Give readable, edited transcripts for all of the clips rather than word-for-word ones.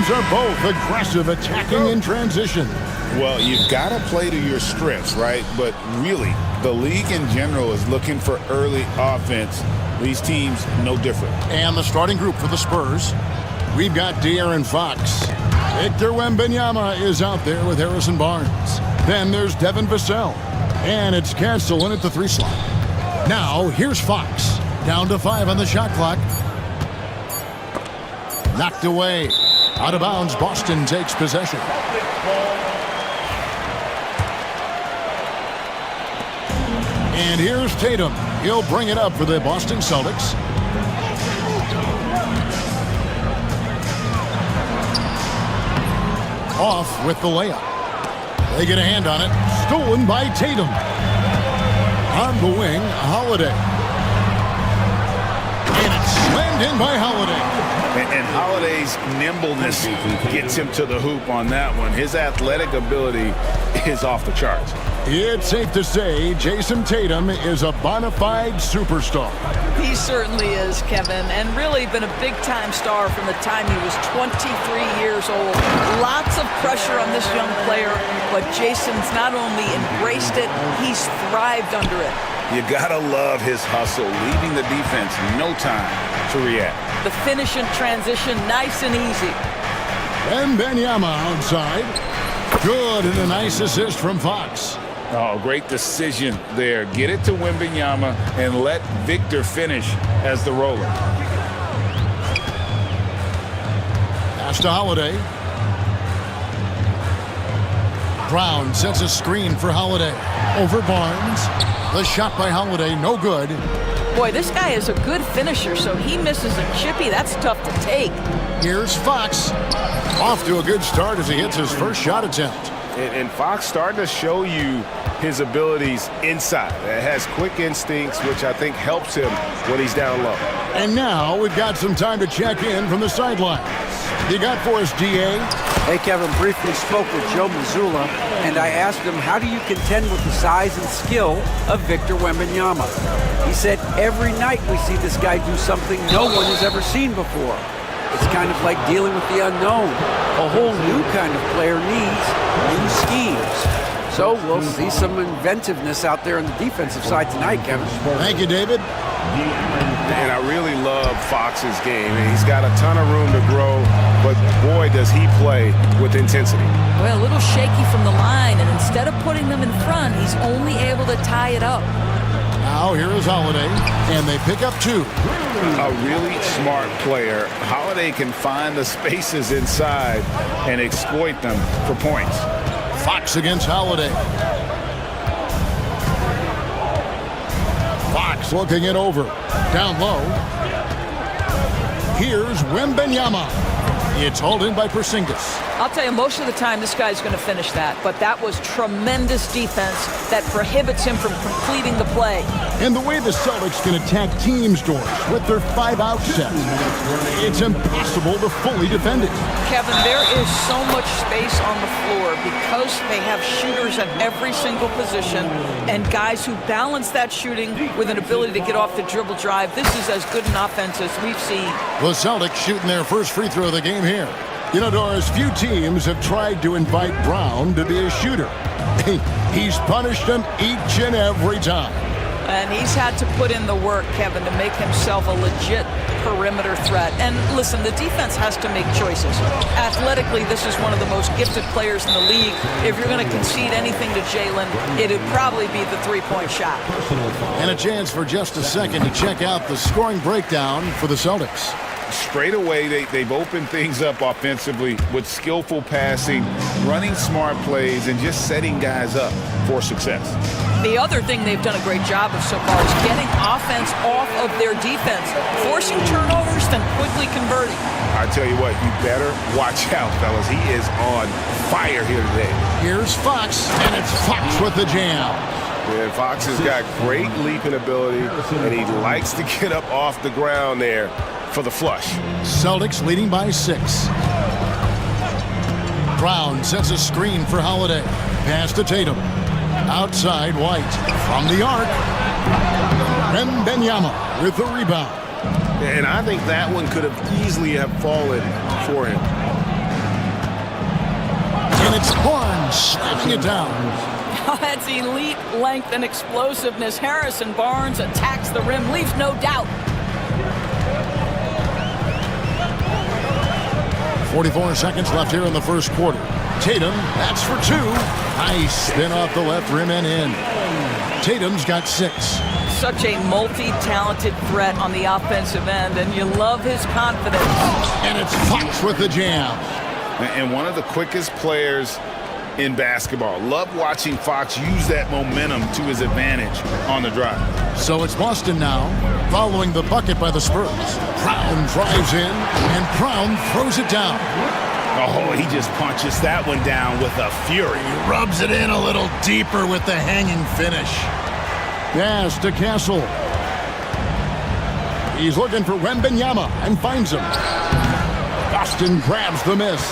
teams are both aggressive, attacking in transition. Well, you've got to play to your strengths, right? But really, the league in general is looking for early offense. These teams, no different. And the starting group for the Spurs. We've got De'Aaron Fox. Victor Wembanyama is out there with Harrison Barnes. Then there's Devin Vassell. And it's Castle in at the 3 slot. Now, here's Fox. Down to 5 on the shot clock. Knocked away. Out of bounds, Boston takes possession. And here's Tatum. He'll bring it up for the Boston Celtics. Off with the layup. They get a hand on it. Stolen by Tatum. On the wing, Holiday. And it's slammed in by Holiday. And Holiday's nimbleness gets him to the hoop on that one. His athletic ability is off the charts. It's safe to say Jason Tatum is a bona fide superstar. He certainly is, Kevin, and really been a big-time star from the time he was 23 years old. Lots of pressure on this young player, but Jason's not only embraced it, he's thrived under it. You gotta love his hustle, leaving the defense no time to react. The finish in transition, nice and easy. Wembanyama outside. Good, and a nice assist from Fox. Oh, great decision there. Get it to Wembanyama and let Victor finish as the roller. Pass to Holiday. Brown sets a screen for Holiday. Over Barnes. The shot by Holiday, no good. Boy, this guy is a good finisher, so he misses a chippy. That's tough to take. Here's Fox. Off to a good start as he hits his first shot attempt. And Fox starting to show you his abilities inside. It has quick instincts, which I think helps him when he's down low. And now we've got some time to check in from the sidelines. You got for us, DA? Hey, Kevin, briefly spoke with Joe Mazzulla, and I asked him, how do you contend with the size and skill of Victor Wembanyama? He said, every night we see this guy do something no one has ever seen before. It's kind of like dealing with the unknown. A whole new kind of player needs new schemes. So we'll see some inventiveness out there on the defensive side tonight, Kevin. Thank you, David. And I really love Fox's game. He's got a ton of room to grow, but boy, does he play with intensity. Well, a little shaky from the line, and instead of putting them in front, he's only able to tie it up. Now here is Holiday, and they pick up 2. A really smart player. Holiday can find the spaces inside and exploit them for points. Fox against Holiday. Fox looking it over. Down low. Here's Wembanyama. It's hauled in by Porzingis. I'll tell you, most of the time this guy's going to finish that, but that was tremendous defense that prohibits him from completing the play. And the way the Celtics can attack teams, George, with their 5-out sets, it's impossible to fully defend it. Kevin, there is so much space on the floor because they have shooters at every single position and guys who balance that shooting with an ability to get off the dribble drive. This is as good an offense as we've seen. The Celtics shooting their first free throw of the game here. You know, Doris, few teams have tried to invite Brown to be a shooter. He's punished them each and every time. And he's had to put in the work, Kevin, to make himself a legit perimeter threat. And listen, the defense has to make choices. Athletically, this is one of the most gifted players in the league. If you're going to concede anything to Jalen, it'd probably be the three-point shot. And a chance for just a second to check out the scoring breakdown for the Celtics. Straight away, they've opened things up offensively with skillful passing, running smart plays, and just setting guys up for success. The other thing they've done a great job of so far is getting offense off of their defense, forcing turnovers, then quickly converting. I tell you what, you better watch out, fellas. He is on fire here today. Here's Fox, and it's Fox with the jam. Yeah, Fox has got great leaping ability, and he likes to get up off the ground there for the flush. Celtics leading by 6. Brown sets a screen for Holiday. Pass to Tatum. Outside White. From the arc. Wembanyama with the rebound. And I think that one could have easily have fallen for him. And it's Barnes slamming it down. Oh, that's elite length and explosiveness. Harrison Barnes attacks the rim, leaves no doubt. 44 seconds left here in the first quarter. Tatum, that's for two. Nice spin off the left rim and in. Tatum's got 6. Such a multi-talented threat on the offensive end, and you love his confidence. And it's Fox with the jam. And one of the quickest players in basketball. Love watching Fox use that momentum to his advantage on the drive. So it's Boston now, following the bucket by the Spurs. Brown drives in, and Brown throws it down. Oh, he just punches that one down with a fury. He rubs it in a little deeper with the hanging finish. Pass to Castle. He's looking for Wembanyama and finds him. Boston grabs the miss.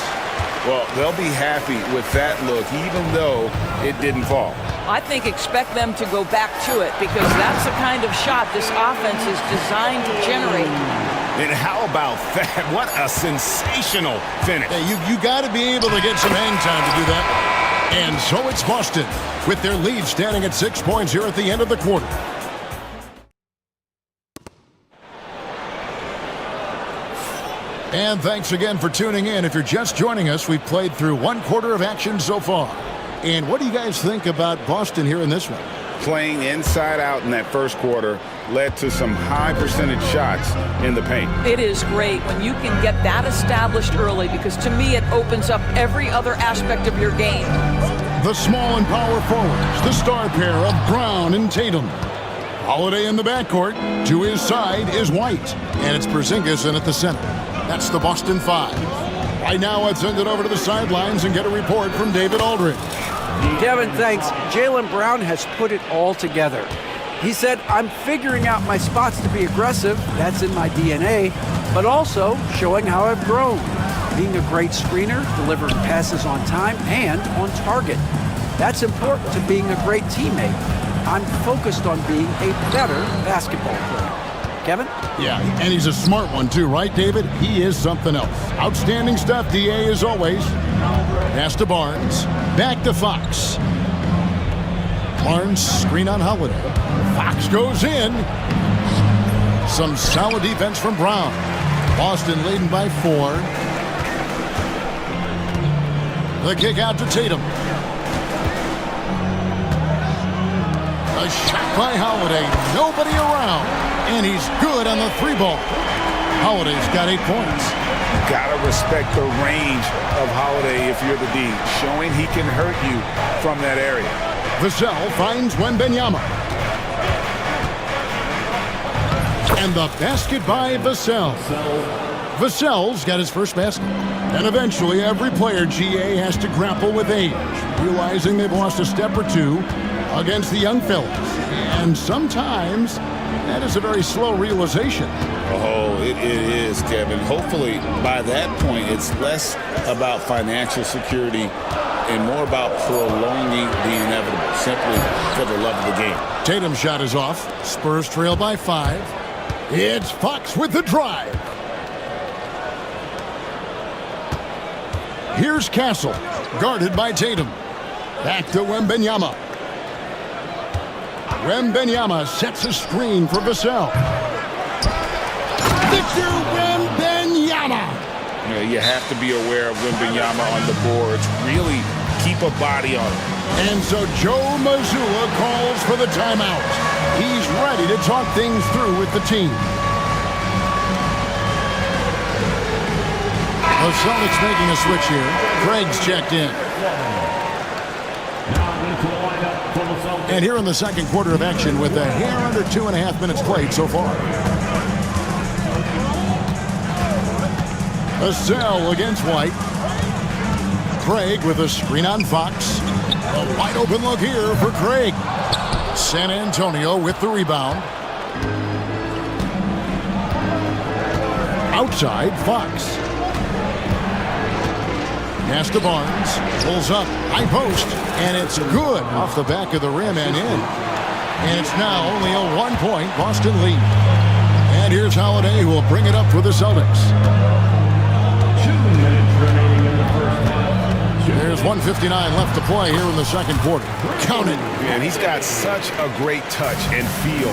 Well, they'll be happy with that look, even though it didn't fall. I think expect them to go back to it because that's the kind of shot this offense is designed to generate. And how about that? What a sensational finish. Hey, you got to be able to get some hang time to do that. And so it's Boston with their lead standing at 6 points here at the end of the quarter. And thanks again for tuning in. If you're just joining us, we've played through 1 quarter of action so far. And what do you guys think about Boston here in this one? Playing inside out in that first quarter led to some high percentage shots in the paint. It is great when you can get that established early because to me it opens up every other aspect of your game. The small and power forwards, the star pair of Brown and Tatum. Holiday in the backcourt. To his side is White. And it's Porzingis in at the center. That's the Boston 5. Right now, let's send it over to the sidelines and get a report from David Aldridge. Kevin, thanks. Jaylen Brown has put it all together. He said, I'm figuring out my spots to be aggressive. That's in my DNA. But also showing how I've grown. Being a great screener, delivering passes on time and on target. That's important to being a great teammate. I'm focused on being a better basketball player. Kevin? Yeah, and he's a smart one too, right, David? He is something else. Outstanding stuff, DA, as always. Pass to Barnes. Back to Fox. Barnes, screen on Holiday. Fox goes in. Some solid defense from Brown. Boston leading by 4. The kick out to Tatum. A shot by Holiday. Nobody around. And he's good on the 3-ball. Holiday's got 8 points. Gotta respect the range of Holiday if you're the D, showing he can hurt you from that area. Vassell finds Wembanyama. And the basket by Vassell. Vassell's got his first basket. And eventually every player, GA, has to grapple with age, realizing they've lost a step or two against the young fellas. And sometimes that is a very slow realization. Oh, it is, Kevin. Hopefully, by that point, it's less about financial security and more about prolonging the inevitable, simply for the love of the game. Tatum's shot is off. Spurs trail by 5. It's Fox with the drive. Here's Castle, guarded by Tatum. Back to Wembanyama. Wembanyama sets a screen for Vassell. Victor Wembanyama. You have to be aware of Wembanyama on the boards. Really keep a body on him. And so Joe Mazzulla calls for the timeout. He's ready to talk things through with the team. The Celtics making a switch here. Craig's checked in. And here in the second quarter of action with a hair under 2.5 minutes played so far. Vassell against White. Craig with a screen on Fox. A wide open look here for Craig. San Antonio with the rebound. Outside, Fox. Pass to Barnes, pulls up, high post, and it's good off the back of the rim and in. And it's now only a 1-point Boston lead. And here's Holiday, who will bring it up for the Celtics. 2 minutes remaining in the first half. There's 1:59 left to play here in the second quarter. Count it. And he's got such a great touch and feel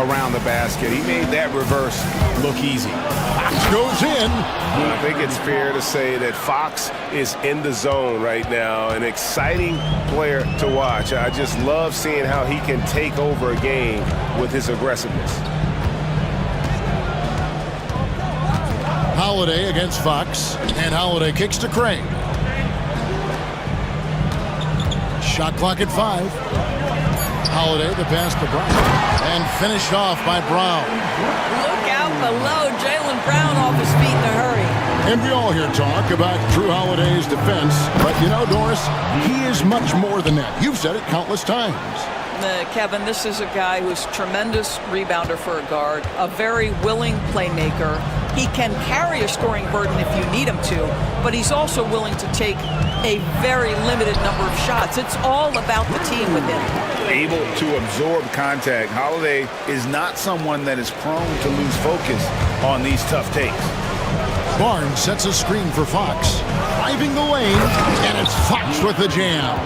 around the basket. He made that reverse look easy. Fox goes in. I think it's fair to say that Fox is in the zone right now. An exciting player to watch. I just love seeing how he can take over a game with his aggressiveness. Holiday against Fox, and Holiday kicks to Crane. Shot clock at 5. Holiday the pass to Brown, and finished off by Brown. Look out below. Jaylen Brown off his feet in a hurry. And we all hear talk about Drew Holiday's defense, but you know, Doris, he is much more than that. You've said it countless times. Kevin, this is a guy who's tremendous rebounder for a guard, a very willing playmaker. He can carry a scoring burden if you need him to, but he's also willing to take a very limited number of shots. It's all about the team with him. Able to absorb contact. Holiday is not someone that is prone to lose focus on these tough takes. Barnes sets a screen for Fox. Driving the lane, and it's Fox with the jam.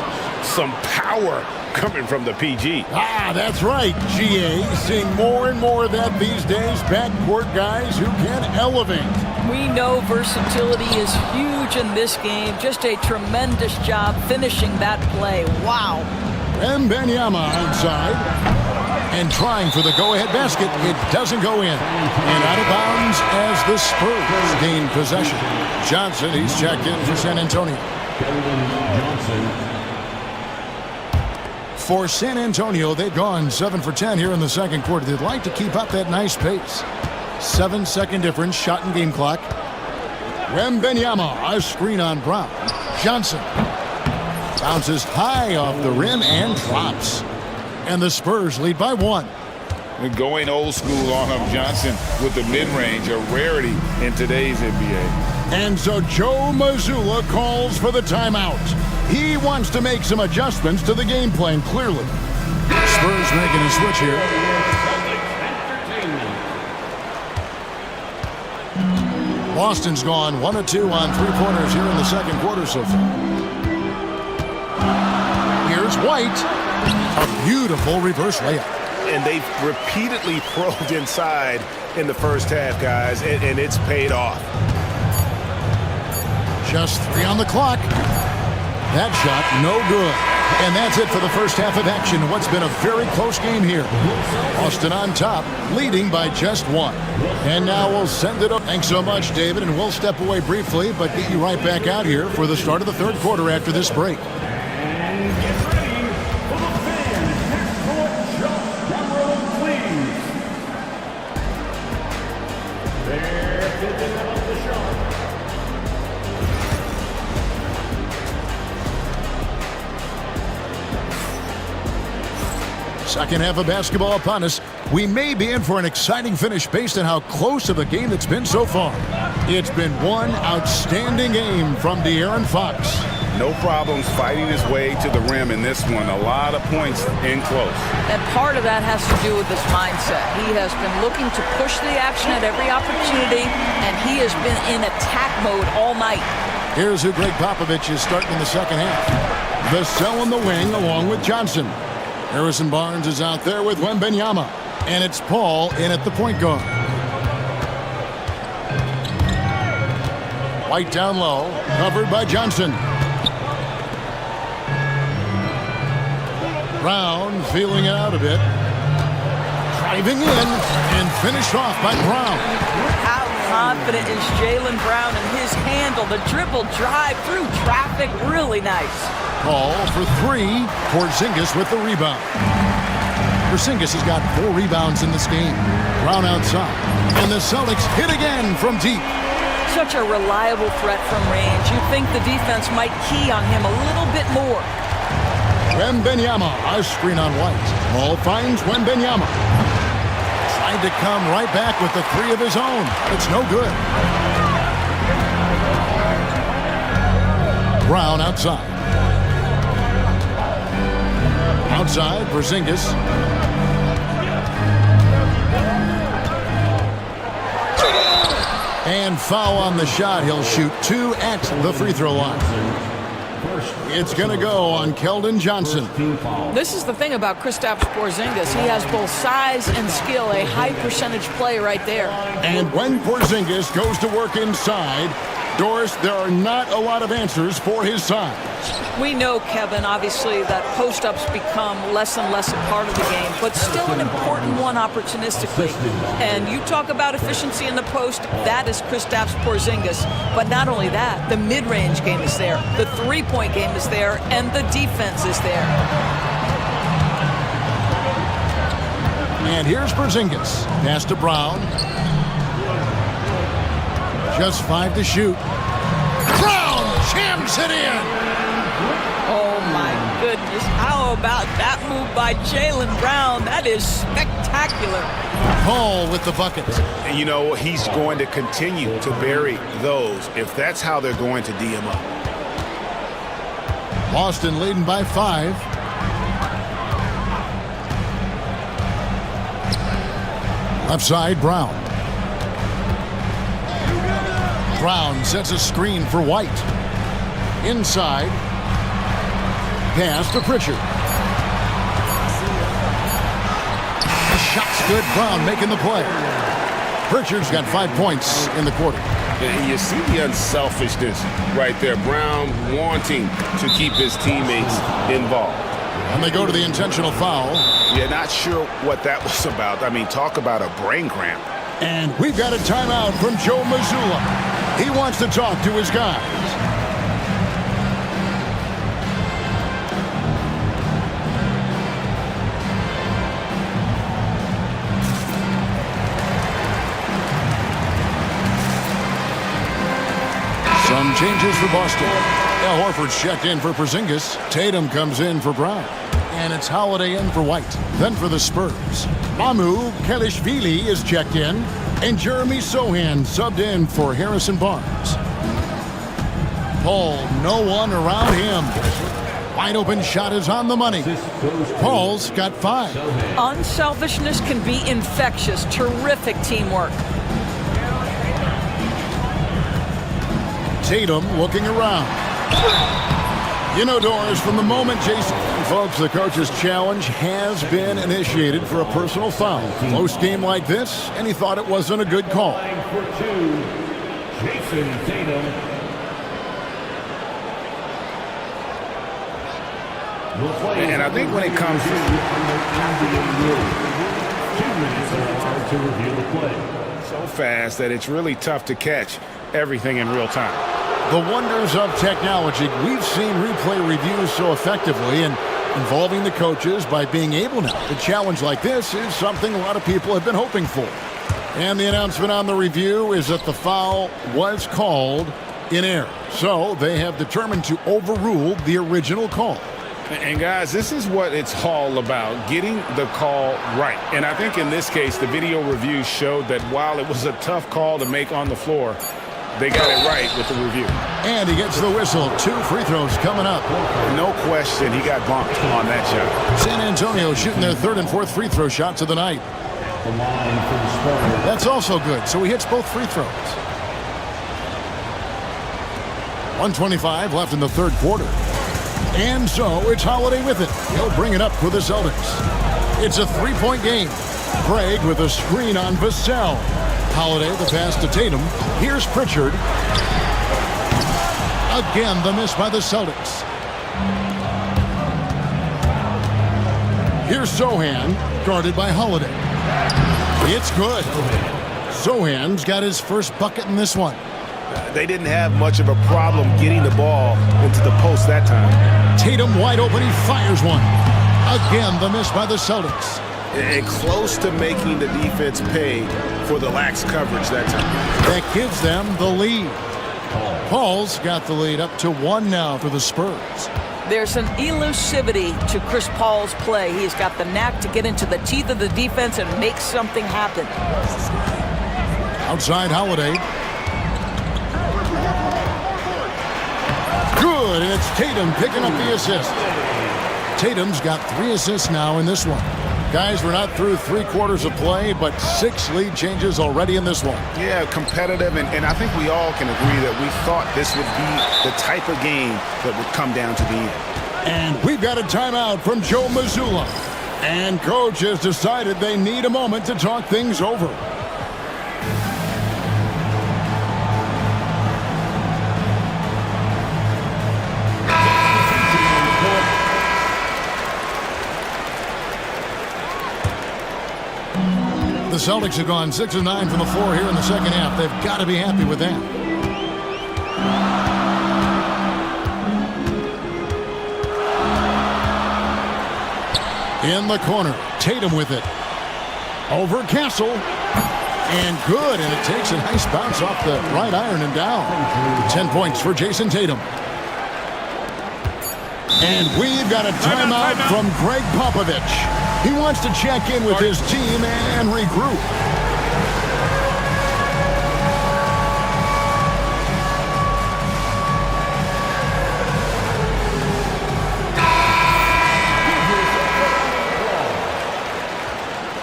Some power coming from the PG. Ah, that's right, GA. Seeing more and more of that these days. Backcourt guys who can elevate. We know versatility is huge in this game. Just a tremendous job finishing that play. Wow. Wembanyama outside. And trying for the go-ahead basket. It doesn't go in. And out of bounds as the Spurs gain possession. Johnson, he's checked in for San Antonio. For San Antonio, they've gone 7 for 10 here in the second quarter. They'd like to keep up that nice pace. 7-second difference, shot and game clock. Wembanyama, a screen on Brown. Johnson bounces high off the rim and drops. And the Spurs lead by 1. We're going old school on him, Johnson, with the mid-range, a rarity in today's NBA. And so Joe Mazzulla calls for the timeout. He wants to make some adjustments to the game plan, clearly. Spurs making a switch here. Boston's gone 1 of 2 on three-pointers here in the second quarter so far. Here's White. A beautiful reverse layup. And they've repeatedly probed inside in the first half, guys, and it's paid off. Just 3 on the clock. That shot, no good. And that's it for the first half of action. What's been a very close game here. Boston on top, leading by just 1. And now we'll send it up. Thanks so much, David, and we'll step away briefly, but get you right back out here for the start of the third quarter after this break. Second half of basketball upon us. We may be in for an exciting finish based on how close of a game it's been so far. It's been one outstanding game from De'Aaron Fox. No problems fighting his way to the rim in this one. A lot of points in close. And part of that has to do with his mindset. He has been looking to push the action at every opportunity, and he has been in attack mode all night. Here's who Greg Popovich is starting in the second half. Vassell in the wing along with Johnson. Harrison Barnes is out there with Wembanyama. And it's Paul in at the point guard. White down low, covered by Johnson. Brown feeling it out a bit. Driving in and finished off by Brown. How confident is Jaylen Brown in his handle? The dribble drive through traffic, really nice. Ball for 3. Porzingis with the rebound. Porzingis has got 4 rebounds in this game. Brown outside. And the Celtics hit again from deep. Such a reliable threat from range. You'd think the defense might key on him a little bit more. Wembanyama, a screen on White. Ball finds Wembanyama. Tried to come right back with the 3 of his own. It's no good. Brown outside. Outside, Porzingis. And foul on the shot. He'll shoot 2 at the free throw line. It's going to go on Keldon Johnson. This is the thing about Kristaps Porzingis. He has both size and skill, a high percentage play right there. And when Porzingis goes to work inside, Doris, there are not a lot of answers for his size. We know, Kevin, obviously, that post-ups become less and less a part of the game, but still an important one opportunistically. And you talk about efficiency in the post, that is Kristaps Porzingis. But not only that, the mid-range game is there, the three-point game is there, and the defense is there. And here's Porzingis. Pass to Brown. Just 5 to shoot. Brown jams it in. Oh, my goodness. How about that move by Jaylen Brown? That is spectacular. Hall with the buckets. And you know, he's going to continue to bury those if that's how they're going to D him up. Boston leading by 5. Left side, Brown. Brown sets a screen for White. Inside. Pass to Pritchard. The shot's good. Brown making the play. Pritchard's got 5 points in the quarter. And you see the unselfishness right there. Brown wanting to keep his teammates involved. And they go to the intentional foul. Yeah, not sure what that was about. I mean, talk about a brain cramp. And we've got a timeout from Joe Mazzulla. He wants to talk to his guys. Some changes for Boston. Al Horford's checked in for Porzingis. Tatum comes in for Brown. And it's Holiday in for White. Then for the Spurs, Mamu Kelishvili is checked in. And Jeremy Sohan subbed in for Harrison Barnes. Paul, no one around him. Wide open shot is on the money. Paul's got 5. Unselfishness can be infectious. Terrific teamwork. Tatum looking around. You know, Doris, from the moment Jason, folks, the coach's challenge has been initiated for a personal foul. Close game like this, and he thought it wasn't a good call. For 2, Jason Tatum. And I think when it comes to 2 minutes allowed to review the play. so fast that it's really tough to catch everything in real time. The wonders of technology. We've seen replay reviews so effectively and involving the coaches by being able now. A challenge like this is something a lot of people have been hoping for. And the announcement on the review is that the foul was called in error. So they have determined to overrule the original call. And guys, this is what it's all about, getting the call right. And I think in this case, the video review showed that while it was a tough call to make on the floor, they got it right with the review. And he gets the whistle. 2 free throws coming up. No question, he got bumped on that shot. San Antonio shooting their 3rd and 4th free throw shots of the night. The line for the Spurs. That's also good. So he hits both free throws. 1:25 left in the 3rd quarter. And so it's Holiday with it. He'll bring it up for the Celtics. It's a 3-point game. Craig with a screen on Vassell. Holiday the pass to Tatum. Here's Pritchard. Again, the miss by the Celtics. Here's Sohan, guarded by Holiday. It's good. Sohan's got his first bucket in this one. They didn't have much of a problem getting the ball into the post that time. Tatum wide open, he fires one. Again, the miss by the Celtics. And close to making the defense pay for the lax coverage that time. That gives them the lead. Paul's got the lead up to 1 now for the Spurs. There's an elusivity to Chris Paul's play. He's got the knack to get into the teeth of the defense and make something happen. Outside Holiday. Good, and it's Tatum picking up the assist. Tatum's got 3 assists now in this one. Guys, we're not through 3 quarters of play, but 6 lead changes already in this one. Yeah, competitive, and I think we all can agree that we thought this would be the type of game that would come down to the end. And we've got a timeout from Joe Mazzulla. And coach has decided they need a moment to talk things over. The Celtics have gone 6 of 9 from the floor here in the second half. They've got to be happy with that. In the corner, Tatum with it. Over Castle. And good, and it takes a nice bounce off the right iron and down. 10 points for Jason Tatum. And we've got a timeout from Greg Popovich. He wants to check in with his team and regroup.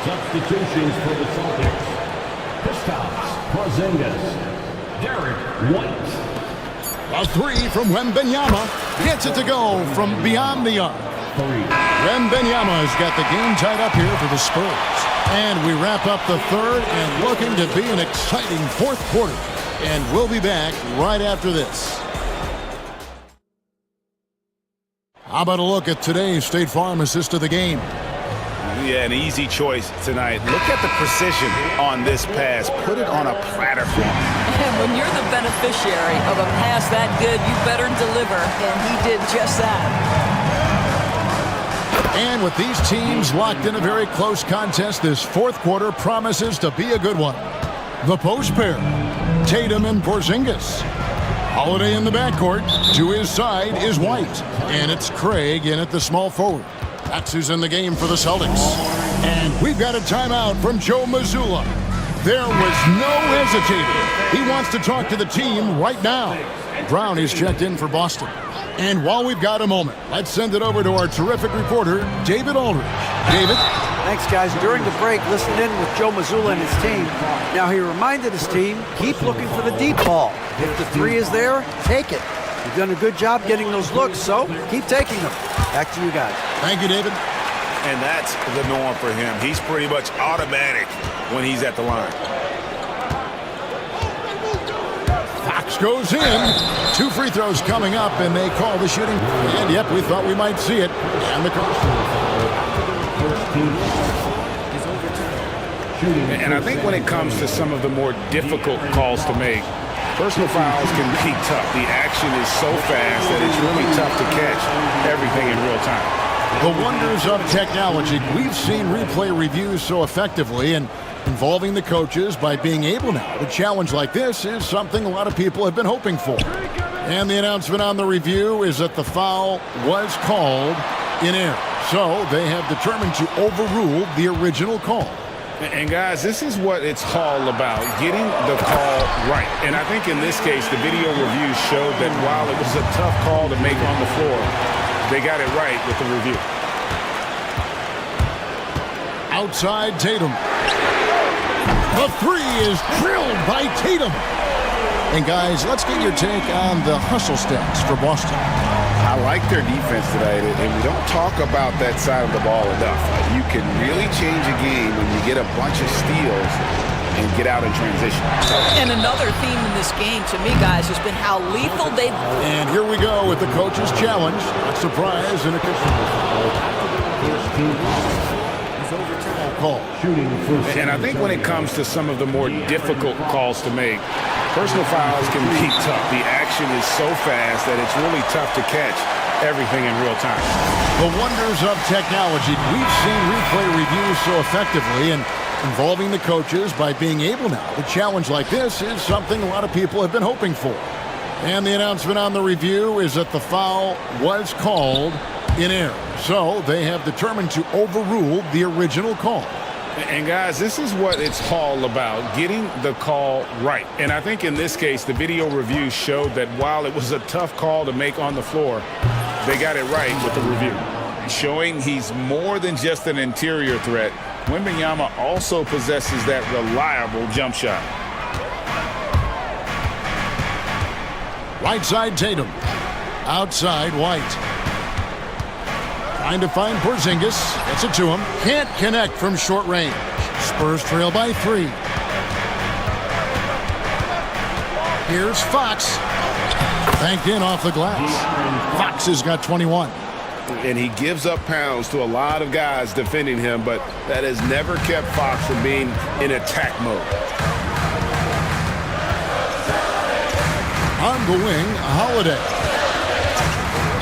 Substitutions for the Celtics. Kristaps Porzingis. Derek White. A 3 from Wembanyama. Gets it to go from beyond the arc. Wembanyama's got the game tied up here for the Spurs. And we wrap up the third and looking to be an exciting fourth quarter. And we'll be back right after this. How about a look at today's State Farm assist of the game? Yeah, an easy choice tonight. Look at the precision on this pass. Put it on a platter for him. And when you're the beneficiary of a pass that good, you better deliver. And he did just that. And with these teams locked in a very close contest, this fourth quarter promises to be a good one. The post pair, Tatum and Porzingis. Holiday in the backcourt. To his side is White. And it's Craig in at the small forward. That's who's in the game for the Celtics. And we've got a timeout from Joe Mazzulla. There was no hesitating. He wants to talk to the team right now. Brown is checked in for Boston. And while we've got a moment, let's send it over to our terrific reporter, David Aldridge. David? Thanks, guys. During the break, listened in with Joe Mazzulla and his team. Now, he reminded his team, keep looking for the deep ball. If the 3 is there, take it. You've done a good job getting those looks, so keep taking them. Back to you guys. Thank you, David. And that's the norm for him. He's pretty much automatic when he's at the line. Fox goes in. 2 free throws coming up, and they call the shooting. And, yep, we thought we might see it. And the And I think when it comes to some of the more difficult calls to make, personal fouls can be tough. The action is so fast that it's really tough to catch everything in real time. The wonders of technology. We've seen replay reviews so effectively, and involving the coaches by being able now to challenge like this is something a lot of people have been hoping for. And the announcement on the review is that the foul was called in error. So they have determined to overrule the original call. And guys, this is what it's all about, getting the call right. And I think in this case, the video review showed that while it was a tough call to make on the floor, they got it right with the review. Outside Tatum. The 3 is drilled by Tatum. And guys, let's get your take on the hustle stats for Boston. I like their defense tonight, and we don't talk about that side of the ball enough. You can really change a game when you get a bunch of steals and get out in transition. And another theme in this game, to me, guys, has been how lethal they've... And here we go with the coach's challenge. A surprise and a call. And I think when it comes to some of the more difficult calls to make, personal fouls can be tough. The action is so fast that it's really tough to catch everything in real time. The wonders of technology. We've seen replay reviews so effectively, and involving the coaches by being able now to challenge like this is something a lot of people have been hoping for. And the announcement on the review is that the foul was called in error. So they have determined to overrule the original call. And guys, this is what it's all about, getting the call right. And I think in this case, the video review showed that while it was a tough call to make on the floor, they got it right with the review. showing he's more than just an interior threat. Wembanyama also possesses that reliable jump shot. Right side Tatum. Outside White. Trying to find Porzingis. Gets it to him. Can't connect from short range. Spurs trail by 3. Here's Fox. Banked in off the glass. Fox has got 21. And he gives up pounds to a lot of guys defending him, but that has never kept Fox from being in attack mode. On the wing, Holiday.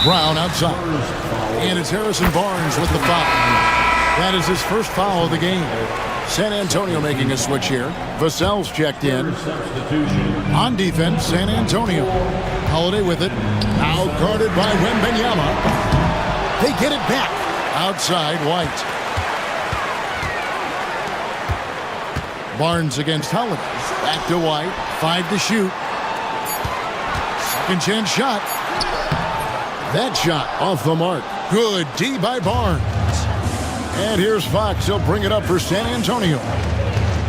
Brown outside. And it's Harrison Barnes with the foul. That is his first foul of the game. San Antonio making a switch here. Vassell's checked in. On defense, San Antonio. Holiday with it. Now guarded by Wembanyama. They get it back. Outside White. Barnes against Holiday. Back to White. 5 to shoot. Second chance shot. That shot off the mark. Good D by Barnes. And here's Fox. He'll bring it up for San Antonio.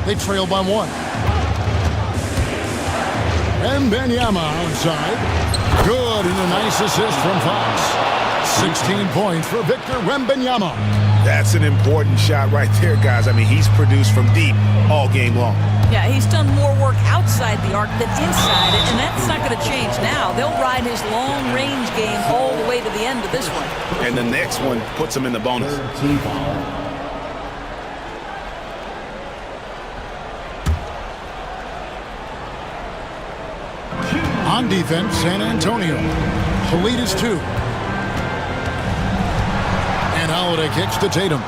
They trail by 1. And Wembanyama outside. Good, and a nice assist from Fox. 16 points for Victor Wembanyama. That's an important shot right there, guys. I mean, he's produced from deep all game long. Yeah, he's done more work outside the arc than inside it, and that's not going to change now. They'll ride his long-range game all the way to the end of this one. And the next one puts him in the bonus. On defense, San Antonio. The lead is 2. And Holiday kicks to Tatum.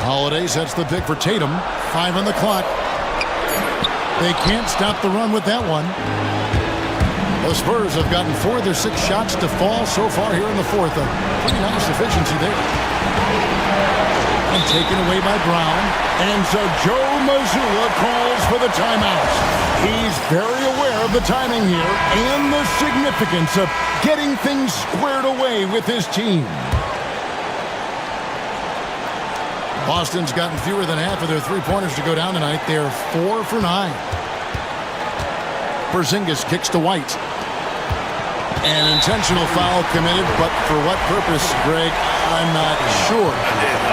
Holiday sets the pick for Tatum. 5 on the clock. They can't stop the run with that one. The Spurs have gotten 4 of their 6 shots to fall so far here in the 4th. A pretty nice efficiency there. And taken away by Brown. And so Joe Mazzulla calls for the timeout. He's very aware of the timing here and the significance of getting things squared away with his team. Boston's gotten fewer than half of their 3-pointers to go down tonight. They're 4 for 9. Porzingis kicks to White. An intentional foul committed, but for what purpose, Greg, I'm not sure.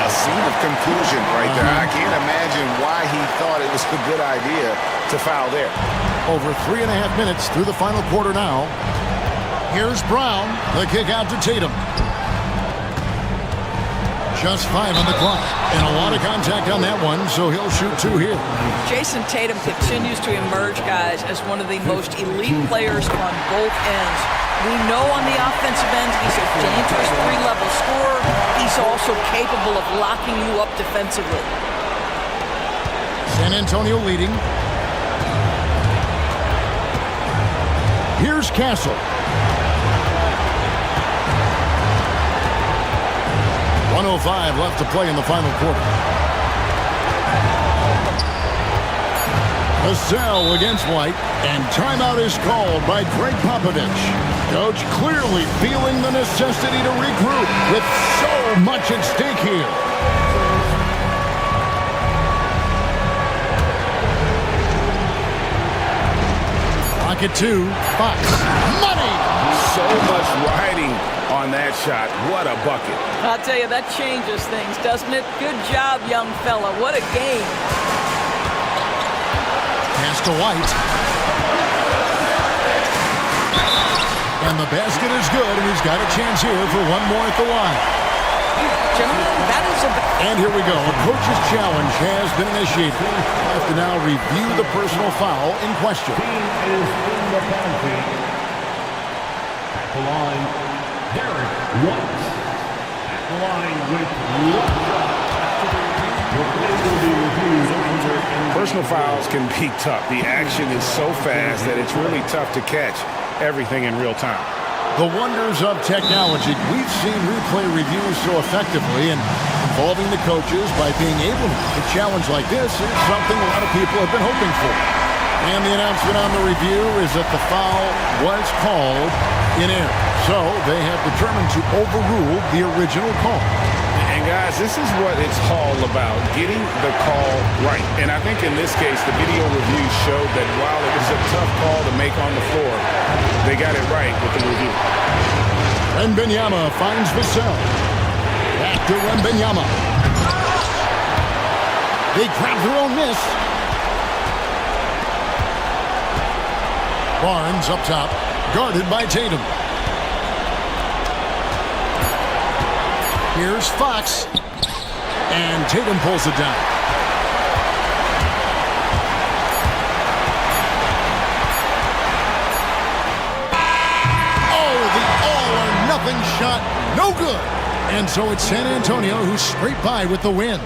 A scene of confusion right there. I can't imagine why he thought it was a good idea to foul there. Over 3.5 minutes through the final quarter now. Here's Brown. The kick out to Tatum. Just 5 on the clock. And a lot of contact on that one, so he'll shoot 2 here. Jason Tatum continues to emerge, guys, as one of the most elite players on both ends. We know on the offensive end he's a dangerous 3-level scorer. He's also capable of locking you up defensively. San Antonio leading. Here's Castle. 1:05 left to play in the final quarter. Vassell against White, and timeout is called by Greg Popovich. Coach clearly feeling the necessity to regroup with so much at stake here. Rocket 2, Fox. Money! So much riding on that shot. What a bucket. I'll tell you, that changes things, doesn't it? Good job, young fella. What a game. Pass to White. And the basket is good, and he's got a chance here for one more at the line. Gentlemen, that is a... And here we go. A coach's challenge has been initiated. We have to now review the personal foul in question. Team is in the penalty. At the line, Derek White. At the line with 1 shot. Personal fouls can be tough. The action is so fast that it's really tough to catch everything in real time. The wonders of technology. We've seen replay reviews so effectively, and involving the coaches by being able to make a challenge like this is something a lot of people have been hoping for. And the announcement on the review is that the foul was called in air. So they have determined to overrule the original call. And guys, this is what it's all about, getting the call right. And I think in this case, the video review showed that while it was a tough call to make on the floor, they got it right with the review. Wembanyama finds Vassell. Back to Wembanyama. They grab their own miss. Barnes up top, guarded by Tatum. Here's Fox. And Tatum pulls it down. Oh, the all-or-nothing shot. No good. And so it's San Antonio who scraped by with the win.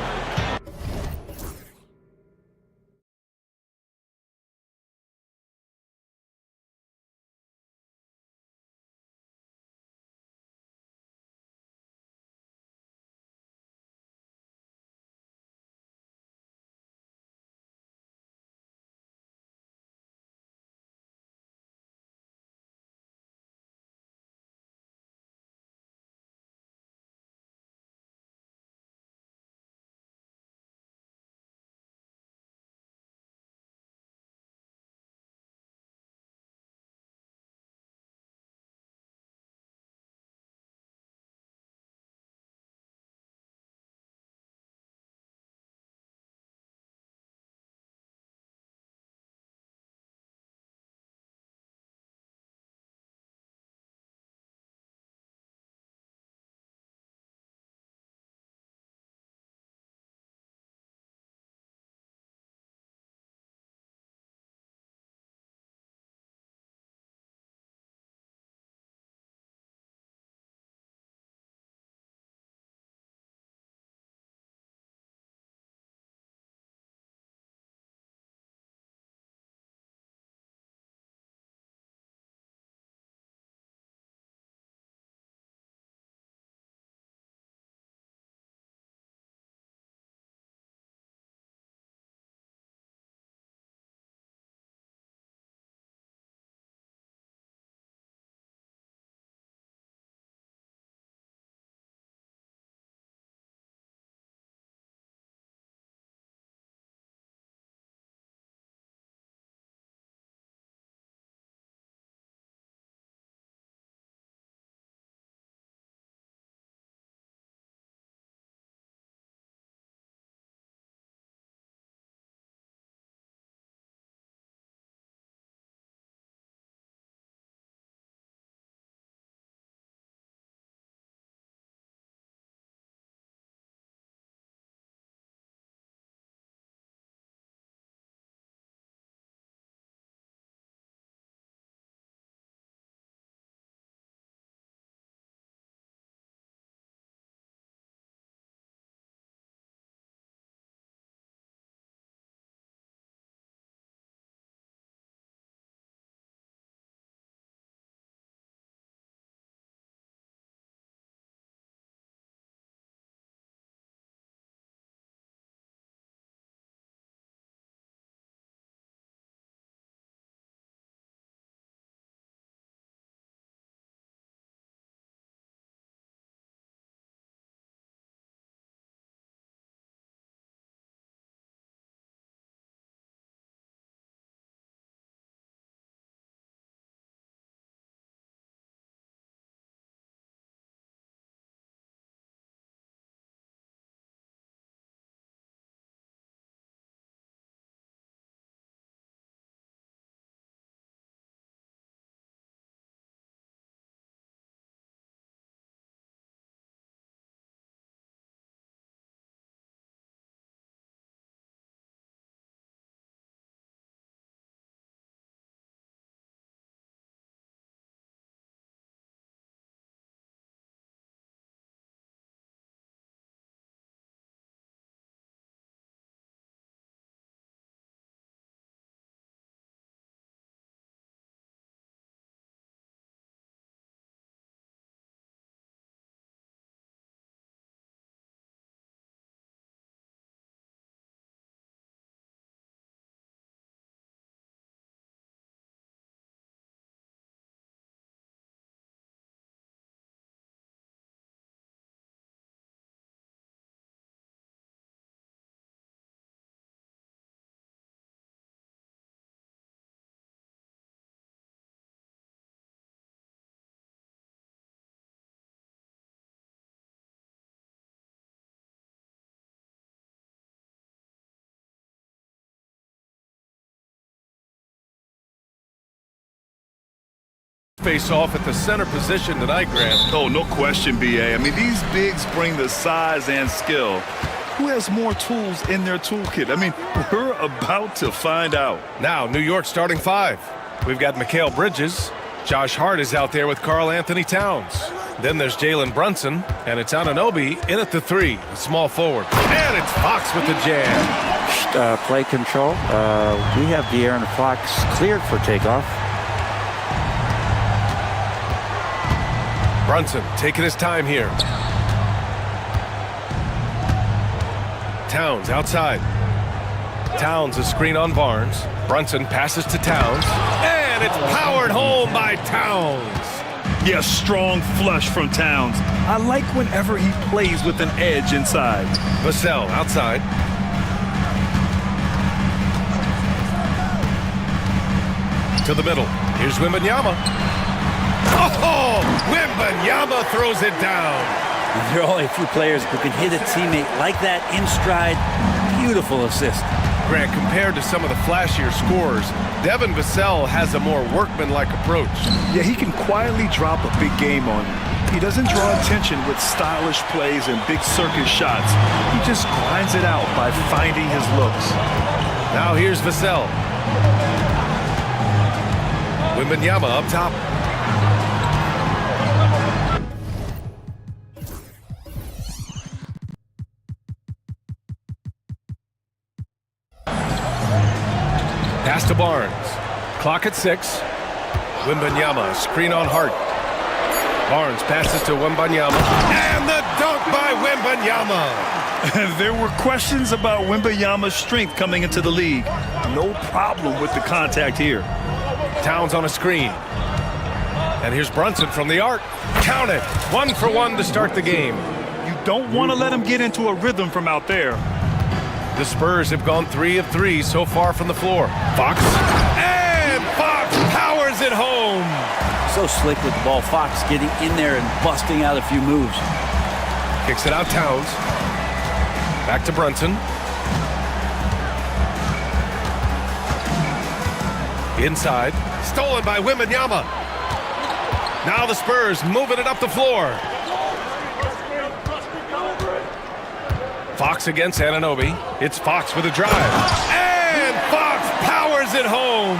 Face off at the center position tonight, Grant. Oh, no question, B.A. I mean, these bigs bring the size and skill. Who has more tools in their toolkit? I mean, we're about to find out. Now, New York starting five. We've got Mikal Bridges. Josh Hart is out there with Karl Anthony Towns. Then there's Jalen Brunson, and it's Anunoby in at the three, a small forward. And it's Fox with the jam. Play control. We have De'Aaron Fox cleared for takeoff. Brunson taking his time here. Towns outside. Towns a screen on Barnes. Brunson passes to Towns. And it's powered home by Towns. Yeah, strong flush from Towns. I like whenever he plays with an edge inside. Vassell outside. To the middle. Here's Wembanyama. Oh! Wembanyama throws it down. There are only a few players who can hit a teammate like that in stride. Beautiful assist. Grant, compared to some of the flashier scorers, Devin Vassell has a more workmanlike approach. Yeah, he can quietly drop a big game on you. He doesn't draw attention with stylish plays and big circus shots. He just grinds it out by finding his looks. Now here's Vassell. Wembanyama up top. Pass to Barnes. Clock at 6. Wembanyama, screen on Hart. Barnes passes to Wembanyama. And the dunk by Wembanyama. There were questions about Wembanyama's strength coming into the league. No problem with the contact here. Towns on a screen. And here's Brunson from the arc. Count it. 1 for 1 to start the game. You don't want to let him get into a rhythm from out there. The Spurs have gone 3 of 3 so far from the floor. Fox. And Fox powers it home. So slick with the ball. Fox getting in there and busting out a few moves. Kicks it out Towns. Back to Brunson. Inside. Stolen by Wembanyama. Now the Spurs moving it up the floor. Fox against Anunoby. It's Fox with a drive. And Fox powers it home.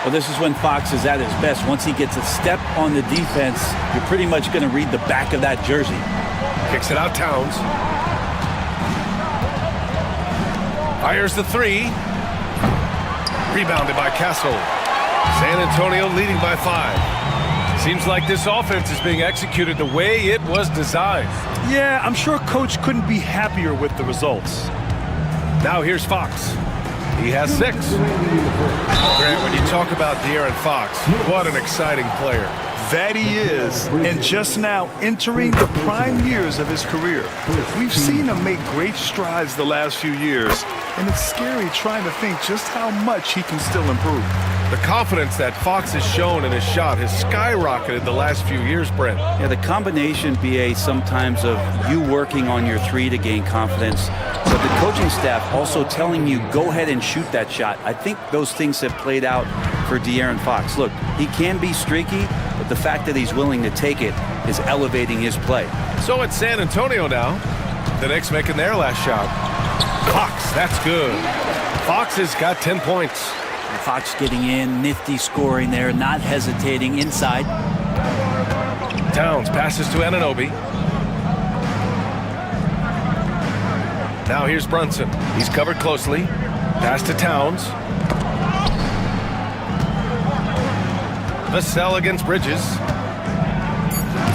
Well, this is when Fox is at his best. Once he gets a step on the defense, you're pretty much going to read the back of that jersey. Kicks it out Towns. Fires the three. Rebounded by Castle. San Antonio leading by 5. Seems like this offense is being executed the way it was designed. Yeah, I'm sure Coach couldn't be happier with the results. Now here's Fox. He has 6. Grant, when you talk about De'Aaron Fox, what an exciting player. That he is, and just now entering the prime years of his career. We've seen him make great strides the last few years, and it's scary trying to think just how much he can still improve. The confidence that Fox has shown in his shot has skyrocketed the last few years, Brent. Yeah, the combination, BA, sometimes of you working on your three to gain confidence, but the coaching staff also telling you, go ahead and shoot that shot. I think those things have played out for De'Aaron Fox. Look, he can be streaky, but the fact that he's willing to take it is elevating his play. So it's San Antonio now. The Knicks making their last shot. Fox, that's good. Fox has got 10 points. Fox getting in, nifty scoring there, not hesitating inside. Towns passes to Anunoby. Now here's Brunson. He's covered closely. Pass to Towns. Vassell against Bridges.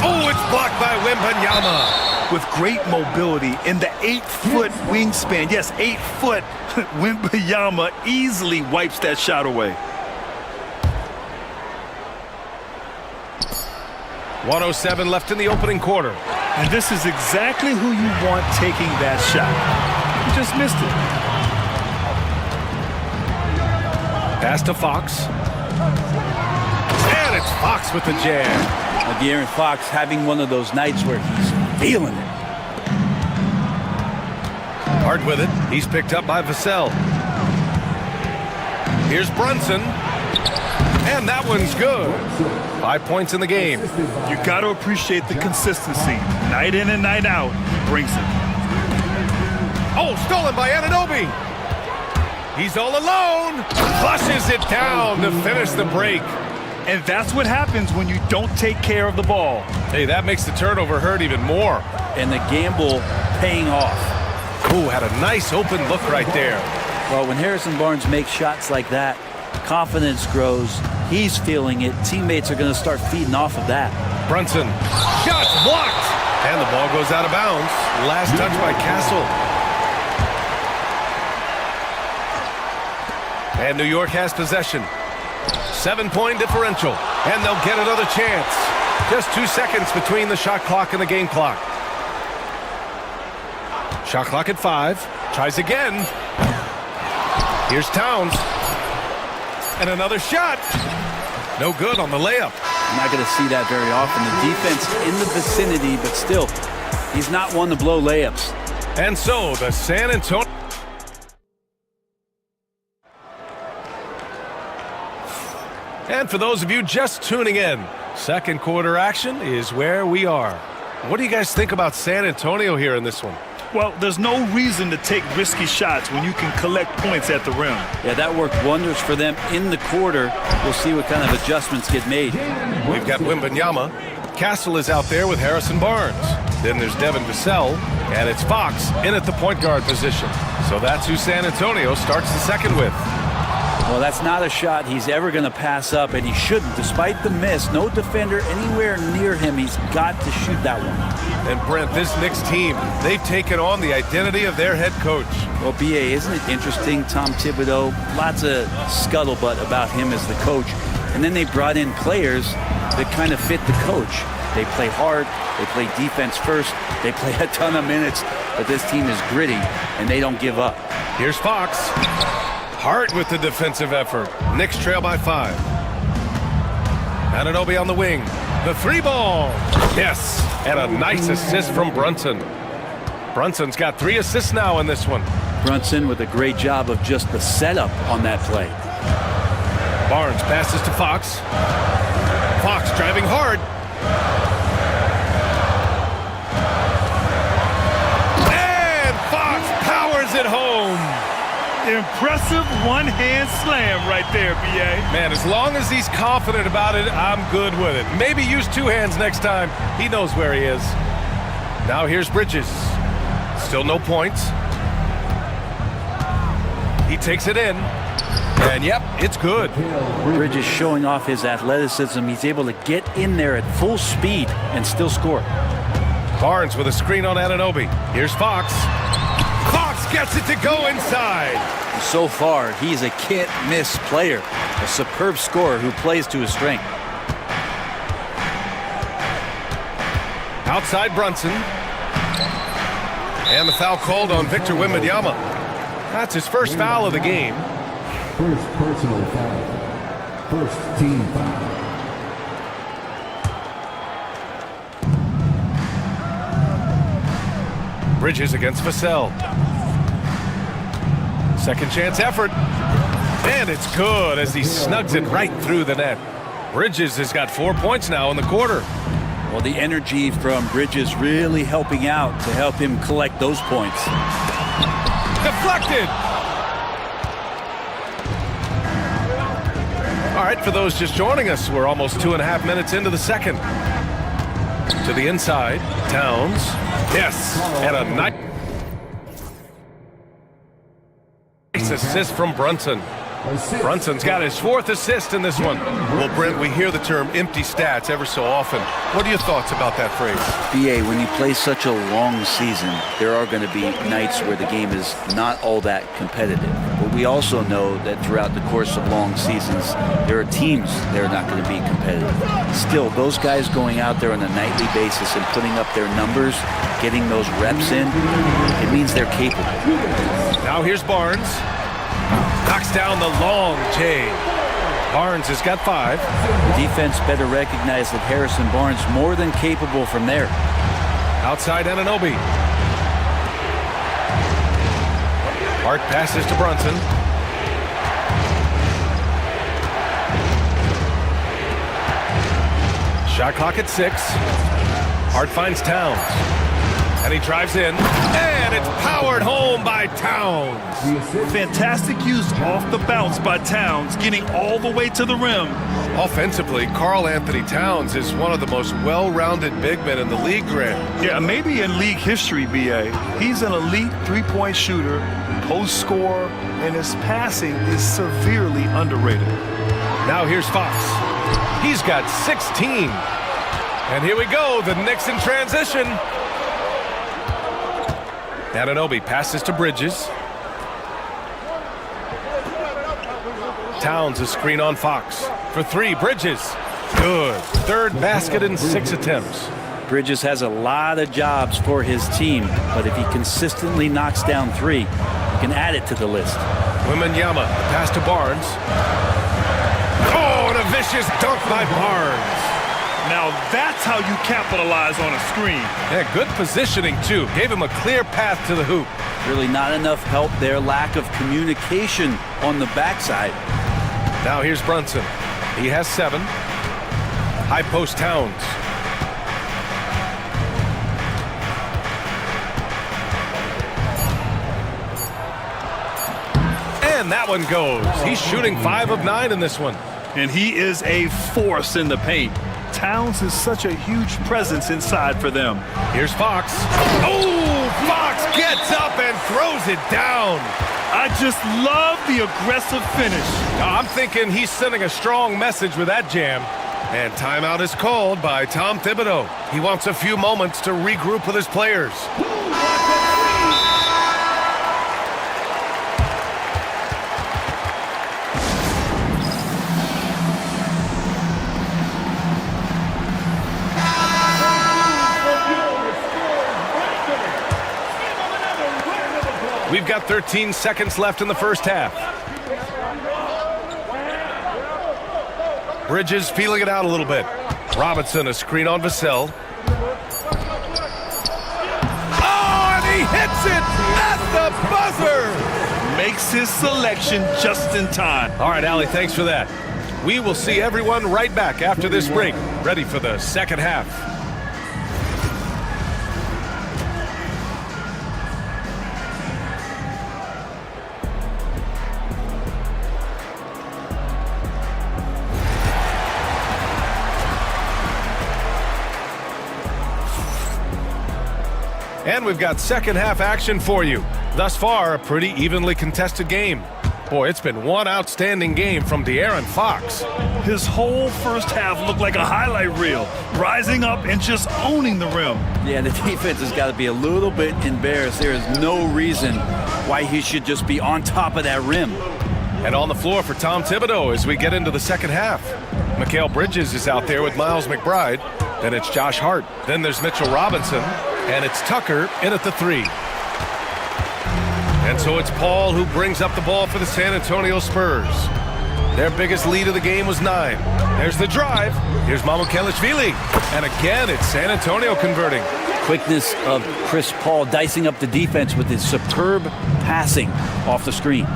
Oh, it's blocked by Wembanyama. With great mobility in the 8-foot wingspan, yes, 8 foot, Wembanyama easily wipes that shot away. 1:07 left in the opening quarter. And this is exactly who you want taking that shot. You just missed it. Pass to Fox. And it's Fox with the jam. De'Aaron Fox having one of those nights where he's feeling it. Hard with it. He's picked up by Vassell. Here's Brunson. And that one's good. 5 points in the game. You got to appreciate the consistency. Night in and night out, he brings it. Oh, stolen by Anunoby. He's all alone. Flushes it down to finish the break. And that's what happens when you don't take care of the ball. Hey, that makes the turnover hurt even more. And the gamble paying off. Ooh, had a nice open look right there. Well, when Harrison Barnes makes shots like that, confidence grows. He's feeling it. Teammates are going to start feeding off of that. Brunson, shots blocked. And the ball goes out of bounds. Last touch by Castle. And New York has possession. 7-point differential. And they'll get another chance. Just 2 seconds between the shot clock and the game clock. Shot clock at 5. Tries again. Here's Towns. And another shot. No good on the layup. I'm not going to see that very often. The defense in the vicinity, but still, he's not one to blow layups. And so the San Antonio... And for those of you just tuning in, second quarter action is where we are. What do you guys think about San Antonio here in this one? Well, there's no reason to take risky shots when you can collect points at the rim. Yeah, that worked wonders for them in the quarter. We'll see what kind of adjustments get made. We've got Wembanyama. Castle is out there with Harrison Barnes. Then there's Devin Vassell, and it's Fox in at the point guard position. So that's who San Antonio starts the second with. Well, that's not a shot he's ever going to pass up, and he shouldn't. Despite the miss, no defender anywhere near him. He's got to shoot that one. And Brent, this Knicks team, they've taken on the identity of their head coach. Well, B.A., isn't it interesting? Tom Thibodeau, lots of scuttlebutt about him as the coach. And then they brought in players that kind of fit the coach. They play hard, they play defense first, they play a ton of minutes, but this team is gritty, and they don't give up. Here's Fox. Hart with the defensive effort. Knicks trail by 5. Anunoby on the wing. The 3-ball. Yes, and a nice assist from Brunson. Brunson's got 3 assists now in this one. Brunson with a great job of just the setup on that play. Barnes passes to Fox. Fox driving hard. And Fox powers it home. Impressive one-hand slam right there, B.A. Man, as long as he's confident about it, I'm good with it. Maybe use 2 hands next time. He knows where he is. Now here's Bridges. Still no points. He takes it in. And yep, it's good. Bridges showing off his athleticism. He's able to get in there at full speed and still score. Barnes with a screen on Anunoby. Here's Fox. Fox gets it to go inside. So far, he's a can't-miss player. A superb scorer who plays to his strength. Outside Brunson. And the foul called on Victor Wembanyama. That's his first foul of the game. First personal foul. First team foul. Bridges against Vassell. Second chance effort. And it's good as he snugs it right through the net. Bridges has got 4 points now in the quarter. Well, the energy from Bridges really helping out to help him collect those points. Deflected. All right, for those just joining us, we're almost 2.5 minutes into the second. To the inside, Towns. Yes, and a nice assist from Brunson. Brunson's got his 4th assist in this one. Well, Brent, we hear the term empty stats ever so often. What are your thoughts about that phrase? B.A., when you play such a long season, there are going to be nights where the game is not all that competitive. But we also know that throughout the course of long seasons, there are teams that are not going to be competitive. Still, those guys going out there on a nightly basis and putting up their numbers, getting those reps in, it means they're capable. Now here's Barnes. Knocks down the long J. Barnes has got 5. Defense better recognize that Harrison Barnes more than capable from there. Outside Anunoby. Hart passes to Brunson. Shot clock at 6. Hart finds Towns. And he drives in. And it's powered home by Towns. Fantastic use off the bounce by Towns, getting all the way to the rim. Offensively, Karl Anthony Towns is one of the most well-rounded big men in the league, Grant. Yeah, maybe in league history, B.A. He's an elite three-point shooter, post scorer, and his passing is severely underrated. Now here's Fox. He's got 16. And here we go, the Knicks in transition. Anunoby passes to Bridges. Towns a screen on Fox. For 3, Bridges. Good. Third basket in 6 attempts. Bridges has a lot of jobs for his team, but if he consistently knocks down 3, he can add it to the list. Wembanyama, pass to Barnes. Oh, and a vicious dunk by Barnes. Now that's how you capitalize on a screen. Yeah, good positioning, too. Gave him a clear path to the hoop. Really not enough help there. Lack of communication on the backside. Now here's Brunson. He has 7. High post Towns. And that one goes. He's shooting 5 of 9 in this one. And he is a force in the paint. Towns is such a huge presence inside for them. Here's Fox. Oh, Fox gets up and throws it down. I just love the aggressive finish. I'm thinking he's sending a strong message with that jam. And timeout is called by Tom Thibodeau. He wants a few moments to regroup with his players. We've got 13 seconds left in the first half. Bridges feeling it out a little bit. Robinson a screen on Vassell. Oh, and he hits it at the buzzer! Makes his selection just in time. All right, Allie, thanks for that. We will see everyone right back after this break, ready for the second half. And we've got second half action for you. Thus far, a pretty evenly contested game. Boy, it's been one outstanding game from De'Aaron Fox. His whole first half looked like a highlight reel, rising up and just owning the rim. Yeah, the defense has got to be a little bit embarrassed. There is no reason why he should just be on top of that rim. And on the floor for Tom Thibodeau as we get into the second half. Mikal Bridges is out there with Miles McBride. Then it's Josh Hart. Then there's Mitchell Robinson. And it's Tucker in at the 3. And so it's Paul who brings up the ball for the San Antonio Spurs. Their biggest lead of the game was 9. There's the drive. Here's Mamukelashvili. And again, it's San Antonio converting. Quickness of Chris Paul dicing up the defense with his superb passing off the screen.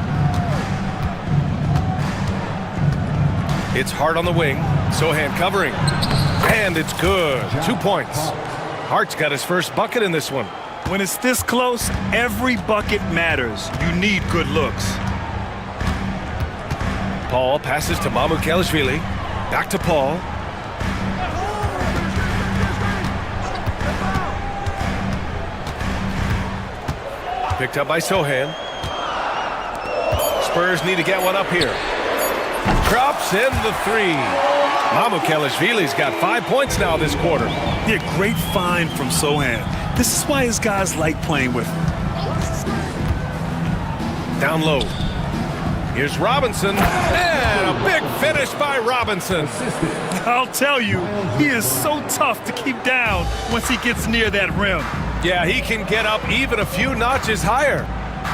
It's Hart on the wing. Sohan covering. And it's good. 2 points. Hart's got his first bucket in this one. When it's this close, every bucket matters. You need good looks. Paul passes to Mamukelashvili. Back to Paul. Picked up by Sohan. Spurs need to get one up here. Drops in the 3. Mamukelashvili's got 5 points now this quarter. Yeah, great find from Sohan. This is why his guys like playing with him. Down low. Here's Robinson. And a big finish by Robinson. I'll tell you, he is so tough to keep down once he gets near that rim. Yeah, he can get up even a few notches higher.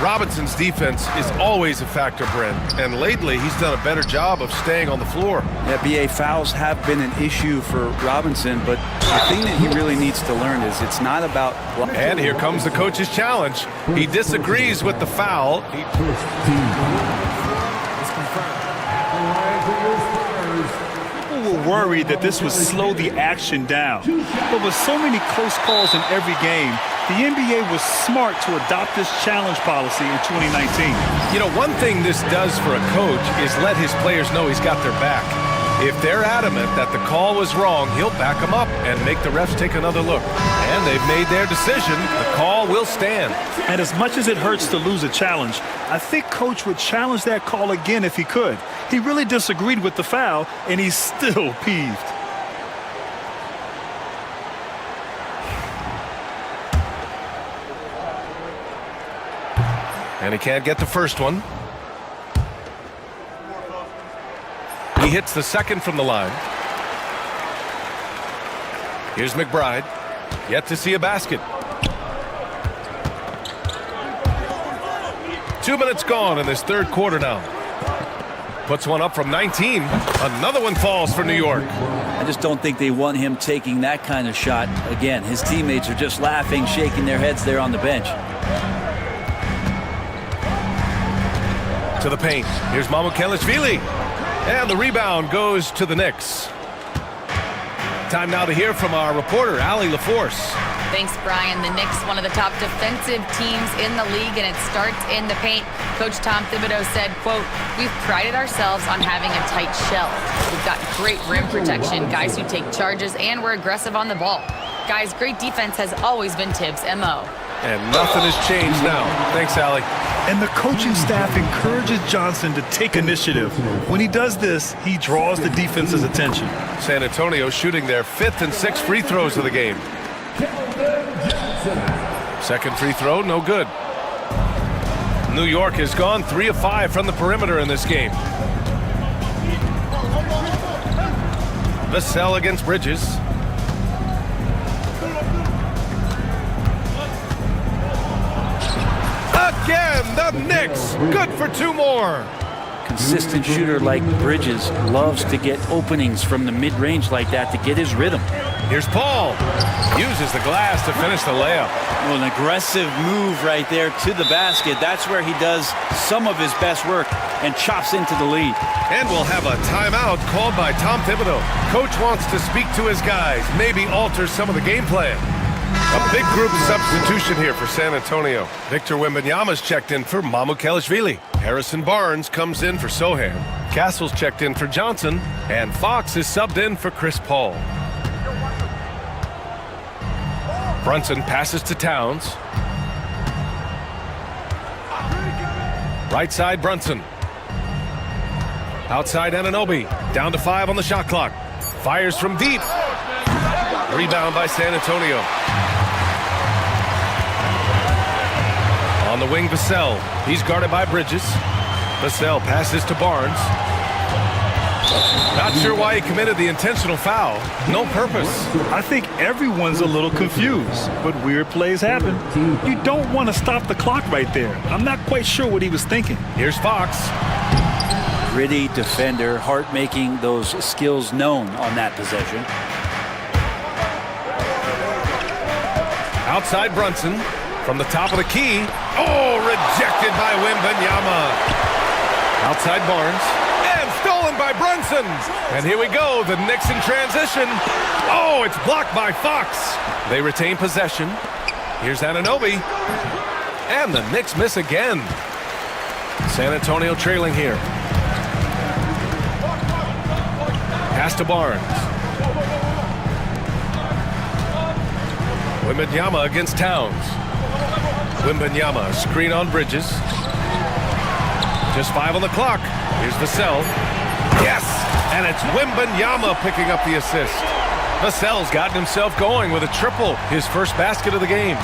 Robinson's defense is always a factor, Brent, and lately he's done a better job of staying on the floor. Yeah, BA, fouls have been an issue for Robinson, but the thing that he really needs to learn is it's not about... And here comes the coach's challenge. He disagrees with the foul. People will worried that this would slow the action down. But with so many close calls in every game, the NBA was smart to adopt this challenge policy in 2019. You know, one thing this does for a coach is let his players know he's got their back. If they're adamant that the call was wrong, he'll back them up and make the refs take another look. And they've made their decision. The call will stand. And as much as it hurts to lose a challenge, I think Coach would challenge that call again if he could. He really disagreed with the foul, and he's still peeved. And he can't get the first one. He hits the second from the line. Here's McBride. Yet to see a basket. 2 minutes gone in this third quarter now. Puts one up from 19. Another one falls for New York. I just don't think they want him taking that kind of shot again. His teammates are just laughing, shaking their heads there on the bench. To the paint. Here's Mamukelashvili. And the rebound goes to the Knicks. Time now to hear from our reporter, Allie LaForce. Thanks, Brian. The Knicks, one of the top defensive teams in the league, and it starts in the paint. Coach Tom Thibodeau said, quote, "We've prided ourselves on having a tight shell. We've got great rim protection, guys who take charges, and we're aggressive on the ball. Guys, great defense has always been Tibbs' MO." And nothing has changed now. Thanks, Allie. And the coaching staff encourages Johnson to take initiative. When he does this, he draws the defense's attention. San Antonio shooting their 5th and 6th free throws of the game. Second free throw, no good. New York has gone 3 of 5 from the perimeter in this game. Vassell against Bridges. Again, the Knicks, good for 2 more. Consistent shooter like Bridges loves to get openings from the mid-range like that to get his rhythm. Here's Paul. Uses the glass to finish the layup. Well, an aggressive move right there to the basket. That's where he does some of his best work and chops into the lead. And we'll have a timeout called by Tom Thibodeau. Coach wants to speak to his guys, maybe alter some of the game plan. A big group substitution here for San Antonio. Victor Wembanyama's checked in for Mamukelashvili. Harrison Barnes comes in for Sohan. Castle's checked in for Johnson. And Fox is subbed in for Chris Paul. Brunson passes to Towns. Right side, Brunson. Outside, Anunoby. Down to 5 on the shot clock. Fires from deep. Rebound by San Antonio. On the wing, Vassell. He's guarded by Bridges. Vassell passes to Barnes. Not sure why he committed the intentional foul. No purpose. I think everyone's a little confused, but weird plays happen. You don't want to stop the clock right there. I'm not quite sure what he was thinking. Here's Fox. Gritty defender, Hart making those skills known on that possession. Outside Brunson. From the top of the key. Oh, rejected by Wembanyama. Outside Barnes. And stolen by Brunson. And here we go, the Knicks in transition. Oh, it's blocked by Fox. They retain possession. Here's Anunoby. And the Knicks miss again. San Antonio trailing here. Pass to Barnes. Wembanyama against Towns. Wembanyama, screen on Bridges. Just 5 on the clock. Here's Vassell. Yes! And it's Wembanyama picking up the assist. Vassell's gotten himself going with a triple, his first basket of the game.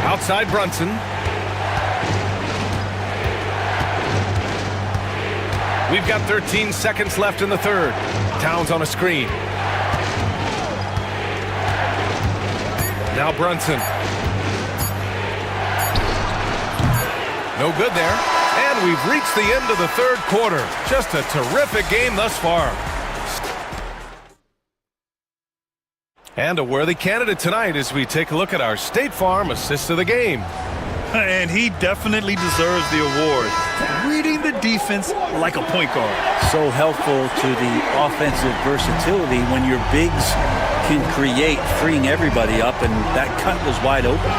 Outside Brunson. We've got 13 seconds left in the third. Towns on a screen. Now Brunson. No good there. And we've reached the end of the third quarter. Just a terrific game thus far. And a worthy candidate tonight as we take a look at our State Farm assist of the game. And he definitely deserves the award. Reading reading the defense like a point guard. So helpful to the offensive versatility when your bigs can create, freeing everybody up, and that cut was wide open.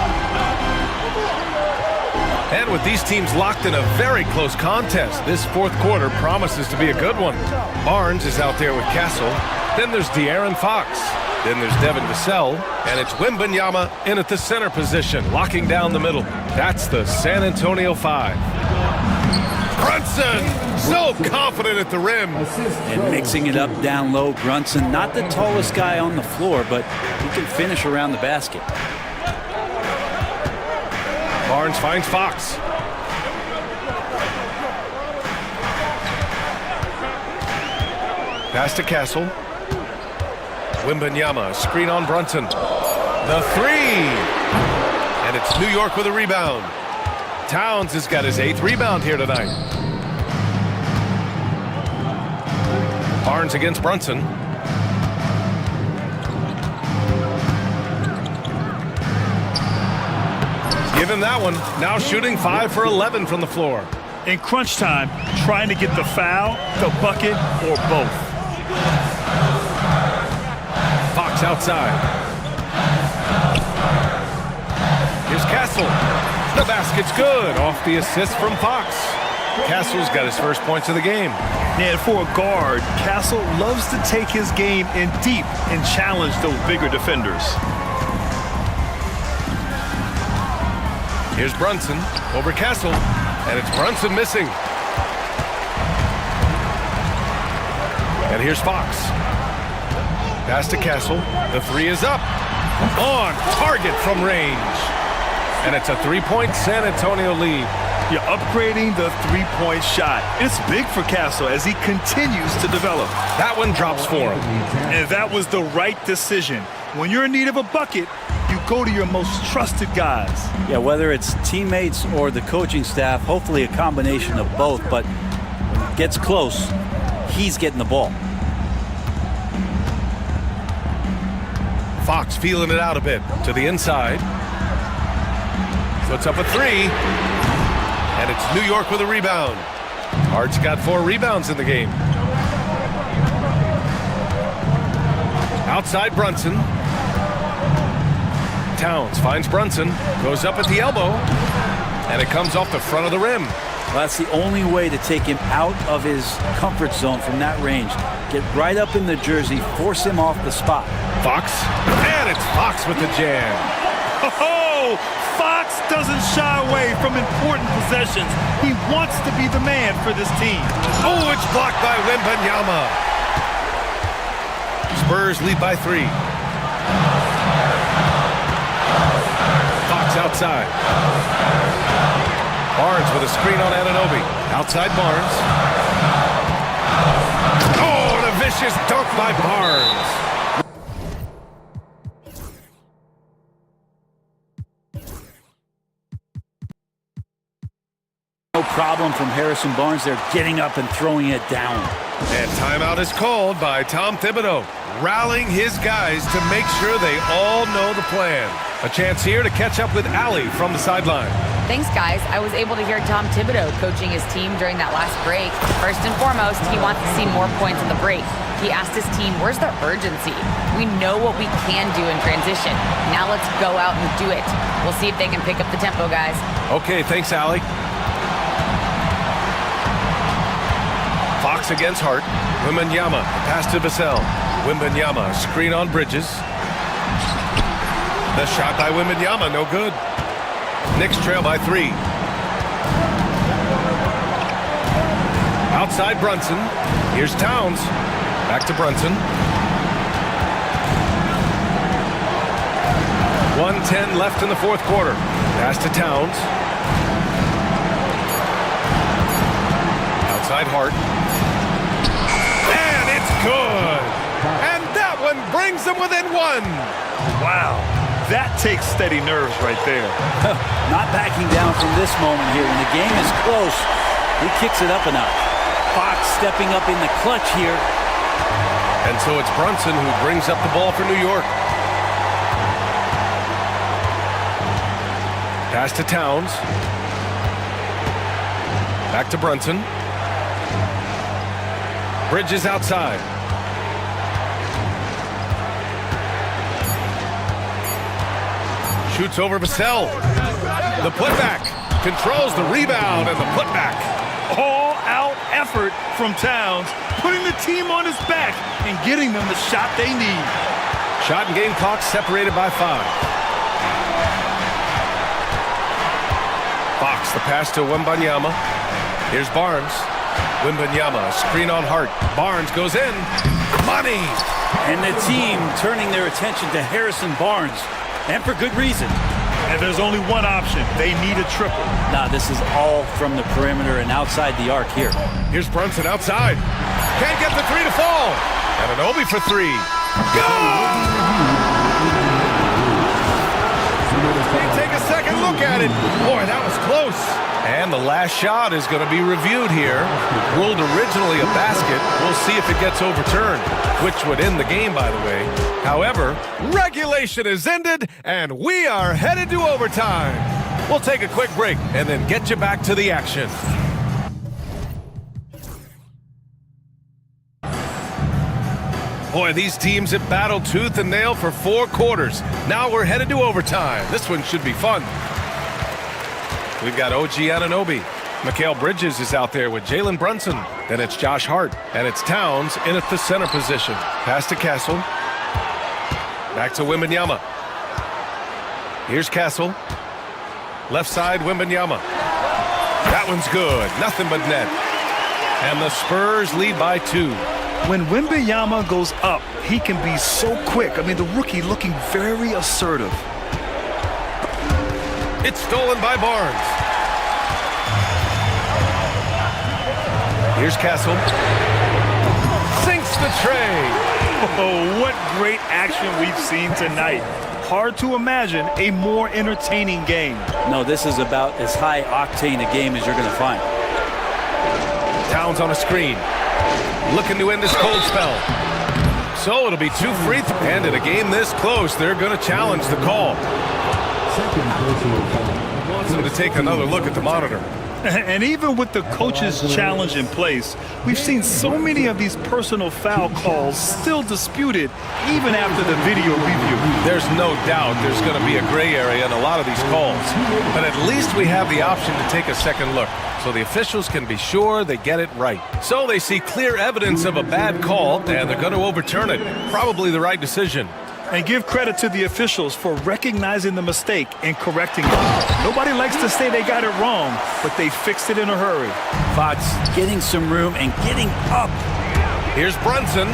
And with these teams locked in a very close contest, this fourth quarter promises to be a good one. Barnes is out there with Castle. Then there's De'Aaron Fox. Then there's Devin Vassell. And it's Wembanyama in at the center position, locking down the middle. That's the San Antonio 5. Brunson, so confident at the rim. And mixing it up down low, Brunson, not the tallest guy on the floor, but he can finish around the basket. Barnes finds Fox. Pass to Castle. Wembanyama, screen on Brunson. The three! And it's New York with a rebound. Towns has got his 8th rebound here tonight. Barnes against Brunson. Give him that one. Now shooting 5 for 11 from the floor. In crunch time, trying to get the foul, the bucket, or both. Fox outside. Here's Castle. The basket's good. Off the assist from Fox. Castle's got his first points of the game. And for a guard, Castle loves to take his game in deep and challenge those bigger defenders. Here's Brunson over Castle, and it's Brunson missing. And here's Fox. Pass to Castle. The three is up. On target from range. And it's a three-point San Antonio lead. You're upgrading the three-point shot. It's big for Castle as he continues to develop. That one drops for him. And that was the right decision. When you're in need of a bucket, you go to your most trusted guys. Yeah, whether it's teammates or the coaching staff, hopefully a combination of both, but when it gets close, he's getting the ball. Fox feeling it out a bit to the inside. Puts up a three. And it's New York with a rebound. Hart's got 4 rebounds in the game. Outside Brunson. Towns finds Brunson. Goes up at the elbow. And it comes off the front of the rim. Well, that's the only way to take him out of his comfort zone from that range. Get right up in the jersey, force him off the spot. Fox. And it's Fox with the jam. Oh, Fox doesn't shy away from important possessions. He wants to be the man for this team. Oh, it's blocked by Wembanyama. Spurs lead by 3. Fox outside. Barnes with a screen on Anunoby. Outside Barnes. Oh, and a vicious dunk by Barnes. No problem from Harrison Barnes. They're getting up and throwing it down. And timeout is called by Tom Thibodeau, rallying his guys to make sure they all know the plan. A chance here to catch up with Allie from the sideline. Thanks, guys. I was able to hear Tom Thibodeau coaching his team during that last break. First and foremost, he wants to see more points in the break. He asked his team, where's the urgency? We know what we can do in transition. Now let's go out and do it. We'll see if they can pick up the tempo, guys. Okay, thanks, Allie. Fox against Hart. Wembanyama, pass to Vassell. Wembanyama, screen on Bridges. The shot by Wembanyama, no good. Knicks trail by 3. Outside Brunson. Here's Towns. Back to Brunson. 1:10 left in the fourth quarter. Pass to Towns. Outside Hart. And it's good. And that one brings them within 1. Wow, that takes steady nerves right there. Not backing down from this moment here. When the game is close, he kicks it up a notch. Fox stepping up in the clutch here. And so it's Brunson who brings up the ball for New York. Pass to Towns. Back to Brunson. Bridges outside. Shoots over Vassell. The putback. Controls the rebound and the putback. All-out effort from Towns, putting the team on his back and getting them the shot they need. Shot and game clock separated by 5. Fox, the pass to Wembanyama. Here's Barnes. Wembanyama, screen on Hart. Barnes goes in. Money! And the team turning their attention to Harrison Barnes. And for good reason. And there's only one option. They need a triple. Nah, this is all from the perimeter and outside the arc here. Here's Brunson outside. Can't get the 3 to fall. And an Obi for 3. Go! They take a second look at it. Boy, that was close. And the last shot is going to be reviewed here. Ruled originally a basket. We'll see if it gets overturned, which would end the game, by the way. However, regulation is ended, and we are headed to overtime. We'll take a quick break and then get you back to the action. Boy, these teams have battled tooth and nail for 4 quarters. Now we're headed to overtime. This one should be fun. We've got OG Anunoby. Mikal Bridges is out there with Jalen Brunson. Then it's Josh Hart. And it's Towns in at the center position. Pass to Castle. Back to Wembanyama. Here's Castle. Left side, Wembanyama. That one's good. Nothing but net. And the Spurs lead by 2. When Wembanyama goes up, he can be so quick. I mean, the rookie looking very assertive. It's stolen by Barnes. Here's Castle. Sinks the tray. Oh, what great action we've seen tonight. Hard to imagine a more entertaining game. No, this is about as high octane a game as you're going to find. Towns on a screen. Looking to end this cold spell. So it'll be 2 free throws. And in a game this close, they're going to challenge the call. Wants them to take another look at the monitor. And even with the coach's challenge in place, we've seen so many of these personal foul calls still disputed even after the video review. There's no doubt there's going to be a gray area in a lot of these calls. But at least we have the option to take a second look, so the officials can be sure they get it right. So they see clear evidence of a bad call, and they're going to overturn it. Probably the right decision. And give credit to the officials for recognizing the mistake and correcting it. Nobody likes to say they got it wrong, but they fixed it in a hurry. Fox getting some room and getting up. Here's Brunson.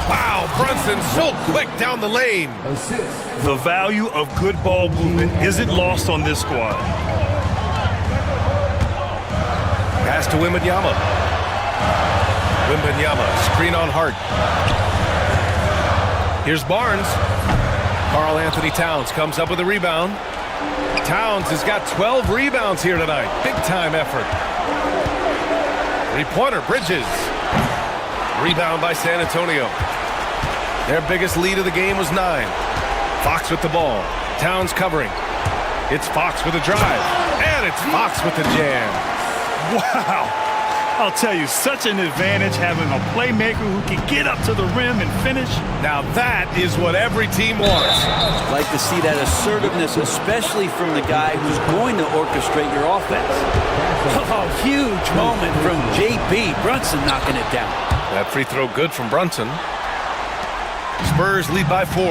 Wow, Brunson so quick down the lane. The value of good ball movement isn't lost on this squad. Pass to Wembanyama. Wembanyama, screen on Hart. Here's Barnes. Karl Anthony Towns comes up with a rebound. Towns has got 12 rebounds here tonight. Big time effort. 3-pointer, Bridges. Rebound by San Antonio. Their biggest lead of the game was 9. Fox with the ball. Towns covering. It's Fox with a drive. And it's Fox with the jam. Wow. I'll tell you, such an advantage having a playmaker who can get up to the rim and finish. Now that is what every team wants. Like to see that assertiveness, especially from the guy who's going to orchestrate your offense. Oh, huge moment from JB. Brunson knocking it down. That free throw good from Brunson. Spurs lead by 4.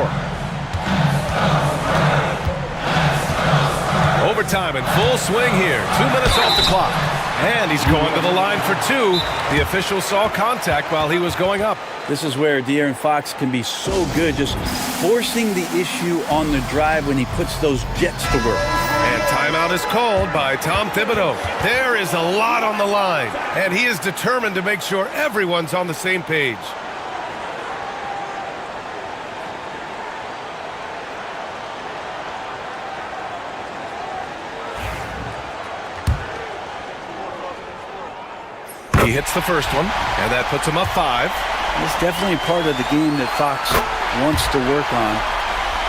Overtime in full swing here. 2 minutes off the clock. And he's going to the line for 2. The official saw contact while he was going up. This is where De'Aaron Fox can be so good, just forcing the issue on the drive when he puts those jets to work. And timeout is called by Tom Thibodeau. There is a lot on the line, and he is determined to make sure everyone's on the same page. He hits the first one, and that puts him up 5. It's definitely part of the game that Fox wants to work on.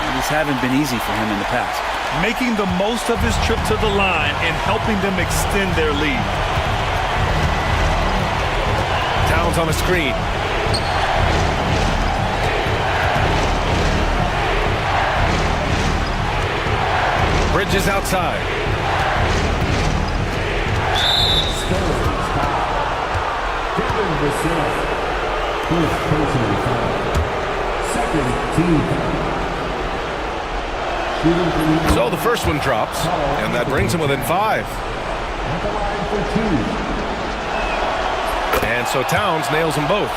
And these haven't been easy for him in the past. Making the most of his trip to the line and helping them extend their lead. Towns on a screen. Bridges outside. So the first one drops, and that brings him within 5. And so Towns nails them both.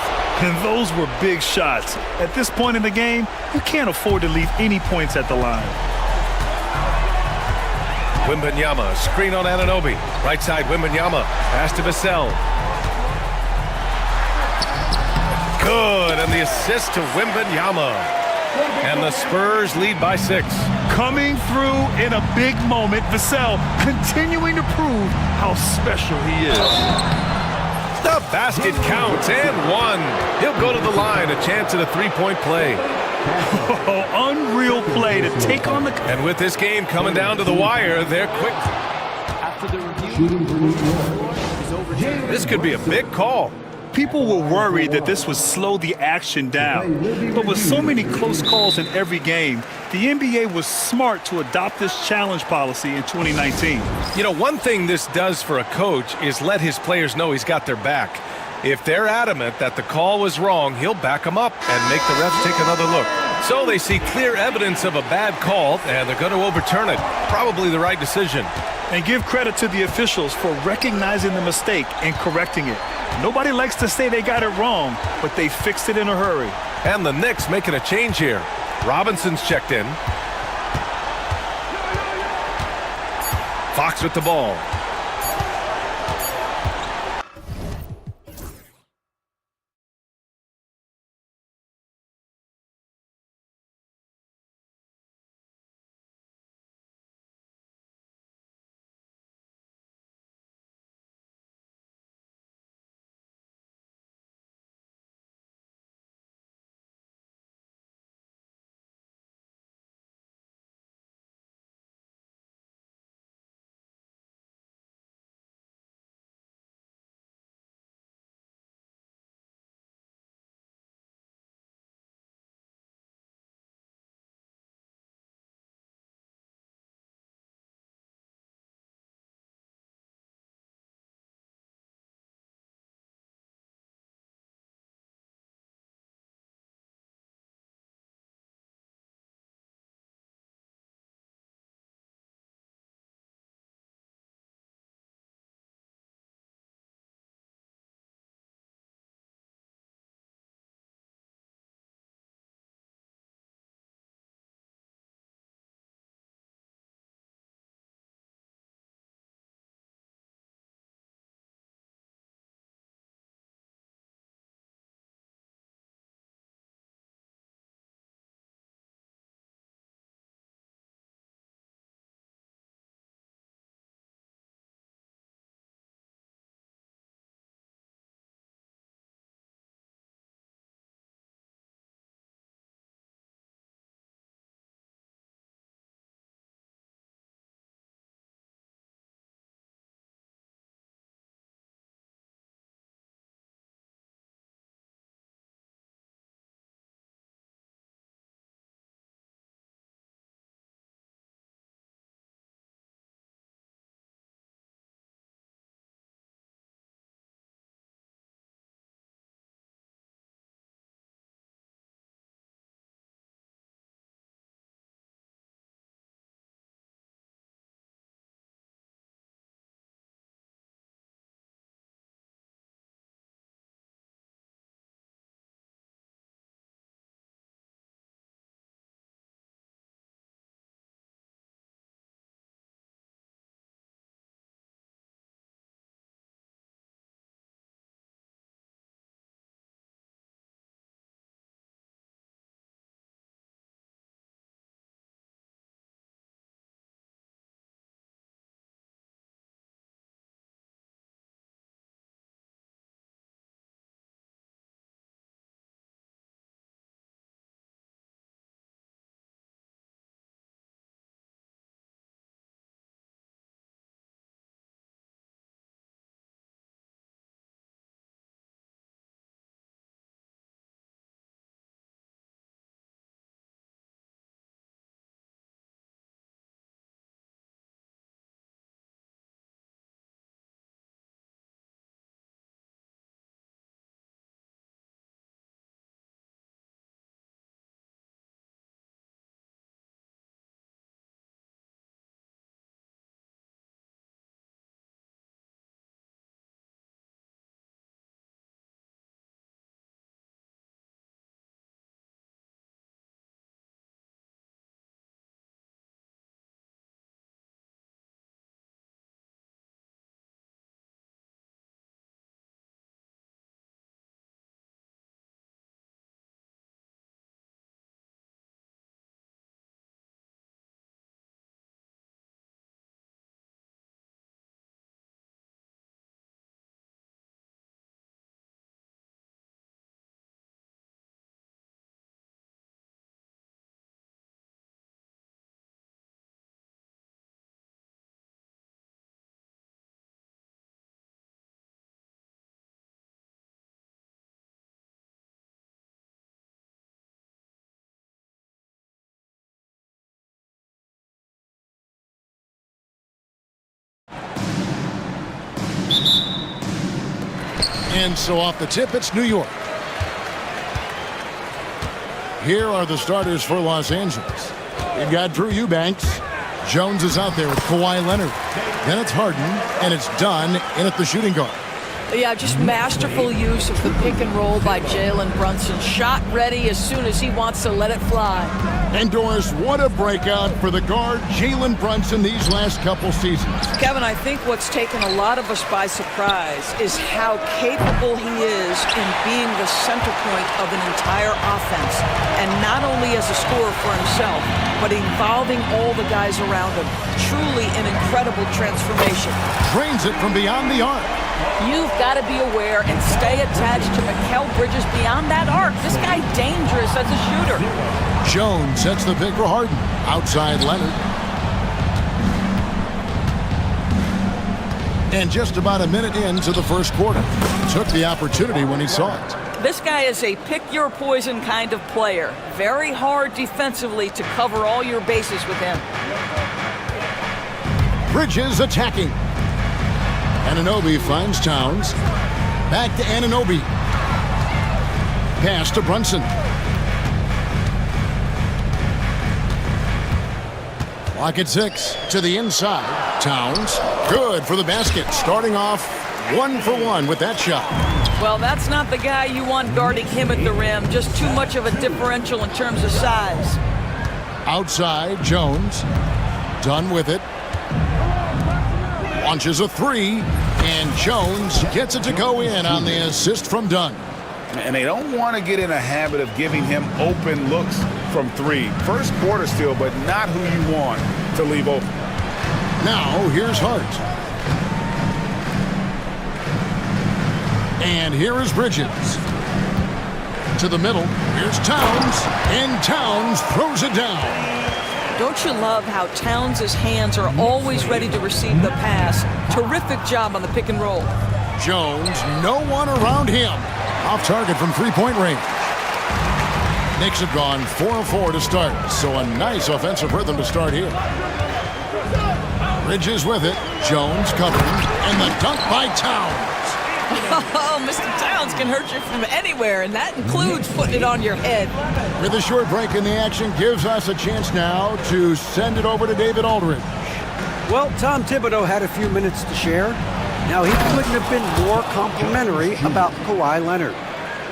And those were big shots. At this point in the game, you can't afford to leave any points at the line. Wembanyama, screen on Anunoby. Right side, Wembanyama. Pass to Vassell. Good, and the assist to Wembanyama. And the Spurs lead by 6. Coming through in a big moment, Vassell continuing to prove how special he is. The basket counts, and 1. He'll go to the line, a chance at a three-point play. Oh, unreal play to take on the... And with this game coming down to the wire, they're quick. This could be a big call. People were worried that this would slow the action down. But with so many close calls in every game, the NBA was smart to adopt this challenge policy in 2019. You know, one thing this does for a coach is let his players know he's got their back. If they're adamant that the call was wrong, he'll back them up and make the refs take another look. So they see clear evidence of a bad call, and they're going to overturn it. Probably the right decision. And give credit to the officials for recognizing the mistake and correcting it. Nobody likes to say they got it wrong, but they fixed it in a hurry. And the Knicks making a change here. Robinson's checked in. Fox with the ball. And so off the tip, it's New York. Here are the starters for Los Angeles. You've got Drew Eubanks. Jones is out there with Kawhi Leonard. Then it's Harden, and it's done in at the shooting guard. Yeah, just masterful use of the pick and roll by Jalen Brunson. Shot ready as soon as he wants to let it fly. And Doris, what a breakout for the guard Jalen Brunson these last couple seasons. Kevin, I think what's taken a lot of us by surprise is how capable he is in being the center point of an entire offense. And not only as a scorer for himself, but involving all the guys around him. Truly an incredible transformation. Drains it from beyond the arc. You've got to be aware and stay attached to Mikal Bridges beyond that arc. This guy dangerous as a shooter. Jones sets the pick for Harden. Outside Leonard. And just about a minute into the first quarter. Took the opportunity when he saw it. This guy is a pick-your-poison kind of player. Very hard defensively to cover all your bases with him. Bridges attacking. Anunoby finds Towns. Back to Anunoby. Pass to Brunson. Clock at 6 to the inside. Towns. Good for the basket. Starting off 1-for-1 with that shot. Well, that's not the guy you want guarding him at the rim. Just too much of a differential in terms of size. Outside, Jones. Done with it. Launches a three, and Jones gets it to go in on the assist from Dunn. And they don't want to get in a habit of giving him open looks from three. First quarter still, but not who you want to leave open. Now, here's Hart. And here is Bridges. To the middle, here's Towns, and Towns throws it down. Don't you love how Towns' hands are always ready to receive the pass? Terrific job on the pick and roll. Jones, no one around him. Off target from three-point range. Knicks have gone 4-4 to start, so a nice offensive rhythm to start here. Bridges with it. Jones covering, and the dunk by Towns. Oh, Mr. Towns can hurt you from anywhere, and that includes putting it on your head. With a short break in the action, gives us a chance now to send it over to David Aldridge. Well, Tom Thibodeau had a few minutes to share. Now, he couldn't have been more complimentary about Kawhi Leonard.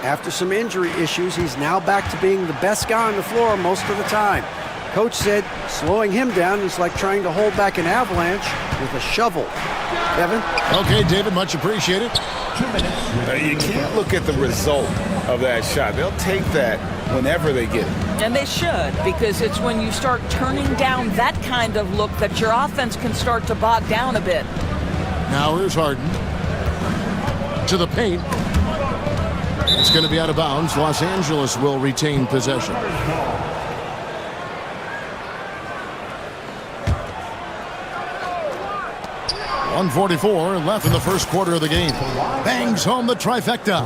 After some injury issues, he's now back to being the best guy on the floor most of the time. Coach said slowing him down is like trying to hold back an avalanche with a shovel. Kevin? Okay, David, much appreciated. 2 minutes. You can't look at the result of that shot. They'll take that whenever they get it. And they should, because it's when you start turning down that kind of look that your offense can start to bog down a bit. Now here's Harden. To the paint. It's going to be out of bounds. Los Angeles will retain possession. .144 left in the first quarter of the game. Bangs home the trifecta.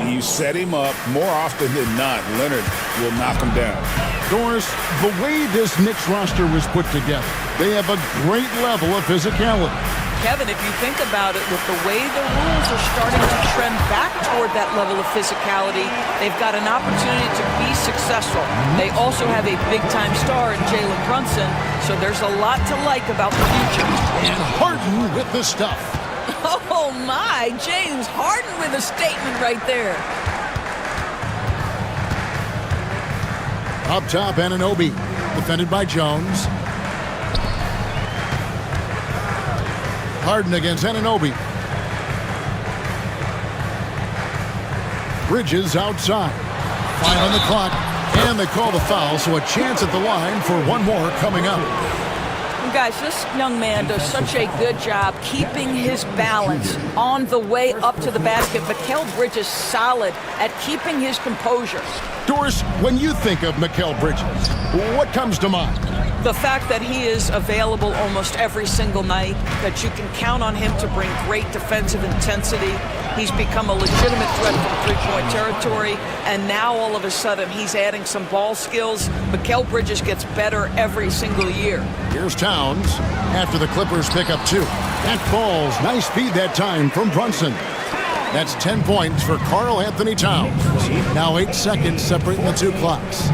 You set him up more often than not. Leonard will knock him down. Doris, the way this Knicks roster was put together, they have a great level of physicality. Kevin, if you think about it, with the way the rules are starting to trend back toward that level of physicality, they've got an opportunity to be successful. They also have a big-time star in Jalen Brunson, so there's a lot to like about the future. And Harden with the stuff. Oh, my. James Harden with a statement right there. Up top, Anunoby, defended by Jones. Harden against Anunoby. Bridges outside. 5 on the clock, and they call the foul, so a chance at the line for one more coming up. Guys, this young man does such a good job keeping his balance on the way up to the basket. Mikal Bridges solid at keeping his composure. Doris, when you think of Mikal Bridges, what comes to mind? The fact that he is available almost every single night, that you can count on him to bring great defensive intensity. He's become a legitimate threat from three-point territory, and now all of a sudden he's adding some ball skills. Mikal Bridges gets better every single year. Here's Towns after the Clippers pick up 2. That falls. Nice feed that time from Brunson. That's 10 points for Karl Anthony Towns. Now 8 seconds separating the two clocks.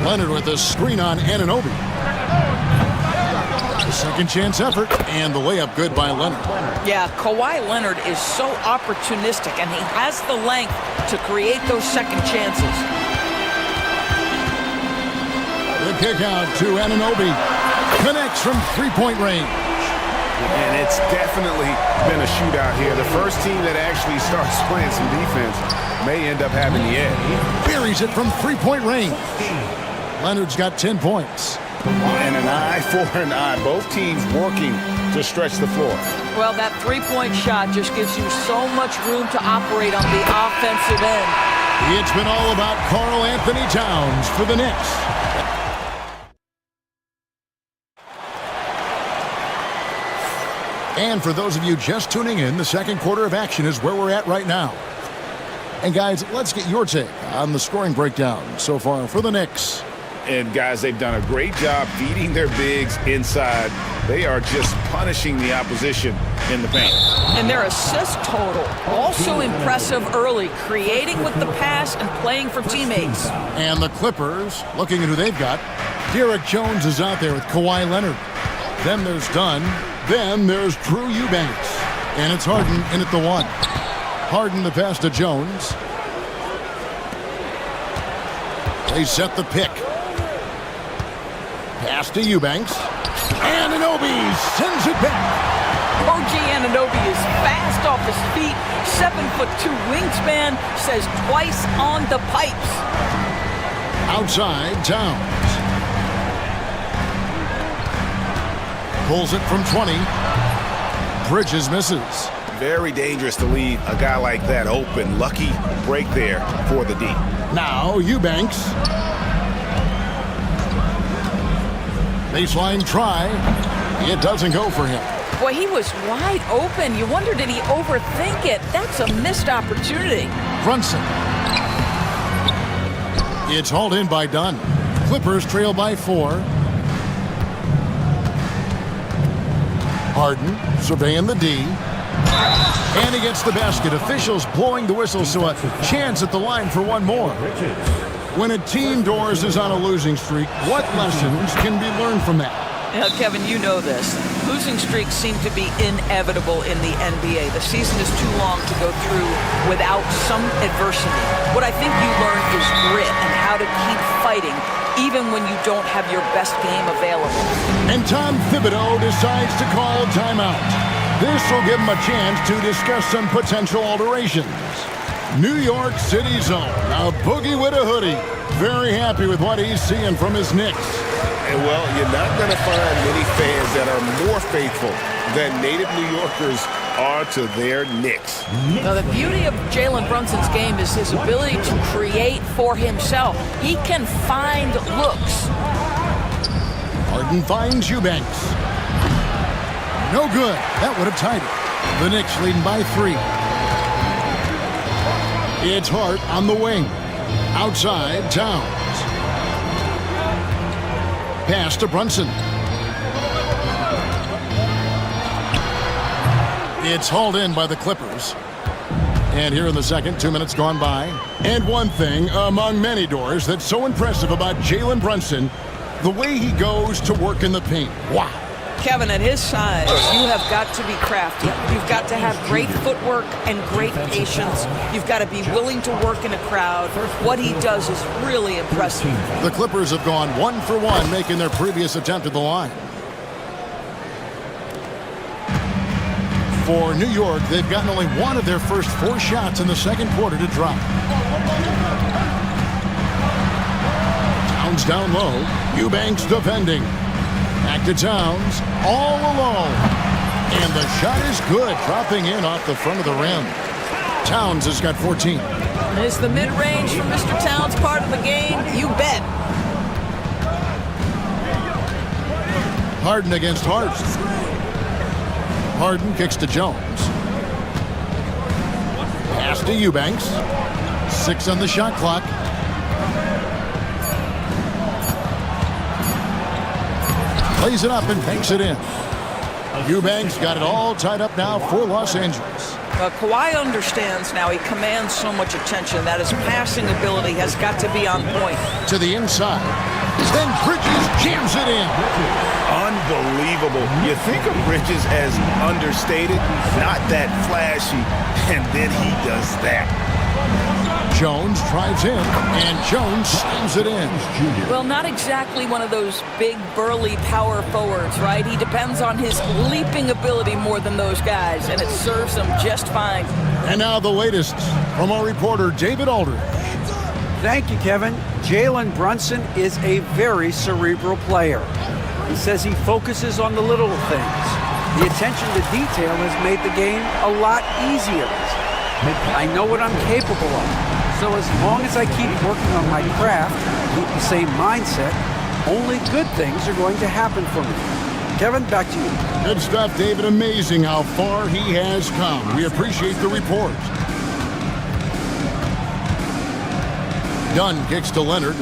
Leonard with a screen on Anunoby. Second chance effort, and the layup good by Leonard. Yeah, Kawhi Leonard is so opportunistic, and he has the length to create those second chances. The kick out to Anunoby. Connects from three-point range. And it's definitely been a shootout here. The first team that actually starts playing some defense may end up having the edge. Buries it from three-point range. Leonard's got 10 points. And an eye for an eye. Both teams working to stretch the floor. Well, that three-point shot just gives you so much room to operate on the offensive end. It's been all about Karl Anthony Towns for the Knicks. And for those of you just tuning in, the second quarter of action is where we're at right now. And guys, let's get your take on the scoring breakdown so far for the Knicks. And guys, they've done a great job feeding their bigs inside. They are just punishing the opposition in the paint. And their assist total, also impressive early, creating with the pass and playing for teammates. And the Clippers, looking at who they've got, Derek Jones is out there with Kawhi Leonard. Then there's Dunn. Then there's Drew Eubanks. And it's Harden in at the one. Harden the pass to Jones. They set the pick. Pass to Eubanks. Anunoby sends it back. OG Anunoby is fast off his feet. 7'2" wingspan, says twice on the pipes. Outside, Towns. Pulls it from 20. Bridges misses. Very dangerous to leave a guy like that open. Lucky break there for the D. Now Eubanks. Baseline try. It doesn't go for him. Boy, he was wide open. You wonder, did he overthink it? That's a missed opportunity. Brunson. It's hauled in by Dunn. Clippers trail by 4. Harden surveying the D. And he gets the basket. Officials blowing the whistle, so a chance at the line for one more. When a team Doors is on a losing streak, what lessons can be learned from that? Now, Kevin, you know this. Losing streaks seem to be inevitable in the NBA. The season is too long to go through without some adversity. What I think you learn is grit and how to keep fighting even when you don't have your best game available. And Tom Thibodeau decides to call timeout. This will give him a chance to discuss some potential alterations. New York City zone, a boogie with a hoodie. Very happy with what he's seeing from his Knicks. And well, you're not going to find many fans that are more faithful than native New Yorkers are to their Knicks. Now, the beauty of Jalen Brunson's game is his ability to create for himself. He can find looks. Harden finds Eubanks. No good. That would have tied it. The Knicks leading by 3. It's Hart on the wing. Outside, Towns. Pass to Brunson. It's hauled in by the Clippers. And here in the second, 2 minutes gone by. And one thing among many Doors that's so impressive about Jalen Brunson, the way he goes to work in the paint. Wow. Kevin, at his size, you have got to be crafty. You've got to have great footwork and great patience. You've got to be willing to work in a crowd. What he does is really impressive. The Clippers have gone 1 for 1, making their previous attempt at the line. For New York, they've gotten only 1 of their first 4 shots in the second quarter to drop. Towns down low. Eubanks defending. Back to Towns, all alone. And the shot is good, dropping in off the front of the rim. Towns has got 14. Is the mid-range from Mr. Towns part of the game? You bet. Harden against Hart. Harden kicks to Jones. Pass to Eubanks. 6 on the shot clock. Plays it up and banks it in. Eubanks got it all tied up now for Los Angeles. Kawhi understands now. He commands so much attention that his passing ability has got to be on point. To the inside. Then Bridges jams it in. Unbelievable. You think of Bridges as understated, not that flashy, and then he does that. Jones drives in, and Jones slams it in. Well, not exactly one of those big, burly power forwards, right? He depends on his leaping ability more than those guys, and it serves him just fine. And now the latest from our reporter, David Aldridge. Thank you, Kevin. Jalen Brunson is a very cerebral player. He says he focuses on the little things. The attention to detail has made the game a lot easier. I know what I'm capable of. So as long as I keep working on my craft, keep the same mindset, only good things are going to happen for me. Kevin, back to you. Good stuff, David. Amazing how far he has come. We appreciate the report. Dunn kicks to Leonard.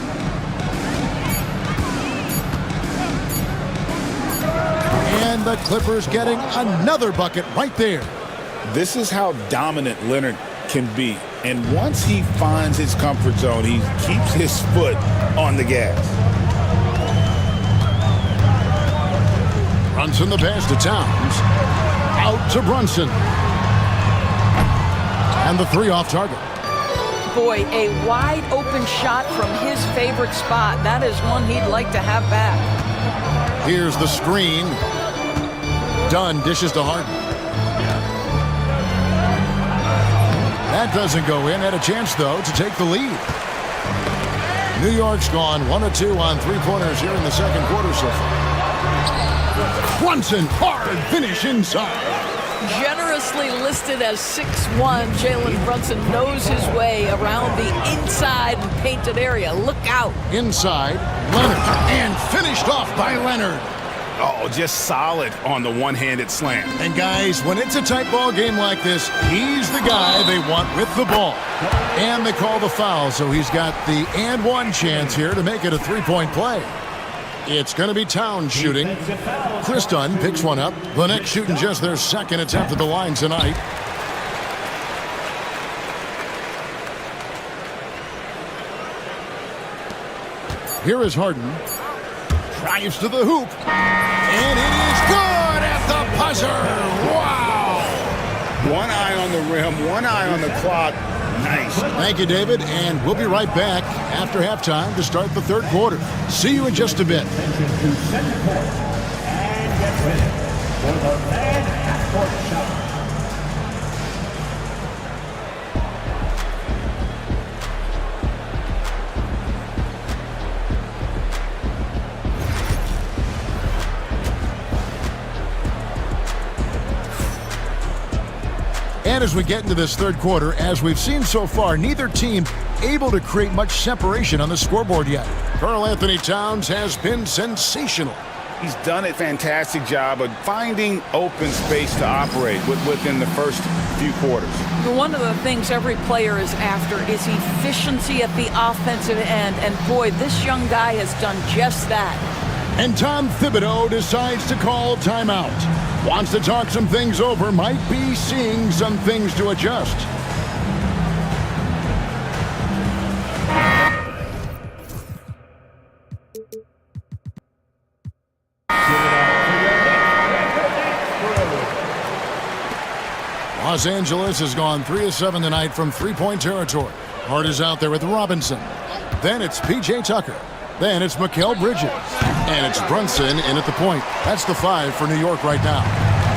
And the Clippers getting another bucket right there. This is how dominant Leonard can be. And once he finds his comfort zone, he keeps his foot on the gas. Brunson the pass to Towns. Out to Brunson. And the three off target. Boy, a wide open shot from his favorite spot. That is one he'd like to have back. Here's the screen. Dunn dishes to Harden. That doesn't go in. Had a chance, though, to take the lead. New York's gone 1 of 2 on three-pointers here in the second quarter so far. Brunson, hard finish inside. Generously listed as 6'1", Jalen Brunson knows his way around the inside painted area. Look out. Inside, Leonard, and finished off by Leonard. Oh, just solid on the one-handed slam. And guys, when it's a tight ball game like this, he's the guy they want with the ball. And they call the foul, so he's got the and one chance here to make it a three-point play. It's going to be Towns shooting. Chris Dunn picks one up. The next shooting just their second attempt at the line tonight. Here is Harden. Drives to the hoop. And it is good at the buzzer. Wow. One eye on the rim, one eye on the clock. Nice. Thank you, David. And we'll be right back after halftime to start the third quarter. See you in just a bit. Attention to center court. And get ready for the fan half-court shot. And as we get into this third quarter, as we've seen so far, neither team able to create much separation on the scoreboard yet. Karl Anthony Towns has been sensational. He's done a fantastic job of finding open space to operate within the first few quarters. One of the things every player is after is efficiency at the offensive end. And boy, this young guy has done just that. And Tom Thibodeau decides to call timeout. Wants to talk some things over, might be seeing some things to adjust. Los Angeles has gone 3 of 7 tonight from three-point territory. Hart is out there with Robinson. Then it's P.J. Tucker. Then it's Mikal Bridges. And it's Brunson in at the point. That's the 5 for New York right now.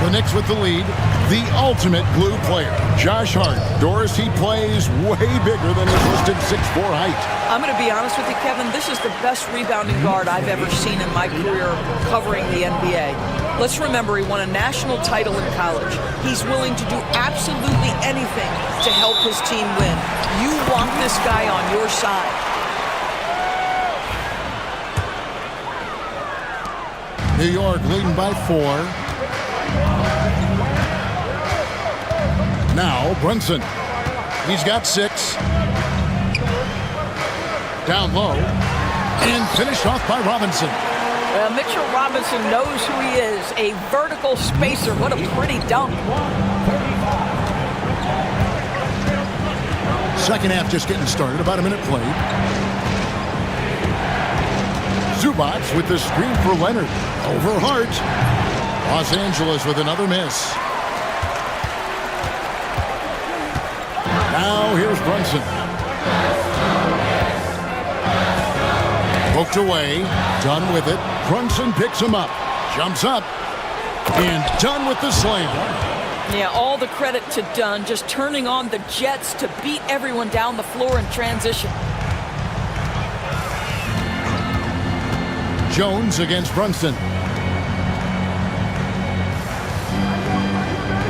The Knicks with the lead. The ultimate glue player, Josh Hart. Doris, he plays way bigger than his listed 6'4" height. I'm going to be honest with you, Kevin. This is the best rebounding guard I've ever seen in my career covering the NBA. Let's remember he won a national title in college. He's willing to do absolutely anything to help his team win. You want this guy on your side. New York leading by 4. Now Brunson. He's got 6. Down low. And finished off by Robinson. Mitchell Robinson knows who he is. A vertical spacer. What a pretty dunk. Second half just getting started, about a minute played. Zubac with the screen for Leonard. Over Hart. Los Angeles with another miss. Now here's Brunson. Poked away. Done with it. Brunson picks him up. Jumps up. And Dunn with the slam. Yeah, all the credit to Dunn, just turning on the jets to beat everyone down the floor in transition. Jones against Brunson.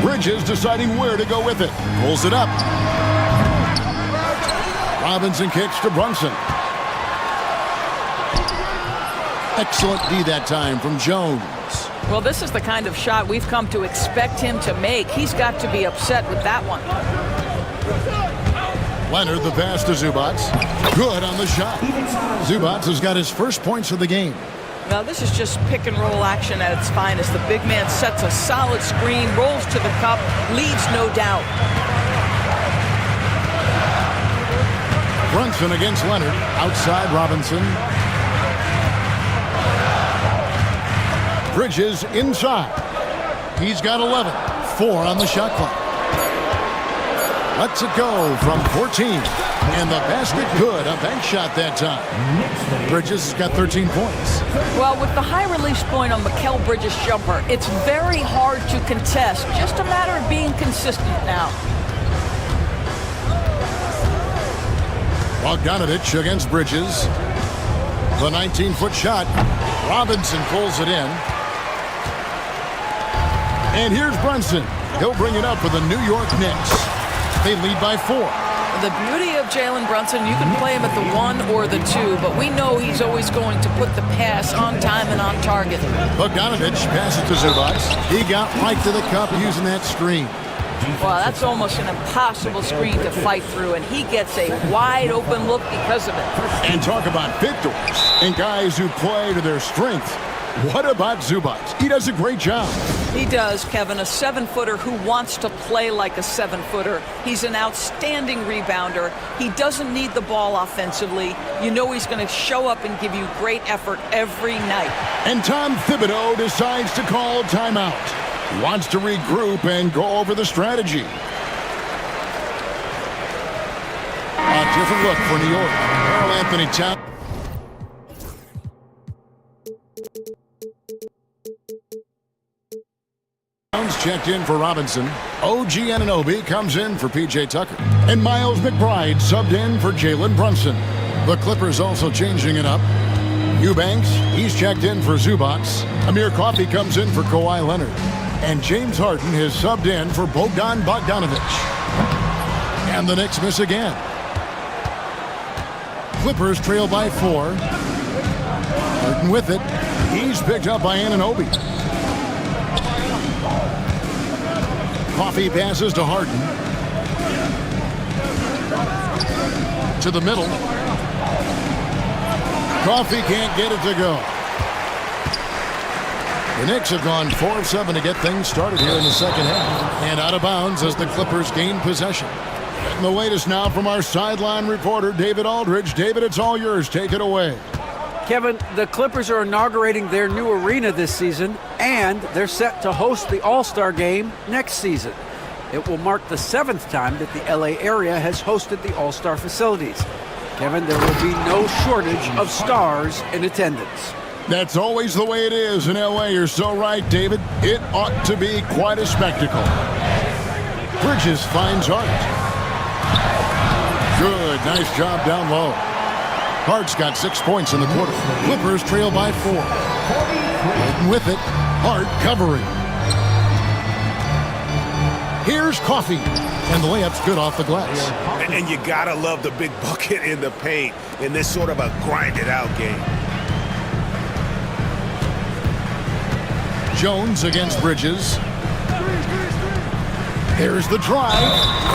Bridges deciding where to go with it. Pulls it up. Robinson kicks to Brunson. Excellent D that time from Jones. Well, this is the kind of shot we've come to expect him to make. He's got to be upset with that one. Leonard the pass to Zubac. Good on the shot. Zubac has got his first points of the game. Now, this is just pick and roll action at its finest. The big man sets a solid screen, rolls to the cup, leads no doubt. Brunson against Leonard. Outside Robinson. Bridges inside. He's got 11. 4 on the shot clock. Lets it go from 14. And the basket good. A bank shot that time. Bridges has got 13 points. Well, with the high release point on Mikal Bridges' jumper, it's very hard to contest. Just a matter of being consistent now. Bogdanovich against Bridges. The 19-foot shot. Robinson pulls it in. And here's Brunson. He'll bring it up for the New York Knicks. They lead by 4. The beauty of Jalen Brunson, you can play him at the 1 or the 2, but we know he's always going to put the pass on time and on target. Bogdanovich passes to Zubac. He got right to the cup using that screen. Well, that's almost an impossible screen to fight through, and he gets a wide open look because of it. And talk about victors and guys who play to their strength. What about Zubac? He does a great job. He does, Kevin, a 7-footer who wants to play like a 7-footer. He's an outstanding rebounder. He doesn't need the ball offensively. You know he's going to show up and give you great effort every night. And Tom Thibodeau decides to call timeout. He wants to regroup and go over the strategy. A different look for New York. Carl Anthony Towns. Checked in for Robinson. OG Anunoby comes in for P.J. Tucker. And Miles McBride subbed in for Jalen Brunson. The Clippers also changing it up. Eubanks, he's checked in for Zubac. Amir Coffey comes in for Kawhi Leonard. And James Harden has subbed in for Bogdan Bogdanovich. And the Knicks miss again. Clippers trail by 4. Harden with it. He's picked up by Anunoby. Coffey passes to Harden. To the middle. Coffey can't get it to go. The Knicks have gone 4 of 7 to get things started here in the second half. And out of bounds as the Clippers gain possession. And the latest now from our sideline reporter, David Aldridge. David, it's all yours. Take it away. Kevin, the Clippers are inaugurating their new arena this season, and they're set to host the All-Star Game next season. It will mark the 7th time that the LA area has hosted the All-Star facilities. Kevin, there will be no shortage of stars in attendance. That's always the way it is in LA. You're so right, David. It ought to be quite a spectacle. Bridges finds Hart. Good, nice job down low. Hart's got 6 points in the quarter. Clippers trail by 4. Harden with it. Hart covering. Here's Coffey. And the layup's good off the glass. And you gotta love the big bucket in the paint in this sort of a grinded-out game. Jones against Bridges. There's the drive.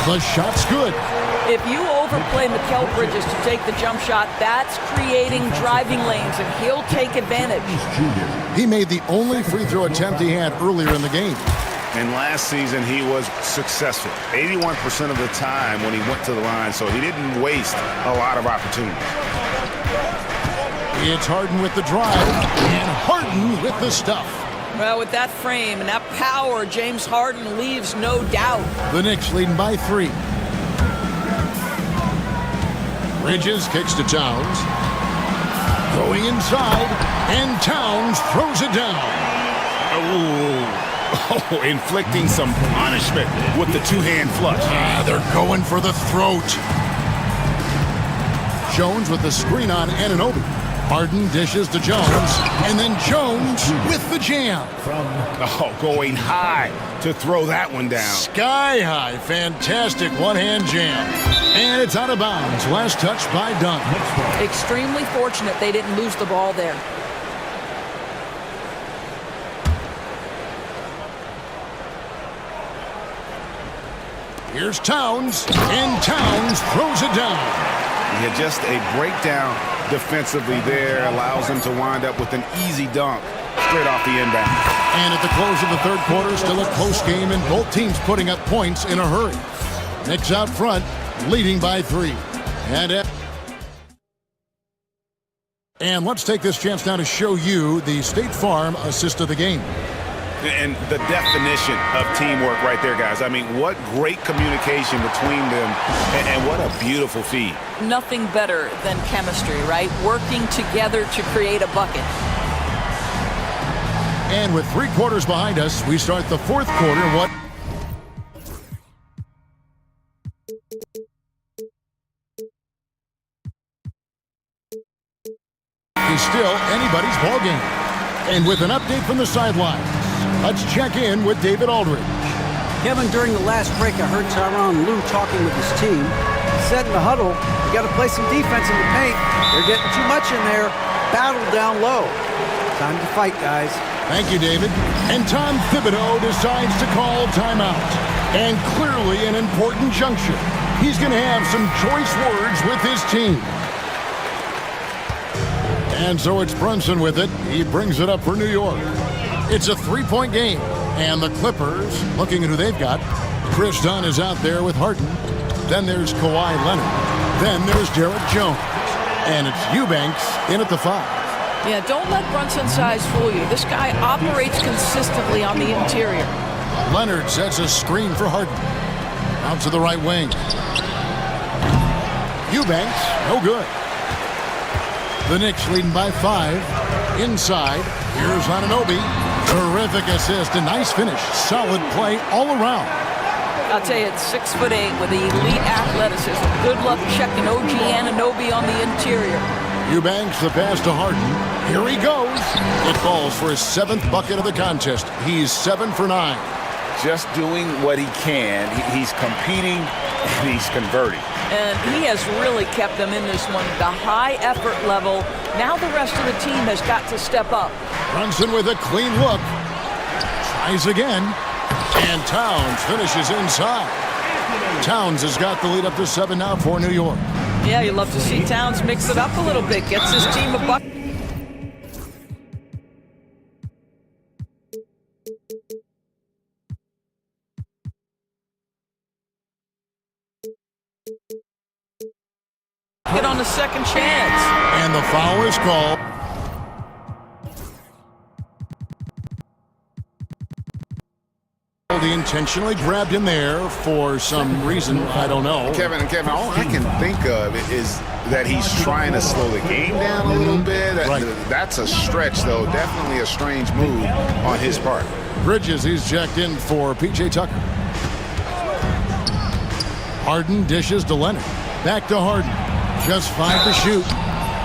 The shot's good. If you overplay Mikal Bridges to take the jump shot, that's creating driving lanes, and he'll take advantage. He made the only free throw attempt he had earlier in the game. And last season, he was successful 81% of the time when he went to the line, so he didn't waste a lot of opportunities. It's Harden with the drive, and Harden with the stuff. Well, with that frame and that power, James Harden leaves no doubt. The Knicks leading by 3. Bridges kicks to Towns. Going inside, and Towns throws it down. Oh, inflicting some punishment with the two-hand flush. They're going for the throat. Jones with the screen on Anunoby. Harden dishes to Jones, and then Jones with the jam. Oh, going high to throw that one down. Sky high, fantastic one-hand jam. And it's out of bounds. Last touch by Dunn. Extremely fortunate they didn't lose the ball there. Here's Towns, and Towns throws it down. He had just a breakdown defensively there, allows him to wind up with an easy dunk straight off the inbound. And at the close of the third quarter, still a close game, and both teams putting up points in a hurry. Knicks out front, leading by 3. And let's take this chance now to show you the State Farm assist of the game. And the definition of teamwork right there, guys. I mean, what great communication between them, and what a beautiful feed. Nothing better than chemistry, right? Working together to create a bucket. And with 3 quarters behind us, we start the fourth quarter. What is still anybody's ball game. And with an update from the sidelines, let's check in with David Aldridge. Kevin, during the last break, I heard Tyronn Lue talking with his team. He said in the huddle, we got to play some defense in the paint. They're getting too much in there. Battle down low. Time to fight, guys. Thank you, David. And Tom Thibodeau decides to call timeout. And clearly an important juncture. He's going to have some choice words with his team. And so it's Brunson with it. He brings it up for New York. It's a 3-point game. And the Clippers, looking at who they've got, Chris Dunn is out there with Harden. Then there's Kawhi Leonard. Then there's Derek Jones. And it's Eubanks in at the 5. Yeah, don't let Brunson's size fool you. This guy operates consistently on the interior. Leonard sets a screen for Harden. Out to the right wing. Eubanks, no good. The Knicks leading by 5. Inside, here's Anunoby. Terrific assist, a nice finish. Solid play all around. I'll tell you, it's 6'8" with elite athleticism. Good luck checking OG Anunoby on the interior. Eubanks the pass to Harden. Here he goes. It falls for his 7th bucket of the contest. He's 7 for 9. Just doing what he can. He's competing and he's converting. And he has really kept them in this one. The high effort level. Now the rest of the team has got to step up. Brunson with a clean look. Tries again. And Towns finishes inside. Towns has got the lead up to 7 now for New York. Yeah, you love to see Towns mix it up a little bit. Gets his team a bucket. Get on the second chance. And the foul is called. He intentionally grabbed him there for some reason, I don't know. Kevin, all I can think of is that he's trying to slow the game down a little bit. Right. That's a stretch, though. Definitely a strange move on his part. Bridges, he's checked in for P.J. Tucker. Harden dishes to Leonard. Back to Harden. Just 5 to shoot.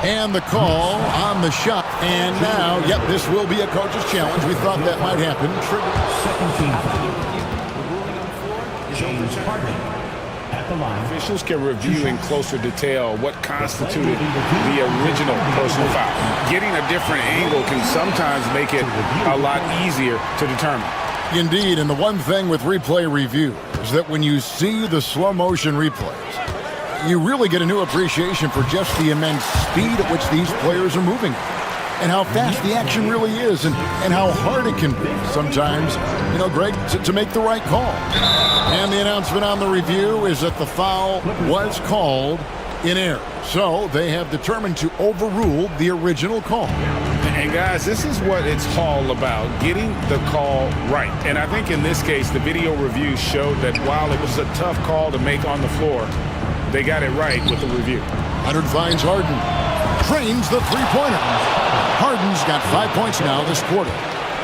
And the call on the shot. And now, yep, this will be a coach's challenge. We thought that might happen. Second team. James Harden at the line. Officials can review in closer detail what constituted the original personal foul. Getting a different angle can sometimes make it a lot easier to determine. Indeed, and the one thing with replay review is that when you see the slow motion replays, you really get a new appreciation for just the immense speed at which these players are moving. and how fast the action really is and how hard it can be sometimes, Greg, to make the right call. And the announcement on the review is that the foul was called in error. So they have determined to overrule the original call. And guys, this is what it's all about, getting the call right. And I think in this case, the video review showed that while it was a tough call to make on the floor, they got it right with the review. Leonard finds Harden. Trains the three-pointer. Harden's got 5 points now this quarter.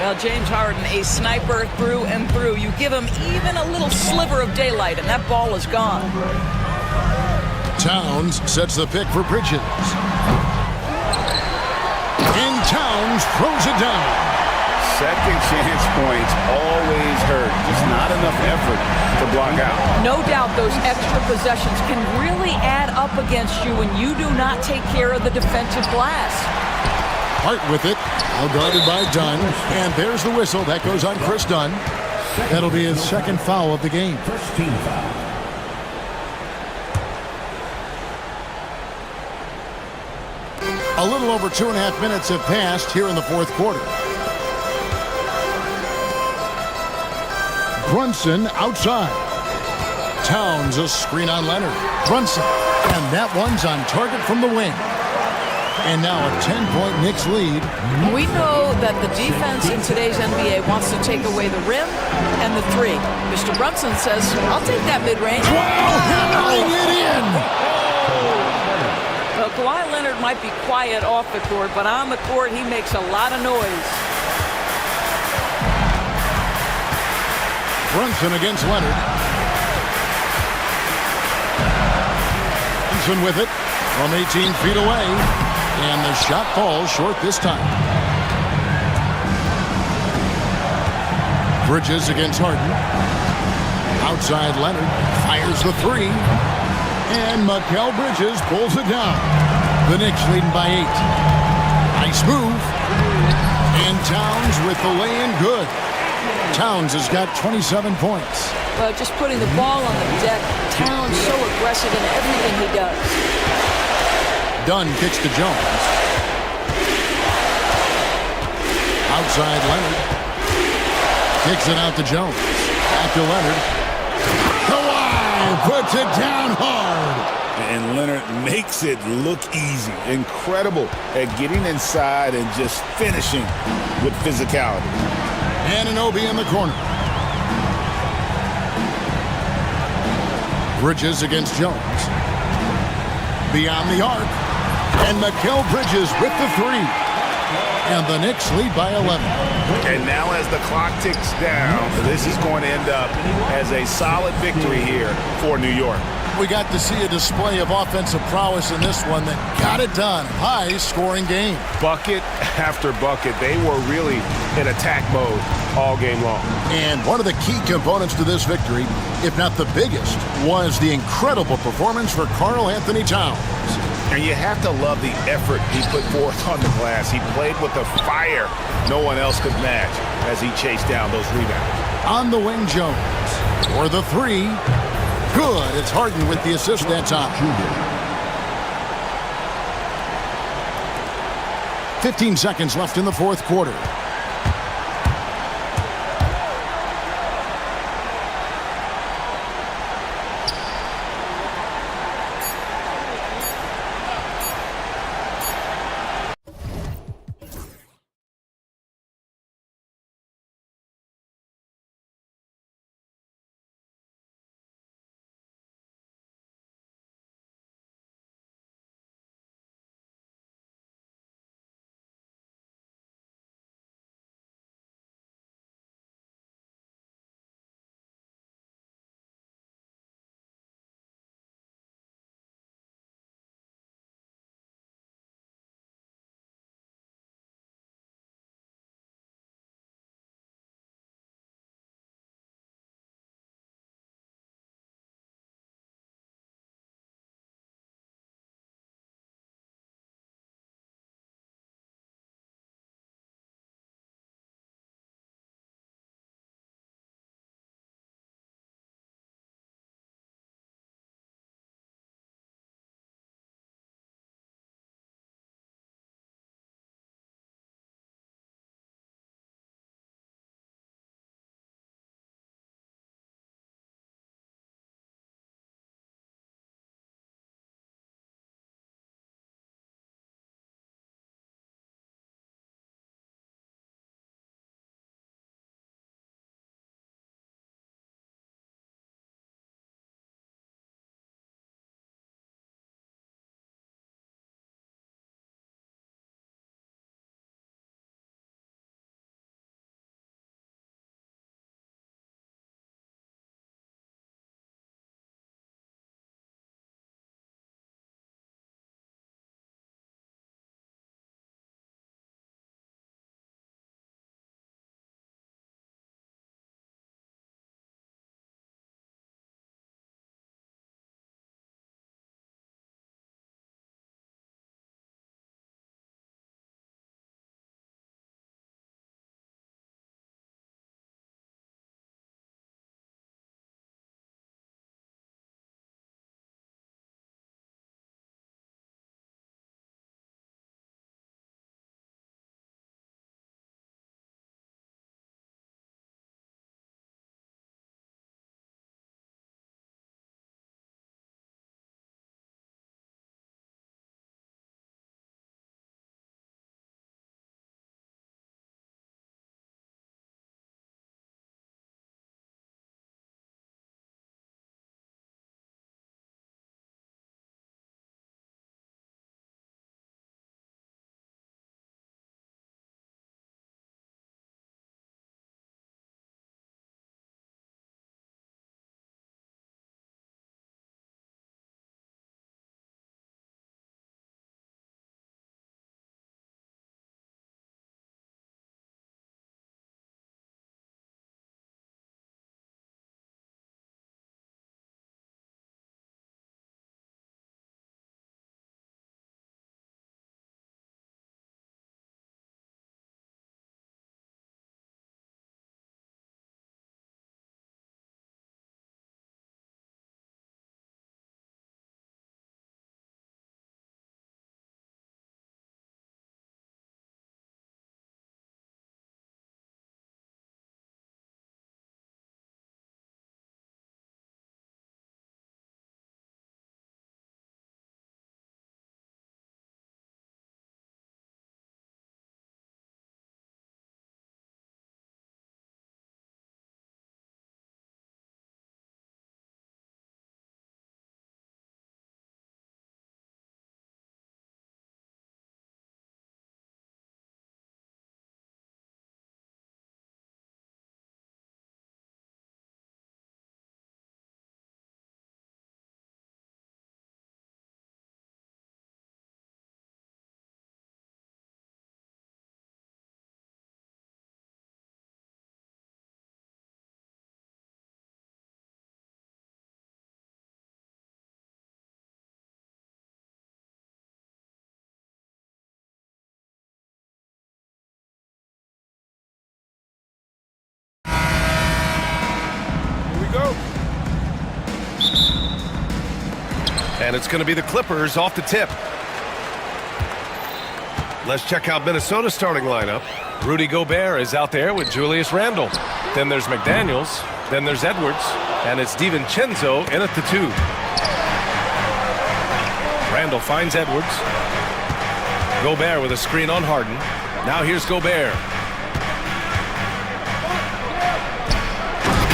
Well, James Harden, a sniper through and through. You give him even a little sliver of daylight, and that ball is gone. Towns sets the pick for Bridges. And Towns throws it down. Second chance points always hurt. Just not enough effort to block out. No doubt those extra possessions can really add up against you when you do not take care of the defensive glass. Hart with it. Well guarded by Dunn. And there's the whistle. That goes on Chris Dunn. That'll be his second foul of the game. First team foul. A little over 2.5 minutes have passed here in the fourth quarter. Brunson outside. Towns a screen on Leonard. Brunson. And that one's on target from the wing. And now a 10-point Knicks lead. We know that the defense in today's NBA wants to take away the rim and the three. Mr. Brunson says, I'll take that mid-range. Wow, hammering it in! Well, Kawhi Leonard might be quiet off the court, but on the court, he makes a lot of noise. Brunson against Leonard. Brunson with it from 18 feet away. And the shot falls short this time. Bridges against Harden. Outside Leonard. Fires the three. And Mikal Bridges pulls it down. The Knicks leading by 8. Nice move. And Towns with the lay-in good. Towns has got 27 points. Well, just putting the ball on the deck. Towns so aggressive in everything he does. Dunn kicks to Jones. Outside Leonard. Kicks it out to Jones. Back to Leonard. Kawhi puts it down hard. And Leonard makes it look easy. Incredible at getting inside and just finishing with physicality. Anunoby in the corner. Bridges against Jones. Beyond the arc. And Mikal Bridges with the three. And the Knicks lead by 11. And now as the clock ticks down, this is going to end up as a solid victory here for New York. We got to see a display of offensive prowess in this one that got it done. High-scoring game. Bucket after bucket. They were really in attack mode all game long. And one of the key components to this victory, if not the biggest, was the incredible performance for Karl Anthony Towns. And you have to love the effort he put forth on the glass. He played with a fire no one else could match as he chased down those rebounds. On the wing, Jones. For the three. Good. It's Harden with the assist that time. 15 seconds left in the fourth quarter. And it's going to be the Clippers off the tip. Let's check out Minnesota's starting lineup. Rudy Gobert is out there with Julius Randle. Then there's McDaniels. Then there's Edwards. And it's DiVincenzo in at the 2. Randle finds Edwards. Gobert with a screen on Harden. Now here's Gobert.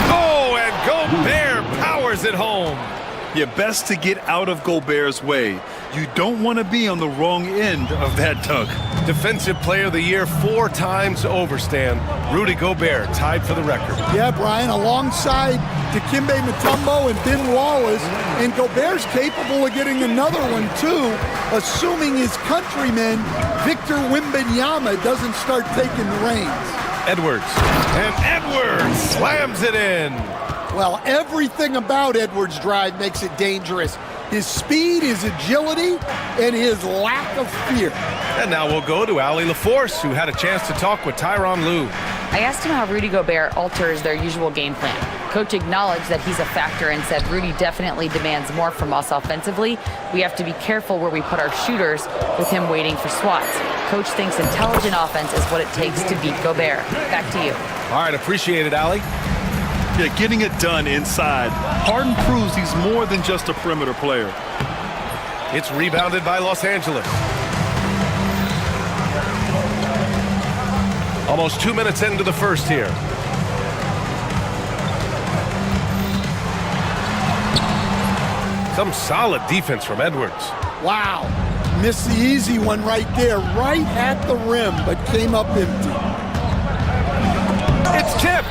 Oh, and Gobert powers it home. You're best to get out of Gobert's way. You don't want to be on the wrong end of that dunk. Defensive Player of the Year 4 times over, Stan. Rudy Gobert tied for the record. Yeah, Brian, alongside Dikembe Mutombo and Ben Wallace, and Gobert's capable of getting another one too, assuming his countryman Victor Wembanyama doesn't start taking the reins. Edwards. And Edwards slams it in. Well, everything about Edwards' drive makes it dangerous. His speed, his agility, and his lack of fear. And now we'll go to Allie LaForce, who had a chance to talk with Tyronn Lue. I asked him how Rudy Gobert alters their usual game plan. Coach acknowledged that he's a factor and said Rudy definitely demands more from us offensively. We have to be careful where we put our shooters with him waiting for swats. Coach thinks intelligent offense is what it takes to beat Gobert. Back to you. All right, appreciate it, Allie. Yeah, getting it done inside. Harden proves he's more than just a perimeter player. It's rebounded by Los Angeles. Almost 2 minutes into the first here. Some solid defense from Edwards. Wow. Missed the easy one right there, right at the rim, but came up empty. It's tipped.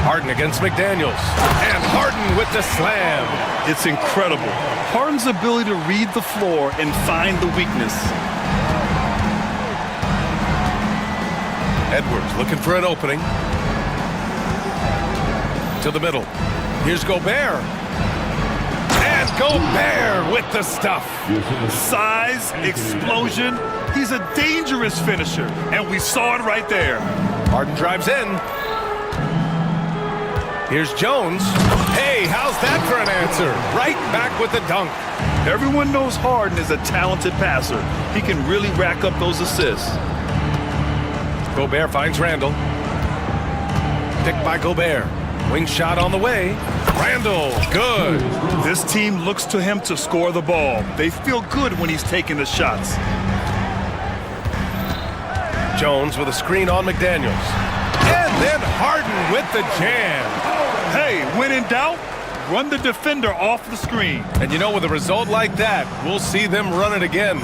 Harden against McDaniels. And Harden with the slam. It's incredible. Harden's ability to read the floor and find the weakness. Edwards looking for an opening. To the middle. Here's Gobert. And Gobert with the stuff. Size, explosion. He's a dangerous finisher, and we saw it right there. Harden drives in. Here's Jones. Hey, how's that for an answer? Right back with the dunk. Everyone knows Harden is a talented passer. He can really rack up those assists. Gobert finds Randle. Picked by Gobert. Wing shot on the way. Randle, good. This team looks to him to score the ball. They feel good when he's taking the shots. Jones with a screen on McDaniels. And then Harden with the jam. Hey, when in doubt, run the defender off the screen. And you know, with a result like that, we'll see them run it again.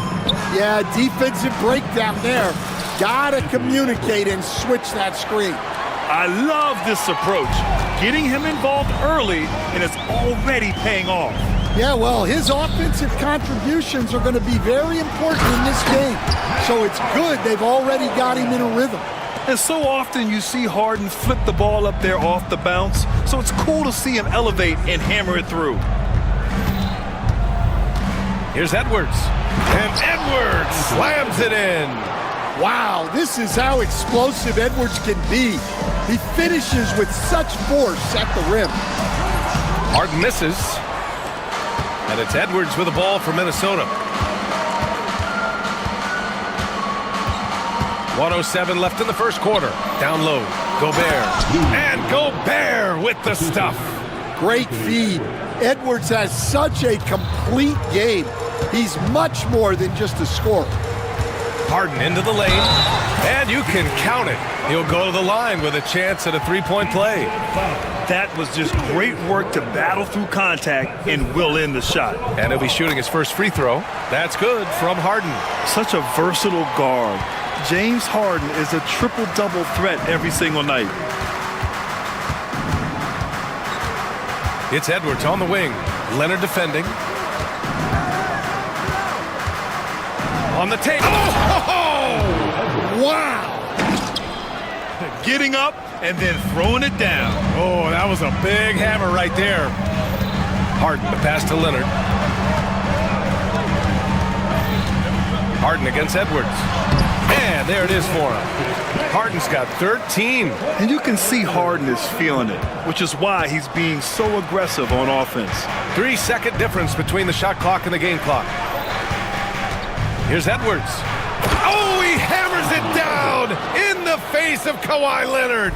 Yeah, defensive breakdown there. Gotta communicate and switch that screen. I love this approach. Getting him involved early, and it's already paying off. Yeah, well, his offensive contributions are going to be very important in this game. So it's good they've already got him in a rhythm. And so often you see Harden flip the ball up there off the bounce, so it's cool to see him elevate and hammer it through. Here's Edwards. And Edwards slams it in. Wow, this is how explosive Edwards can be. He finishes with such force at the rim. Harden misses. And it's Edwards with the ball for Minnesota. 1:07 left in the first quarter. Down low, Gobert. And Gobert with the stuff. Great feed. Edwards has such a complete game. He's much more than just a scorer. Harden into the lane, and you can count it. He'll go to the line with a chance at a three-point play. That was just great work to battle through contact and will in the shot. And he'll be shooting his first free throw. That's good from Harden. Such a versatile guard. James Harden is a triple-double threat every single night. It's Edwards on the wing. Leonard defending. On the tape. Oh! Wow! Getting up and then throwing it down. Oh, that was a big hammer right there. Harden, the pass to Leonard. Harden against Edwards. And there it is for him. Harden's got 13. And you can see Harden is feeling it, which is why he's being so aggressive on offense. 3-second difference between the shot clock and the game clock. Here's Edwards. Oh, he hammers it down in the face of Kawhi Leonard.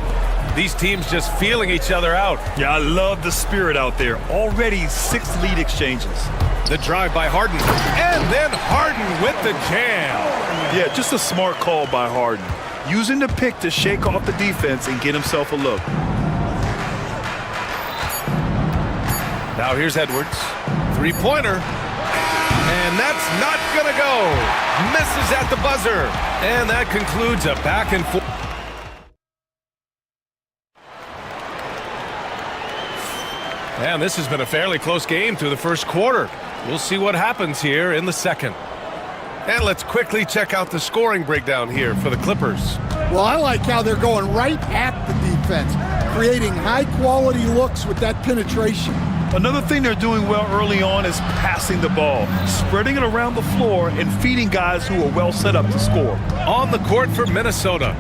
These teams just feeling each other out. Yeah, I love the spirit out there. Already 6 lead exchanges. The drive by Harden. And then Harden with the jam. Yeah, just a smart call by Harden. Using the pick to shake off the defense and get himself a look. Now here's Edwards. Three-pointer. And that's not going to go. Misses at the buzzer. And that concludes a back and forth. And this has been a fairly close game through the first quarter. We'll see what happens here in the second. And let's quickly check out the scoring breakdown here for the Clippers. Well, I like how they're going right at the defense, creating high-quality looks with that penetration. Another thing they're doing well early on is passing the ball, spreading it around the floor and feeding guys who are well set up to score. On the court for Minnesota,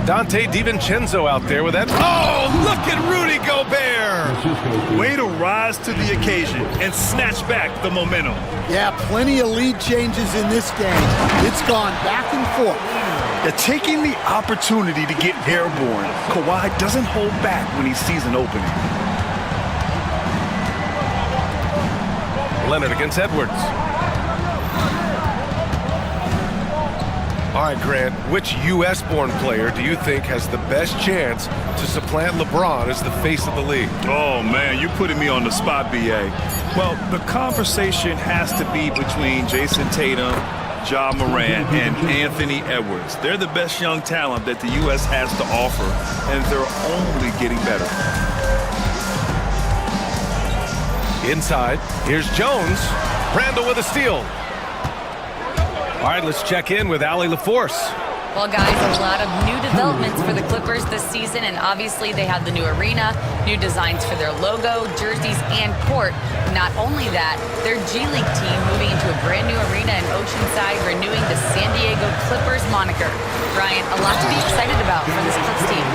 Dante DiVincenzo out there with that. Oh, look at Rudy Gobert! Way to rise to the occasion and snatch back the momentum. Yeah, plenty of lead changes in this game. It's gone back and forth. They're taking the opportunity to get airborne. Kawhi doesn't hold back when he sees an opening. Leonard against Edwards. All right, Grant, which U.S.-born player do you think has the best chance to supplant LeBron as the face of the league? Oh, man, you're putting me on the spot, B.A. Well, the conversation has to be between Jason Tatum, Ja Morant, and Anthony Edwards. They're the best young talent that the U.S. has to offer, and they're only getting better. Inside, here's Jones. Randall with a steal. All right, let's check in with Allie LaForce. Well, guys, a lot of new developments for the Clippers this season, and obviously they have the new arena, new designs for their logo, jerseys, and court. Not only that, their G League team moving into a brand new arena in Oceanside, renewing the San Diego Clippers moniker. Ryan, a lot to be excited about for this Clips team.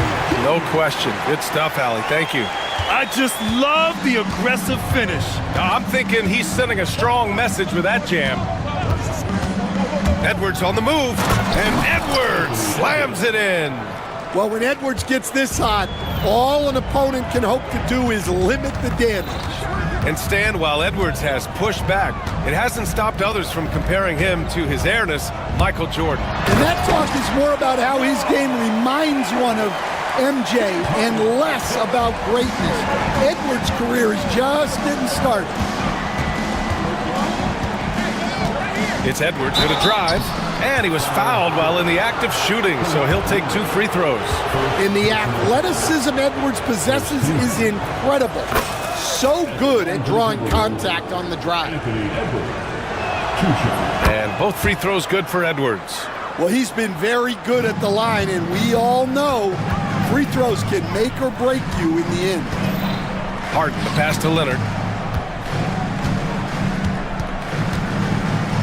No question. Good stuff, Allie. Thank you. I just love the aggressive finish. I'm thinking he's sending a strong message with that jam. Edwards on the move, and Edwards slams it in. Well, when Edwards gets this hot, all an opponent can hope to do is limit the damage. And stand while Edwards has pushed back. It hasn't stopped others from comparing him to his airness, Michael Jordan. And that talk is more about how his game reminds one of MJ and less about greatness. Edwards' career is just getting started. It's Edwards with a drive, and he was fouled while in the act of shooting, so he'll take 2 free throws. And the athleticism Edwards possesses is incredible. So good at drawing contact on the drive. And both free throws good for Edwards. Well, he's been very good at the line, and we all know free throws can make or break you in the end. Harden, the pass to Leonard.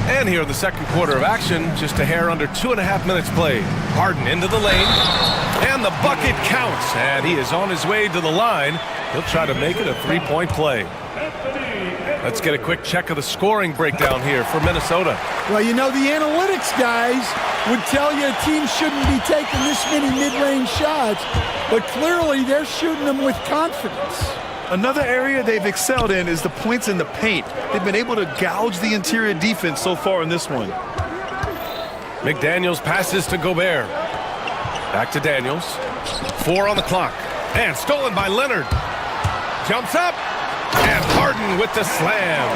And here in the second quarter of action, just a hair under 2.5 minutes played. Harden into the lane, and the bucket counts, and he is on his way to the line. He'll try to make it a 3-point play. Let's get a quick check of the scoring breakdown here for Minnesota. Well, you know, the analytics guys would tell you a team shouldn't be taking this many mid-range shots, but clearly they're shooting them with confidence. Another area they've excelled in is the points in the paint. They've been able to gouge the interior defense so far in this one. McDaniels passes to Gobert. Back to Daniels. 4 on the clock. And stolen by Leonard. Jumps up. And Harden with the slam.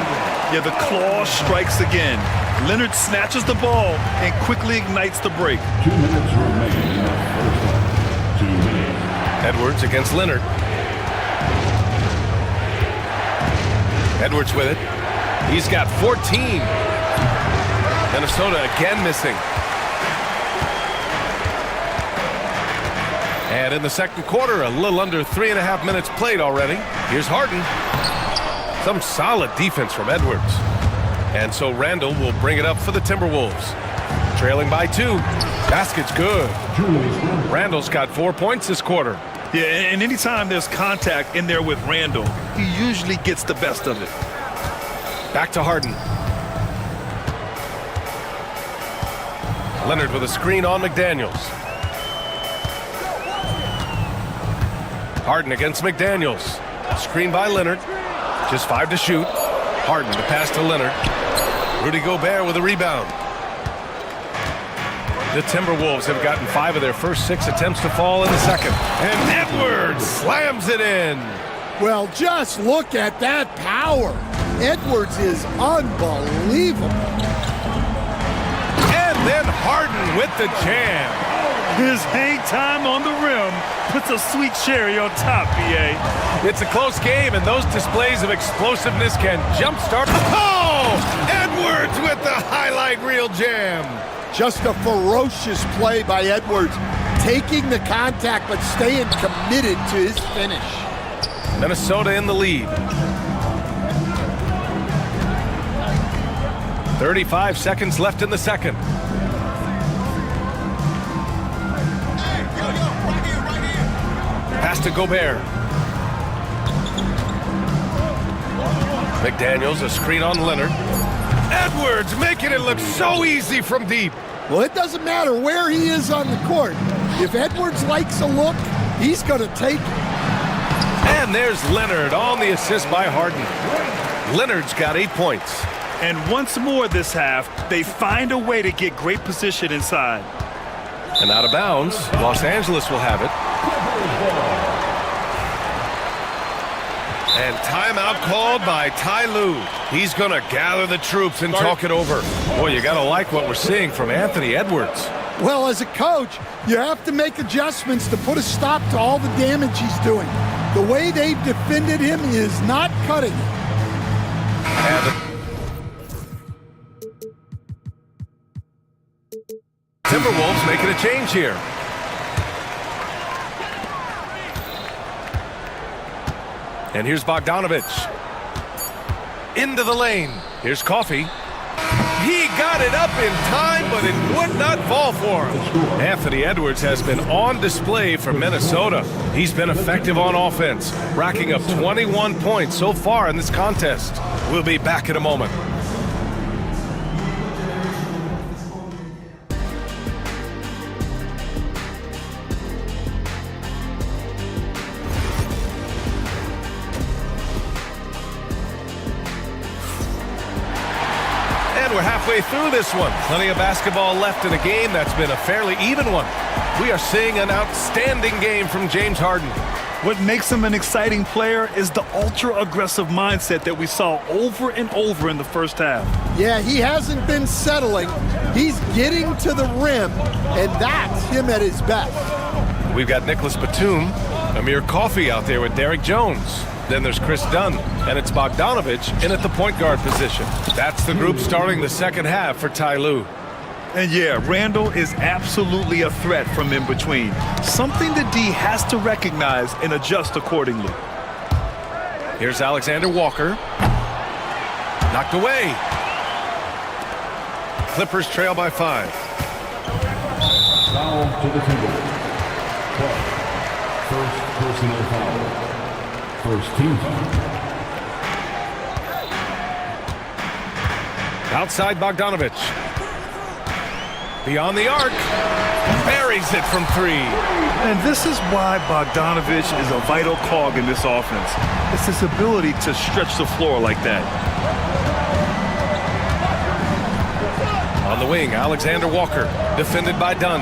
Yeah, the claw strikes again. Leonard snatches the ball and quickly ignites the break. 2 minutes remaining in the first half. 2 minutes. Edwards against Leonard. Edwards with it. He's got 14. Minnesota again missing. And in the second quarter, a little under 3.5 minutes played already. Here's Harden. Some solid defense from Edwards. And so Randall will bring it up for the Timberwolves. Trailing by 2. Basket's good. Randall's got 4 points this quarter. Yeah, and anytime there's contact in there with Randall, he usually gets the best of it. Back to Harden. Leonard with a screen on McDaniels. Harden against McDaniels. Screen by Leonard. Just 5 to shoot. Harden to pass to Leonard. Rudy Gobert with a rebound. The Timberwolves have gotten 5 of their first 6 attempts to fall in the second. And Edwards slams it in. Well, just look at that power. Edwards is unbelievable. And then Harden with the jam. His hang time on the rim puts a sweet cherry on top, BA. It's a close game, and those displays of explosiveness can jumpstart. Oh! Edwards with the highlight reel jam. Just a ferocious play by Edwards, taking the contact but staying committed to his finish. Minnesota in the lead. 35 seconds left in the second. Pass to Gobert. McDaniels, a screen on Leonard. Edwards making it look so easy from deep. Well, it doesn't matter where he is on the court. If Edwards likes a look, he's going to take it. And there's Leonard on the assist by Harden. Leonard's got 8 points. And once more this half, they find a way to get great position inside. And out of bounds, Los Angeles will have it. And timeout called by Ty Lue. He's going to gather the troops and talk it over. Boy, you got to like what we're seeing from Anthony Edwards. Well, as a coach, you have to make adjustments to put a stop to all the damage he's doing. The way they've defended him is not cutting it. And the Timberwolves making a change here. And here's Bogdanovich. Into the lane. Here's Coffey. He got it up in time, but it would not fall for him. Anthony Edwards has been on display for Minnesota. He's been effective on offense, racking up 21 points so far in this contest. We'll be back in a moment. We're halfway through this one. Plenty of basketball left in a game that's been a fairly even one. We are seeing an outstanding game from James Harden. What makes him an exciting player is the ultra-aggressive mindset that we saw over and over in the first half. Yeah, he hasn't been settling. He's getting to the rim, and that's him at his best. We've got Nicholas Batum, Amir Coffey out there with Derek Jones. Then there's Chris Dunn, and it's Bogdanovich in at the point guard position. That's the group starting the second half for Ty Lue. And yeah, Randall is absolutely a threat from in between. Something the D has to recognize and adjust accordingly. Here's Alexander Walker. Knocked away. Clippers trail by 5. Foul to the Timberwolves. First personal foul. First team foul. Outside Bogdanovich. Beyond the arc. Buries it from 3. And this is why Bogdanovich is a vital cog in this offense. It's his ability to stretch the floor like that. On the wing, Alexander Walker, defended by Dunn.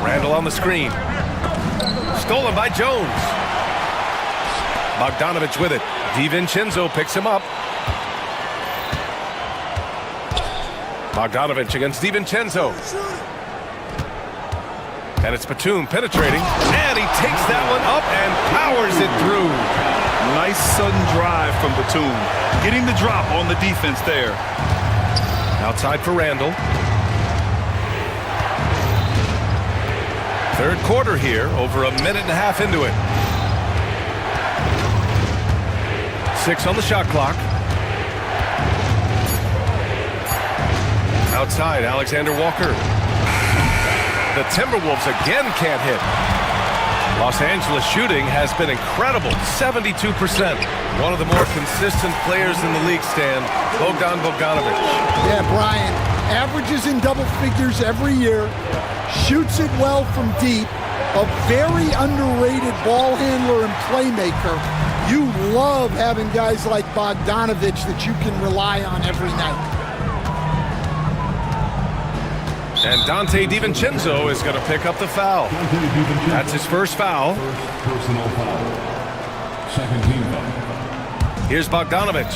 Randall on the screen. Stolen by Jones. Bogdanovich with it. DiVincenzo picks him up. Bogdanovich against DiVincenzo. And it's Batum penetrating. And he takes that one up and powers it through. Nice sudden drive from Batum. Getting the drop on the defense there. Outside for Randall. Third quarter here, over a minute and a half into it. 6 on the shot clock. Outside, Alexander Walker. The Timberwolves again can't hit. Los Angeles shooting has been incredible, 72%. One of the more consistent players in the league, Stan, Bogdanovic. Yeah, Brian, averages in double figures every year, shoots it well from deep, a very underrated ball handler and playmaker. You love having guys like Bogdanovic that you can rely on every night. And Dante DiVincenzo is going to pick up the foul. That's his first foul. Personal foul. Second team foul. Here's Bogdanovic.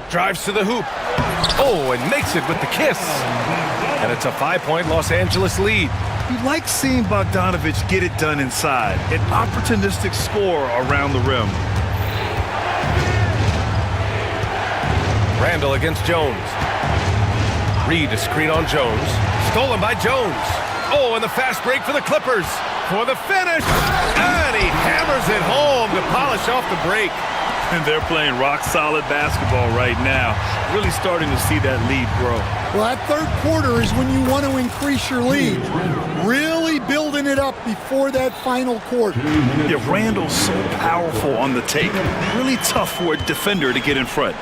Drives to the hoop. Oh, and makes it with the kiss. And it's a 5-point Los Angeles lead. You like seeing Bogdanovic get it done inside. An opportunistic score around the rim. Randall against Jones. Reed a screen on Jones. Stolen by Jones. Oh, and the fast break for the Clippers. For the finish. And he hammers it home to polish off the break. And they're playing rock-solid basketball right now. Really starting to see that lead grow. Well, that third quarter is when you want to increase your lead. Really building it up before that final quarter. Yeah, Randall's so powerful on the take. Really tough for a defender to get in front.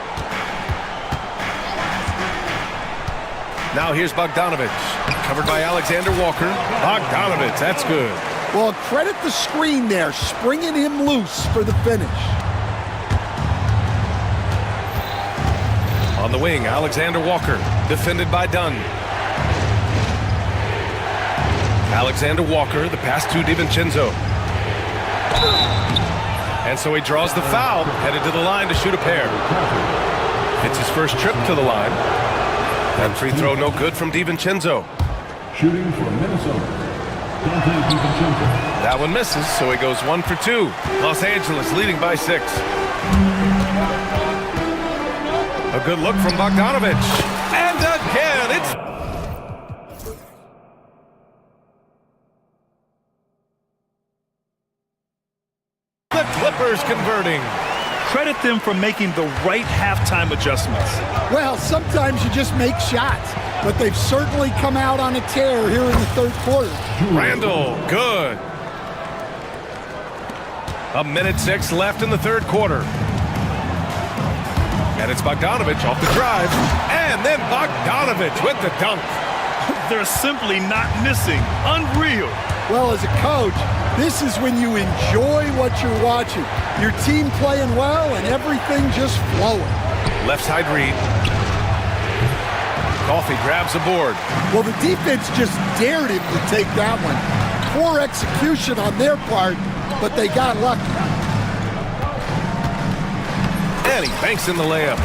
Now here's Bogdanovic. Covered by Alexander Walker. Bogdanovic, that's good. Well, credit the screen there, springing him loose for the finish. On the wing, Alexander Walker, defended by Dunn. Alexander Walker, the pass to DiVincenzo. And so he draws the foul, headed to the line to shoot a pair. It's his first trip to the line. That free throw no good from DiVincenzo. Shooting for Minnesota. Dante DiVincenzo. That one misses, so he goes 1 for 2. Los Angeles leading by 6. A good look from Bogdanovic. And again, it's... the Clippers converting. Credit them for making the right halftime adjustments. Well, sometimes you just make shots, but they've certainly come out on a tear here in the third quarter. Randall, good. 1:06 left in the third quarter. And it's Bogdanovic off the drive. And then Bogdanovic with the dunk. They're simply not missing. Unreal. Well, as a coach, this is when you enjoy what you're watching. Your team playing well and everything just flowing. Left side read. Coffey grabs the board. Well, the defense just dared him to take that one. Poor execution on their part, but they got lucky. And he banks in the layup.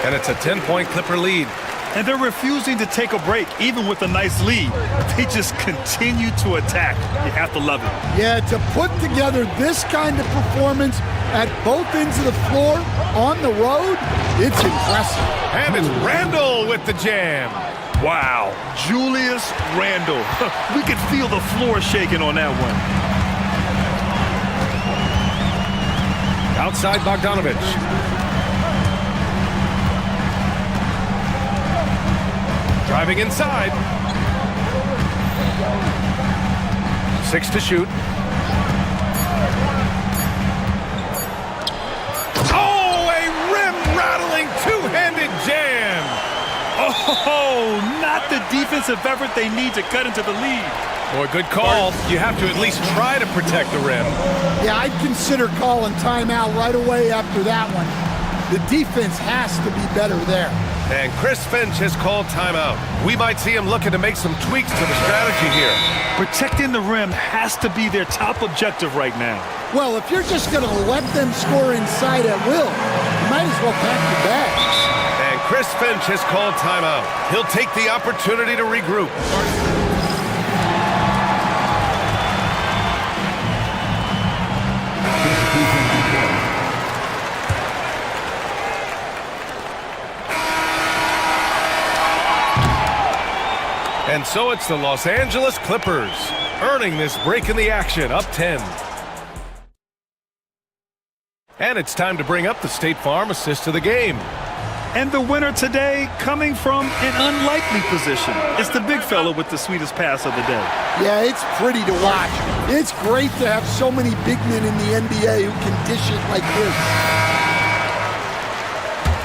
And it's a 10-point Clipper lead. And they're refusing to take a break, even with a nice lead. They just continue to attack. You have to love it. Yeah, to put together this kind of performance at both ends of the floor on the road, it's impressive. And it's Randall with the jam. Wow, Julius Randall. We could feel the floor shaking on that one. Outside Bogdanovic. Driving inside. 6 to shoot. Oh, a rim-rattling two-handed jam. Oh, not the defensive effort they need to cut into the lead. Boy, good call. You have to at least try to protect the rim. Yeah, I'd consider calling timeout right away after that one. The defense has to be better there. And Chris Finch has called timeout. We might see him looking to make some tweaks to the strategy here. Protecting the rim has to be their top objective right now. Well, if you're just going to let them score inside at will, you might as well pack your bags. And Chris Finch has called timeout. He'll take the opportunity to regroup. And so it's the Los Angeles Clippers, earning this break in the action, up 10. And it's time to bring up the State Farm assist of the game. And the winner today coming from an unlikely position. It's the big fella with the sweetest pass of the day. Yeah, it's pretty to watch. It's great to have so many big men in the NBA who can dish it like this.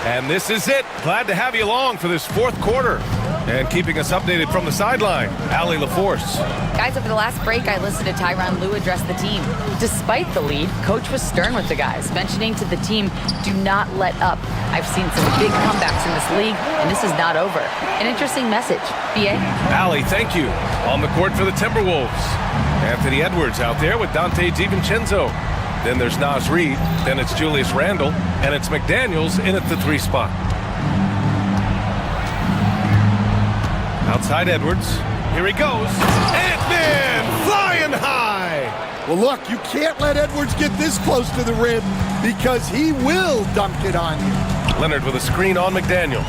And this is it. Glad to have you along for this fourth quarter. And keeping us updated from the sideline, Allie LaForce. Guys, over the last break, I listened to Tyronn Lue address the team. Despite the lead, Coach was stern with the guys, mentioning to the team, do not let up. I've seen some big comebacks in this league, and this is not over. An interesting message. B.A.? Allie, thank you. On the court for the Timberwolves. Anthony Edwards out there with Dante DiVincenzo. Then there's Naz Reid. Then it's Julius Randle. And it's McDaniels in at the 3 spot. Outside Edwards. Here he goes. Ant-Man flying high. Well, look, you can't let Edwards get this close to the rim because he will dunk it on you. Leonard with a screen on McDaniels.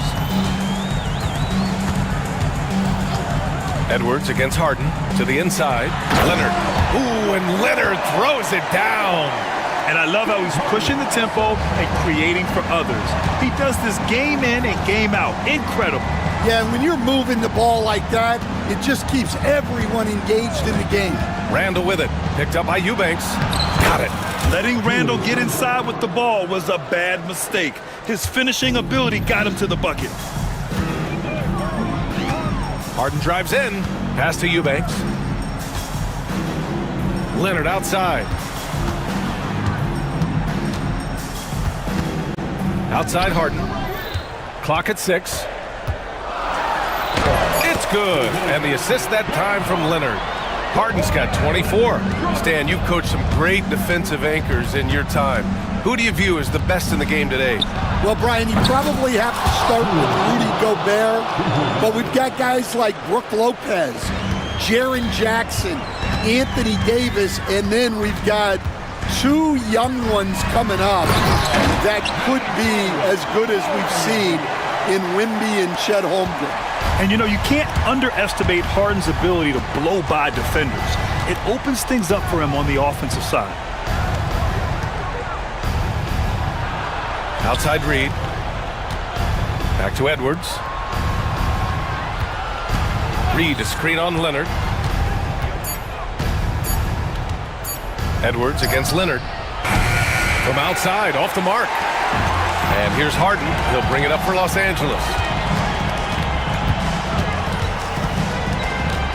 Edwards against Harden to the inside. Leonard. Ooh, and Leonard throws it down. And I love how he's pushing the tempo and creating for others. He does this game in and game out. Incredible. Yeah, and when you're moving the ball like that, it just keeps everyone engaged in the game. Randle with it. Picked up by Eubanks. Got it. Letting Randle get inside with the ball was a bad mistake. His finishing ability got him to the bucket. Harden drives in. Pass to Eubanks. Leonard outside. Outside Harden. Clock at 6. It's good. And the assist that time from Leonard. Harden's got 24. Stan, you've coached some great defensive anchors in your time. Who do you view as the best in the game today? Well, Brian, you probably have to start with Rudy Gobert, but we've got guys like Brook Lopez, Jaren Jackson, Anthony Davis, and then we've got 2 young ones coming up that could be as good as we've seen in Wemby and Chet Holmgren. And you know, you can't underestimate Harden's ability to blow by defenders. It opens things up for him on the offensive side. Outside Reid. Back to Edwards. Reid, a screen on Leonard. Edwards against Leonard. From outside, off the mark. And here's Harden. He'll bring it up for Los Angeles.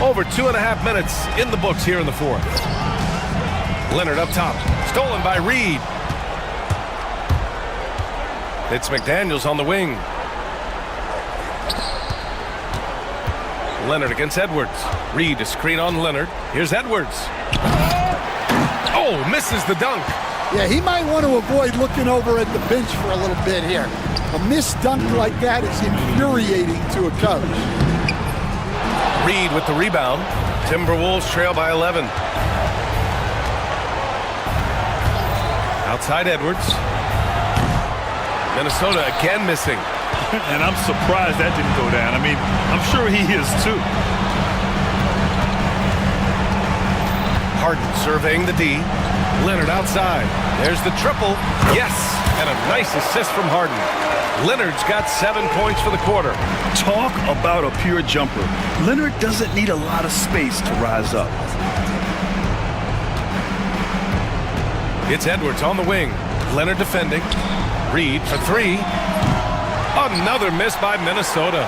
Over 2.5 minutes in the books here in the fourth. Leonard up top. Stolen by Reid. It's McDaniels on the wing. Leonard against Edwards. Reid, a screen on Leonard. Here's Edwards. Oh, misses the dunk. Yeah, he might want to avoid looking over at the bench for a little bit here. A missed dunk like that is infuriating to a coach. Reid with the rebound. Timberwolves trail by 11. Outside Edwards. Minnesota again missing. And I'm surprised that didn't go down. I mean, I'm sure he is too. Harden surveying the D. Leonard outside. There's the triple. Yes! And a nice assist from Harden. Leonard's got 7 points for the quarter. Talk about a pure jumper. Leonard doesn't need a lot of space to rise up. It's Edwards on the wing. Leonard defending. Reid for 3. Another miss by Minnesota.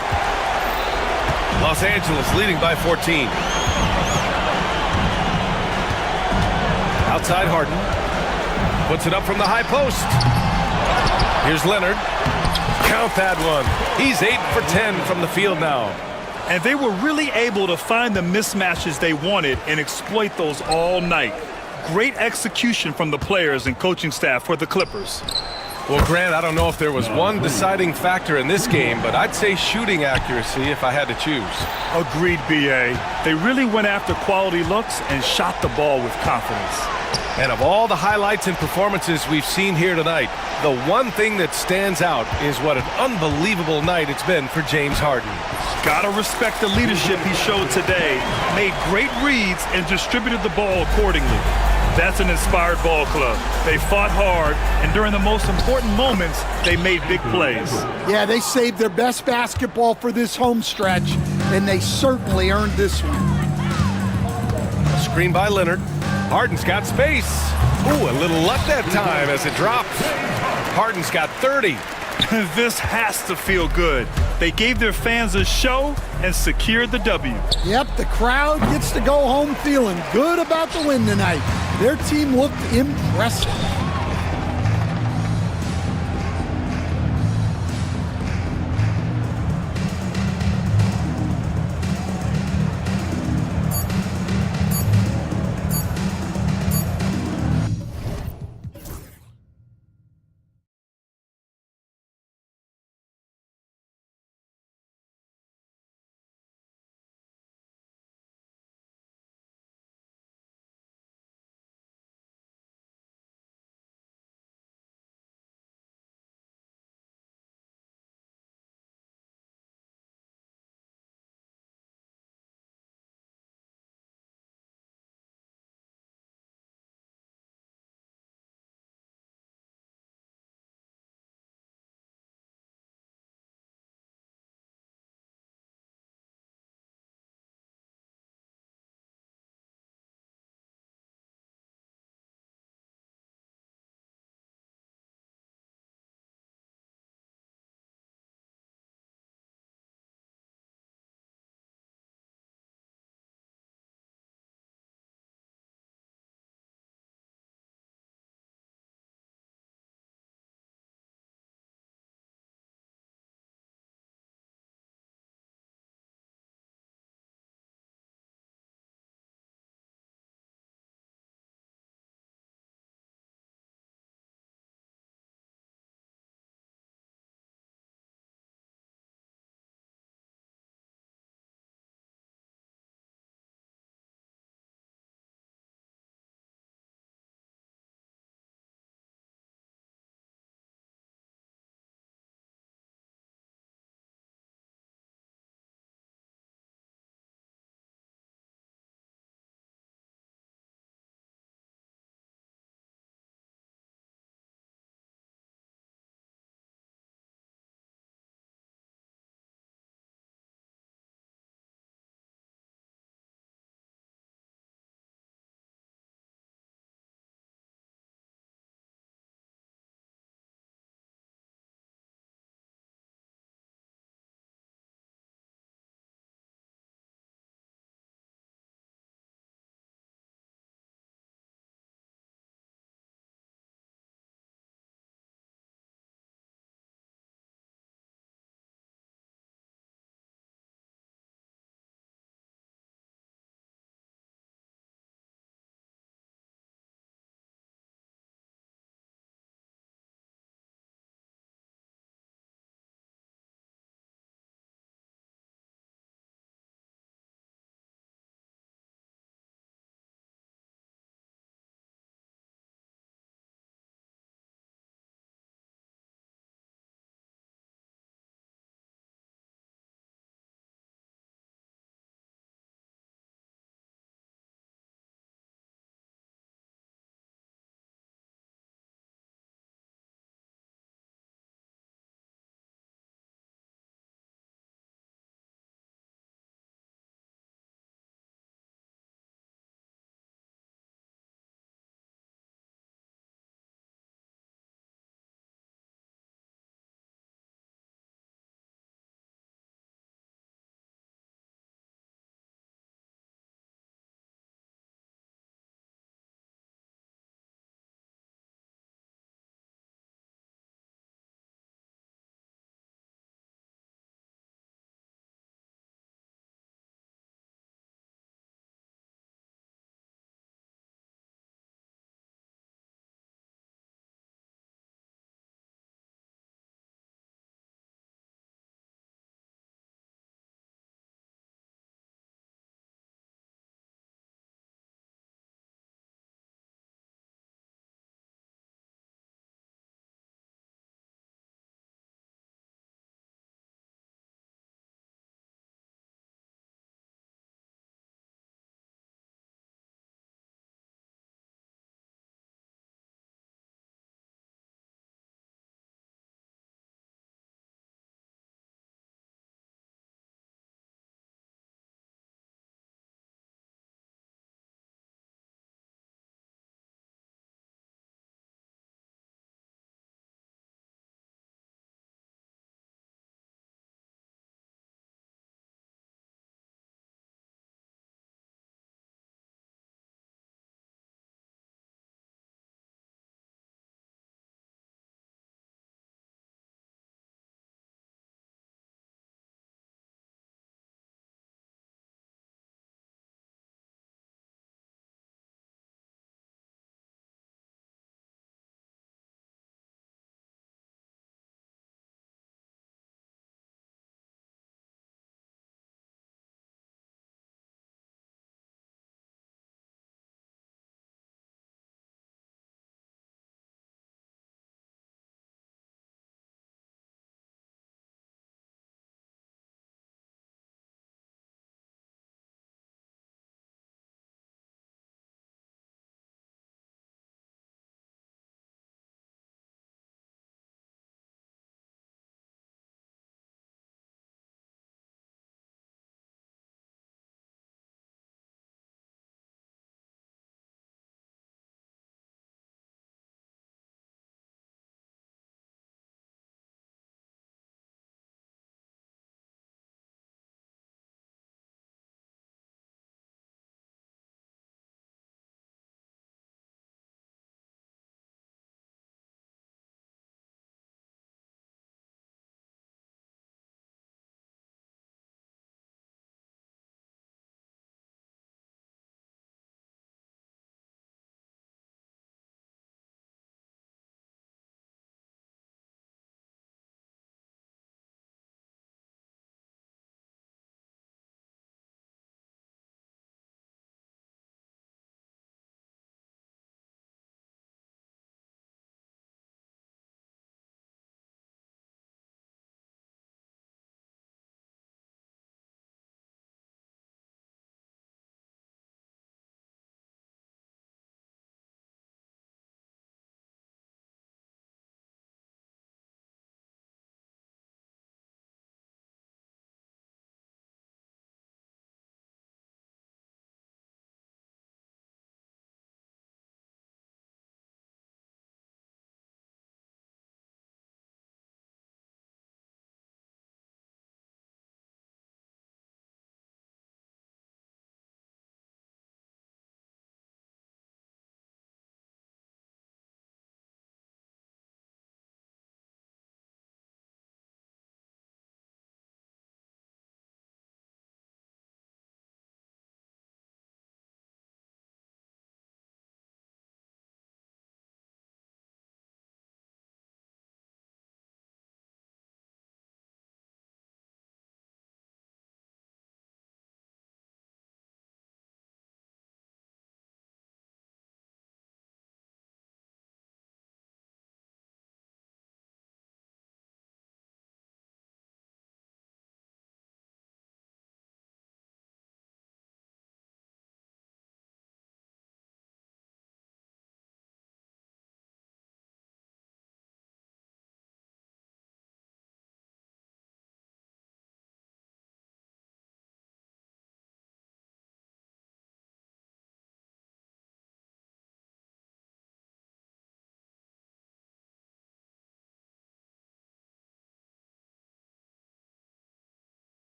Los Angeles leading by 14. Outside Harden. Puts it up from the high post. Here's Leonard. Count that one. He's 8 for 10 from the field now. And they were really able to find the mismatches they wanted and exploit those all night. Great execution from the players and coaching staff for the Clippers. Well, Grant, I don't know if there was one deciding factor in this game, but I'd say shooting accuracy if I had to choose. Agreed, B.A. They really went after quality looks and shot the ball with confidence. And of all the highlights and performances we've seen here tonight, the one thing that stands out is what an unbelievable night it's been for James Harden. Gotta respect the leadership he showed today. Made great reads and distributed the ball accordingly. That's an inspired ball club. They fought hard, and during the most important moments, they made big plays. Yeah, they saved their best basketball for this home stretch, and they certainly earned this one. Screen by Leonard. Harden's got space. Ooh, a little luck that time as it dropped. Harden's got 30. This has to feel good. They gave their fans a show and secured the W. Yep, the crowd gets to go home feeling good about the win tonight. Their team looked impressive.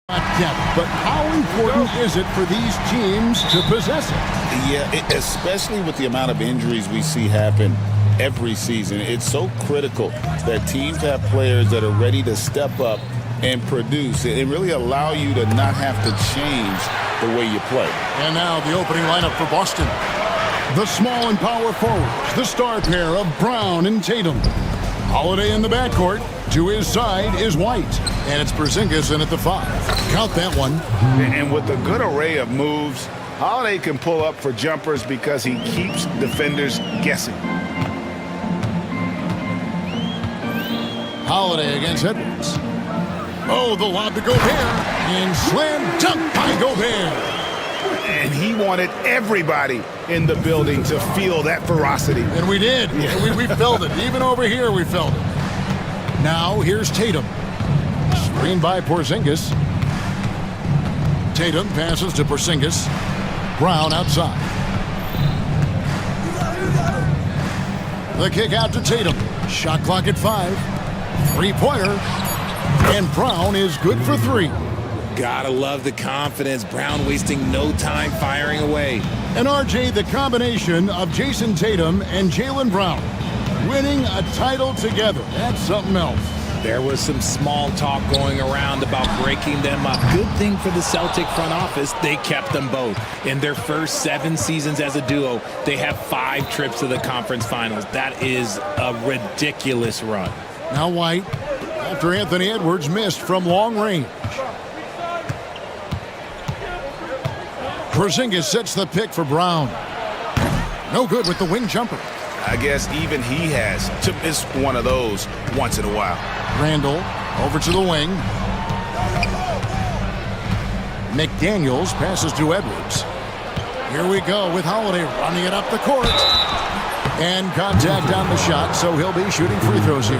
But how important is it for these teams to possess it? Yeah, especially with the amount of injuries we see happen every season. It's so critical that teams have players that are ready to step up and produce and really allow you to not have to change the way you play. And now the opening lineup for Boston. The small and power forwards, the star pair of Brown and Tatum. Holiday in the backcourt. To his side is White. And it's Porzingis in at the 5. Count that one. And with a good array of moves, Holiday can pull up for jumpers because he keeps defenders guessing. Holiday against Edwards. Oh, the lob to Gobert. And slam dunk by Gobert. And he wanted everybody in the building to feel that ferocity. And we did. Yeah. We felt it. Even over here, we felt it. Now, here's Tatum. Screened by Porzingis. Tatum passes to Porzingis. Brown outside. The kick out to Tatum. Shot clock at 5. Three-pointer. And Brown is good for 3. Gotta love the confidence. Brown wasting no time firing away. And RJ, the combination of Jason Tatum and Jaylen Brown winning a title together. That's something else. There was some small talk going around about breaking them up. Good thing for the Celtic front office, they kept them both. In their first 7 seasons as a duo, they have 5 trips to the conference finals. That is a ridiculous run. Now White, after Anthony Edwards missed from long range. Porzingis sets the pick for Brown. No good with the wing jumper. I guess even he has to miss one of those once in a while. Randall over to the wing. McDaniels passes to Edwards. Here we go with Holiday running it up the court. And contact on the shot, so he'll be shooting free throws here.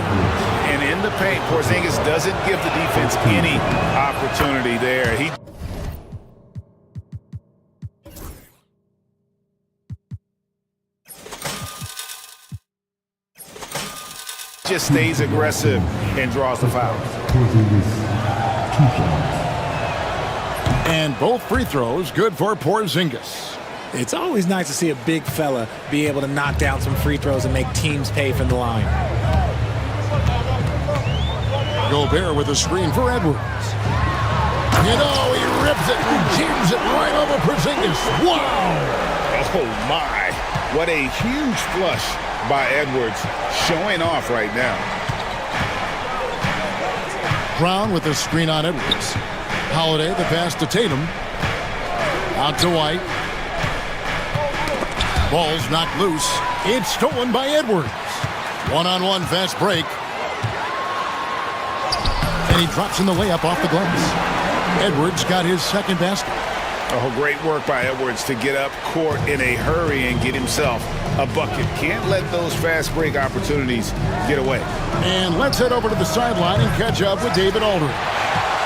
And in the paint, Porzingis doesn't give the defense any opportunity there. He just stays aggressive and draws the foul. And both free throws good for Porzingis. It's always nice to see a big fella be able to knock down some free throws and make teams pay from the line. Gobert with a screen for Edwards. You know, he rips it and jams it right over Porzingis. Wow! Oh, my. What a huge flush by Edwards, showing off right now. Brown with the screen on Edwards. Holiday, the pass to Tatum. Out to White. Ball's knocked loose. It's stolen by Edwards. One-on-one fast break. And he drops in the layup off the glass. Edwards got his second basket. Oh, great work by Edwards to get up court in a hurry and get himself a bucket. Can't let those fast break opportunities get away. And let's head over to the sideline and catch up with David Aldridge.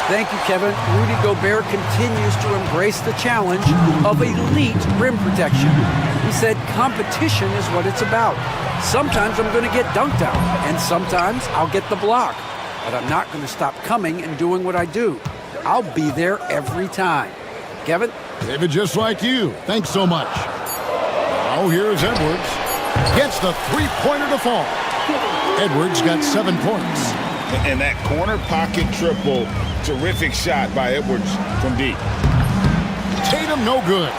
Thank you, Kevin. Rudy Gobert continues to embrace the challenge of elite rim protection. He said competition is what it's about. Sometimes I'm going to get dunked out, and sometimes I'll get the block. But I'm not going to stop coming and doing what I do. I'll be there every time. Kevin? David, just like you. Thanks so much. Now here's Edwards. Gets the three-pointer to fall. Edwards got 7 points. And that corner pocket triple, terrific shot by Edwards from deep. Tatum no good.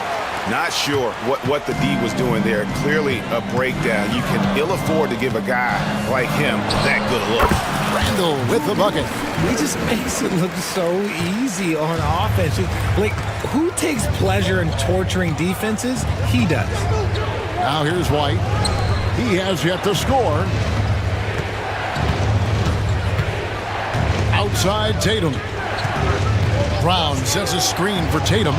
Not sure what the D was doing there. Clearly a breakdown. You can ill afford to give a guy like him that good look. Randall with the bucket. He just makes it look so easy on offense. Like, who takes pleasure in torturing defenses? He does. Now here's White. He has yet to score. Outside Tatum. Brown sets a screen for Tatum.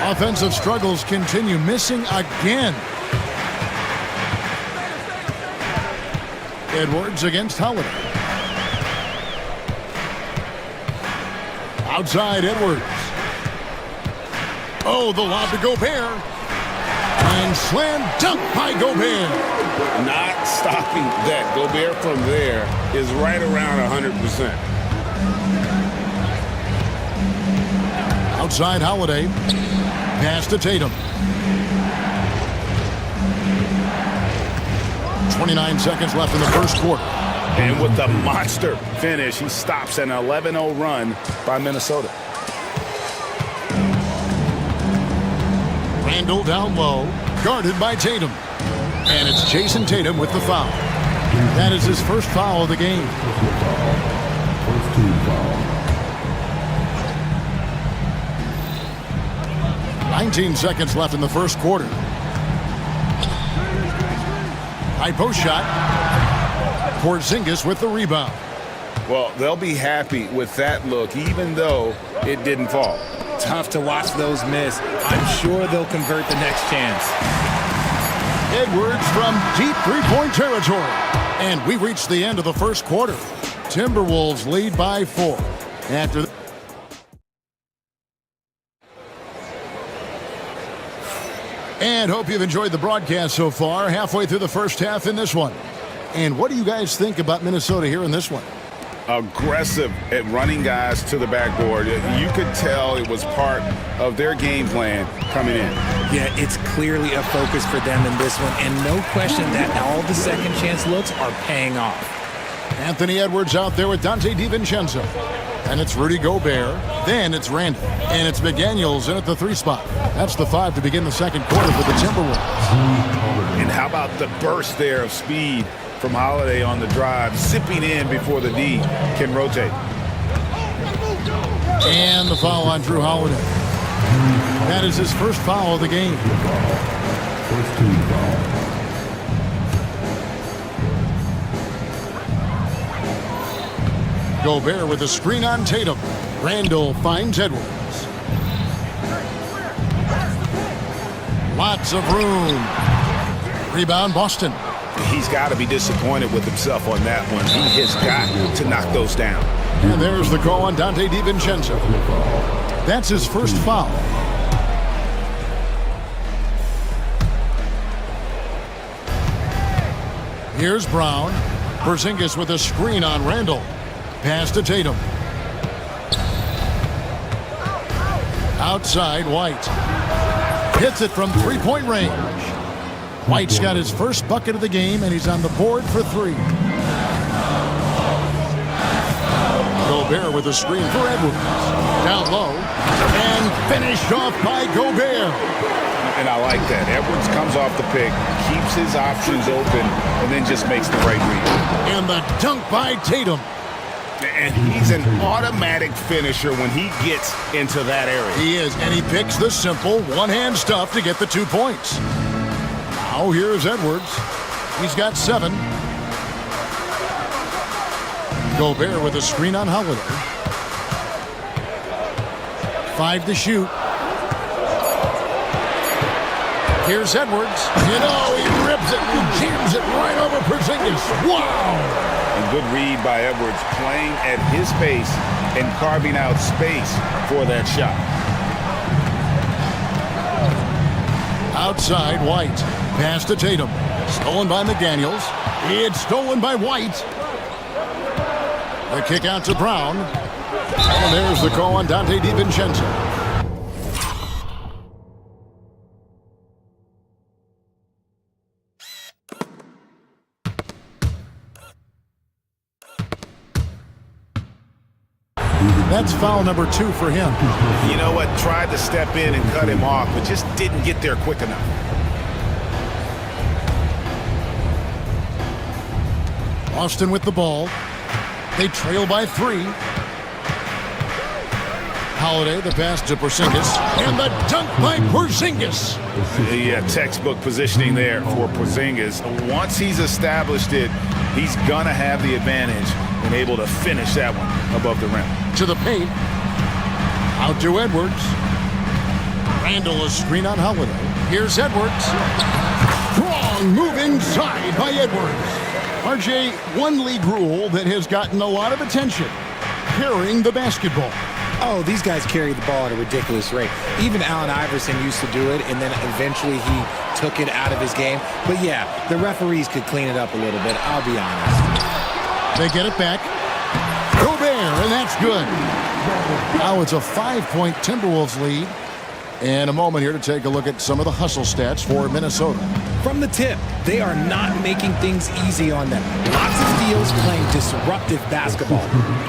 Offensive struggles continue, missing again. Edwards against Holiday. Outside Edwards. Oh, the lob to Gobert. And slam dunk by Gobert. Not stopping that. Gobert from there is right around 100%. Outside Holiday. Pass to Tatum. 29 seconds left in the first quarter. And with the monster finish, he stops an 11-0 run by Minnesota. Randall down low, guarded by Tatum. And it's Jason Tatum with the foul. That is his first foul of the game. First team foul. 19 seconds left in the first quarter. High post shot. Porzingis with the rebound. Well, they'll be happy with that look, even though it didn't fall. Tough to watch those miss. I'm sure they'll convert the next chance. Edwards from deep three-point territory. And we reached the end of the first quarter. Timberwolves lead by 4. After And hope you've enjoyed the broadcast so far. Halfway through the first half in this one. And what do you guys think about Minnesota here in this one? Aggressive at running guys to the backboard. You could tell it was part of their game plan coming in. Yeah, it's clearly a focus for them in this one, and no question that all the second chance looks are paying off. Anthony Edwards out there with Dante DiVincenzo. And it's Rudy Gobert. Then it's Randall. And it's McDaniels in at the 3 spot. That's the 5 to begin the second quarter for the Timberwolves. And how about the burst there of speed from Holiday on the drive, zipping in before the D can rotate. And the foul on Drew Holiday. That is his first foul of the game. First team foul. Gobert with a screen on Tatum. Randall finds Edwards. Lots of room. Rebound Boston. He's got to be disappointed with himself on that one. He has got to knock those down. And there's the call on Dante DiVincenzo. That's his first foul. Here's Brown. Porzingis with a screen on Randall. Pass to Tatum. Outside White. Hits it from three-point range. White's got his first bucket of the game, and he's on the board for 3. Gobert with a screen for Edwards. Down low. And finished off by Gobert. And I like that. Edwards comes off the pick, keeps his options open, and then just makes the right read. And the dunk by Tatum. And he's an automatic finisher when he gets into that area. He is, and he picks the simple one-hand stuff to get the 2 points. Now here's Edwards. He's got 7. Gobert with a screen on Holiday. 5 to shoot. Here's Edwards. You know, he rips it and jams it right over Porzingis. Wow! A good read by Edwards, playing at his pace and carving out space for that shot. Outside White. Pass to Tatum. Stolen by McDaniels. It's stolen by White. The kick out to Brown. And there's the call on Dante DiVincenzo. That's foul number 2 for him. You know what? Tried to step in and cut him off, but just didn't get there quick enough. Austin with the ball. They trail by 3. Holiday, the pass to Porzingis. And the dunk by Porzingis. Yeah, textbook positioning there for Porzingis. Once he's established it, he's going to have the advantage and able to finish that one above the rim. To the paint. Out to Edwards. Randall a screen on Holiday. Here's Edwards. Strong move inside by Edwards. RJ, one league rule that has gotten a lot of attention. Carrying the basketball. Oh, these guys carry the ball at a ridiculous rate. Even Allen Iverson used to do it, and then eventually he took it out of his game. But yeah, the referees could clean it up a little bit, I'll be honest. They get it back. Gobert And that's good. Now it's a 5-point Timberwolves lead. And a moment here to take a look at some of the hustle stats for Minnesota. From the tip, they are not making things easy on them. Lots of steals, playing disruptive basketball.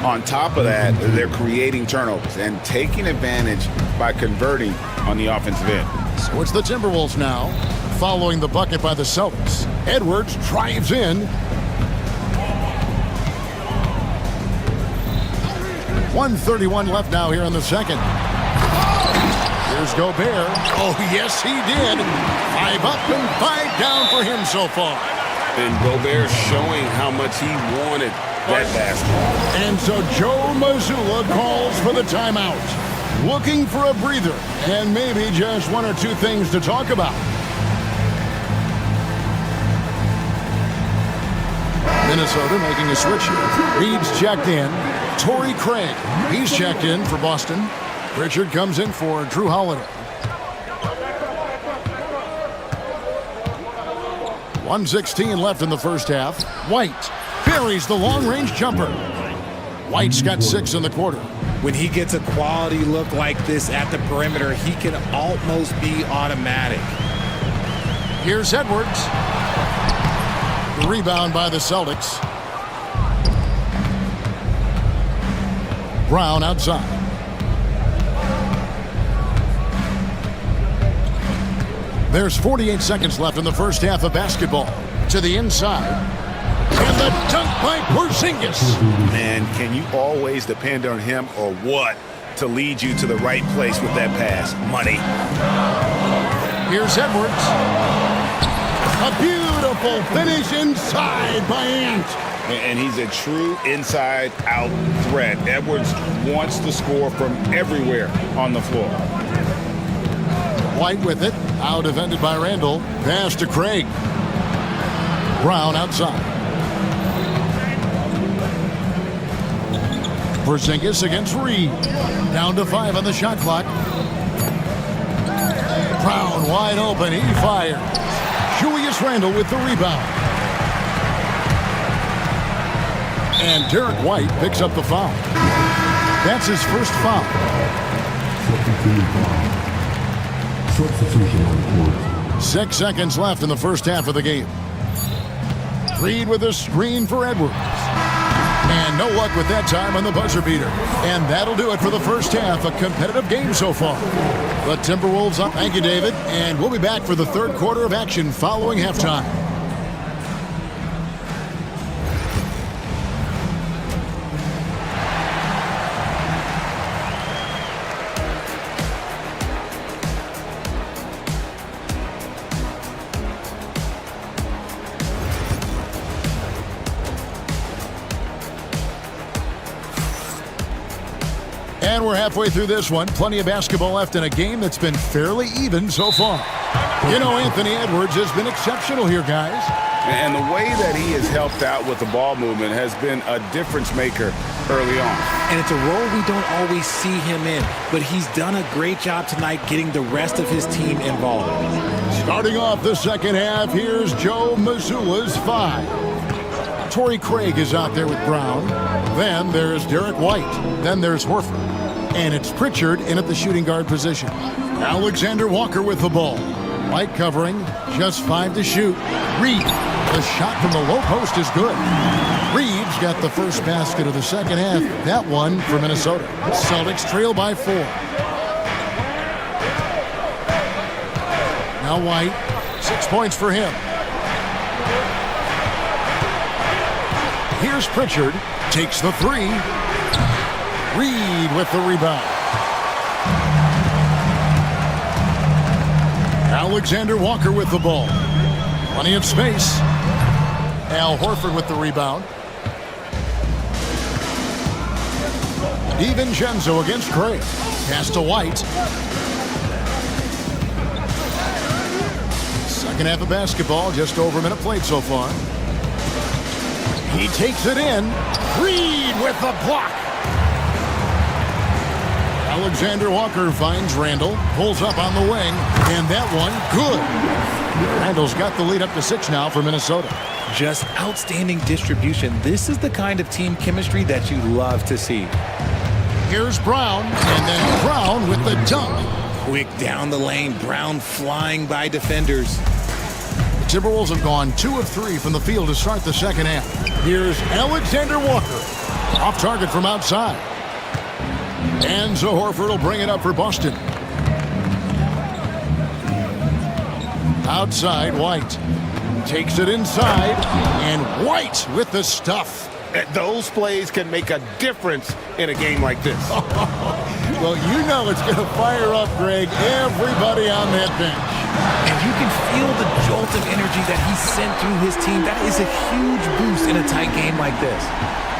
On top of that, they're creating turnovers and taking advantage by converting on the offensive end. So it's the Timberwolves now, following the bucket by the Celtics. Edwards drives in. 1:31 left now here in the second. Here's Gobert. Oh, yes, he did. 5 up and 5 down for him so far. And Gobert showing how much he wanted that basket. And so Joe Mazzulla calls for the timeout. Looking for a breather and maybe just one or two things to talk about. Minnesota making a switch here. Reed's checked in. Torrey Craig, he's checked in for Boston. Richard comes in for Drew Holiday. 1:16 left in the first half. White buries the long-range jumper. White's got 6 in the quarter. When he gets a quality look like this at the perimeter, he can almost be automatic. Here's Edwards. The rebound by the Celtics. Brown outside. There's 48 seconds left in the first half of basketball. To the inside. And the dunk by Porzingis. Man, can you always depend on him or what to lead you to the right place with that pass? Money. Here's Edwards. A beautiful finish inside by Ant. And he's a true inside-out threat. Edwards wants to score from everywhere on the floor. White with it. Out defended by Randall. Pass to Craig. Brown outside. Porzingis against Reed. Down to 5 on the shot clock. Brown wide open. He fires. Julius Randle with the rebound. And Derek White picks up the foul. That's his first foul. Substitution on court. 6 seconds left in the first half of the game. Reed with a screen for Edwards. And no luck with that time on the buzzer beater. And that'll do it for the first half. A competitive game so far. The Timberwolves up. Thank you, David. And we'll be back for the third quarter of action following halftime. And we're halfway through this one. Plenty of basketball left in a game that's been fairly even so far. You know, Anthony Edwards has been exceptional here, guys. And the way that he has helped out with the ball movement has been a difference maker early on. And it's a role we don't always see him in, but he's done a great job tonight getting the rest of his team involved. Starting off the second half, here's Joe Mazzulla's 5. Torrey Craig is out there with Brown. Then there's Derek White. Then there's Horford. And it's Pritchard in at the shooting guard position. Alexander Walker with the ball. White covering, just 5 to shoot. Reed, the shot from the low post is good. Reed's got the first basket of the second half. That one for Minnesota. Celtics trail by 4. Now White, 6 points for him. Here's Pritchard, takes the 3. Reed with the rebound. Alexander Walker with the ball. Plenty of space. Al Horford with the rebound. DiVincenzo against Craig. Pass to White. Second half of basketball, just over a minute played so far. He takes it in. Reed with the block. Alexander Walker finds Randall, pulls up on the wing, and that one, good. Randall's got the lead up to 6 now for Minnesota. Just outstanding distribution. This is the kind of team chemistry that you love to see. Here's Brown, and then Brown with the dunk. Quick down the lane, Brown flying by defenders. The Timberwolves have gone 2 of 3 from the field to start the second half. Here's Alexander Walker, off target from outside. And so Horford will bring it up for Boston. Outside, White takes it inside, and White with the stuff. Those plays can make a difference in a game like this. Well, you know it's going to fire up, Greg, everybody on that bench. And you can feel the jolt of energy that he sent through his team. That is a huge boost in a tight game like this.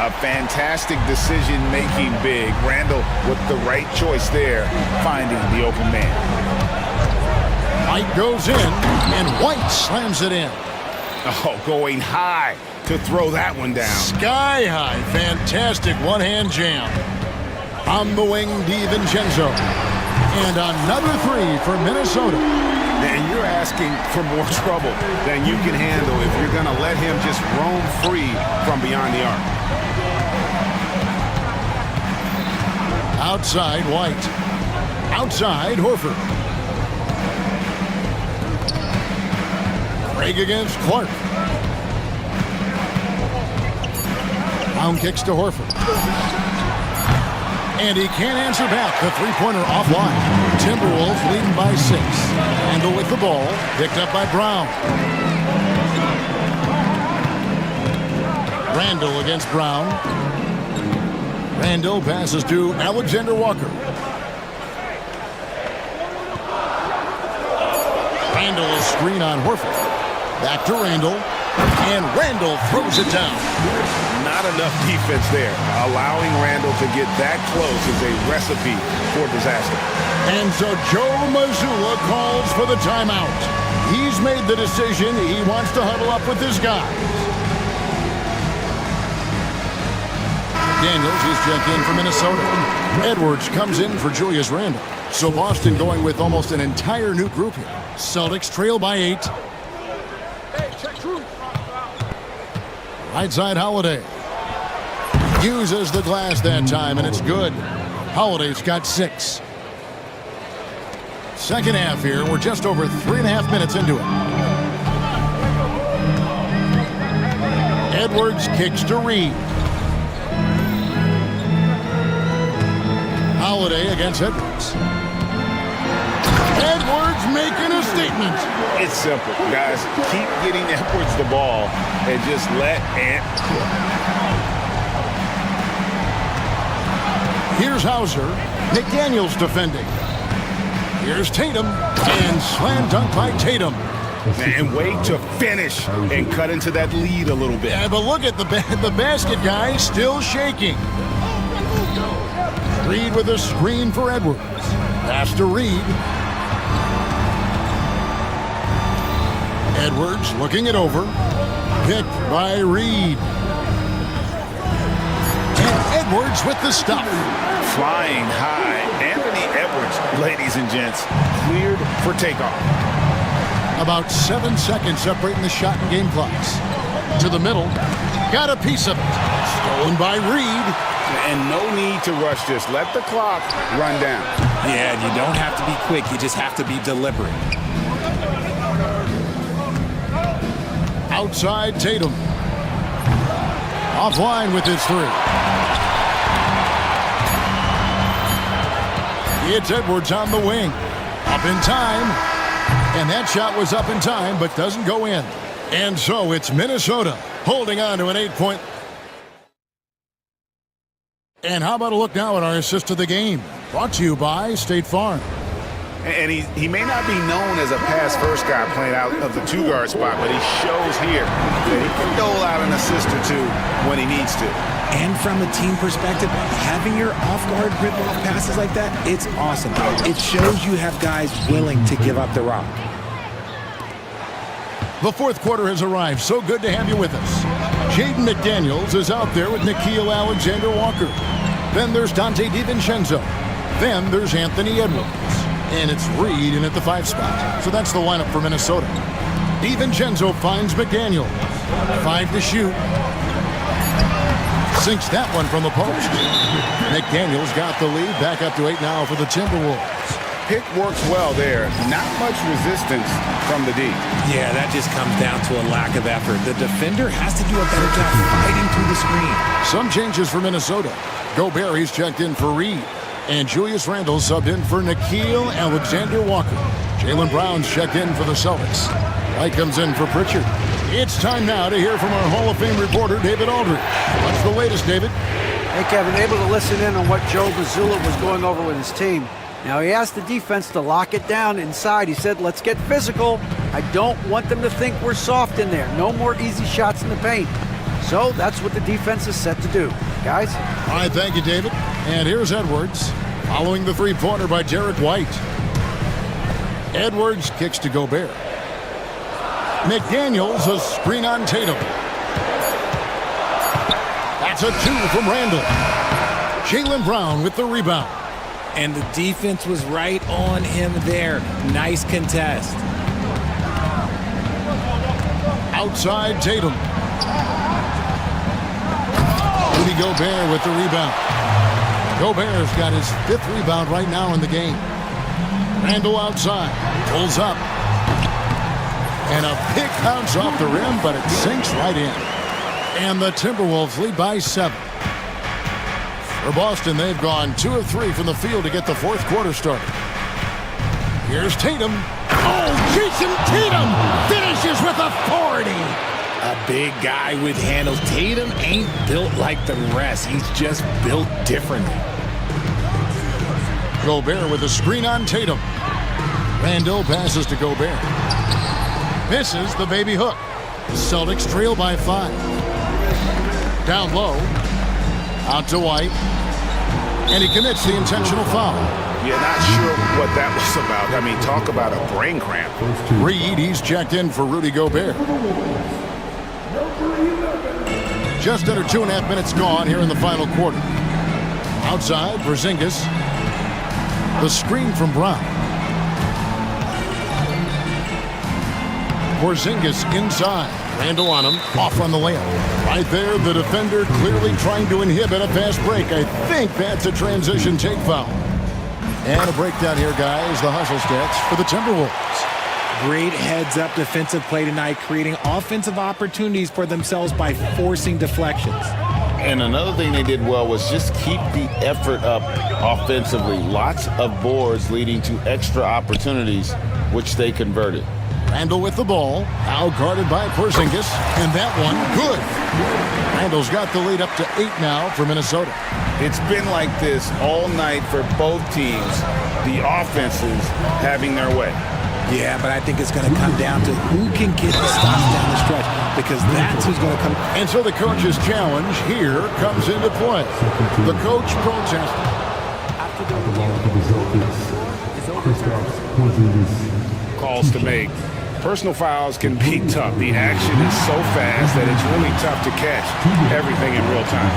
A fantastic decision-making big. Randall with the right choice there, finding the open man. White goes in, and White slams it in. Oh, going high to throw that one down. Sky high. Fantastic one-hand jam. On the wing, DiVincenzo. And another 3 for Minnesota. And you're asking for more trouble than you can handle if you're going to let him just roam free from beyond the arc. Outside, White. Outside, Horford. Craig against Clark. Brown kicks to Horford. And he can't answer back. The three-pointer offline. Timberwolves leading by 6. Randall with the ball. Picked up by Brown. Randall against Brown. Randall passes to Alexander Walker. Randall is screen on Horford. Back to Randall. And Randall throws it down. Not enough defense there. Allowing Randall to get that close is a recipe for disaster. And so Joe Mazzulla calls for the timeout. He's made the decision. He wants to huddle up with his guys. Daniels is checked in for Minnesota. Edwards comes in for Julius Randle. So Boston going with almost an entire new group here. Celtics trail by 8. Right side, Holiday. Uses the glass that time, and it's good. Holiday's got 6. Second half here. We're just over 3.5 minutes into it. Edwards kicks to Reed. Holiday against Edwards. Edwards making a statement. It's simple, guys. Keep getting Edwards the ball and just let Ant cook. Here's Hauser. McDaniels defending. Here's Tatum. And slam dunk by Tatum. And wait to finish and cut into that lead a little bit. Yeah, but look at the basket guy still shaking. Reed with a screen for Edwards. Pass to Reed. Edwards looking it over. Picked by Reed. And Edwards with the stop. Flying high. Anthony Edwards, ladies and gents, cleared for takeoff. About 7 seconds separating the shot and game clocks. To the middle. Got a piece of it. Stolen by Reed. And no need to rush this. Let the clock run down. Yeah, you don't have to be quick. You just have to be deliberate. Outside Tatum. Offline with his 3. It's Edwards on the wing. Up in time. And that shot was up in time, but doesn't go in. And so it's Minnesota holding on to an 8-point. And how about a look now at our assist of the game? Brought to you by State Farm. And he may not be known as a pass-first guy playing out of the 2-guard spot, but he shows here that he can dole out an assist or 2 when he needs to. And from a team perspective, having your off-guard rip-off passes like that, it's awesome. It shows you have guys willing to give up the rock. The fourth quarter has arrived. So good to have you with us. Jaden McDaniels is out there with Nickeil Alexander-Walker. Then there's Dante DiVincenzo. Then there's Anthony Edwards. And it's Reed in at the 5 spot. So that's the lineup for Minnesota. DiVincenzo finds McDaniels. 5 to shoot. Sinks that one from the post. McDaniels got the lead. Back up to 8 now for the Timberwolves. Pick works well there. Not much resistance from the D. Yeah, that just comes down to a lack of effort. The defender has to do a better job fighting through the screen. Some changes for Minnesota. Gobert, he's checked in for Reed. And Julius Randle subbed in for Nickeil Alexander-Walker. Jaylen Brown's checked in for the Celtics. White comes in for Pritchard. It's time now to hear from our Hall of Fame reporter, David Aldridge. What's the latest, David? Hey, Kevin, able to listen in on what Joe Mazzulla was going over with his team. Now, he asked the defense to lock it down inside. He said, let's get physical. I don't want them to think we're soft in there. No more easy shots in the paint. So that's what the defense is set to do. Guys? All right, thank you, David. And here's Edwards, following the three-pointer by Derek White. Edwards kicks to Gobert. McDaniels, a screen on Tatum. That's a 2 from Randle. Jaylen Brown with the rebound. And the defense was right on him there. Nice contest. Outside Tatum. Rudy Gobert with the rebound. Gobert's got his 5th rebound right now in the game. Randle outside. Pulls up. And a pick bounce off the rim, but it sinks right in. And the Timberwolves lead by 7. For Boston, they've gone 2 of 3 from the field to get the 4th quarter started. Here's Tatum. Oh, Jason Tatum finishes with authority. A big guy with handles. Tatum ain't built like the rest. He's just built differently. Gobert with a screen on Tatum. Randle passes to Gobert. Misses the baby hook. The Celtics trail by 5. Down low. Out to White. And he commits the intentional foul. Yeah, not sure what that was about. I mean, talk about a brain cramp. Reed, he's checked in for Rudy Gobert. Just under 2.5 minutes gone here in the final quarter. Outside, Porzingis. The screen from Brown. Porzingis inside. Randle on him. Off on the layup. Right there, the defender clearly trying to inhibit a fast break. I think that's a transition take foul. And a breakdown here, guys. The hustle stats for the Timberwolves. Great heads-up defensive play tonight, creating offensive opportunities for themselves by forcing deflections. And another thing they did well was just keep the effort up offensively. Lots of boards leading to extra opportunities, which they converted. Randle with the ball, now guarded by Porzingis, and that one, good. Randle's got the lead up to 8 now for Minnesota. It's been like this all night for both teams, the offenses having their way. Yeah, but I think it's going to come down to who can get the stops down the stretch, because that's who's going to come. And so the coach's challenge here comes into play. The coach protests. Calls to make. Personal fouls can be tough. The action is so fast that it's really tough to catch everything in real time.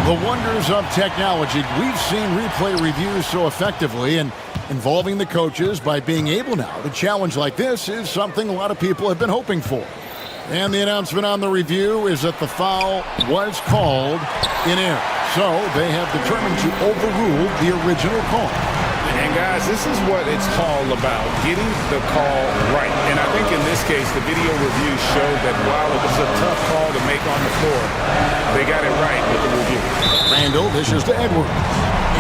The wonders of technology. We've seen replay reviews so effectively, and involving the coaches by being able now to challenge like this is something a lot of people have been hoping for. And the announcement on the review is that the foul was called in error. So they have determined to overrule the original call. And guys, this is what it's all about, getting the call right. And I think in this case, the video review showed that while it was a tough call to make on the floor, they got it right with the review. Randle dishes to Edwards.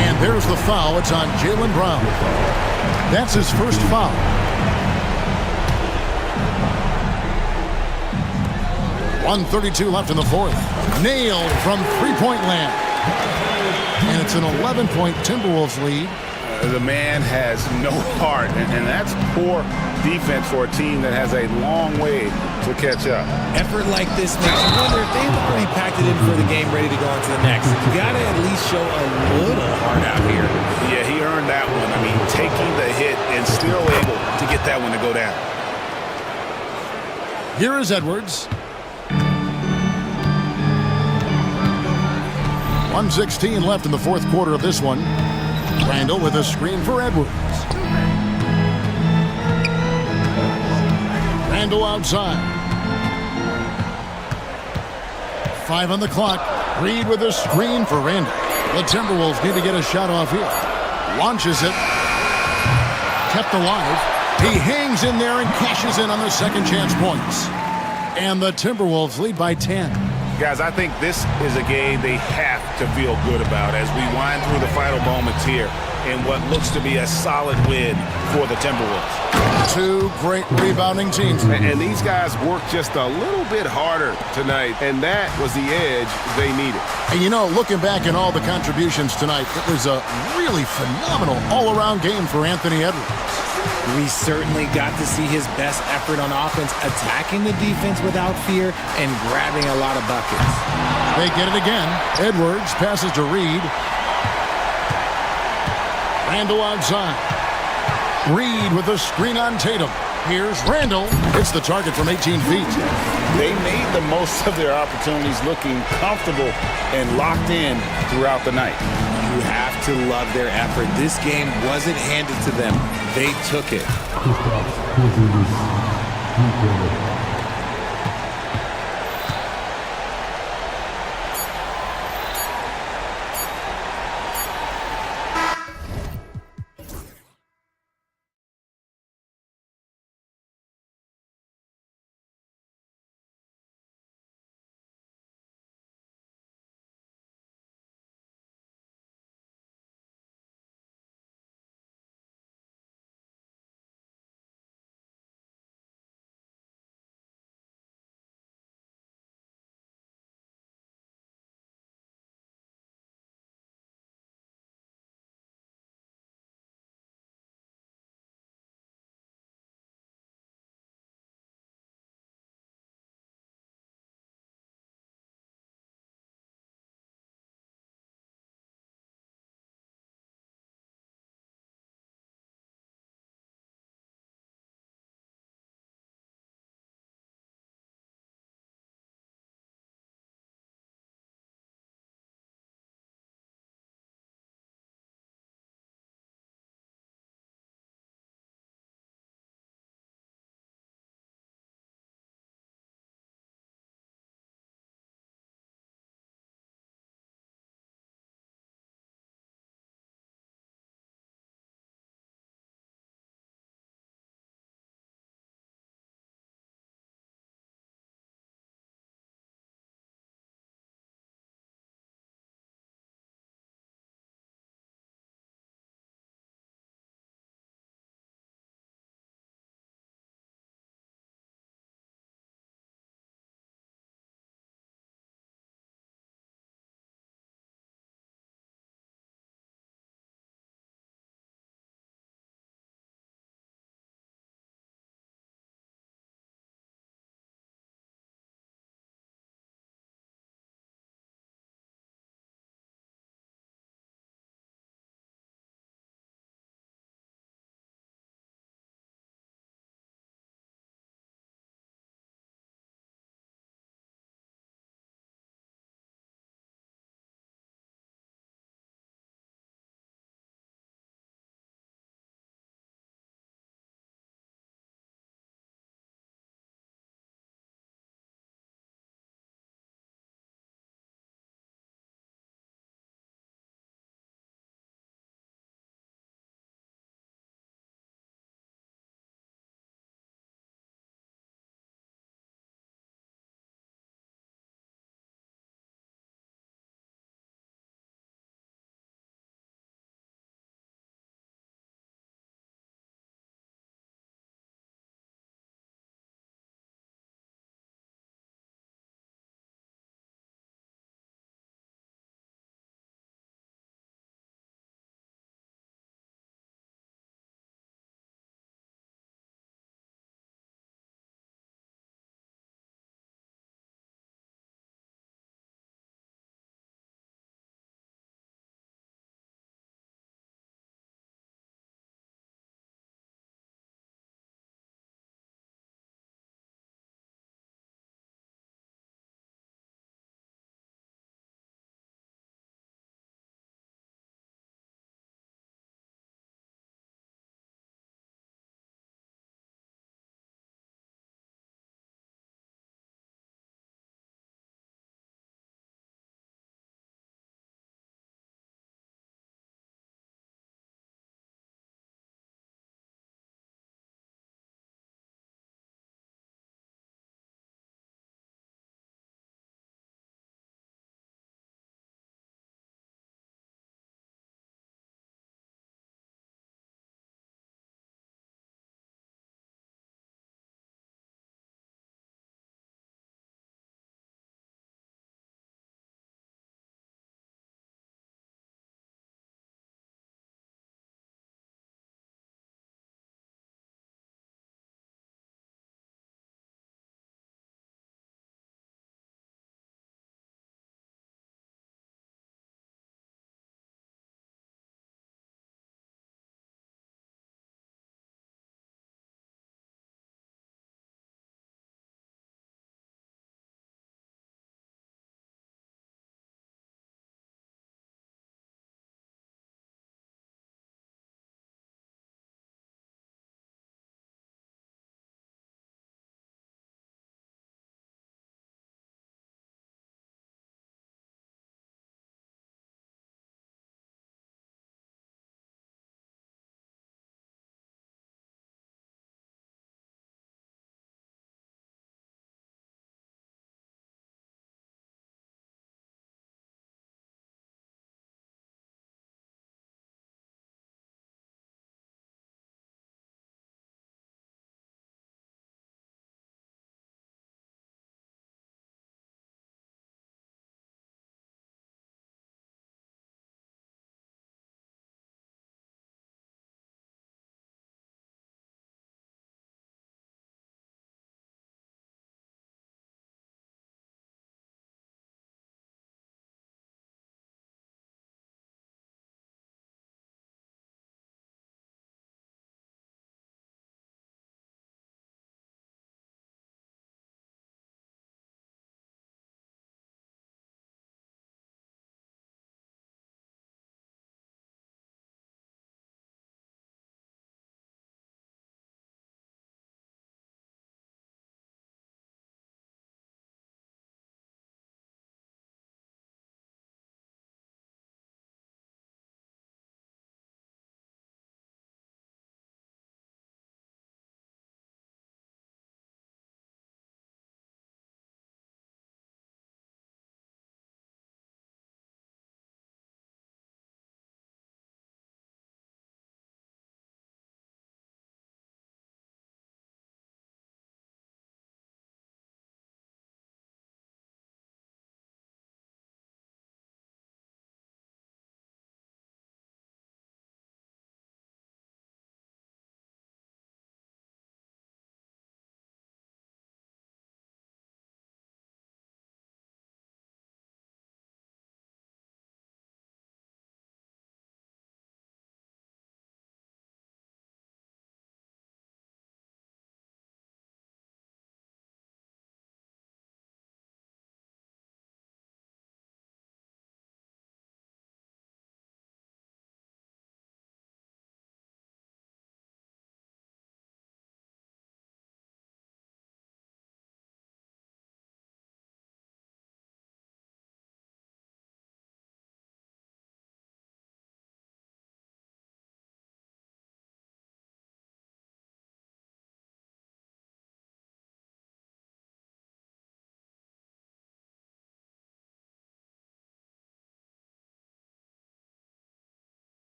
And there's the foul. It's on Jaylen Brown. That's his first foul. .132 left in the 4th. Nailed from three-point land. And it's an 11-point Timberwolves lead. The man has no heart, and that's poor defense for a team that has a long way to catch up. Effort like this makes you wonder if they've already packed it in for the game, ready to go on to the next. You got to at least show a little heart out here. Yeah, he earned that one. I mean, taking the hit and still able to get that one to go down. Here is Edwards. 1:16 left in the 4th quarter of this one. Randle with a screen for Edwards. Randle outside. 5 on the clock. Reed with a screen for Randall. The Timberwolves need to get a shot off here. Launches it. Kept alive. He hangs in there and cashes in on the second chance points. And the Timberwolves lead by 10. Guys, I think this is a game they have to feel good about as we wind through the final moments here in what looks to be a solid win for the Timberwolves. Two great rebounding teams. And these guys worked just a little bit harder tonight, and that was the edge they needed. And you know, looking back at all the contributions tonight, it was a really phenomenal all-around game for Anthony Edwards. We certainly got to see his best effort on offense, attacking the defense without fear and grabbing a lot of buckets. They get it again. Edwards passes to Reed. Randall outside. Reed with a screen on Tatum. Here's Randall. It's the target from 18 feet. They made the most of their opportunities, looking comfortable and locked in throughout the night. You have to love their effort. This game wasn't handed to them. They took it.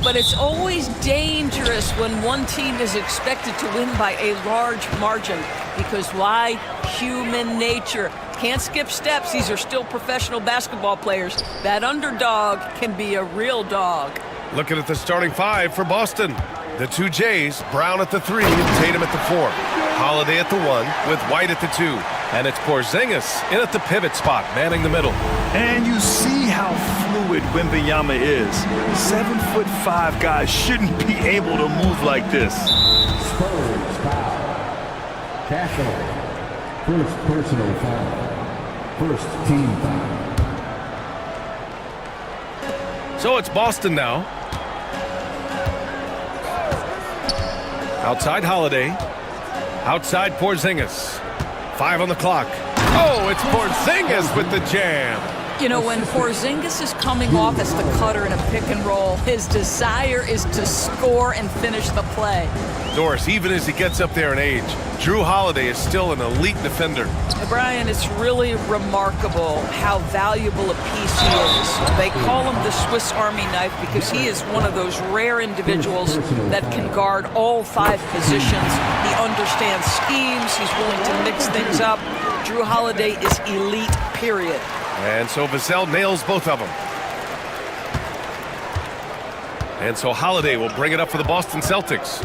but it's always dangerous when one team is expected to win by a large margin. Because why? Human nature. Can't skip steps. These are still professional basketball players. That underdog can be a real dog. Looking at the starting five for Boston. The two Jays, Brown at the 3 and Tatum at the 4. Holiday at the 1 with White at the 2. And it's Porzingis in at the pivot spot, manning the middle. And you see how fluid Wembanyama is. 7'5" guys shouldn't be able to move like this. Spurs foul. Cashel. First personal foul. First team foul. So it's Boston now. Outside Holiday. Outside Porzingis. 5 on the clock. Oh, it's Porzingis with the jam. You know, when Porzingis is coming off as the cutter in a pick and roll, his desire is to score and finish the play. Doris, even as he gets up there in age, Drew Holiday is still an elite defender. Brian, it's really remarkable how valuable a piece he is. They call him the Swiss Army knife because he is one of those rare individuals that can guard all 5 positions. He understands schemes. He's willing to mix things up. Drew Holiday is elite, period. And so Vassell nails both of them. And so Holiday will bring it up for the Boston Celtics.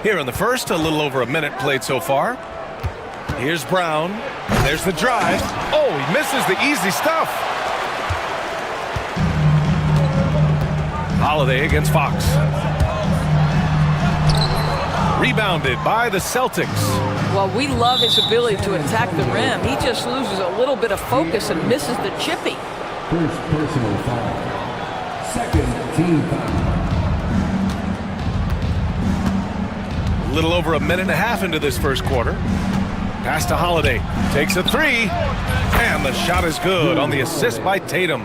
Here in the first, a little over a minute played so far. Here's Brown. There's the drive. Oh, he misses the easy stuff. Holiday against Fox. Rebounded by the Celtics. Well, we love his ability to attack the rim. He just loses a little bit of focus and misses the chippy. First personal foul. Second team foul. A little over a minute and a half into this first quarter. Pass to Holiday. Takes a 3. And the shot is good on the assist by Tatum.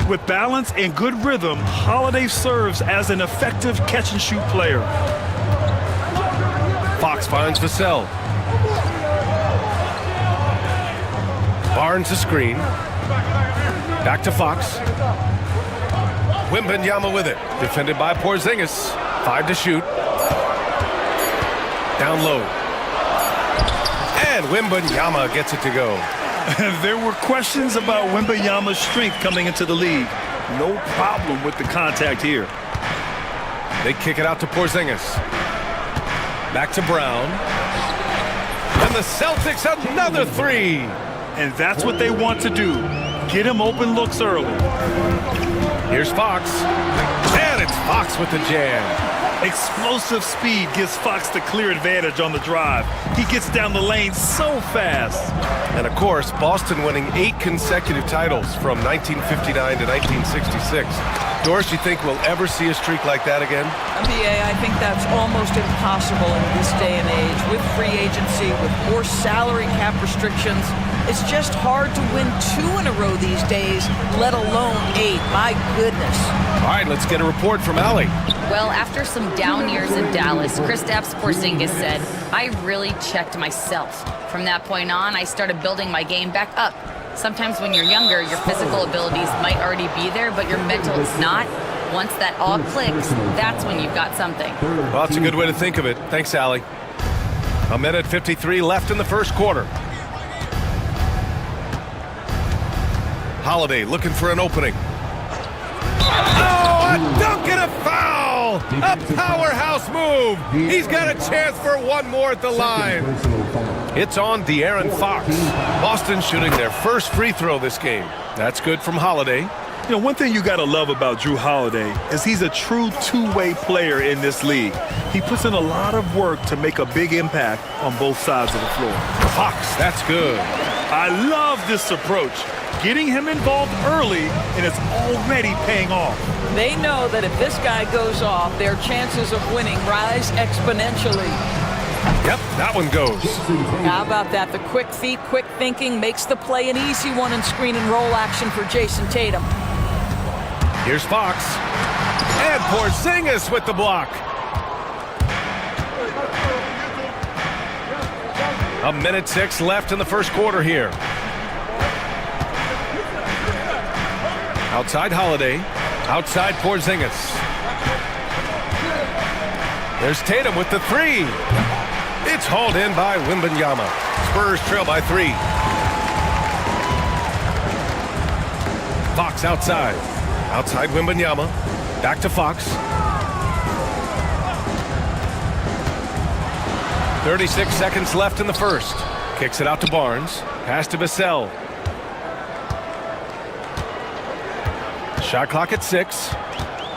With balance and good rhythm, Holiday serves as an effective catch-and-shoot player. Fox finds Vassell. Barnes a screen. Back to Fox. Wembanyama with it. Defended by Porzingis. 5 to shoot. Down low. And Wembanyama gets it to go. There were questions about Wembanyama's strength coming into the league. No problem with the contact here. They kick it out to Porzingis. Back to Brown. And the Celtics another 3. And that's what they want to do. Get him open looks early. Here's Fox. And it's Fox with the jam. Explosive speed gives Fox the clear advantage on the drive. He gets down the lane so fast. And of course, Boston winning 8 consecutive titles from 1959 to 1966. Doris, you think we'll ever see a streak like that again? NBA, I think that's almost impossible in this day and age. With free agency, with more salary cap restrictions, it's just hard to win 2 in a row these days, let alone 8. My goodness. All right, let's get a report from Allie. Well, after some down years in Dallas, Kristaps Porzingis said, I really checked myself. From that point on, I started building my game back up. Sometimes when you're younger, your physical abilities might already be there, but your mental is not. Once that all clicks, that's when you've got something. Well, that's a good way to think of it. Thanks, Allie. A minute 53 left in the first quarter. Holiday looking for an opening. Oh, a dunk and a foul! A powerhouse move! He's got a chance for one more at the line. It's on De'Aaron Fox. Boston shooting their first free throw this game. That's good from Holiday. You know, one thing you got to love about Drew Holiday is he's a true two-way player in this league. He puts in a lot of work to make a big impact on both sides of the floor. Fox, that's good. I love this approach. Getting him involved early, and it's already paying off. They know that if this guy goes off, their chances of winning rise exponentially. Yep, that one goes. How about that? The quick feet, quick thinking makes the play an easy one in screen and roll action for Jason Tatum. Here's Fox. And Porzingis with the block. A minute 6 left in the first quarter here. Outside Holiday. Outside Porzingis. There's Tatum with the three. It's hauled in by Wembanyama. Spurs trail by 3. Fox outside. Outside Wembanyama. Back to Fox. 36 seconds left in the first. Kicks it out to Barnes. Pass to Vassell. Shot clock at 6.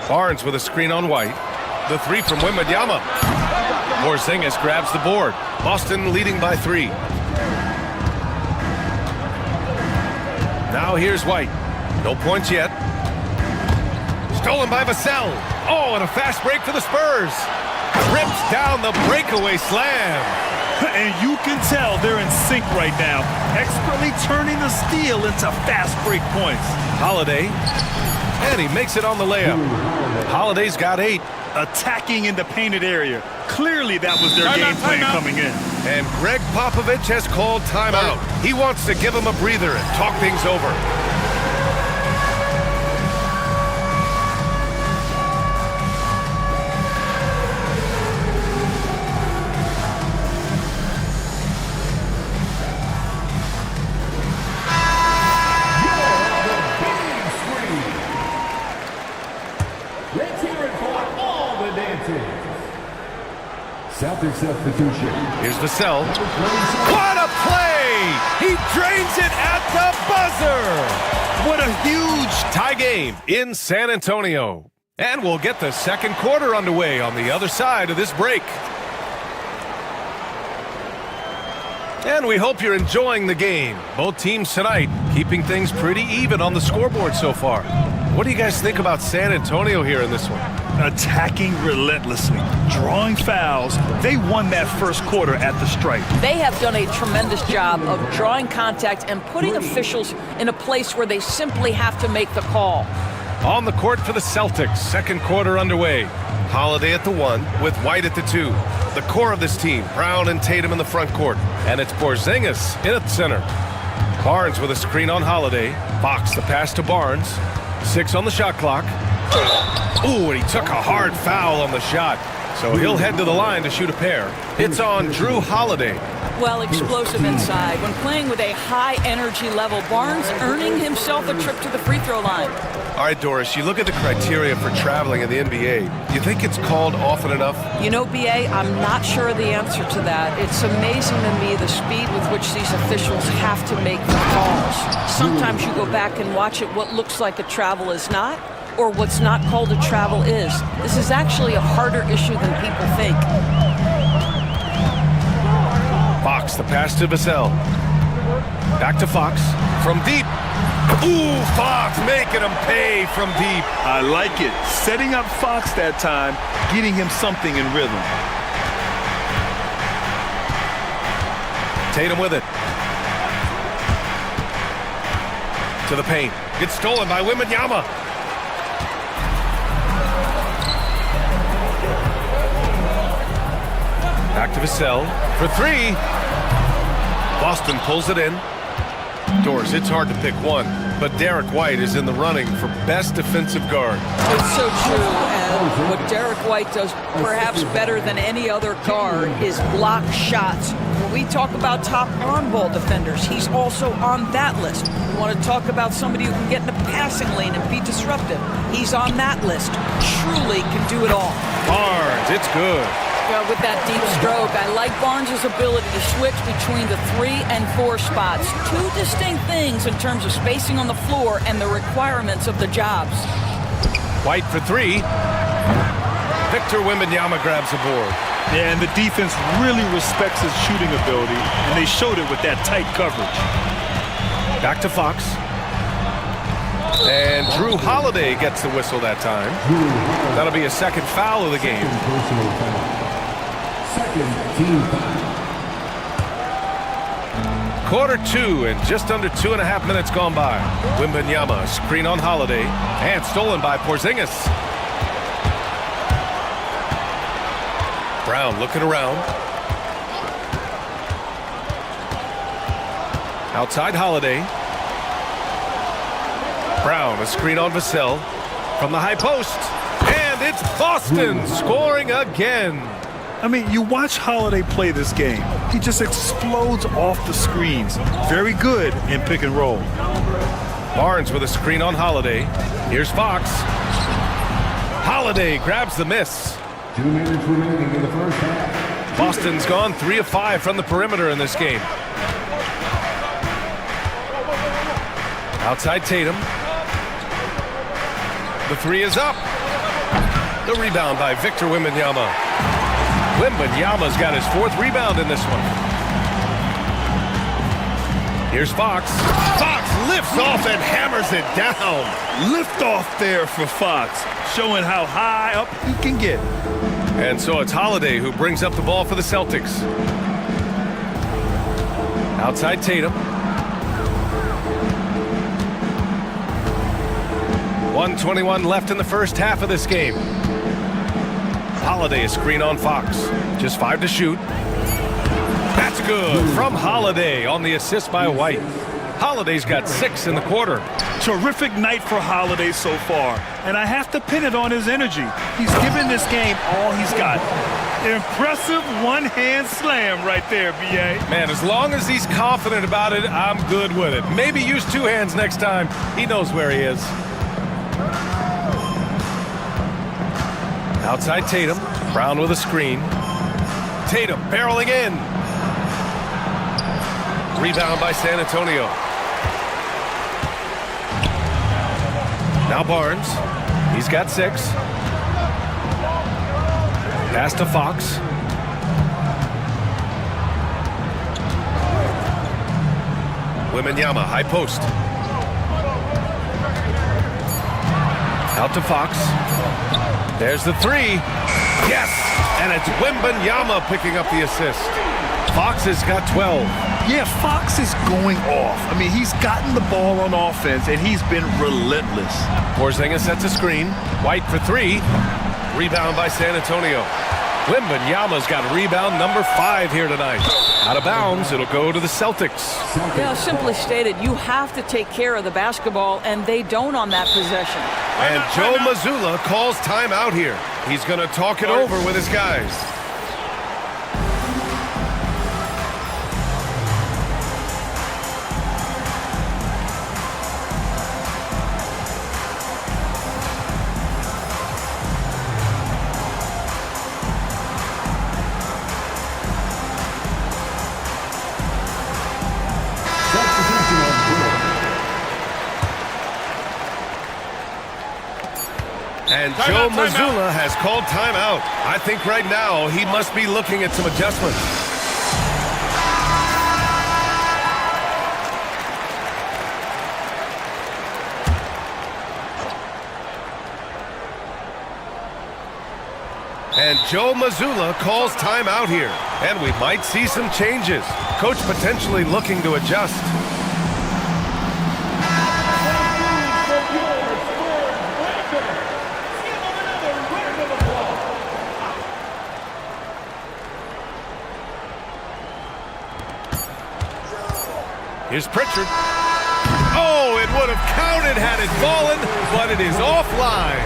Barnes with a screen on White. The three from Wembanyama. Porzingis grabs the board. Boston leading by 3. Now here's White. No points yet. Stolen by Vassell. Oh, and a fast break for the Spurs. Rips down the breakaway slam. And you can tell they're in sync right now, expertly turning the steal into fast break points. Holiday. And he makes it on the layup. Holiday's got 8. Attacking in the painted area. Clearly that was their game plan coming in. And Greg Popovich has called timeout. He wants to give him a breather and talk things over. Celtics substitution. Here's Vassell. What a play! He drains it at the buzzer! What a huge tie game in San Antonio. And we'll get the second quarter underway on the other side of this break. And we hope you're enjoying the game. Both teams tonight keeping things pretty even on the scoreboard so far. What do you guys think about San Antonio here in this one? Attacking relentlessly, drawing fouls. They won that first quarter at the stripe. They have done a tremendous job of drawing contact and putting officials in a place where they simply have to make the call. On the court for the Celtics, second quarter underway. Holiday at the 1 with White at the 2. The core of this team, Brown and Tatum in the front court. And it's Porzingis in at center. Barnes with a screen on Holiday. Fox the pass to Barnes. 6 on the shot clock. Ooh, and he took a hard foul on the shot. So he'll head to the line to shoot a pair. It's on Drew Holiday. Well, explosive inside. When playing with a high energy level, Barnes earning himself a trip to the free throw line. All right, Doris, you look at the criteria for traveling in the NBA. You think it's called often enough? You know, BA, I'm not sure the answer to that. It's amazing to me the speed with which these officials have to make the calls. Sometimes you go back and watch it, what looks like a travel is not, or what's not called a travel is. This is actually a harder issue than people think. Fox, the pass to Vassell. Back to Fox. From deep. Ooh, Fox making him pay from deep. I like it. Setting up Fox that time, getting him something in rhythm. Tatum with it. To the paint. Gets stolen by Wembanyama. Back to Vassell for 3. Boston pulls it in. Doors, it's hard to pick one, but Derek White is in the running for best defensive guard. It's so true, and what Derek White does perhaps better than any other guard is block shots. When we talk about top on-ball defenders, he's also on that list. We want to talk about somebody who can get in the passing lane and be disruptive. He's on that list. Truly can do it all. Barnes, it's good. With that deep stroke, I like Barnes' ability to switch between the 3 and 4 spots. Two distinct things in terms of spacing on the floor and the requirements of the jobs. White for 3. Victor Wembanyama grabs the board. Yeah, and the defense really respects his shooting ability, and they showed it with that tight coverage. Back to Fox. And Drew Holiday gets the whistle that time. That'll be a second foul of the game. Personal foul. Second team foul. Quarter 2 and just under 2.5 minutes gone by. Wembanyama, screen on Holiday, and stolen by Porzingis. Brown looking around. Outside Holiday. Brown, a screen on Vassell from the high post. And it's Boston scoring again. I mean, you watch Holiday play this game. He just explodes off the screens. Very good in pick and roll. Barnes with a screen on Holiday. Here's Fox. Holiday grabs the miss. 2 minutes remaining in the first half. Boston's gone 3 of 5 from the perimeter in this game. Outside Tatum. The three is up. The rebound by Victor Wembanyama. Wembanyama's got his 4th rebound in this one. Here's Fox. Fox lifts off and hammers it down. Lift off there for Fox, showing how high up he can get. And so it's Holiday who brings up the ball for the Celtics. Outside Tatum. 1:21 left in the first half of this game. Holiday a screen on Fox. Just 5 to shoot. That's good from Holiday on the assist by White. Holiday's got 6 in the quarter. Terrific night for Holiday so far, and I have to pin it on his energy. He's given this game all he's got. Impressive one-hand slam right there, B.A. Man, as long as he's confident about it, I'm good with it. Maybe use 2 hands next time. He knows where he is. Outside Tatum. Brown with a screen. Tatum barreling in. Rebound by San Antonio. Now Barnes. He's got 6. Pass to Fox. Wembanyama, high post. Out to Fox. There's the 3. Yes! And it's Wembanyama picking up the assist. Fox has got 12. Yeah, Fox is going off. I mean, he's gotten the ball on offense, and he's been relentless. Porzingis sets a screen. White for 3. Rebound by San Antonio. Wembanyama's got rebound number 5 here tonight. Out of bounds, it'll go to the Celtics. Yeah, simply stated, you have to take care of the basketball, and they don't on that possession. And Joe Mazzulla calls timeout here. He's going to talk it over with his guys. And Joe Mazzulla has called timeout. I think right now he must be looking at some adjustments. And Joe Mazzulla calls timeout here. And we might see some changes. Coach potentially looking to adjust. Here's Pritchard. Oh, it would have counted had it fallen, but it is offline.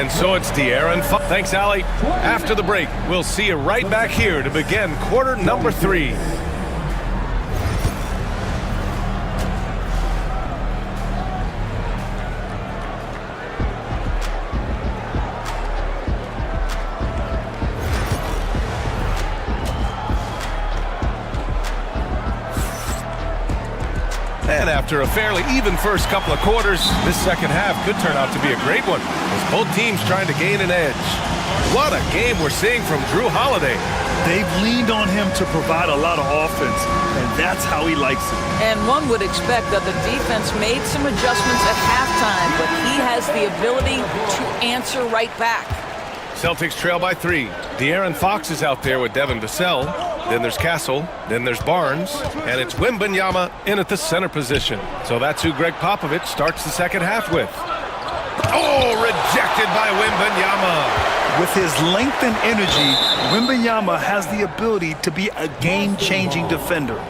And so it's De'Aaron Fox. Thanks, Allie. After the break, we'll see you right back here to begin quarter number 3. And after a fairly even first couple of quarters, this second half could turn out to be a great one, as both teams trying to gain an edge. What a game we're seeing from Drew Holiday. They've leaned on him to provide a lot of offense, and that's how he likes it. And one would expect that the defense made some adjustments at halftime, but he has the ability to answer right back. Celtics trail by 3. De'Aaron Fox is out there with Devin Vassell. Then there's Castle. Then there's Barnes. And it's Wembanyama in at the center position. So that's who Greg Popovich starts the second half with. Oh, rejected by Wembanyama. With his length and energy, Wembanyama has the ability to be a game-changing defender.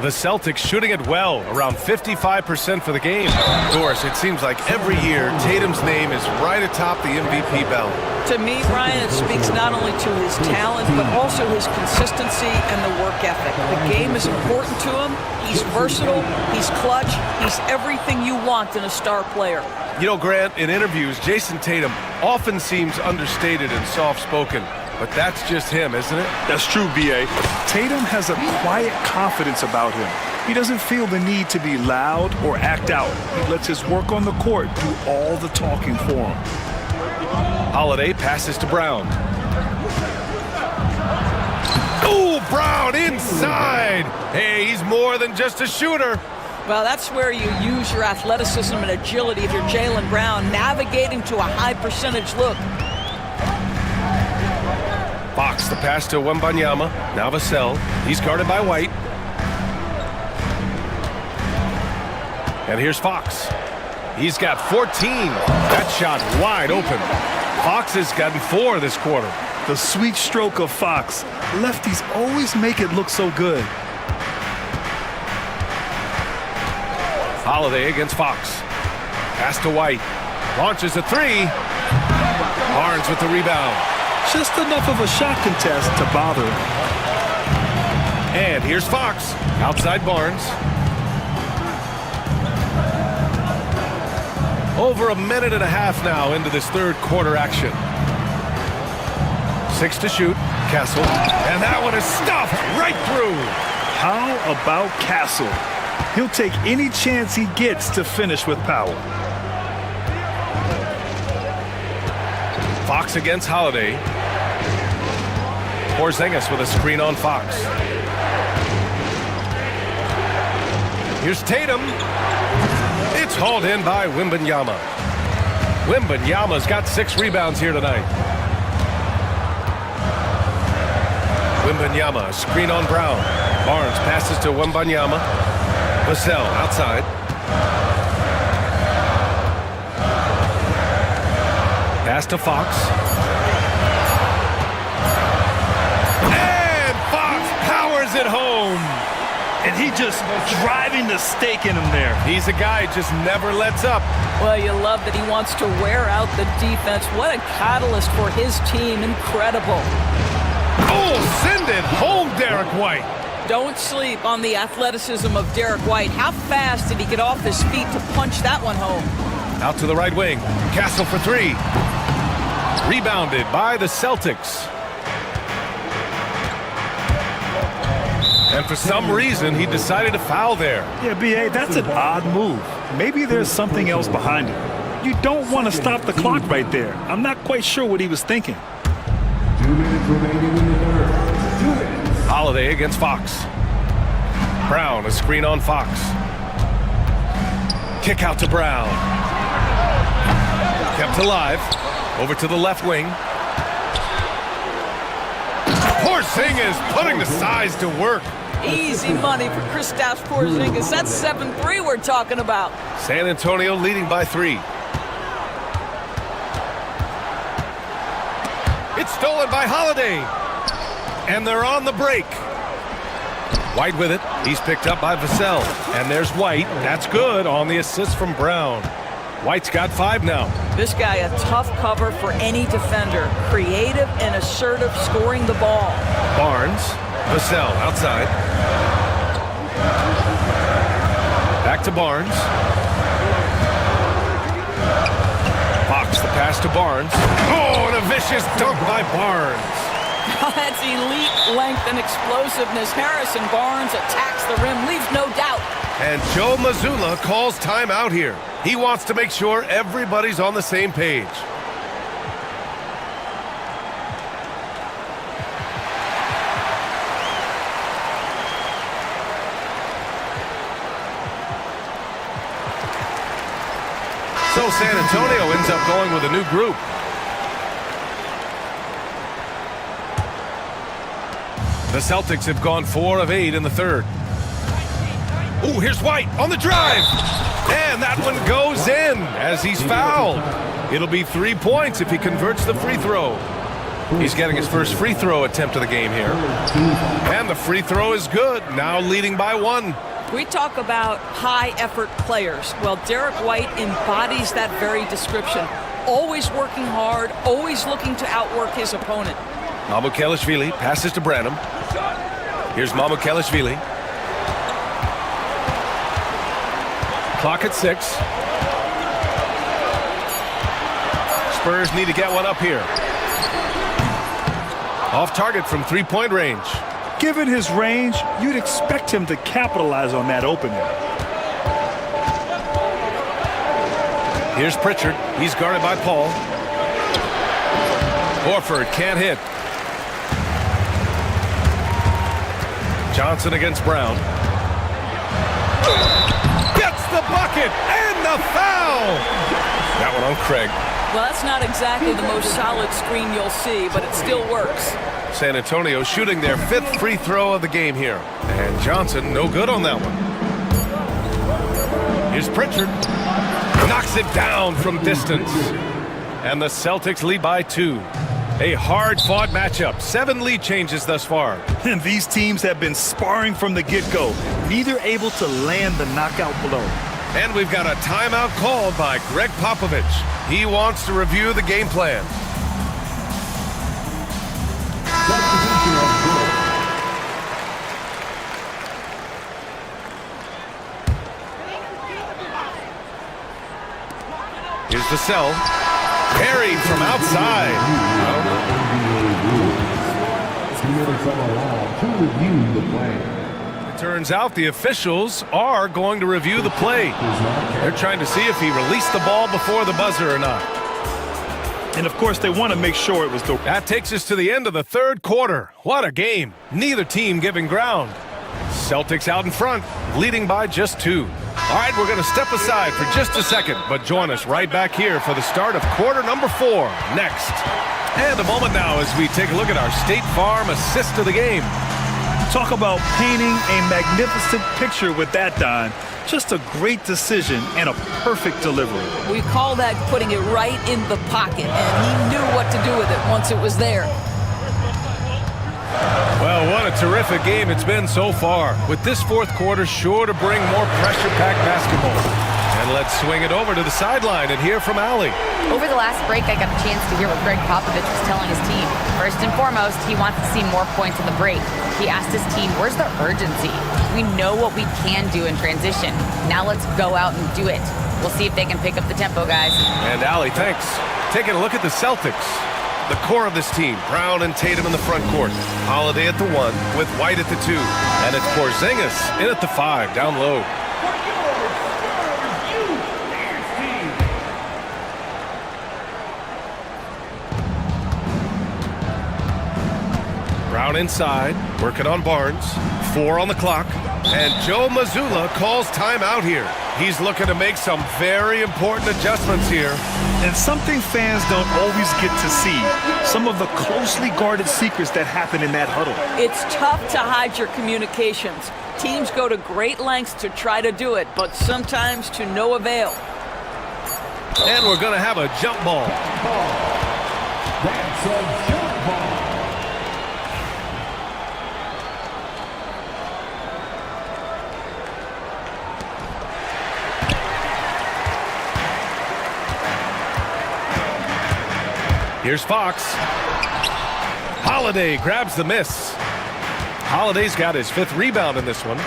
The Celtics shooting it well, around 55% for the game. Of course, it seems like every year Tatum's name is right atop the MVP ballot. To me, Brian, it speaks not only to his talent, but also his consistency and the work ethic. The game is important to him. He's versatile. He's clutch. He's everything you want in a star player. You know, Grant, in interviews, Jason Tatum often seems understated and soft-spoken. But that's just him, isn't it? That's true, B.A. Tatum has a quiet confidence about him. He doesn't feel the need to be loud or act out. He lets his work on the court do all the talking for him. Holiday passes to Brown. Oh, Brown inside! Hey, he's more than just a shooter. Well, that's where you use your athleticism and agility if you're Jaylen Brown, navigating to a high-percentage look. Fox, the pass to Wembanyama. Now Vassell. He's guarded by White. And here's Fox. He's got 14. That shot wide open. Fox has gotten 4 this quarter. The sweet stroke of Fox. Lefties always make it look so good. Holiday against Fox. Pass to White. Launches a 3. Barnes with the rebound. Just enough of a shot contest to bother. And here's Fox. Outside Barnes. Over a minute and a half now into this third quarter action. 6 to shoot. Castle. And that one is stuffed right through. How about Castle? He'll take any chance he gets to finish with power. Fox against Holiday. Porzingis with a screen on Fox. Here's Tatum. It's hauled in by Wembanyama. Wembanyama's got 6 rebounds here tonight. Wembanyama, a screen on Brown. Barnes passes to Wembanyama. Vassell outside. Pass to Fox. And Fox powers it home. And he just driving the stake in him there. He's a guy who just never lets up. Well, you love that he wants to wear out the defense. What a catalyst for his team. Incredible. Oh, send it home, Derek White. Don't sleep on the athleticism of Derek White. How fast did he get off his feet to punch that one home? Out to the right wing. Castle for 3. Rebounded by the Celtics. And for some reason, he decided to foul there. Yeah, B.A., that's an odd move. Maybe there's something else behind it. You don't want to stop the clock right there. I'm not quite sure what he was thinking. 2 minutes remaining in the third. 2 minutes. Holiday against Fox. Brown, a screen on Fox. Kick out to Brown. Kept alive. Over to the left wing. Porzingis putting the size to work. Easy money for Kristaps Porzingis. That's 7-3 we're talking about. San Antonio leading by 3. It's stolen by Holiday. And they're on the break. White with it. He's picked up by Vassell. And there's White. That's good on the assist from Brown. White's got 5 now. This guy a tough cover for any defender. Creative and assertive scoring the ball. Barnes. Vassell outside. Back to Barnes. Fox the pass to Barnes. Oh, and a vicious dunk by Barnes. That's elite length and explosiveness. Harrison Barnes attacks the rim, leaves no doubt. And Joe Mazzulla calls timeout here. He wants to make sure everybody's on the same page. So San Antonio ends up going with a new group. The Celtics have gone 4 of 8 in the third. Ooh, here's White on the drive. And that one goes in as he's fouled. It'll be 3 points if he converts the free throw. He's getting his first free throw attempt of the game here. And the free throw is good, now leading by 1. We talk about high-effort players. Well, Derek White embodies that very description. Always working hard, always looking to outwork his opponent. Mamukelashvili passes to Branham. Here's Mamukelashvili. Clock at 6. Spurs need to get one up here. Off target from three-point range. Given his range, you'd expect him to capitalize on that opening. Here's Pritchard. He's guarded by Paul. Horford can't hit. Johnson against Brown. Gets the bucket and the foul! That one on Craig. Well, that's not exactly the most solid screen you'll see, but it still works. San Antonio shooting their 5th free throw of the game here. And Johnson no good on that one. Here's Pritchard. Knocks it down from distance. And the Celtics lead by 2. A hard-fought matchup. 7 lead changes thus far. And these teams have been sparring from the get-go, neither able to land the knockout blow. And we've got a timeout called by Greg Popovich. He wants to review the game plan. Here's the cell. Parried from outside. It turns out the officials are going to review the play. They're trying to see if he released the ball before the buzzer or not. And of course, they want to make sure it was the... That takes us to the end of the 3rd quarter. What a game. Neither team giving ground. Celtics out in front, leading by just 2. All right, we're going to step aside for just a second, but join us right back here for the start of quarter number 4 next. And a moment now as we take a look at our State Farm assist of the game. Talk about painting a magnificent picture with that, Don. Just a great decision and a perfect delivery. We call that putting it right in the pocket, and he knew what to do with it once it was there. Well, what a terrific game it's been so far, with this 4th quarter sure to bring more pressure-packed basketball. And let's swing it over to the sideline and hear from Allie. Over the last break, I got a chance to hear what Greg Popovich was telling his team. First and foremost, he wants to see more points in the break. He asked his team, where's the urgency? We know what we can do in transition. Now let's go out and do it. We'll see if they can pick up the tempo, guys. And Allie, thanks. Taking a look at the Celtics. The core of this team, Brown and Tatum in the front court. Holiday at the 1, with White at the 2. And it's Porzingis in at the 5, down low. Brown inside, working on Barnes. 4 on the clock. And Joe Mazzulla calls timeout here. He's looking to make some very important adjustments here. And something fans don't always get to see. Some of the closely guarded secrets that happen in that huddle. It's tough to hide your communications. Teams go to great lengths to try to do it, but sometimes to no avail. And we're going to have a jump ball. That's a jump ball. Here's Fox. Holiday grabs the miss. Holiday's got his 5th rebound in this one.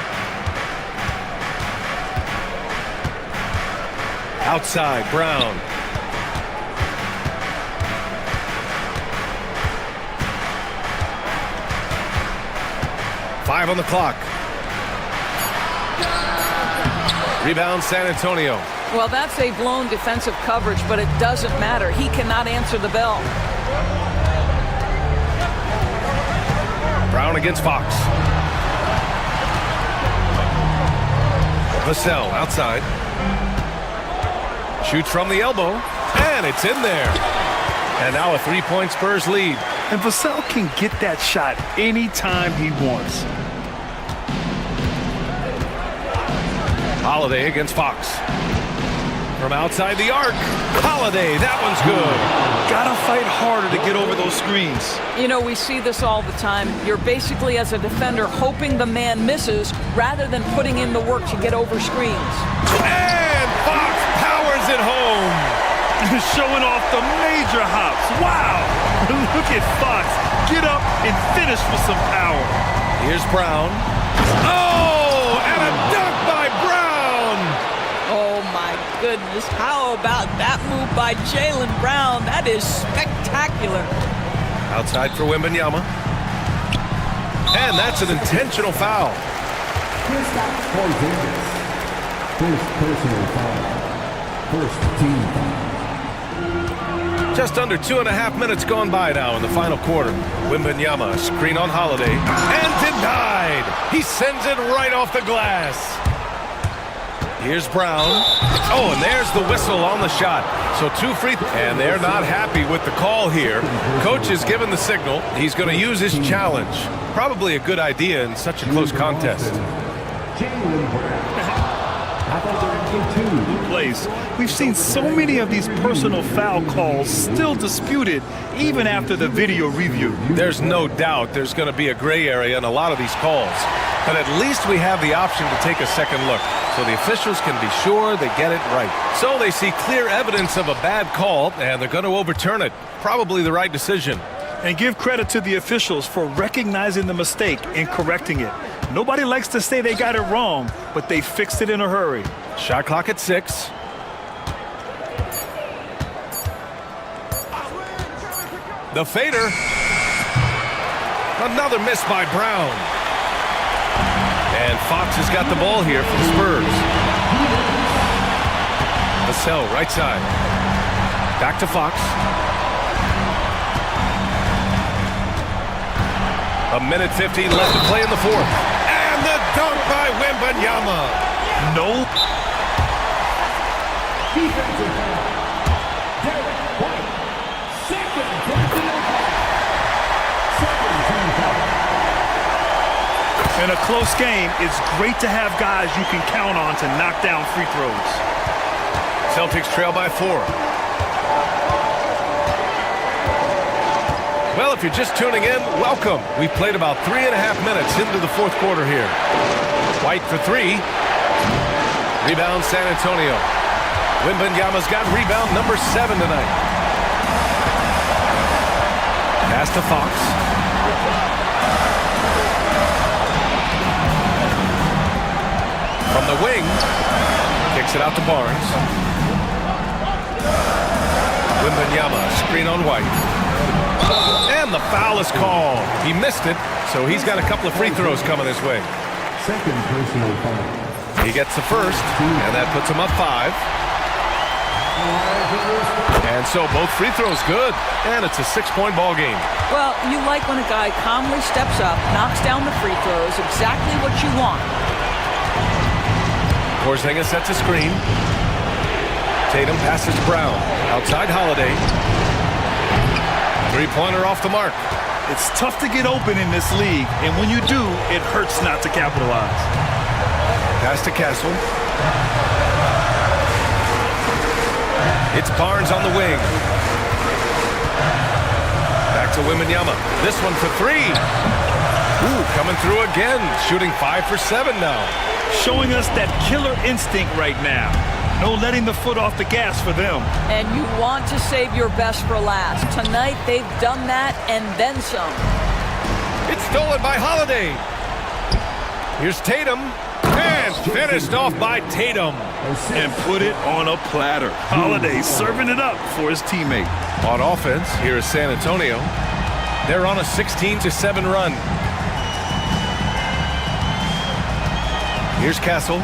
Outside, Brown. Five on the clock. Rebound, San Antonio. Well, that's a blown defensive coverage, but it doesn't matter. He cannot answer the bell. Brown against Fox. Vassell outside. Shoots from the elbow, and it's in there. And now a 3-point Spurs lead. And Vassell can get that shot anytime he wants. Holiday against Fox. From outside the arc, Holiday, that one's good. Gotta fight harder to get over those screens. You know, we see this all the time. You're basically, as a defender, hoping the man misses rather than putting in the work to get over screens. And Fox powers it home. Showing off the major hops. Wow! Look at Fox. Get up and finish with some power. Here's Brown. Oh, and a dunk by Brown. Oh, my goodness. How about that move by Jaylen Brown? That is spectacular. Outside for Wembanyama. And that's an intentional foul. First personal foul. First team foul. Just under 2.5 minutes gone by now in the final quarter. Wembanyama, screen on Holiday, and denied. He sends it right off the glass. Here's Brown. Oh, and there's the whistle on the shot. So 2 free, and they're not happy with the call here. Coach has given the signal. He's going to use his challenge. Probably a good idea in such a close contest. Plays. We've seen so many of these personal foul calls still disputed even after the video review. There's no doubt there's going to be a gray area in a lot of these calls. But at least we have the option to take a second look, so the officials can be sure they get it right. So they see clear evidence of a bad call, and they're going to overturn it. Probably the right decision. And give credit to the officials for recognizing the mistake and correcting it. Nobody likes to say they got it wrong, but they fixed it in a hurry. Shot clock at 6. The fader. Another miss by Brown. And Fox has got the ball here for the Spurs. Vassell, right side. Back to Fox. A minute 15 left to play in the fourth. And the dunk by Wembanyama. No. Defensive foul. Derek White. Second personal foul. Second team foul. In a close game, it's great to have guys you can count on to knock down free throws. Celtics trail by 4. Well, if you're just tuning in, welcome. We've played about 3.5 minutes into the fourth quarter here. White for 3. Rebound San Antonio. Wembanyama's got rebound number 7 tonight. Pass to Fox. From the wing, kicks it out to Barnes. Wembanyama, screen on White. And the foul is called. He missed it, so he's got a couple of free throws coming his way. Second personal foul. He gets the first, and that puts him up 5. And so both free throws good, and it's a 6-point ball game. Well, you like when a guy calmly steps up, knocks down the free throws, exactly what you want. Porzingis sets a screen. Tatum passes to Brown. Outside Holiday. Three-pointer off the mark. It's tough to get open in this league, and when you do, it hurts not to capitalize. Pass to Castle. It's Barnes on the wing. Back to Wembanyama. This one for 3. Ooh, coming through again. Shooting 5 for 7 now. Showing us that killer instinct right now. No letting the foot off the gas for them. And you want to save your best for last. Tonight, they've done that and then some. It's stolen by Holiday. Here's Tatum. And finished off by Tatum. And put it on a platter. Holiday serving it up for his teammate. On offense, here is San Antonio. They're on a 16-7 run. Here's Castle.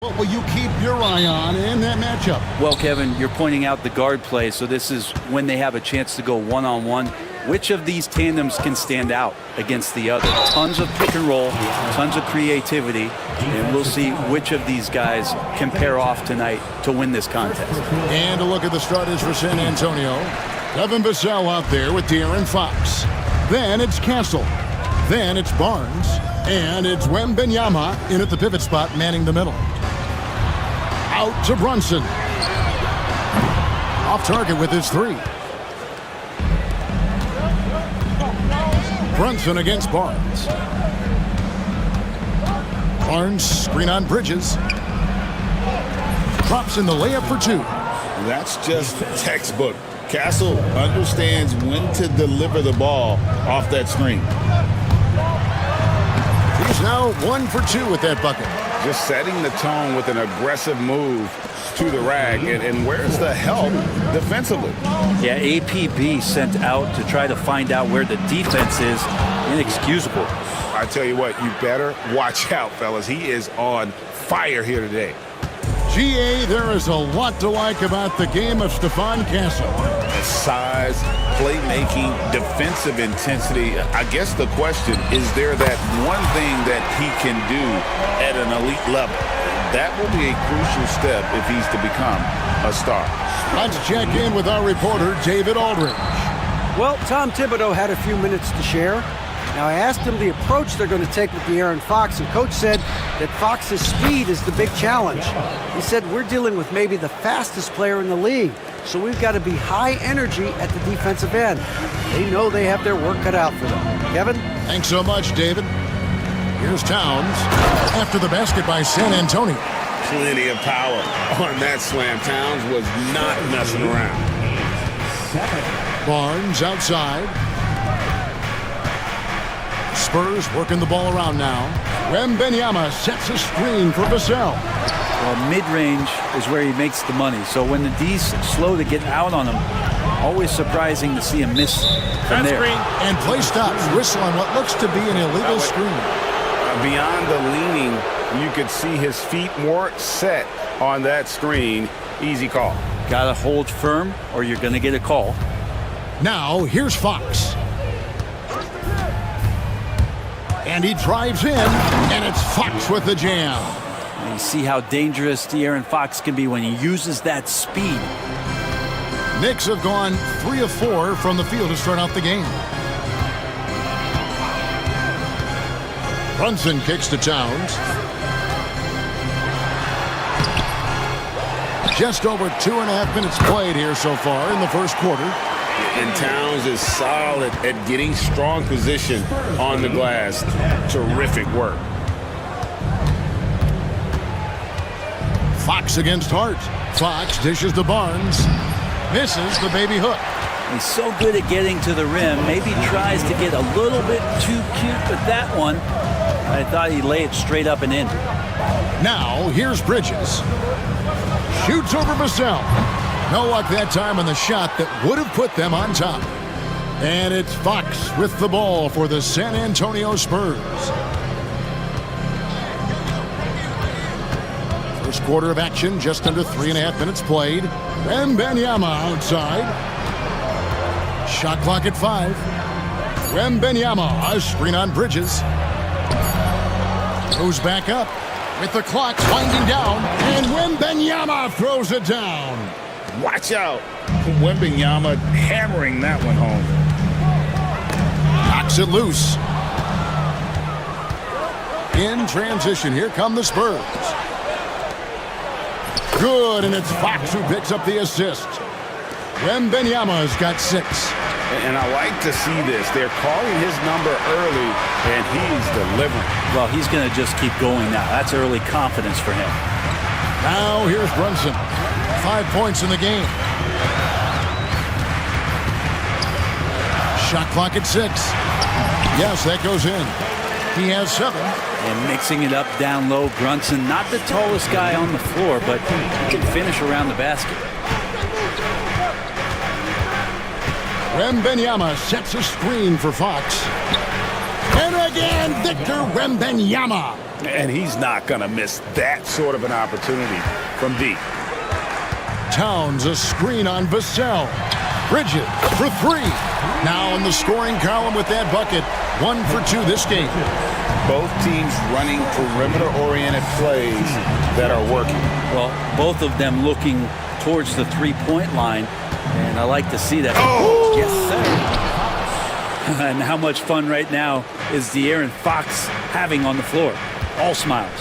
What will you keep your eye on in that matchup? Well, Kevin, you're pointing out the guard play, so this is when they have a chance to go one-on-one. Which of these tandems can stand out against the other? Tons of pick and roll, tons of creativity, and we'll see which of these guys can pair off tonight to win this contest. And a look at the starters for San Antonio. Devin Vassell out there with De'Aaron Fox. Then it's Castle. Then it's Barnes. And it's Wembanyama in at the pivot spot, manning the middle. Out to Brunson. Off target with his three. Brunson against Barnes. Barnes screen on Bridges. Drops in the layup for two. That's just textbook. Castle understands when to deliver the ball off that screen. He's now 1 for 2 with that bucket. Just setting the tone with an aggressive move to the rack. And where's the help defensively? Yeah, APB sent out to try to find out where the defense is. Inexcusable. I tell you what, you better watch out, fellas. He is on fire here today. GA, there is a lot to like about the game of Stephon Castle. Size, playmaking, defensive intensity. I guess the question, is there that one thing that he can do at an elite level? That will be a crucial step if he's to become a star. Let's check in with our reporter, David Aldridge. Well, Tom Thibodeau had a few minutes to share. Now, I asked him the approach they're going to take with De'Aaron Fox, and Coach said that Fox's speed is the big challenge. He said, we're dealing with maybe the fastest player in the league, so we've got to be high energy at the defensive end. They know they have their work cut out for them. Kevin? Thanks so much, David. Here's Towns after the basket by San Antonio. Plenty of power on that slam. Towns was not messing around. Barnes outside. Spurs working the ball around now. Wembanyama sets a screen for Vassell. Well, mid-range is where he makes the money. So when the D's slow to get out on him, always surprising to see him miss from there. And play stops. Whistle on what looks to be an illegal screen. Beyond the leaning, you could see his feet more set on that screen. Easy call. Got to hold firm or you're going to get a call. Now, here's Fox. And he drives in, and it's Fox with the jam. And you see how dangerous De'Aaron Fox can be when he uses that speed. Knicks have gone 3 of 4 from the field to start out the game. Brunson kicks to Towns. Just over 2.5 minutes played here so far in the first quarter. And Towns is solid at getting strong position on the glass. Terrific work. Fox against Hart. Fox dishes to Barnes. Misses the baby hook. He's so good at getting to the rim. Maybe tries to get a little bit too cute, but that one, I thought he'd lay it straight up and in. Now, here's Bridges. Shoots over Vassell. No luck that time on the shot that would have put them on top. And it's Fox with the ball for the San Antonio Spurs. First quarter of action, just under 3.5 minutes played. Wembanyama outside. Shot clock at 5. Wembanyama, a screen on Bridges. Goes back up with the clock winding down, and Wembanyama throws it down. Watch out. Wembanyama hammering that one home. Knocks it loose. In transition, here come the Spurs. Good, and it's Fox who picks up the assist. Wembanyama's got 6. And I like to see this. They're calling his number early, and he's delivering. Well, he's going to just keep going now. That's early confidence for him. Now here's Brunson. 5 points in the game. Shot clock at 6. Yes, that goes in. He has 7. And mixing it up down low, Brunson, not the tallest guy on the floor, but he can finish around the basket. Wembanyama sets a screen for Fox. And again, Victor Wembanyama. And he's not going to miss that sort of an opportunity from deep. Towns a screen on Vassell. Bridges for three. Now in the scoring column with that bucket. 1 for 2 this game. Both teams running perimeter-oriented plays that are working. Well, both of them looking towards the three-point line, and I like to see that. Oh! Yes, sir. And how much fun right now is De'Aaron Fox having on the floor? All smiles.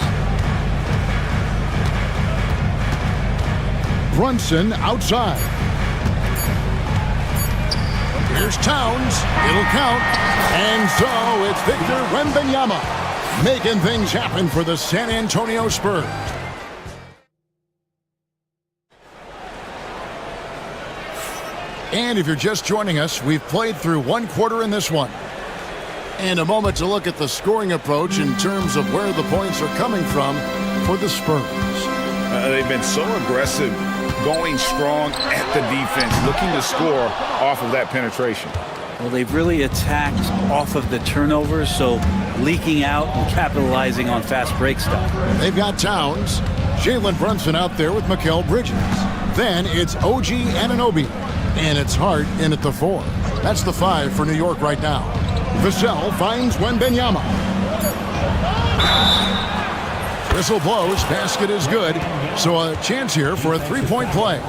Brunson outside. Here's Towns. It'll count. And so it's Victor Wembanyama making things happen for the San Antonio Spurs. And if you're just joining us, we've played through 1 quarter in this one. And a moment to look at the scoring approach in terms of where the points are coming from for the Spurs. They've been so aggressive, going strong at the defense, looking to score off of that penetration. Well, they've really attacked off of the turnovers, so leaking out and capitalizing on fast break stuff. They've got Towns, Jalen Brunson out there with Mikal Bridges. Then it's OG Anunoby, and it's Hart in at the 4. That's the 5 for New York right now. Vassell finds Wembanyama. Whistle blows, basket is good, so a chance here for a three-point play.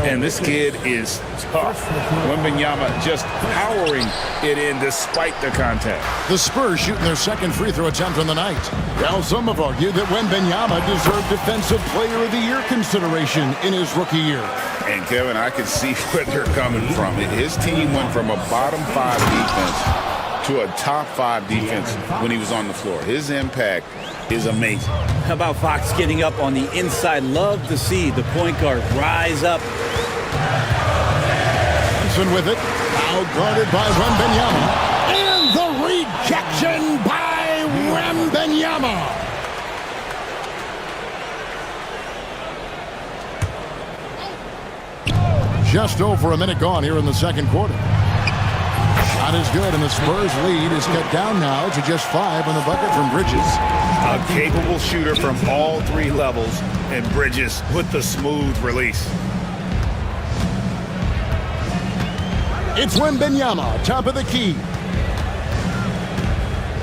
And this kid is tough. Wembanyama just powering it in despite the contact. The Spurs shooting their second free throw attempt on the night. Well, some have argued that Wembanyama deserved Defensive Player of the Year consideration in his rookie year. And Kevin, I can see where they're coming from. His team went from a bottom 5 defense to a top 5 defense when he was on the floor. His impact is amazing. How about Fox getting up on the inside? Love to see the point guard rise up. Johnson with it. Now guarded by Wembanyama. And the rejection by Wembanyama. Just over a minute gone here in the second quarter. Shot is good, and the Spurs lead is cut down now to just 5 on the bucket from Bridges. A capable shooter from all 3 levels, and Bridges with the smooth release. It's Wembanyama, top of the key.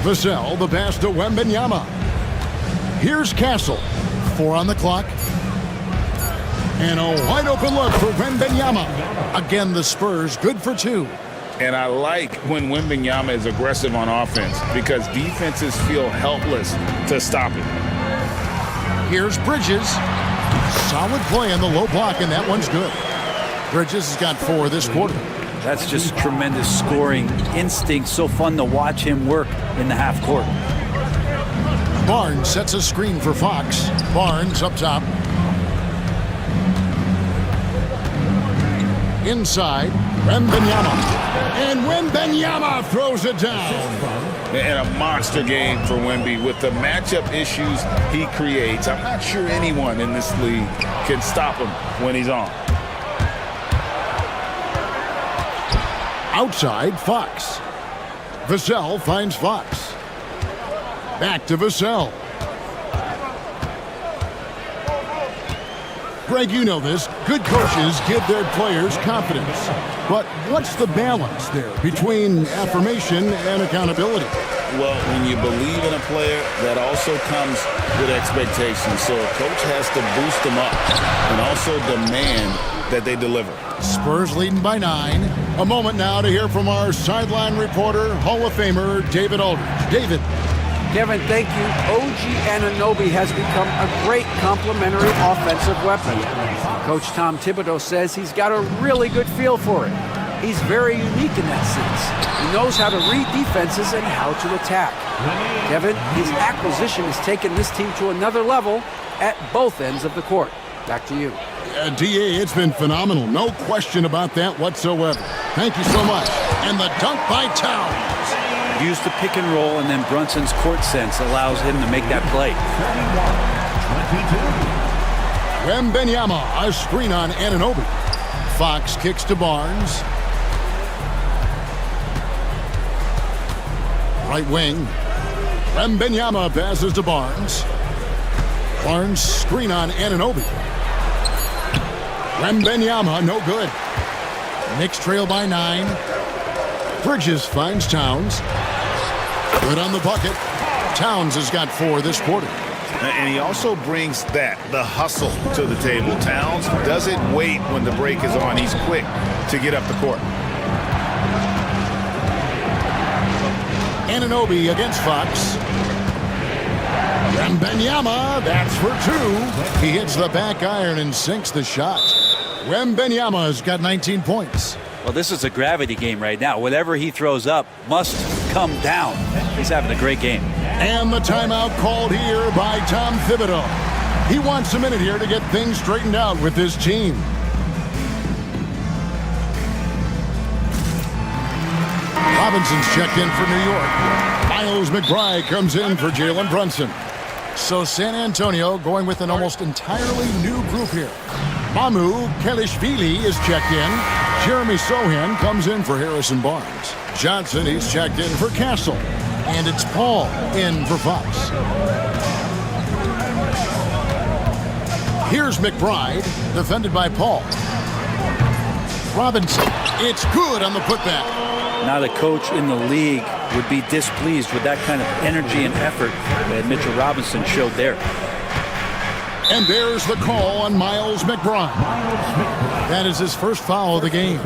Vassell, the pass to Wembanyama. Here's Castle. 4 on the clock. And a wide open look for Wembanyama. Again, the Spurs good for 2. And I like when Wembanyama is aggressive on offense because defenses feel helpless to stop it. Here's Bridges. Solid play on the low block, and that one's good. Bridges has got 4 this quarter. That's just tremendous scoring instinct. So fun to watch him work in the half court. Barnes sets a screen for Fox. Barnes up top. Inside, Wembanyama. And Wembanyama throws it down. And a monster game for Wemby with the matchup issues he creates. I'm not sure anyone in this league can stop him when he's on. Outside, Fox. Vassell finds Fox. Back to Vassell. Greg, you know this. Good coaches give their players confidence. But what's the balance there between affirmation and accountability? Well, when you believe in a player, that also comes with expectations. So a coach has to boost them up and also demand that they deliver. Spurs leading by 9. A moment now to hear from our sideline reporter, Hall of Famer David Aldridge. David. Kevin, thank you. OG Anunoby has become a great complementary offensive weapon. Coach Tom Thibodeau says he's got a really good feel for it. He's very unique in that sense. He knows how to read defenses and how to attack. Kevin, his acquisition has taken this team to another level at both ends of the court. Back to you. D.A., it's been phenomenal. No question about that whatsoever. Thank you so much. And the dunk by Towns. Use the pick and roll, and then Brunson's court sense allows him to make that play. Wembanyama, a screen on Anunoby. Fox kicks to Barnes. Right wing. Wembanyama passes to Barnes. Barnes screen on Anunoby. Wembanyama, no good. Knicks trail by 9. Bridges finds Towns. Good on the bucket. Towns has got 4 this quarter. And he also brings the hustle to the table. Towns doesn't wait when the break is on. He's quick to get up the court. Anunoby against Fox. Wembanyama, that's for 2. He hits the back iron and sinks the shot. Wembanyama has got 19 points. Well, this is a gravity game right now. Whatever he throws up must come down. He's having a great game. And the timeout called here by Tom Thibodeau. He wants a minute here to get things straightened out with his team. Robinson's checked in for New York. Miles McBride comes in for Jalen Brunson. So San Antonio going with an almost entirely new group here. Mamu Kelishvili is checked in. Jeremy Sohan comes in for Harrison Barnes. Johnson, he's checked in for Castle. And it's Paul in for Fox. Here's McBride, defended by Paul. Robinson, it's good on the putback. Not a coach in the league would be displeased with that kind of energy and effort that Mitchell Robinson showed there. And there's the call on Miles McBride. That is his first foul of the game.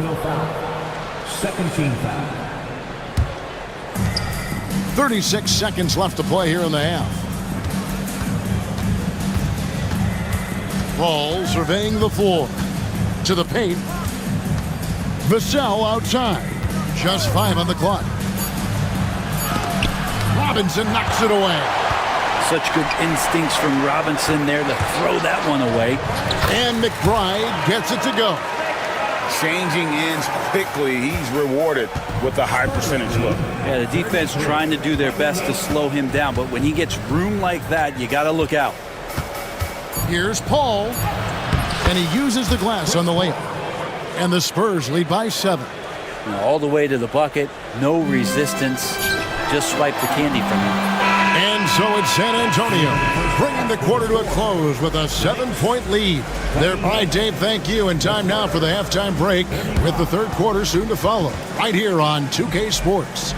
Second team foul. 36 seconds left to play here in the half. Paul surveying the floor. To the paint. Vassell outside. Just 5 on the clock. Robinson knocks it away. Such good instincts from Robinson there to throw that one away. And McBride gets it to go. Changing ends quickly. He's rewarded with a high percentage look. Yeah, the defense trying to do their best to slow him down, but when he gets room like that, you got to look out. Here's Paul, and he uses the glass on the layup. And the Spurs lead by 7. All the way to the bucket, no resistance, just swipe the candy from him. And so it's San Antonio, bringing the quarter to a close with a 7-point lead. There, Brian, Dave, thank you. And time now for the halftime break with the third quarter soon to follow, right here on 2K Sports.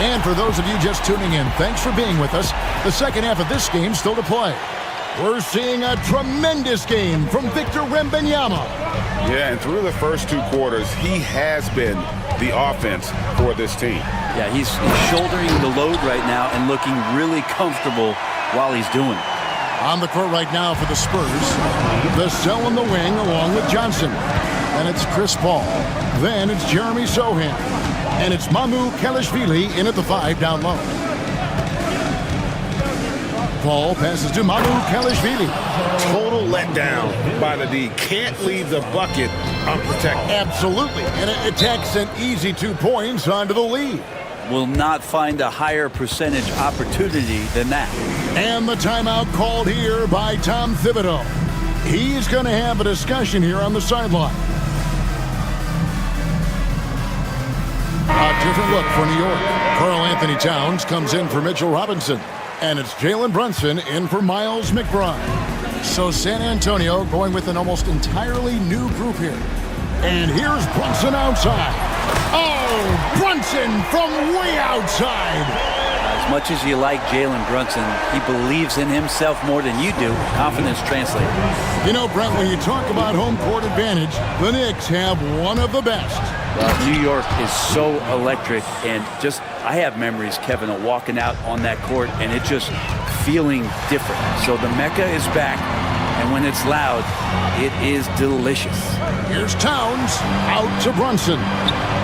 And for those of you just tuning in, thanks for being with us. The second half of this game still to play. We're seeing a tremendous game from Victor Wembanyama. Yeah, and through the first 2 quarters, he has been the offense for this team. Yeah, he's shouldering the load right now and looking really comfortable while he's doing it. On the court right now for the Spurs, Vassell in the wing along with Johnson. And it's Chris Paul. Then it's Jeremy Sohan. And it's Mamu Kelishvili in at the 5 down low. Paul passes to Mamu Kelishvili. Total letdown by the D. Can't leave the bucket unprotected. Absolutely. And it takes an easy 2 points onto the lead. Will not find a higher percentage opportunity than that. And the timeout called here by Tom Thibodeau. He's going to have a discussion here on the sideline. A different look for New York. Karl Anthony Towns comes in for Mitchell Robinson. And it's Jalen Brunson in for Miles McBride. So San Antonio going with an almost entirely new group here. And here's Brunson outside. Oh, Brunson from way outside. As much as you like Jalen Brunson, he believes in himself more than you do. Confidence translated. You know, Brent, when you talk about home court advantage, the Knicks have one of the best. Well, New York is so electric, and just, I have memories, Kevin, of walking out on that court and it just feeling different. So the Mecca is back, and when it's loud, it is delicious. Here's Towns, out to Brunson.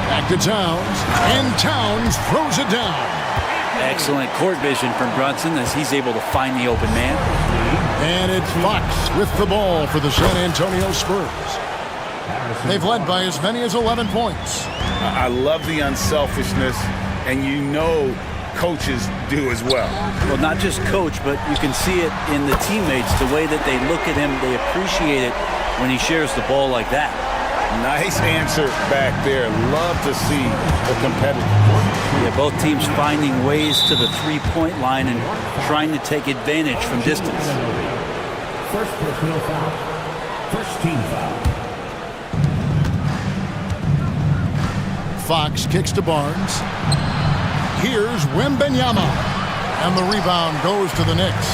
Back to Towns, and Towns throws it down. Excellent court vision from Brunson as he's able to find the open man. And it's Fox with the ball for the San Antonio Spurs. They've led by as many as 11 points. I love the unselfishness, and you know coaches do as well. Well, not just coach, but you can see it in the teammates, the way that they look at him, they appreciate it when he shares the ball like that. Nice answer back there. Love to see the competitive. Yeah, both teams finding ways to the three-point line and trying to take advantage from distance. First personal foul. First team foul. Fox kicks to Barnes. Here's Wembanyama. And the rebound goes to the Knicks.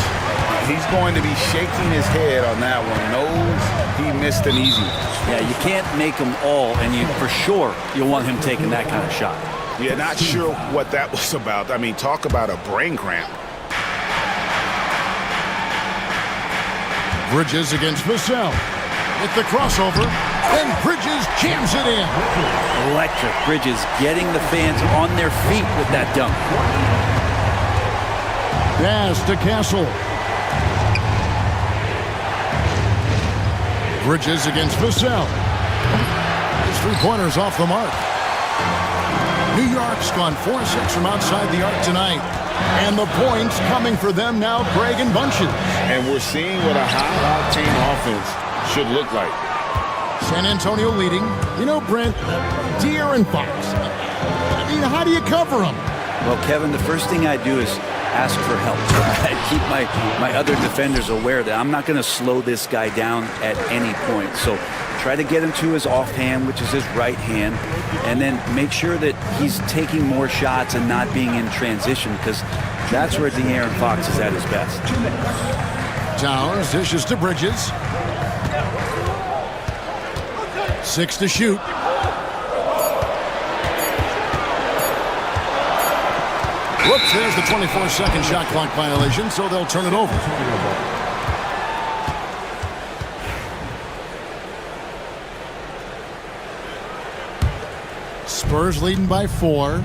He's going to be shaking his head on that one. Knows he missed an easy one. Yeah, you can't make them all, and you for sure you'll want him taking that kind of shot. Yeah, not sure what that was about. I mean, talk about a brain cramp. Bridges against Vassell. With the crossover, and Bridges jams it in. Electric. Bridges getting the fans on their feet with that dunk. Pass to Castle. Bridges against Vassell. His three-pointers off the mark. New York's gone 4-6 from outside the arc tonight. And the points coming for them now, Craig, in bunches. And we're seeing what a high-octane offense should look like. San Antonio leading. You know, Brent, De'Aaron Fox. I mean, how do you cover him? Well, Kevin, the first thing I do is ask for help. I keep my other defenders aware that I'm not going to slow this guy down at any point. So try to get him to his offhand, which is his right hand, and then make sure that he's taking more shots and not being in transition, because that's where De'Aaron Fox is at his best. Towns dishes to Bridges. 6 to shoot. Whoops, there's the 24-second shot clock violation, so they'll turn it over. Spurs leading by 4.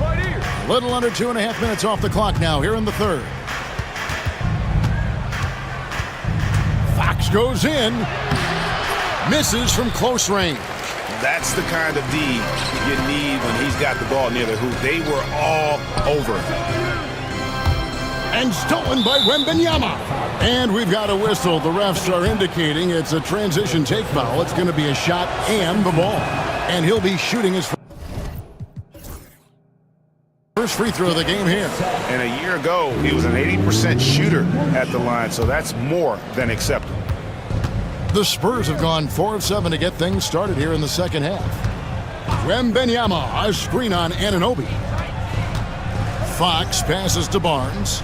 A little under 2.5 minutes off the clock now here in the third. Fox goes in. Misses from close range. That's the kind of D you need when he's got the ball near the hoop. They were all over. And stolen by Wembanyama. And we've got a whistle. The refs are indicating it's a transition take foul. It's going to be a shot and the ball. And he'll be shooting his first free throw of the game here. And a year ago, he was an 80% shooter at the line, so that's more than acceptable. The Spurs have gone 4 of 7 to get things started here in the second half. Wembanyama, a screen on Anunoby. Fox passes to Barnes.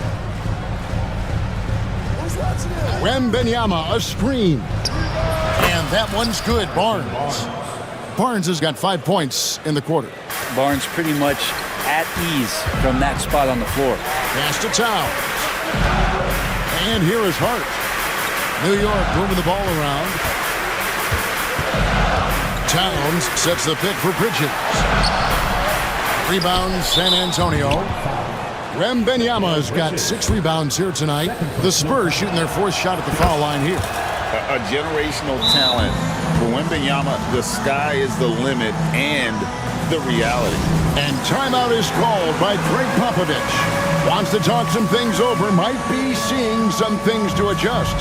Wembanyama, a screen. And that one's good, Barnes. Barnes has got 5 points in the quarter. Barnes pretty much at ease from that spot on the floor. Pass to Towns. And here is Hart. New York moving the ball around. Towns sets the pick for Bridges. Rebounds San Antonio. Wembanyama's got 6 rebounds here tonight. The Spurs shooting their 4th shot at the foul line here. A generational talent. For Wembanyama, the sky is the limit and the reality. And timeout is called by Greg Popovich. Wants to talk some things over. Might be seeing some things to adjust.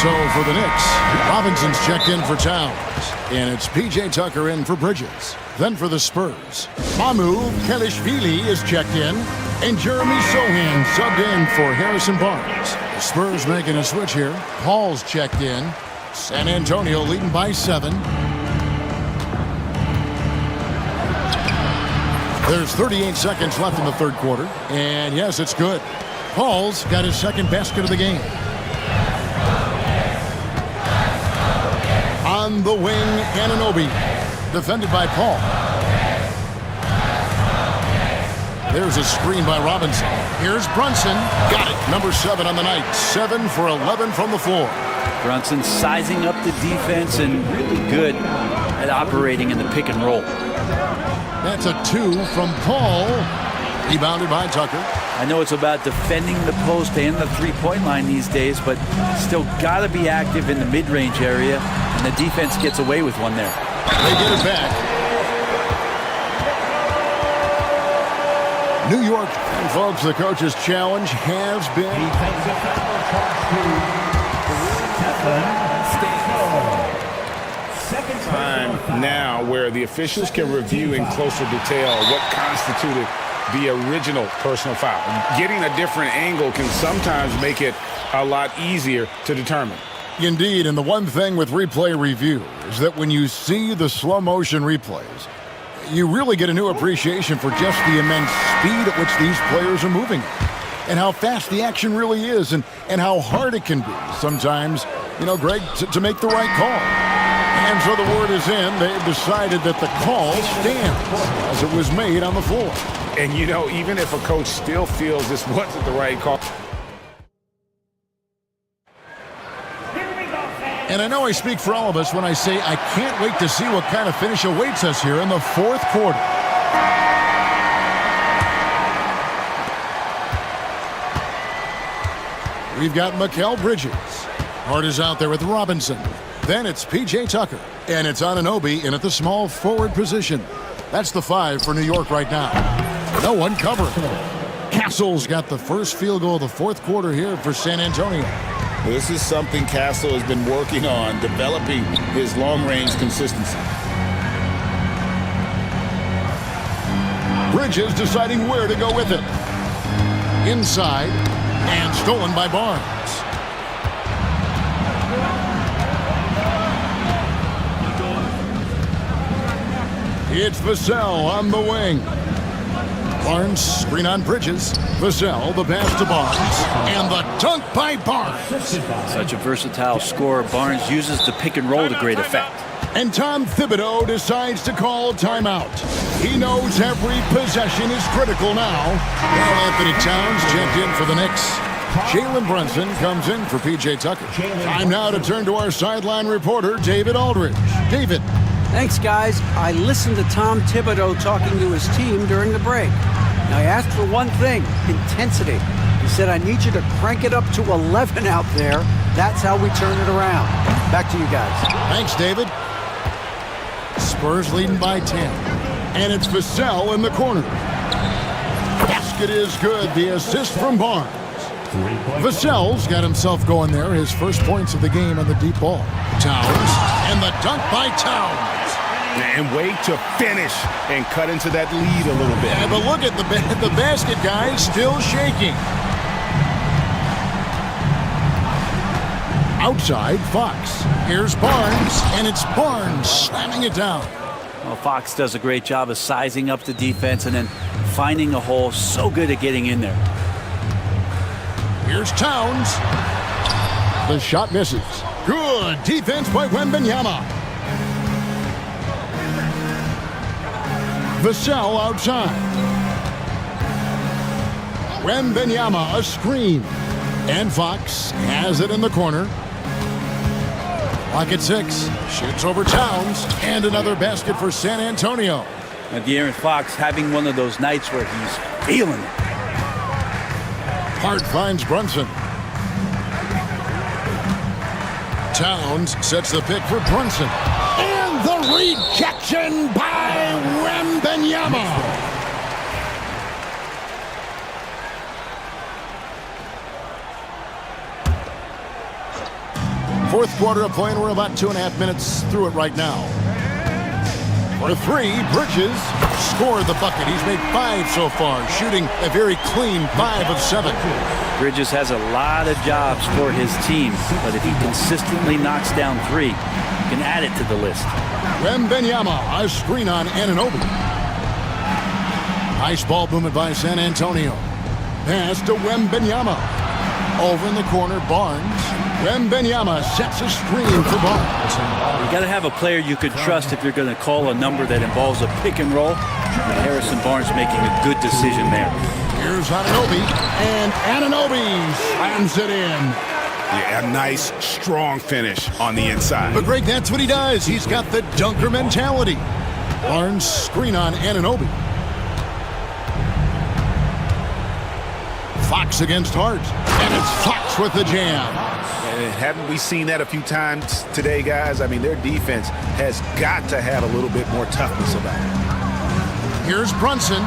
So for the Knicks, Robinson's checked in for Towns. And it's P.J. Tucker in for Bridges. Then for the Spurs, Mamu Kelishvili is checked in. And Jeremy Sohan subbed in for Harrison Barnes. The Spurs making a switch here. Paul's checked in. San Antonio leading by 7. There's 38 seconds left in the third quarter. And yes, it's good. Paul's got his 2nd basket of the game. On the wing, Anunoby, defended by Paul. There's a screen by Robinson. Here's Brunson. Got it. Number 7 on the night. 7 for 11 from the floor. Brunson sizing up the defense and really good at operating in the pick and roll. That's a 2 from Paul. Rebounded by Tucker. I know it's about defending the post and the three-point line these days, but still got to be active in the mid-range area, and the defense gets away with one there. They get it back. New York, and folks, the coach's challenge has been Defensive foul charge to second Time now where the officials can review in closer detail what constituted the original personal foul. Getting a different angle can sometimes make it a lot easier to determine. Indeed, and the one thing with replay review is that when you see the slow motion replays, you really get a new appreciation for just the immense speed at which these players are moving and how fast the action really is and how hard it can be sometimes, you know, Greg, to make the right call. And so the word is in. They've decided that the call stands as it was made on the floor. And, you know, even if a coach still feels this wasn't the right call. And I know I speak for all of us when I say I can't wait to see what kind of finish awaits us here in the fourth quarter. We've got Mikal Bridges. Hart is out there with Robinson. Then it's P.J. Tucker. And it's Anunoby in at the small forward position. That's the 5 for New York right now. No one covering. Castle's got the first field goal of the fourth quarter here for San Antonio. This is something Castle has been working on, developing his long-range consistency. Bridges deciding where to go with it. Inside, and stolen by Barnes. It's Vassell on the wing. Barnes, screen on Bridges. Vassell, the pass to Barnes. And the dunk by Barnes. Such a versatile scorer. Barnes uses the pick and roll to great effect. And Tom Thibodeau decides to call timeout. He knows every possession is critical now. Carl Anthony Towns checked in for the Knicks. Jalen Brunson comes in for P.J. Tucker. Time now to turn to our sideline reporter, David Aldridge. David. Thanks, guys. I listened to Tom Thibodeau talking to his team during the break. Now, I asked for one thing, intensity. He said, I need you to crank it up to 11 out there. That's how we turn it around. Back to you guys. Thanks, David. Spurs leading by 10. And it's Vassell in the corner. Basket is good. The assist from Barnes. Vassell's got himself going there. His first points of the game on the deep ball. Towns. And the dunk by Towns. And wait to finish and cut into that lead a little bit. Yeah, but look at the basket, guys, still shaking. Outside, Fox. Here's Barnes, and it's Barnes slamming it down. Well, Fox does a great job of sizing up the defense and then finding a hole. So good at getting in there. Here's Towns. The shot misses. Good defense by Wembanyama. Vassell outside. Wembanyama, a screen. And Fox has it in the corner. Clock at 6. Shoots over Towns. And another basket for San Antonio. Now, De'Aaron Fox having one of those nights where he's feeling it. Hart finds Brunson. Towns sets the pick for Brunson. And the rejection by Wembanyama. Fourth quarter of play, and we're about 2.5 minutes through it right now. For 3, Bridges scored the bucket. He's made 5 so far, shooting a very clean 5 of 7. Bridges has a lot of jobs for his team, but if he consistently knocks down 3, he can add it to the list. Wembanyama, a screen on Anunoby. Nice ball movement by San Antonio. Pass to Wembanyama. Over in the corner, Barnes. Wembanyama sets a screen for Barnes. You got to have a player you could trust if you're going to call a number that involves a pick and roll. And Harrison Barnes making a good decision there. Here's Anunoby, and Anunoby slams it in. Yeah, a nice, strong finish on the inside. But Greg, that's what he does. He's got the dunker mentality. Barnes screen on Anunoby. Fox against Hart. And it's Fox with the jam. And haven't we seen that a few times today, guys? I mean, their defense has got to have a little bit more toughness about it. Here's Brunson.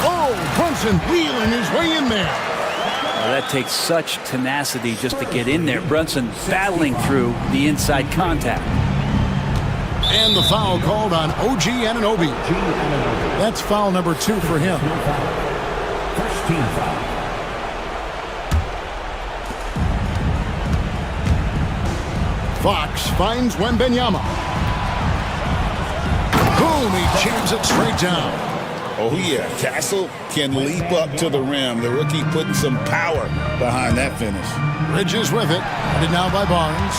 Oh, Brunson wheeling his way in there. Well, that takes such tenacity just to get in there. Brunson battling through the inside contact. And the foul called on OG Anunoby. That's foul number 2 for him. First team foul. Fox finds Wembanyama. Boom, he jams it straight down. Oh, yeah. Castle can leap up to the rim. The rookie putting some power behind that finish. Bridges with it. Headed now by Barnes.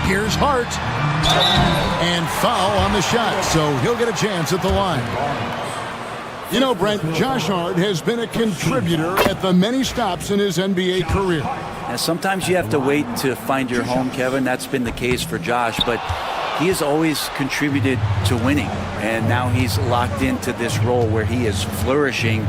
Here's Hart. And foul on the shot, so he'll get a chance at the line. You know, Brent, Josh Hart has been a contributor at the many stops in his NBA career. Now, sometimes you have to wait to find your home, Kevin. That's been the case for Josh, but he has always contributed to winning, and now he's locked into this role where he is flourishing.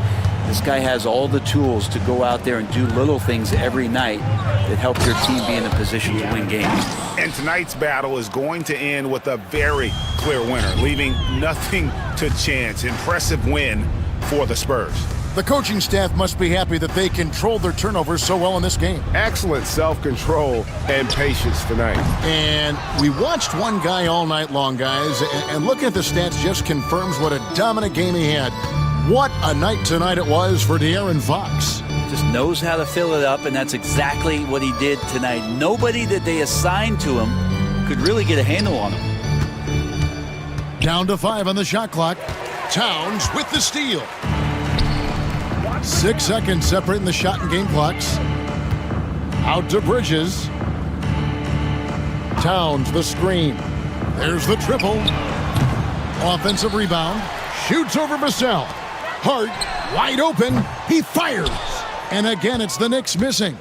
This guy has all the tools to go out there and do little things every night that help your team be in a position to win games. And tonight's battle is going to end with a very clear winner, leaving nothing to chance. Impressive win for the Spurs. The coaching staff must be happy that they controlled their turnovers so well in this game. Excellent self-control and patience tonight. And we watched one guy all night long, guys, and looking at the stats just confirms what a dominant game he had. What a night tonight it was for De'Aaron Fox. Just knows how to fill it up, and that's exactly what he did tonight. Nobody that they assigned to him could really get a handle on him. Down to 5 on the shot clock. Towns with the steal. 6 seconds separating the shot and game clocks. Out to Bridges. Towns the screen. There's the triple. Offensive rebound. Shoots over Vassell. Hart wide open. He fires. And again, it's the Knicks missing.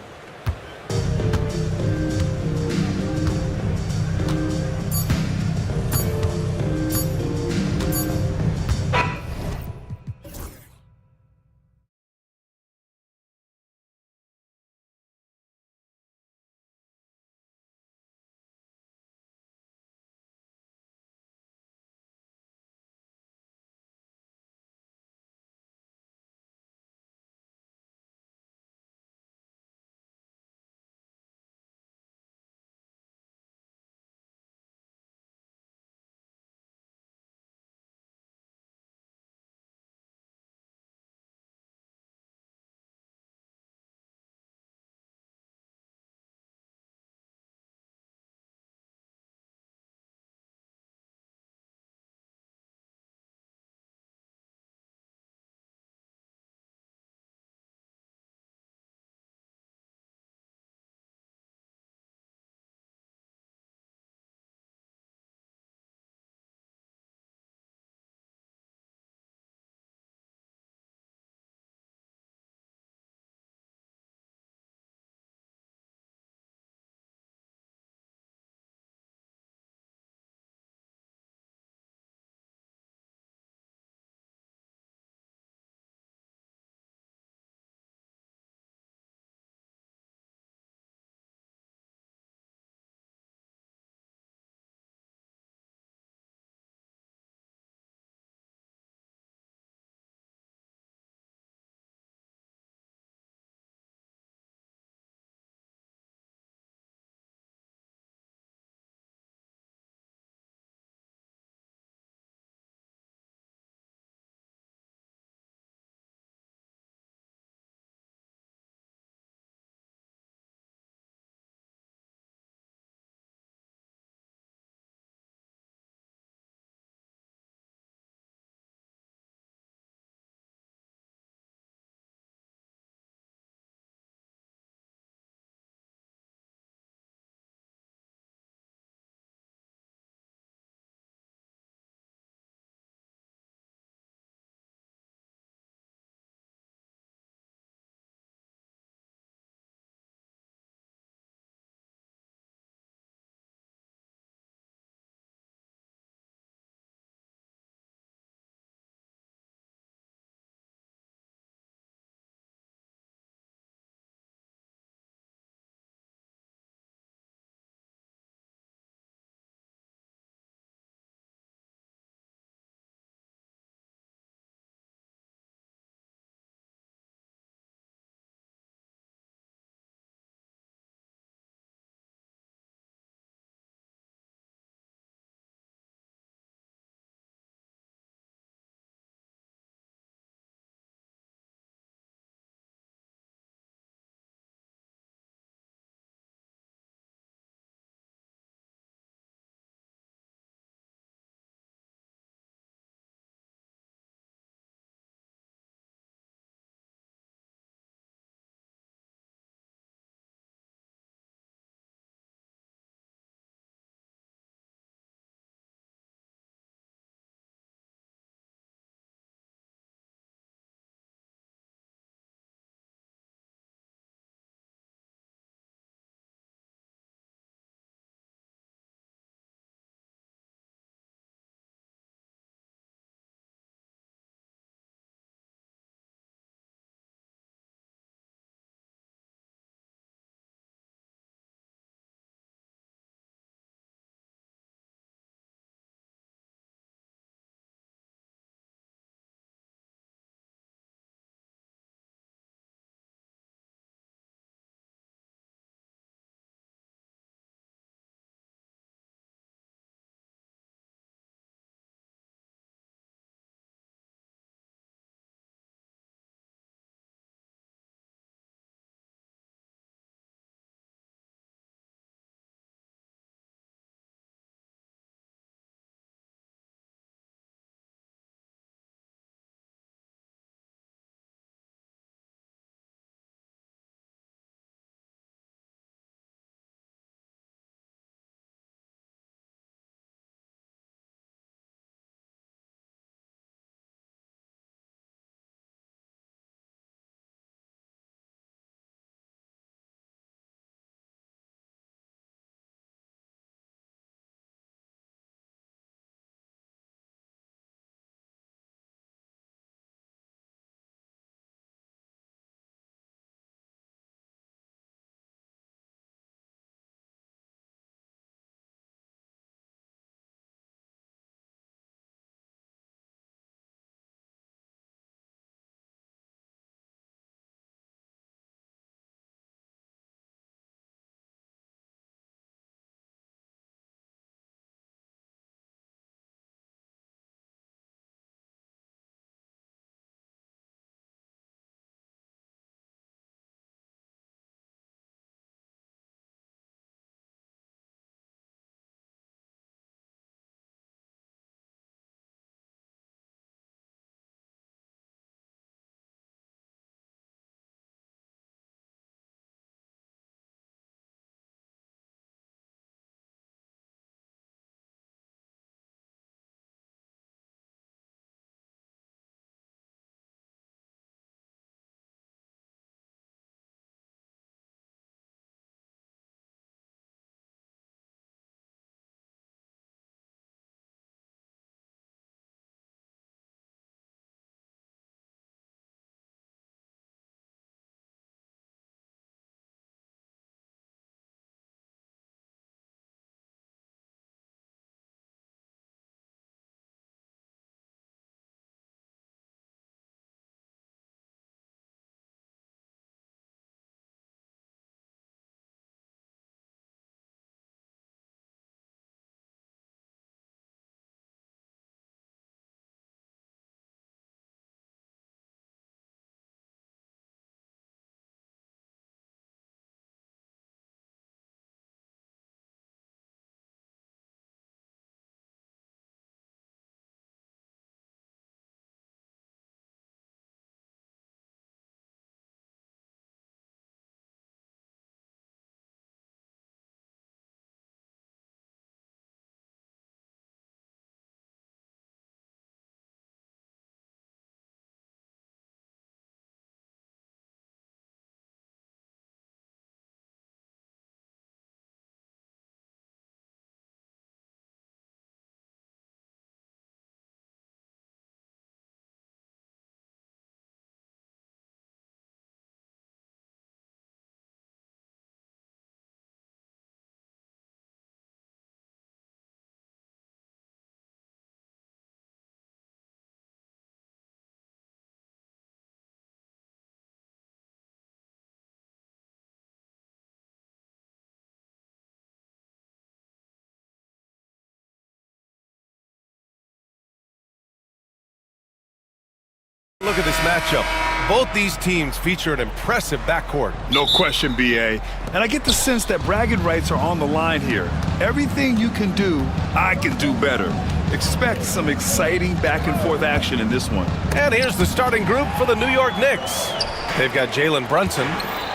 look at this matchup. Both these teams feature an impressive backcourt. No question, BA. And I get the sense that bragging rights are on the line here. Everything you can do, I can do better. Expect some exciting back-and-forth action in this one. And here's the starting group for the New York Knicks. They've got Jalen Brunson,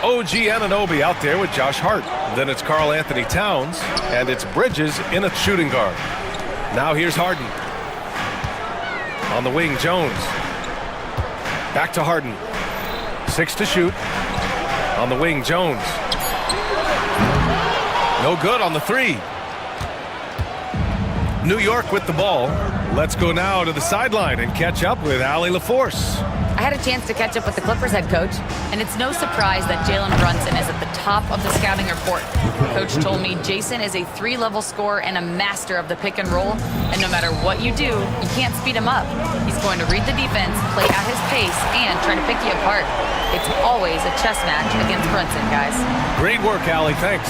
OG Anunoby out there with Josh Hart. Then it's Karl Anthony Towns, and it's Bridges in a shooting guard. Now here's Harden. On the wing, Jones. Back to Harden. 6 to shoot. On the wing, Jones. No good on the 3. New York with the ball. Let's go now to the sideline and catch up with Allie LaForce. I had a chance to catch up with the Clippers head coach, and it's no surprise that Jalen Brunson is at the top of the scouting report. Coach told me Jason is a 3-level scorer and a master of the pick and roll, and no matter what you do, you can't speed him up. He's going to read the defense, play at his pace, and try to pick you apart. It's always a chess match against Brunson, guys. Great work, Allie. Thanks.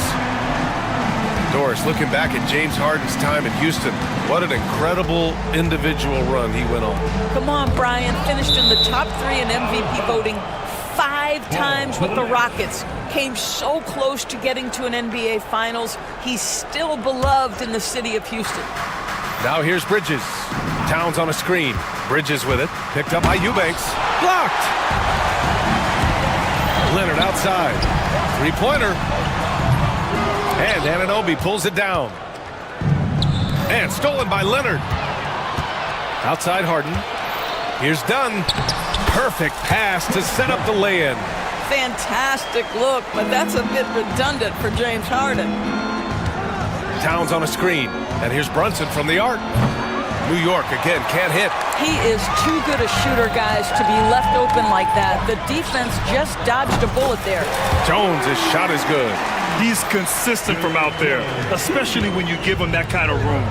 Doris, looking back at James Harden's time in Houston, what an incredible individual run he went on. Come on, Brian. Finished in the top 3 in MVP voting 5 times with the Rockets. Came so close to getting to an NBA Finals. He's still beloved in the city of Houston. Now here's Bridges. Towns on a screen. Bridges with it. Picked up by Eubanks. Blocked! Leonard outside. Three-pointer. And Anunoby pulls it down. And stolen by Leonard. Outside Harden. Here's Dunn. Perfect pass to set up the lay-in. Fantastic look, but that's a bit redundant for James Harden. Towns on a screen. And here's Brunson from the arc. New York again can't hit. He is too good a shooter, guys, to be left open like that. The defense just dodged a bullet there. Jones' shot is good. He's consistent from out there, especially when you give him that kind of room.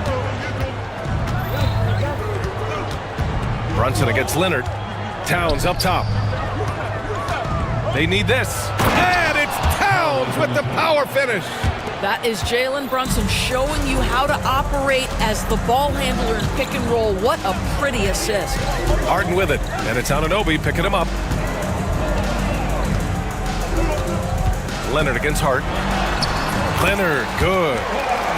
Brunson against Leonard. Towns up top. They need this. And it's Towns with the power finish. That is Jalen Brunson showing you how to operate as the ball handler in pick and roll. What a pretty assist. Harden with it, and it's Anunoby picking him up. Leonard against Hart. Leonard, good.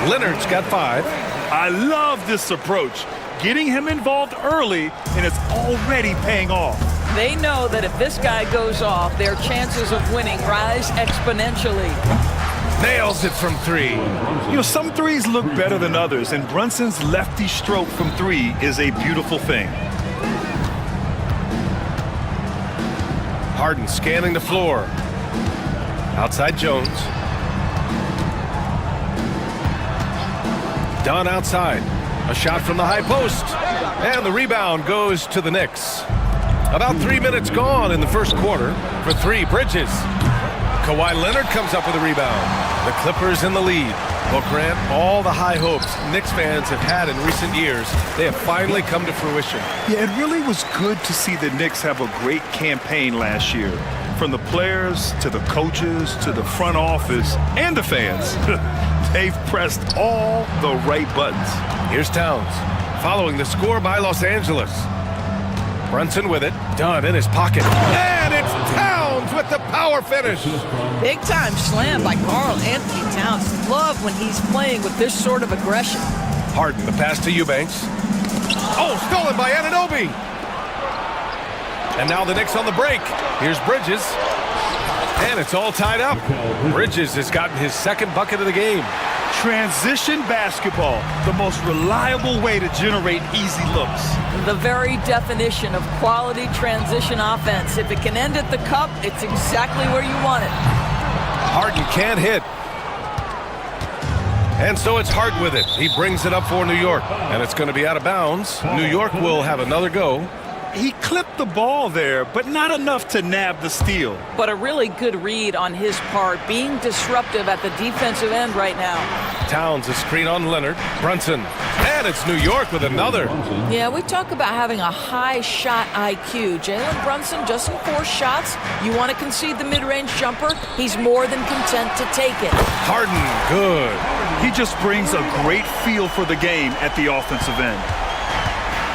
Leonard's got 5. I love this approach. Getting him involved early, and it's already paying off. They know that if this guy goes off, their chances of winning rise exponentially. Nails it from 3. You know, some threes look better than others, and Brunson's lefty stroke from 3 is a beautiful thing. Harden scanning the floor. Outside Jones. Dunn outside. A shot from the high post. And the rebound goes to the Knicks. About 3 minutes gone in the first quarter. For 3, Bridges. Kawhi Leonard comes up with a rebound. The Clippers in the lead. Well, Grant, all the high hopes Knicks fans have had in recent years, they have finally come to fruition. Yeah, it really was good to see the Knicks have a great campaign last year. From the players, to the coaches, to the front office, and the fans. They've pressed all the right buttons. Here's Towns, following the score by Los Angeles. Brunson with it, Dunn in his pocket. And it's Towns with the power finish. Big time slam by Karl Anthony Towns. Love when he's playing with this sort of aggression. Harden, the pass to Eubanks. Oh, stolen by Anunoby. And now the Knicks on the break. Here's Bridges. And it's all tied up. Bridges has gotten his 2nd bucket of the game. Transition basketball, the most reliable way to generate easy looks. The very definition of quality transition offense. If it can end at the cup, it's exactly where you want it. Harden can't hit. And so it's Hart with it. He brings it up for New York. And it's going to be out of bounds. New York will have another go. He clipped the ball there, but not enough to nab the steal. But a really good read on his part, being disruptive at the defensive end right now. Towns, a screen on Leonard. Brunson. And it's New York with another. Yeah, we talk about having a high shot IQ. Jalen Brunson doesn't force shots. You want to concede the mid-range jumper, he's more than content to take it. Harden, good. He just brings a great feel for the game at the offensive end.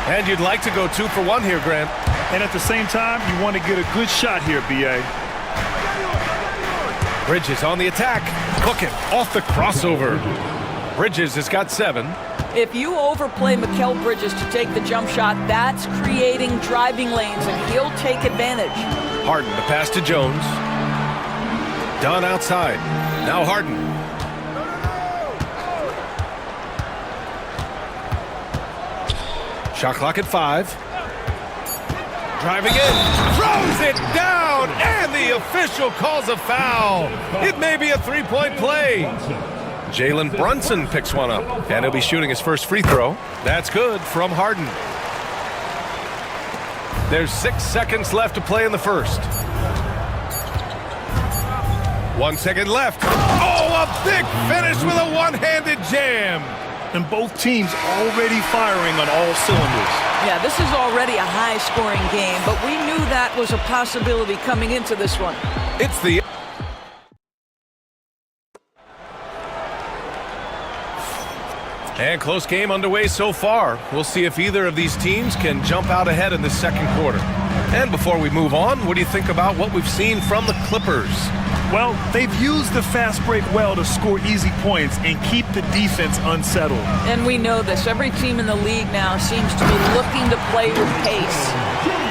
And you'd like to go 2 for 1 here, Grant. And at the same time, you want to get a good shot here, B.A. Bridges on the attack. Hook it off the crossover. Bridges has got 7. If you overplay Mikal Bridges to take the jump shot, that's creating driving lanes, and he'll take advantage. Harden, the pass to Jones. Dunn outside. Now Harden. Shot clock at 5. Driving in. Throws it down, and the official calls a foul. It may be a three-point play. Jalen Brunson picks one up, and he'll be shooting his first free throw. That's good from Harden. There's 6 seconds left to play in the first. 1 second left. Oh, a big finish with a one-handed jam. And both teams already firing on all cylinders. Yeah, this is already a high-scoring game, but we knew that was a possibility coming into this one. It's the... And close game underway so far. We'll see if either of these teams can jump out ahead in the second quarter. And before we move on, what do you think about what we've seen from the Clippers? Well, they've used the fast break well to score easy points and keep the defense unsettled. And we know this. Every team in the league now seems to be looking to play with pace.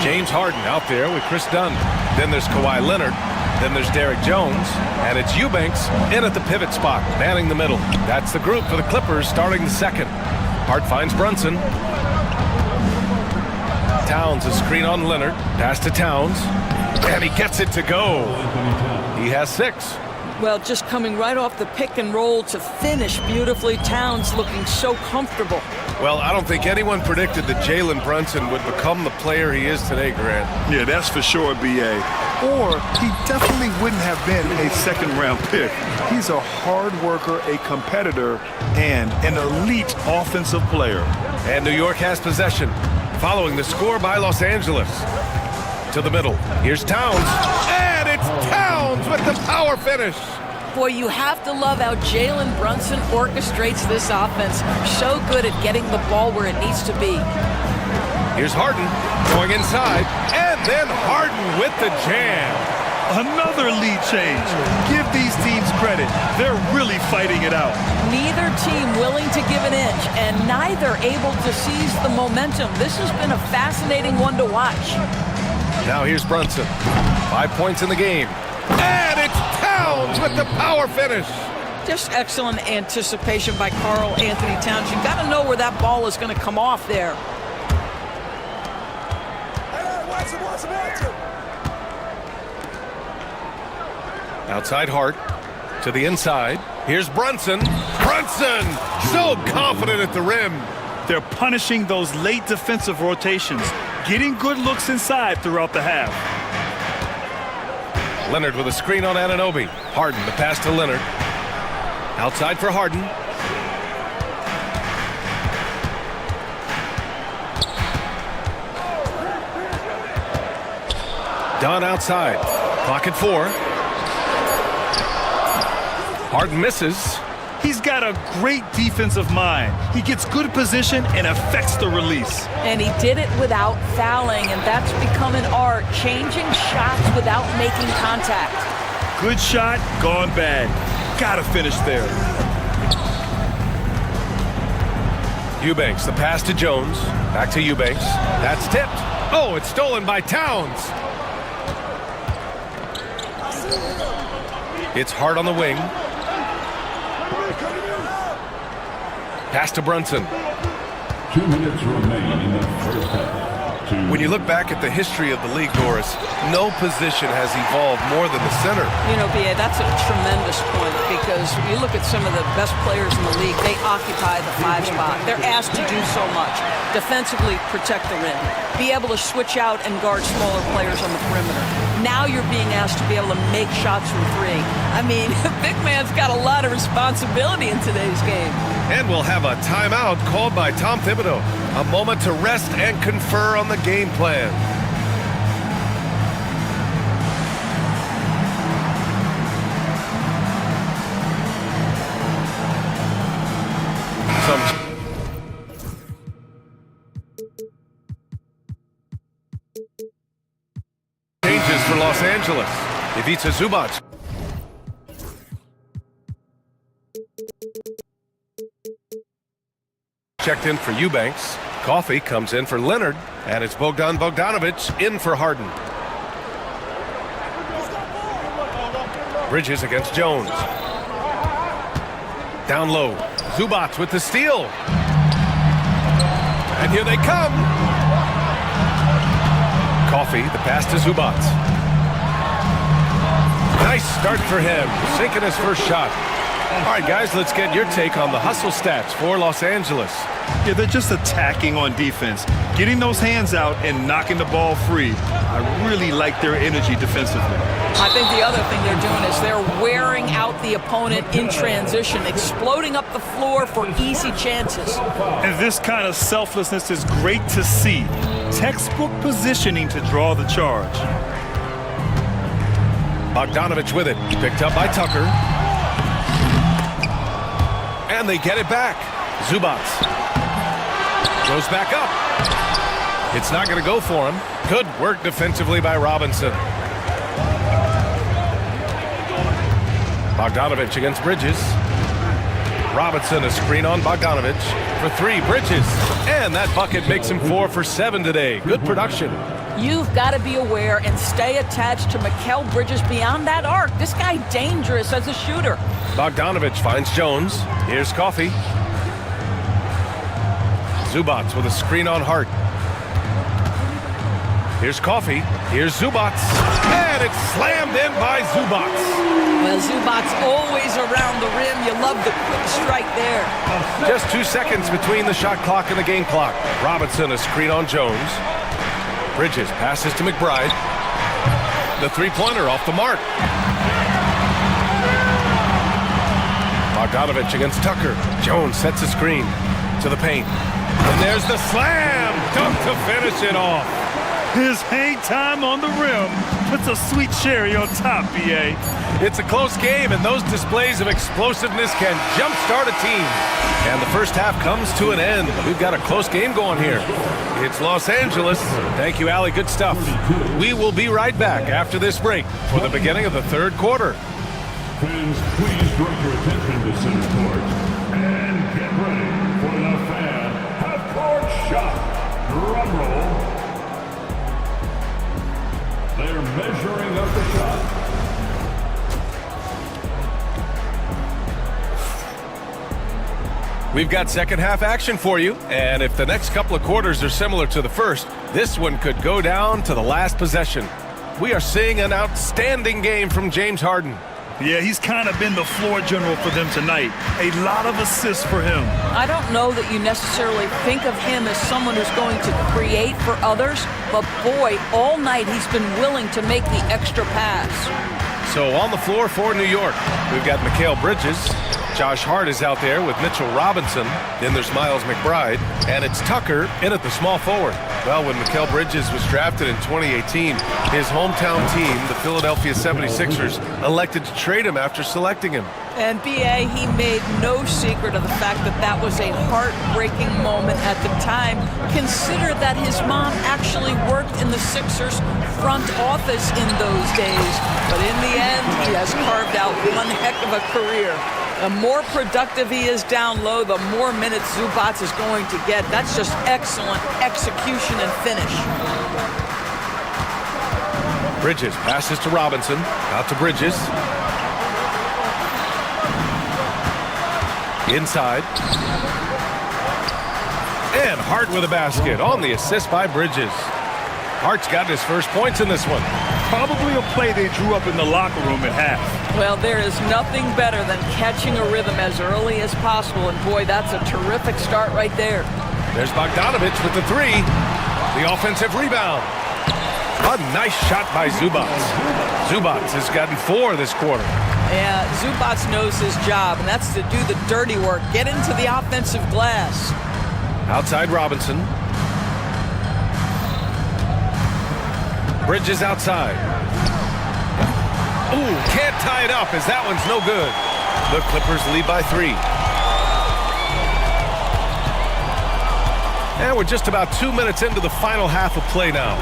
James Harden out there with Chris Dunn. Then there's Kawhi Leonard. Then there's Derek Jones. And it's Eubanks in at the pivot spot, manning the middle. That's the group for the Clippers starting the second. Hart finds Brunson. Towns a screen on Leonard. Pass to Towns. And he gets it to go. He has 6. Well, just coming right off the pick and roll to finish beautifully. Towns looking so comfortable. Well, I don't think anyone predicted that Jalen Brunson would become the player he is today, Grant. Yeah, that's for sure, B.A. Or he definitely wouldn't have been a second-round pick. He's a hard worker, a competitor, and an elite offensive player. And New York has possession, following the score by Los Angeles. To the middle. Here's Towns. And it's Towns with the power finish. Boy, you have to love how Jalen Brunson orchestrates this offense. So good at getting the ball where it needs to be. Here's Harden going inside. And then Harden with the jam. Another lead change. Give these teams credit. They're really fighting it out. Neither team willing to give an inch, and neither able to seize the momentum. This has been a fascinating one to watch. Now here's Brunson. 5 points in the game. And it's Towns with the power finish. Just excellent anticipation by Karl Anthony Towns. You've got to know where that ball is going to come off there. Outside Hart. To the inside. Here's Brunson. Brunson! So confident at the rim. They're punishing those late defensive rotations, getting good looks inside throughout the half. Leonard with a screen on Anunoby. Harden, the pass to Leonard. Outside for Harden. Dunn outside. Clock at 4. Harden misses. He's got a great defensive mind. He gets good position and affects the release. And he did it without fouling, and that's become an art, changing shots without making contact. Good shot, gone bad. Gotta finish there. Eubanks, the pass to Jones. Back to Eubanks. That's tipped. Oh, it's stolen by Towns. It's Hart on the wing. Pass to Brunson. 2 minutes remain in the first half. When you look back at the history of the league, Doris, no position has evolved more than the center. You know, B.A., that's a tremendous point, because you look at some of the best players in the league, they occupy the 5 spot. They're asked to do so much. Defensively, protect the rim. Be able to switch out and guard smaller players on the perimeter. Now you're being asked to be able to make shots from 3. I mean, big man's got a lot of responsibility in today's game. And we'll have a timeout called by Tom Thibodeau. A moment to rest and confer on the game plan. Angeles. Ivica Zubac. Checked in for Eubanks. Coffey comes in for Leonard. And it's Bogdan Bogdanovic in for Harden. Bridges against Jones. Down low. Zubac with the steal. And here they come. Coffey, the pass to Zubac. Nice start for him, sinking his first shot. All right, guys, let's get your take on the hustle stats for Los Angeles. Yeah, they're just attacking on defense, getting those hands out and knocking the ball free. I really like their energy defensively. I think the other thing they're doing is they're wearing out the opponent in transition, exploding up the floor for easy chances. And this kind of selflessness is great to see. Textbook positioning to draw the charge. Bogdanovic with it, picked up by Tucker. And they get it back. Zubac goes back up. It's not going to go for him. Good work defensively by Robinson. Bogdanovic against Bridges. Robinson, a screen on Bogdanovic for three. Bridges, and that bucket makes him 4 for 7 today. Good production. You've got to be aware and stay attached to Mikal Bridges beyond that arc. This guy dangerous as a shooter. Bogdanovic finds Jones. Here's Coffey. Zubac with a screen on Hart. Here's Coffey. Here's Zubac. And it's slammed in by Zubac. Well, Zubac's always around the rim. You love the quick strike there. Just 2 seconds between the shot clock and the game clock. Robinson, a screen on Jones. Bridges passes to McBride. The three-pointer off the mark. Bogdanovic against Tucker. Jones sets a screen to the paint. And there's the slam! Dunk to finish it off. His hang time on the rim puts a sweet cherry on top, BA. It's a close game, and those displays of explosiveness can jumpstart a team. And the first half comes to an end. We've got a close game going here. It's Los Angeles. Thank you, Allie. Good stuff. We will be right back after this break for the beginning of the third quarter. Fans, please direct your attention to center court and get ready for the fan half-court shot. Drum roll. They're measuring up the shot. We've got second half action for you, and if the next couple of quarters are similar to the first, this one could go down to the last possession. We are seeing an outstanding game from James Harden. Yeah, he's kind of been the floor general for them tonight. A lot of assists for him. I don't know that you necessarily think of him as someone who's going to create for others, but boy, all night he's been willing to make the extra pass. So on the floor for New York, we've got Mikal Bridges. Josh Hart is out there with Mitchell Robinson. Then there's Miles McBride. And it's Tucker in at the small forward. Well, when Mikal Bridges was drafted in 2018, his hometown team, the Philadelphia 76ers, elected to trade him after selecting him. And B.A., he made no secret of the fact that that was a heartbreaking moment at the time. Consider that his mom actually worked in the Sixers front office in those days. But in the end, he has carved out one heck of a career. The more productive he is down low, the more minutes Zubac is going to get. That's just excellent execution and finish. Bridges passes to Robinson. Out to Bridges. Inside. And Hart with a basket on the assist by Bridges. Hart's got his first points in this one. Probably a play they drew up in the locker room at half. Well, there is nothing better than catching a rhythm as early as possible, and boy, that's a terrific start right there. There's Bogdanovic with the three. The offensive rebound. A nice shot by Zubac. Zubac has gotten 4 this quarter. Yeah, Zubac knows his job, and that's to do the dirty work. Get into the offensive glass. Outside Robinson. Bridges outside. Ooh, can't tie it up as that one's no good. The Clippers lead by 3. And we're just about 2 minutes into the final half of play now.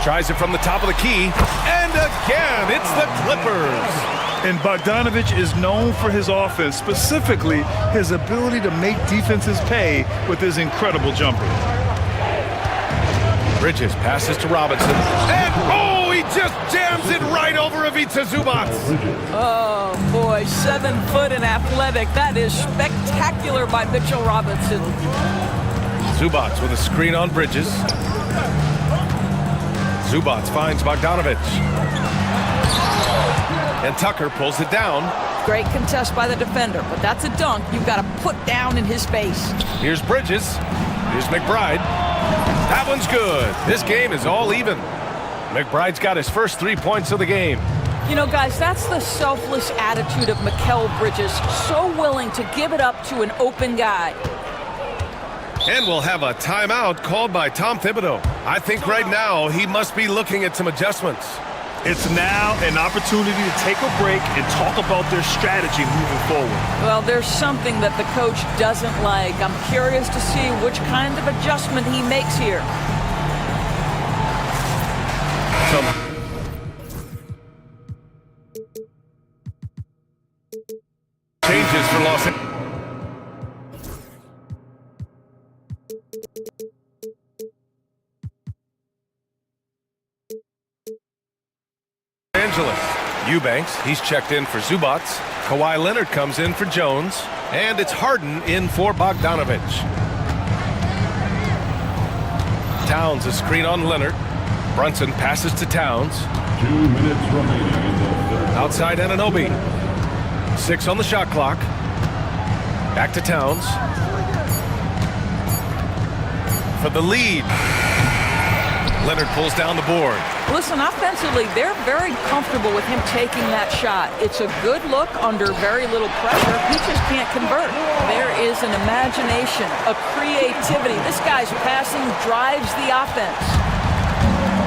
Tries it from the top of the key. And again, it's the Clippers. And Bogdanovich is known for his offense, specifically his ability to make defenses pay with his incredible jumper. Bridges passes to Robinson. And, oh, he just jams it right over Ivica Zubac. Oh, boy, 7 foot and athletic. That is spectacular by Mitchell Robinson. Zubac with a screen on Bridges. Zubac finds Bogdanovich. And Tucker pulls it down. Great contest by the defender, but that's a dunk you've got to put down in his face. Here's Bridges. Here's McBride. That one's good. This game is all even. McBride's got his first 3 points of the game. You know, guys, that's the selfless attitude of Mikal Bridges. So willing to give it up to an open guy. And we'll have a timeout called by Tom Thibodeau. I think right now he must be looking at some adjustments. It's now an opportunity to take a break and talk about their strategy moving forward. Well, there's something that the coach doesn't like. I'm curious to see which kind of adjustment he makes here. Changes for Los Angeles. Eubanks, he's checked in for Zubac. Kawhi Leonard comes in for Jones. And it's Harden in for Bogdanovich. Towns a screen on Leonard. Brunson passes to Towns. 2 minutes remaining in the third. Outside Anunoby. 6 on the shot clock. Back to Towns. For the lead. Leonard pulls down the board. Listen, offensively, they're very comfortable with him taking that shot. It's a good look under very little pressure. He just can't convert. There is an imagination, a creativity. This guy's passing drives the offense.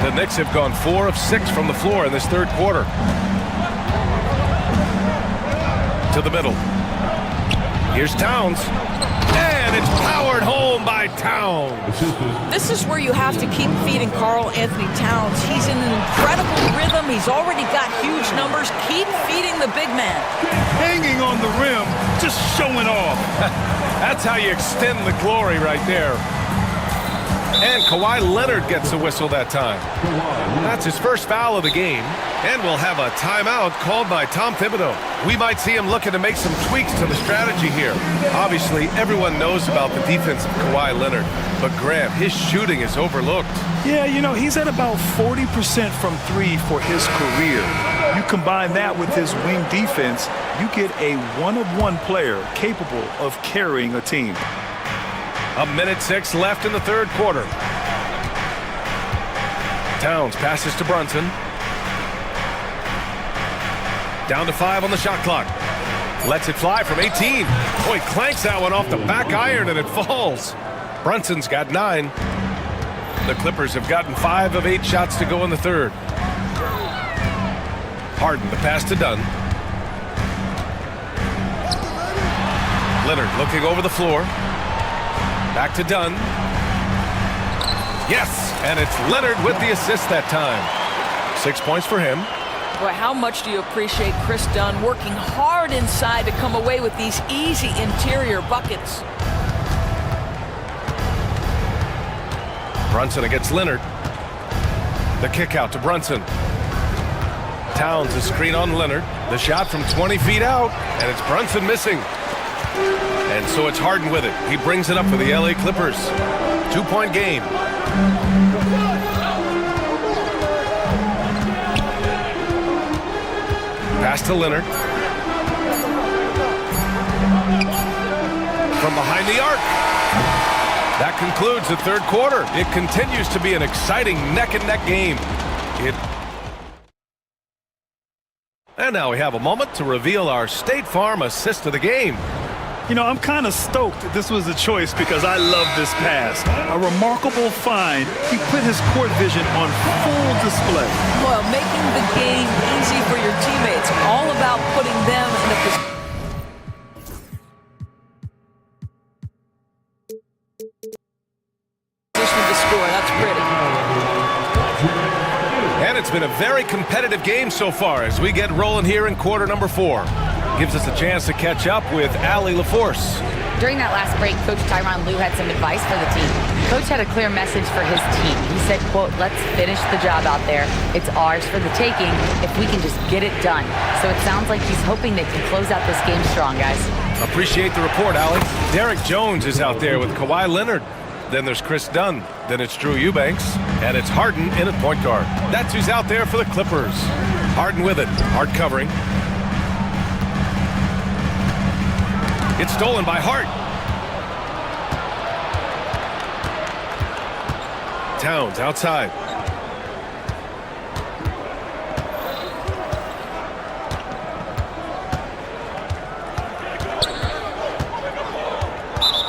The Knicks have gone 4 of 6 from the floor in this third quarter. To the middle. Here's Towns. And it's powered home by Towns. This is where you have to keep feeding Karl Anthony Towns. He's in an incredible rhythm. He's already got huge numbers. Keep feeding the big man. Hanging on the rim, just showing off. That's how you extend the glory right there. And Kawhi Leonard gets a whistle that time. That's his first foul of the game. And we'll have a timeout called by Tom Thibodeau. We might see him looking to make some tweaks to the strategy here. Obviously, everyone knows about the defense of Kawhi Leonard. But Grant, his shooting is overlooked. Yeah, you know, he's at about 40% from 3 for his career. You combine that with his wing defense, you get a one-of-one player capable of carrying a team. 1:06 left in the third quarter. Towns passes to Brunson. Down to 5 on the shot clock. Lets it fly from 18. Boy, clanks that one off the back iron and it falls. Brunson's got 9. The Clippers have gotten 5 of 8 shots to go in the third. Harden, the pass to Dunn. Leonard looking over the floor. Back to Dunn. Yes, and it's Leonard with the assist that time. 6 points for him. Boy, how much do you appreciate Chris Dunn working hard inside to come away with these easy interior buckets? Brunson against Leonard. The kick out to Brunson. Towns a screen on Leonard. The shot from 20 feet out, and it's Brunson missing. And so it's Harden with it. He brings it up for the LA Clippers. 2-point game. Pass to Leonard. From behind the arc. That concludes the third quarter. It continues to be an exciting neck-and-neck game. And now we have a moment to reveal our State Farm assist of the game. You know, I'm kind of stoked that this was a choice because I love this pass. A remarkable find. He put his court vision on full display. Well, making the game easy for your teammates. All about putting them in a position to score. That's pretty. very competitive game so far as we get rolling here in quarter number 4. Gives us a chance to catch up with Allie LaForce. During that last break, Coach Tyronn Lue had some advice for the team. Coach had a clear message for his team. He said, quote, let's finish the job out there. It's ours for the taking if we can just get it done. So it sounds like he's hoping they can close out this game strong, guys. Appreciate the report, Allie. Derek Jones is out there with Kawhi Leonard. Then there's Chris Dunn. Then it's Drew Eubanks. And it's Harden in at point guard. That's who's out there for the Clippers. Harden with it. Hart covering. It's stolen by Hart. Towns outside.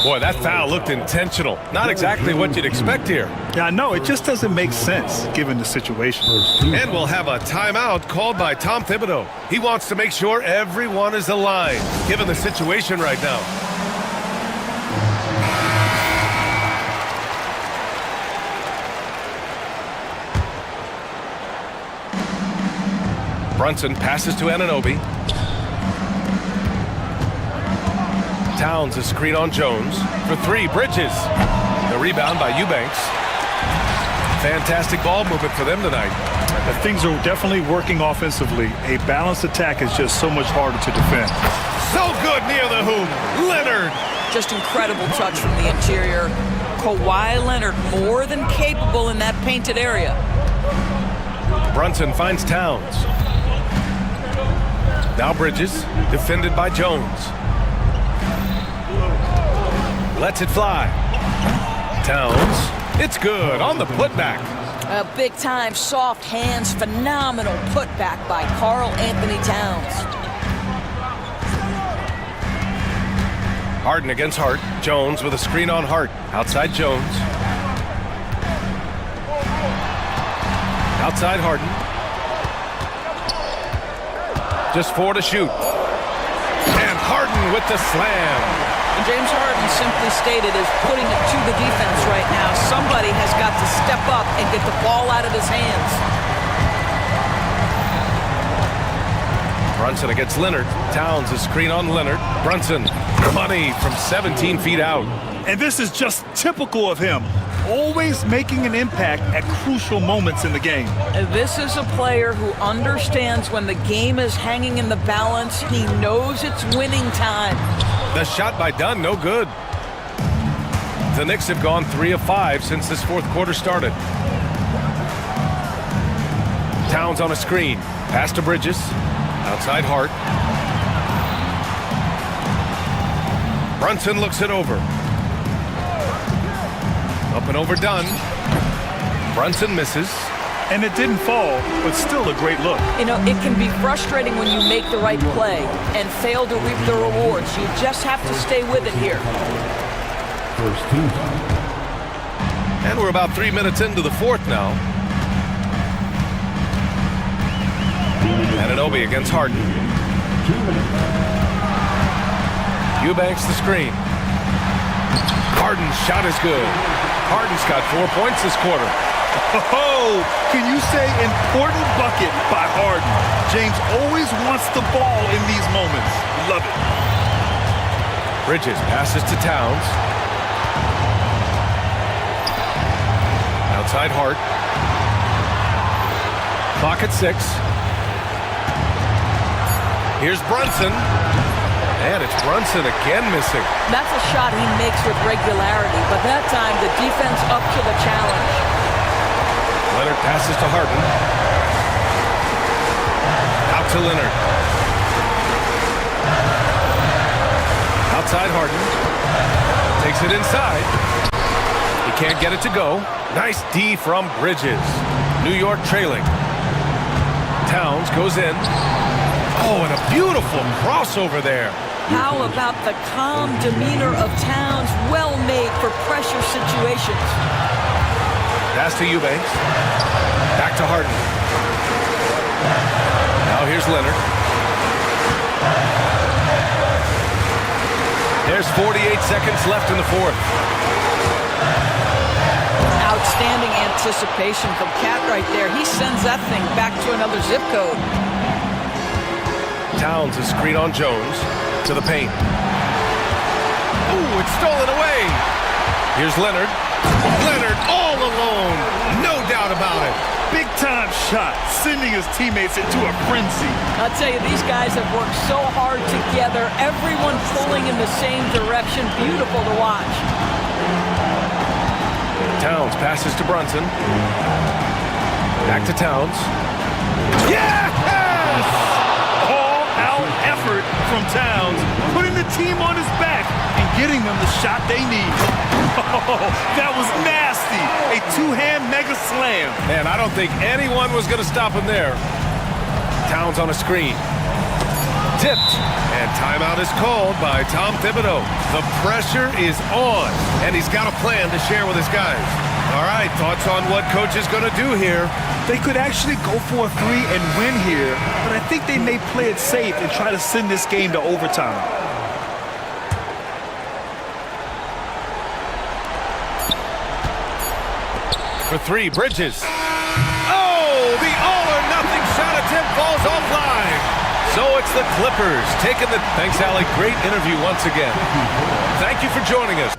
Boy, that foul looked intentional. Not exactly what you'd expect here. Yeah, I know. It just doesn't make sense given the situation. And we'll have a timeout called by Tom Thibodeau. He wants to make sure everyone is aligned, given the situation right now. Brunson passes to Anunoby. Towns a screen on Jones. For 3, Bridges. The rebound by Eubanks. Fantastic ball movement for them tonight. Things are definitely working offensively. A balanced attack is just so much harder to defend. So good near the hoop. Leonard. Just incredible touch from the interior. Kawhi Leonard more than capable in that painted area. Brunson finds Towns. Now Bridges, defended by Jones. Lets it fly. Towns. It's good on the putback. A big-time, soft hands, phenomenal putback by Karl Anthony Towns. Harden against Hart. Jones with a screen on Hart. Outside Jones. Outside Harden. Just 4 to shoot. And Harden with the slam. And James Harden simply stated is putting it to the defense right now. Somebody has got to step up and get the ball out of his hands. Brunson against Leonard. Towns a screen on Leonard. Brunson, money from 17 feet out. And this is just typical of him. Always making an impact at crucial moments in the game. This is a player who understands when the game is hanging in the balance. He knows it's winning time. The shot by Dunn, no good. The Knicks have gone 3 of 5 since this 4th quarter started. Towns on a screen. Pass to Bridges. Outside Hart. Brunson looks it over. Up and over Dunn. Brunson misses. And it didn't fall, but still a great look. You know, it can be frustrating when you make the right play and fail to reap the rewards. You just have to stay with it here. And we're about 3 minutes into the 4th now. Anunoby against Harden. Eubanks the screen. Harden's shot is good. Harden's got 4 points this quarter. Oh, can you say important bucket by Harden? James always wants the ball in these moments. Love it. Bridges passes to Towns. Outside Hart. Clock at 6. Here's Brunson. And it's Brunson again missing. That's a shot he makes with regularity, but that time the defense up to the challenge. Leonard passes to Harden. Out to Leonard. Outside Harden. Takes it inside. He can't get it to go. Nice D from Bridges. New York trailing. Towns goes in. Oh, and a beautiful crossover there. How about the calm demeanor of Towns? Well made for pressure situations. Pass to Eubanks. Back to Harden. Now here's Leonard. There's 48 seconds left in the 4th. Outstanding anticipation from Cat right there. He sends that thing back to another zip code. Towns is screen on Jones to the paint. Ooh, it's stolen away. Here's Leonard. Leonard all alone. No doubt about it. Big time shot, sending his teammates into a frenzy. I'll tell you, these guys have worked so hard together. Everyone pulling in the same direction. Beautiful to watch. Towns passes to Brunson. Back to Towns. Yes! All-out effort from Towns, putting the team on his back and getting them the shot they need. Oh, that was nasty. A two-hand mega slam. Man, I don't think anyone was going to stop him there. Towns on a screen. Tipped. And timeout is called by Tom Thibodeau. The pressure is on, and he's got a plan to share with his guys. All right, thoughts on what coach is going to do here? They could actually go for a three and win here, but I think they may play it safe and try to send this game to overtime. For three, Bridges. Oh, the all-or-nothing shot attempt falls offline. So it's the Clippers taking the... Thanks, Allie. Great interview once again. Thank you for joining us.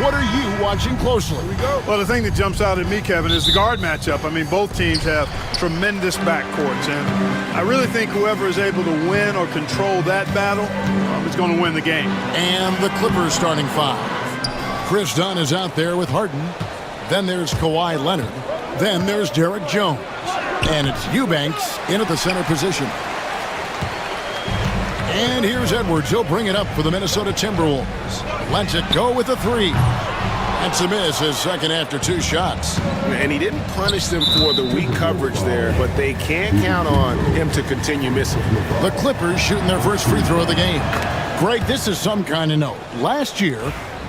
what are you watching closely? Well, the thing that jumps out at me, Kevin, is the guard matchup. I mean, both teams have tremendous backcourts, and I really think whoever is able to win or control that battle is going to win the game. And the Clippers starting five. Chris Dunn is out there with Harden. Then there's Kawhi Leonard. Then there's Derek Jones. And it's Eubanks in at the center position. And here's Edwards. He'll bring it up for the Minnesota Timberwolves. Lets it go with a three. That's a miss, his second after two shots. And he didn't punish them for the weak coverage there, but they can't count on him to continue missing. The Clippers shooting their first free throw of the game. Greg, this is some kind of note. Last year,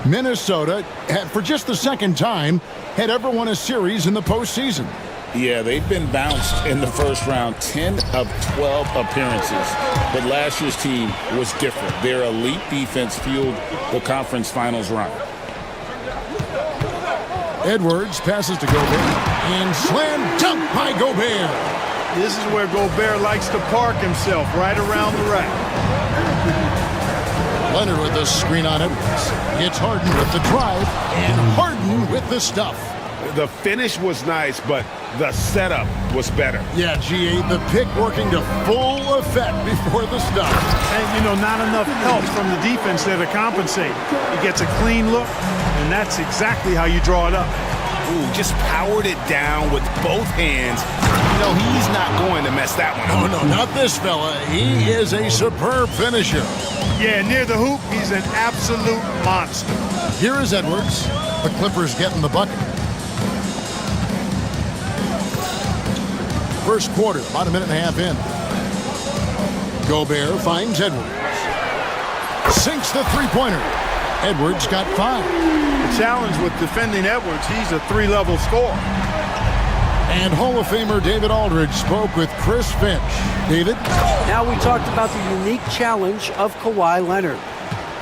Minnesota, for just the second time, had ever won a series in the postseason. Yeah, they've been bounced in the first round, 10 of 12 appearances. But last year's team was different. Their elite defense fueled the conference finals run. Edwards passes to Gobert. And slam dunk by Gobert. This is where Gobert likes to park himself, right around the rack. Leonard with the screen on Edwards. It's Harden with the drive. And Harden with the stuff. The finish was nice, but the setup was better. Yeah, G8, the pick working to full effect before the stuff. And, you know, not enough help from the defense there to compensate. He gets a clean look, and that's exactly how you draw it up. Ooh, just powered it down with both hands. You know, he's not going to mess that one up. No, not this fella. He is a superb finisher. Yeah, near the hoop, he's an absolute monster. Here is Edwards. The Clippers getting the bucket. First quarter, about a minute and a half in. Gobert finds Edwards. Sinks the three-pointer. Edwards got five. The challenge with defending Edwards, he's a three-level scorer. And Hall of Famer David Aldridge spoke with Chris Finch. David? Now we talked about the unique challenge of Kawhi Leonard.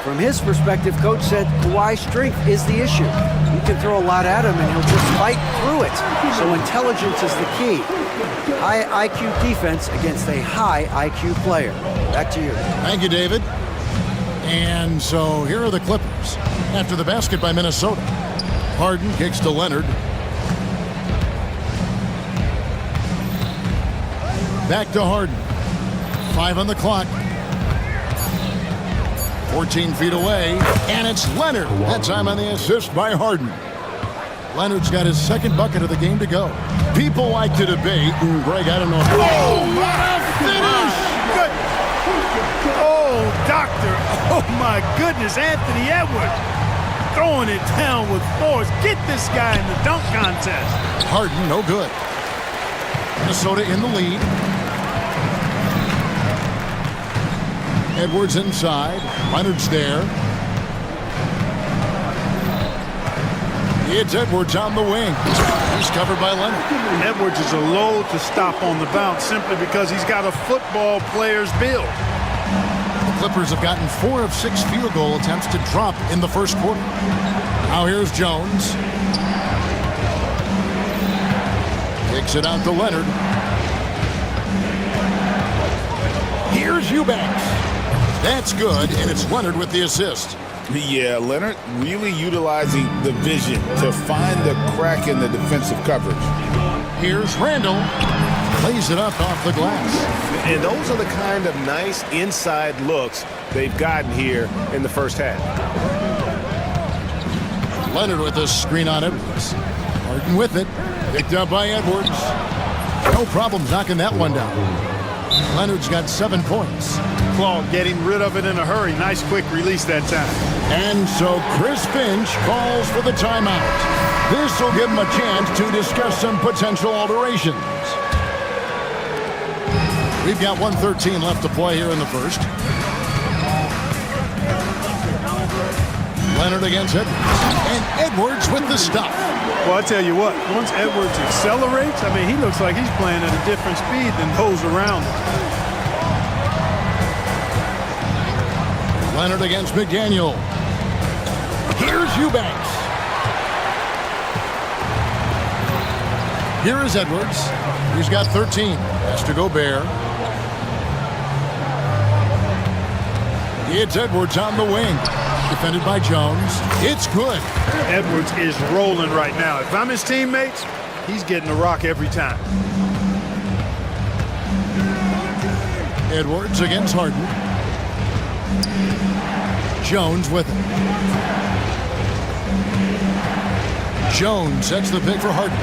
From his perspective, Coach said Kawhi's strength is the issue. You can throw a lot at him and he'll just fight through it. So intelligence is the key. High IQ defense against a high IQ player. Back to you. Thank you, David. And so here are the Clippers. After the basket by Minnesota. Harden kicks to Leonard. Back to Harden. 5 on the clock. 14 feet away. And it's Leonard. That time on the assist by Harden. Leonard's got his second bucket of the game to go. People like to debate, and Greg, I don't know. Oh, what a finish! Good. Oh, doctor. Oh, my goodness. Anthony Edwards throwing it down with force. Get this guy in the dunk contest. Harden, no good. Minnesota in the lead. Edwards inside. Leonard's there. It's Edwards on the wing. He's covered by Leonard. Edwards is a load to stop on the bounce simply because he's got a football player's build. The Clippers have gotten 4 of 6 field goal attempts to drop in the first quarter. Now here's Jones. Kicks it out to Leonard. Here's Eubanks. That's good, and it's Leonard with the assist. Yeah, Leonard really utilizing the vision to find the crack in the defensive coverage. Here's Randall. Plays it up off the glass. And those are the kind of nice inside looks they've gotten here in the first half. Leonard with a screen on Edwards. Harden with it. Picked up by Edwards. No problem knocking that one down. Leonard's got 7 points. Claw getting rid of it in a hurry. Nice quick release that time. And so Chris Finch calls for the timeout. This will give him a chance to discuss some potential alterations. We've got 1:13 left to play here in the first. Leonard against Edwards. And Edwards with the stuff. Well, I tell you what, once Edwards accelerates, I mean, he looks like he's playing at a different speed than those around him. Leonard against McDaniel. Here's Eubanks. Here is Edwards. He's got 13. Has to Gobert. It's Edwards on the wing. Defended by Jones. It's good. Edwards is rolling right now. If I'm his teammates, he's getting the rock every time. Edwards against Harden. Jones with it. Jones sets the pick for Harden.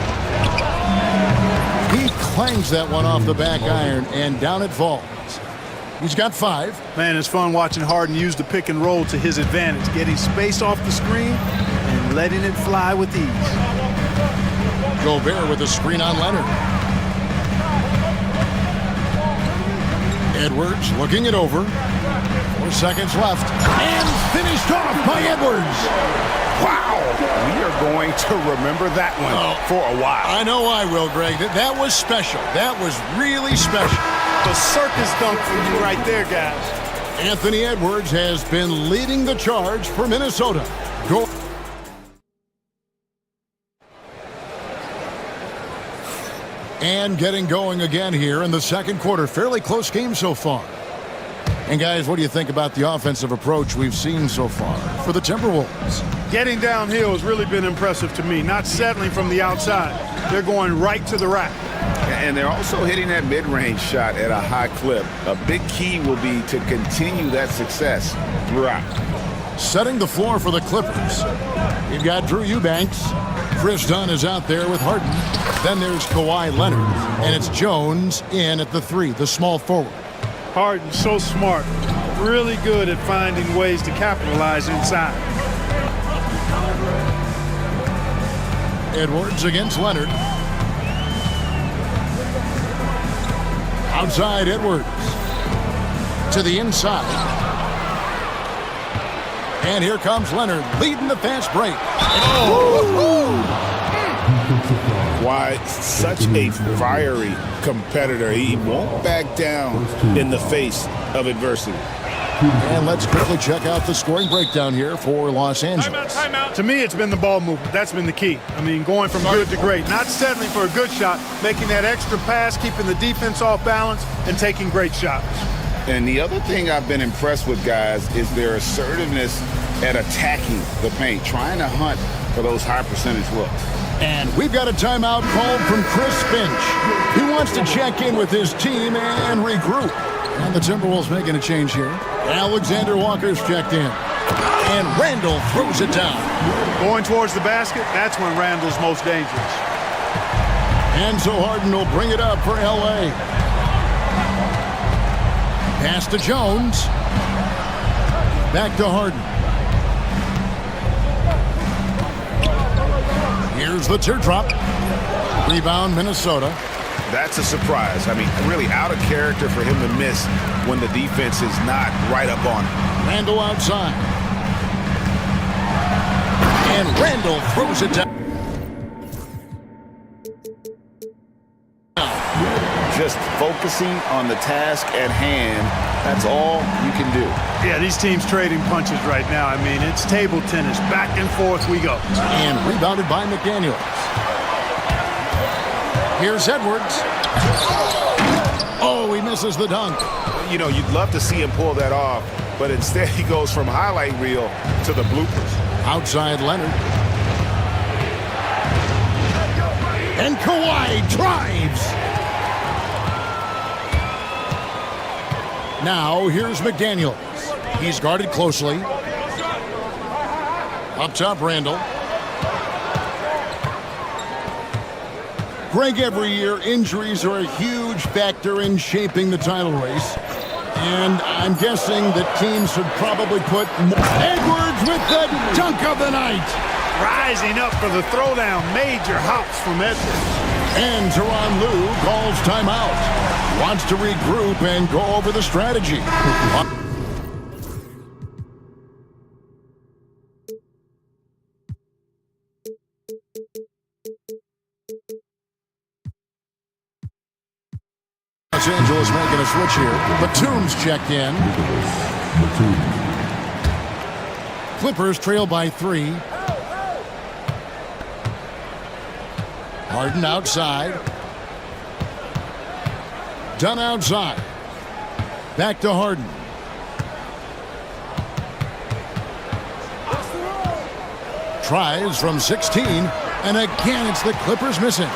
He clangs that one off the back iron, and down it falls. He's got 5. Man, it's fun watching Harden use the pick and roll to his advantage, getting space off the screen and letting it fly with ease. Gobert with a screen on Leonard. Edwards looking it over. 4 seconds left. And finished off by Edwards. Wow. We are going to remember that one for a while. I know I will, Greg. That was special. That was really special. A circus dunk for you right there, guys. Anthony Edwards has been leading the charge for Minnesota. Go. And getting going again here in the second quarter. Fairly close game so far. And guys, what do you think about the offensive approach we've seen so far for the Timberwolves? Getting downhill has really been impressive to me, not settling from the outside. They're going right to the rack. And they're also hitting that mid-range shot at a high clip. A big key will be to continue that success throughout. Setting the floor for the Clippers. You've got Drew Eubanks. Chris Dunn is out there with Harden. Then there's Kawhi Leonard. And it's Jones in at the 3, the small forward. Harden's so smart, really good at finding ways to capitalize inside. Edwards against Leonard. Outside Edwards. To the inside. And here comes Leonard leading the fast break. Why, such a fiery competitor. He won't back down in the face of adversity. And let's quickly check out the scoring breakdown here for Los Angeles. Timeout. To me, it's been the ball movement. That's been the key. I mean, going from good to great. Not settling for a good shot, making that extra pass, keeping the defense off balance, and taking great shots. And the other thing I've been impressed with, guys, is their assertiveness at attacking the paint, trying to hunt for those high percentage looks. And we've got a timeout called from Chris Finch. He wants to check in with his team and regroup. And the Timberwolves making a change here. Alexander Walker's checked in. And Randall throws it down. Going towards the basket, that's when Randall's most dangerous. And so Harden will bring it up for L.A. Pass to Jones. Back to Harden. Here's the teardrop. Rebound, Minnesota. That's a surprise. I mean, really out of character for him to miss when the defense is not right up on him. Randall outside. And Randall throws it down. Just focusing on the task at hand, that's all you can do. Yeah, these teams trading punches right now. I mean, it's table tennis. Back and forth we go. And rebounded by McDaniels. Here's Edwards. Oh, he misses the dunk. You know, you'd love to see him pull that off, but instead he goes from highlight reel to the bloopers. Outside Leonard. And Kawhi drives. Now, here's McDaniels. He's guarded closely. Up top, Randall. Greg, every year, injuries are a huge factor in shaping the title race. And I'm guessing that teams should probably put more. Edwards with the dunk of the night. Rising up for the throwdown. Major hops from Edwards. And Tyronn Lue calls timeout. Wants to regroup and go over the strategy. Los Angeles making a switch here. Batum's checked in. Clippers trail by 3. Harden outside. Dunn outside. Back to Harden. tries from 16, and again it's the Clippers missing.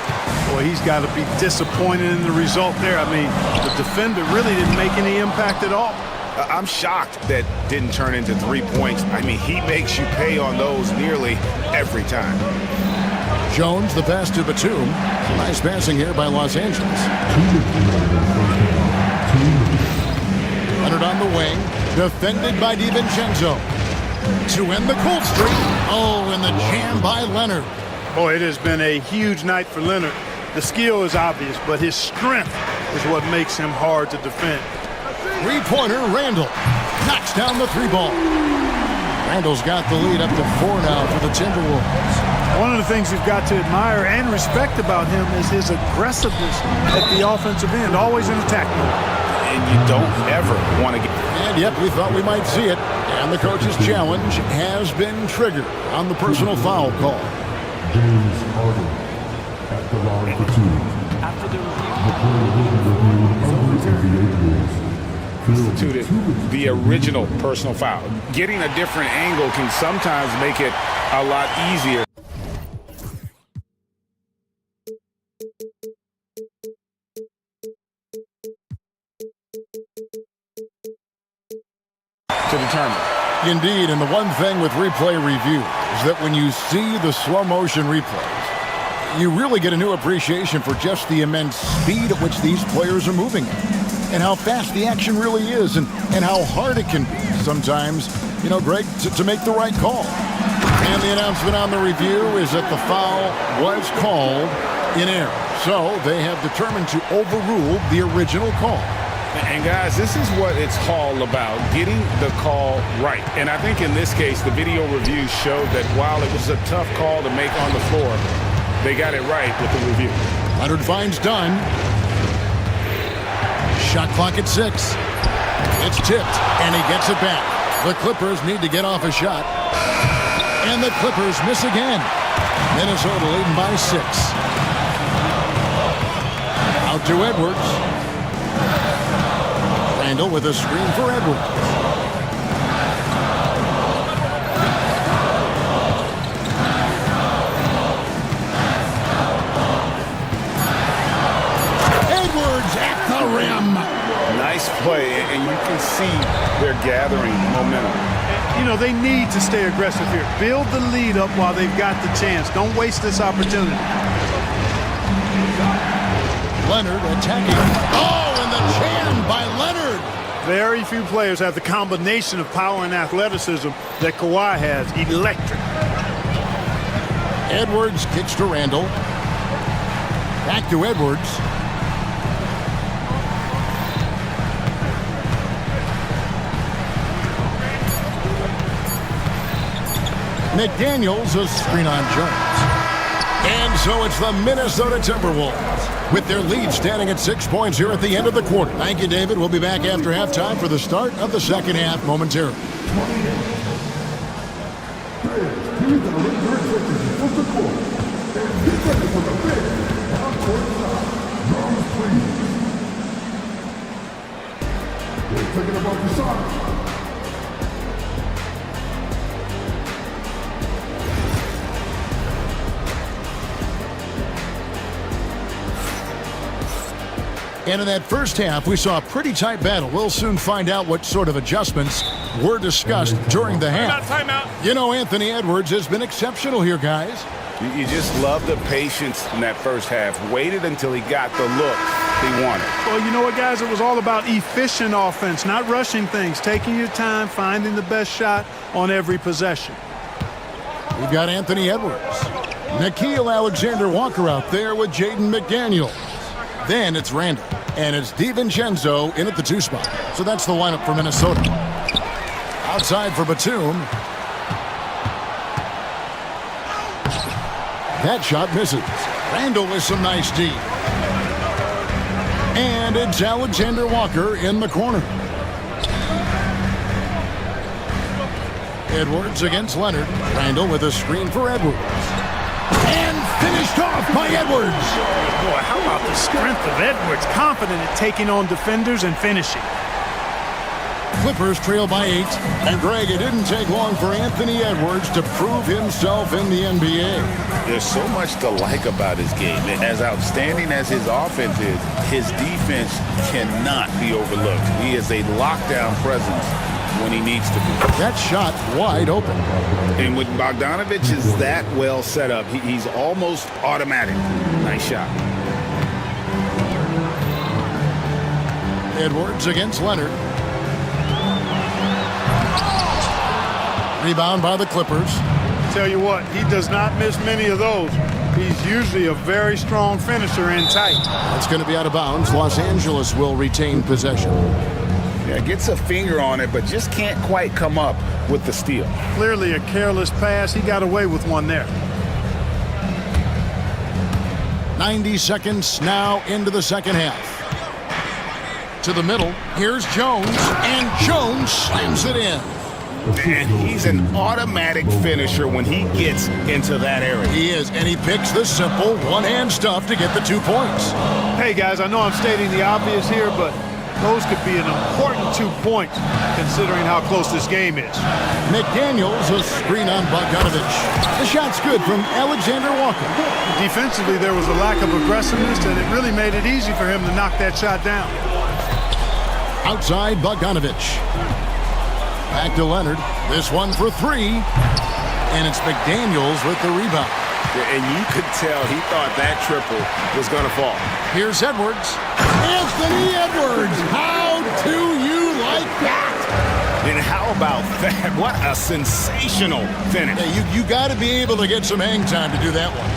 Boy, he's got to be disappointed in the result there. I mean, the defender really didn't make any impact at all. I'm shocked that didn't turn into 3 points. I mean, he makes you pay on those nearly every time. Jones, the pass to Batum. Nice passing here by Los Angeles. Leonard on the wing, defended by DiVincenzo. To end the cold streak. Oh, and the jam by Leonard. Boy, it has been a huge night for Leonard. The skill is obvious, but his strength is what makes him hard to defend. Three-pointer, Randall. Knocks down the three ball. Randall's got the lead up to 4 now for the Timberwolves. One of the things you've got to admire and respect about him is his aggressiveness at the offensive end, always in attack mode. And you don't ever want to get... And yep, we thought we might see it. And the coach's challenge has been triggered on the personal foul call. James Harden at the line for 2. After the Instituted the original personal foul. Getting a different angle can sometimes make it a lot easier. To determine. Indeed, and the one thing with replay review is that when you see the slow motion replays, you really get a new appreciation for just the immense speed at which these players are moving and how fast the action really is and how hard it can be sometimes, Greg, to make the right call. And the announcement on the review is that the foul was called in error. So they have determined to overrule the original call. And guys, this is what it's all about, getting the call right. And I think in this case, the video review showed that while it was a tough call to make on the floor, they got it right with the review. Leonard finds Dunn. Shot clock at 6. It's tipped, and he gets it back. The Clippers need to get off a shot. And the Clippers miss again. Minnesota leading by 6. Out to Edwards. Randall with a screen for Edwards. Edwards at the rim. Nice play, and you can see they're gathering momentum. They need to stay aggressive here. Build the lead up while they've got the chance. Don't waste this opportunity. Leonard attacking. Oh, and the jam by Leonard. Very few players have the combination of power and athleticism that Kawhi has. Electric. Edwards kicks to Randall. Back to Edwards. McDaniels, a screen on Jones. And so it's the Minnesota Timberwolves with their lead standing at 6 points here at the end of the quarter. Thank you, David. We'll be back after halftime for the start of the second half momentarily. Taking about the shot. And in that first half, we saw a pretty tight battle. We'll soon find out what sort of adjustments were discussed during the half. Timeout. Anthony Edwards has been exceptional here, guys. You just love the patience in that first half. Waited until he got the look he wanted. Well, you know what, guys? It was all about efficient offense, not rushing things, taking your time, finding the best shot on every possession. We've got Anthony Edwards. Nickeil Alexander-Walker out there with Jaden McDaniels. Then it's Randall. And it's DiVincenzo in at the 2 spot. So that's the lineup for Minnesota. Outside for Batum. That shot misses. Randall with some nice D. And it's Alexander-Walker in the corner. Edwards against Leonard. Randall with a screen for Edwards. And finished off by Edwards. Boy, how about the strength of Edwards? Confident at taking on defenders and finishing. Clippers trail by 8. And Greg, it didn't take long for Anthony Edwards to prove himself in the NBA. There's so much to like about his game. As outstanding as his offense is, his defense cannot be overlooked. He is a lockdown presence when he needs to be. That shot wide open. And with Bogdanovich is that well set up, he's almost automatic. Nice shot. Edwards against Leonard. Rebound by the Clippers. Tell you what, he does not miss many of those. He's usually a very strong finisher and tight. That's going to be out of bounds. Los Angeles will retain possession. Yeah, gets a finger on it, but just can't quite come up with the steal. Clearly a careless pass. He got away with one there. 90 seconds now into the second half. To the middle. Here's Jones, and Jones slams it in. And he's an automatic finisher when he gets into that area. He is, and he picks the simple one-hand stuff to get the 2 points. Hey, guys, I know I'm stating the obvious here, but those could be an important 2 points considering how close this game is. McDaniels, a screen on Bogdanovich. The shot's good from Alexander Walker. Defensively, there was a lack of aggressiveness, and it really made it easy for him to knock that shot down. Outside Bogdanovich. Back to Leonard. This one for 3. And it's McDaniels with the rebound. And you could tell he thought that triple was going to fall. Here's Edwards. Anthony Edwards. How do you like that? And how about that? What a sensational finish. Yeah, you got to be able to get some hang time to do that one.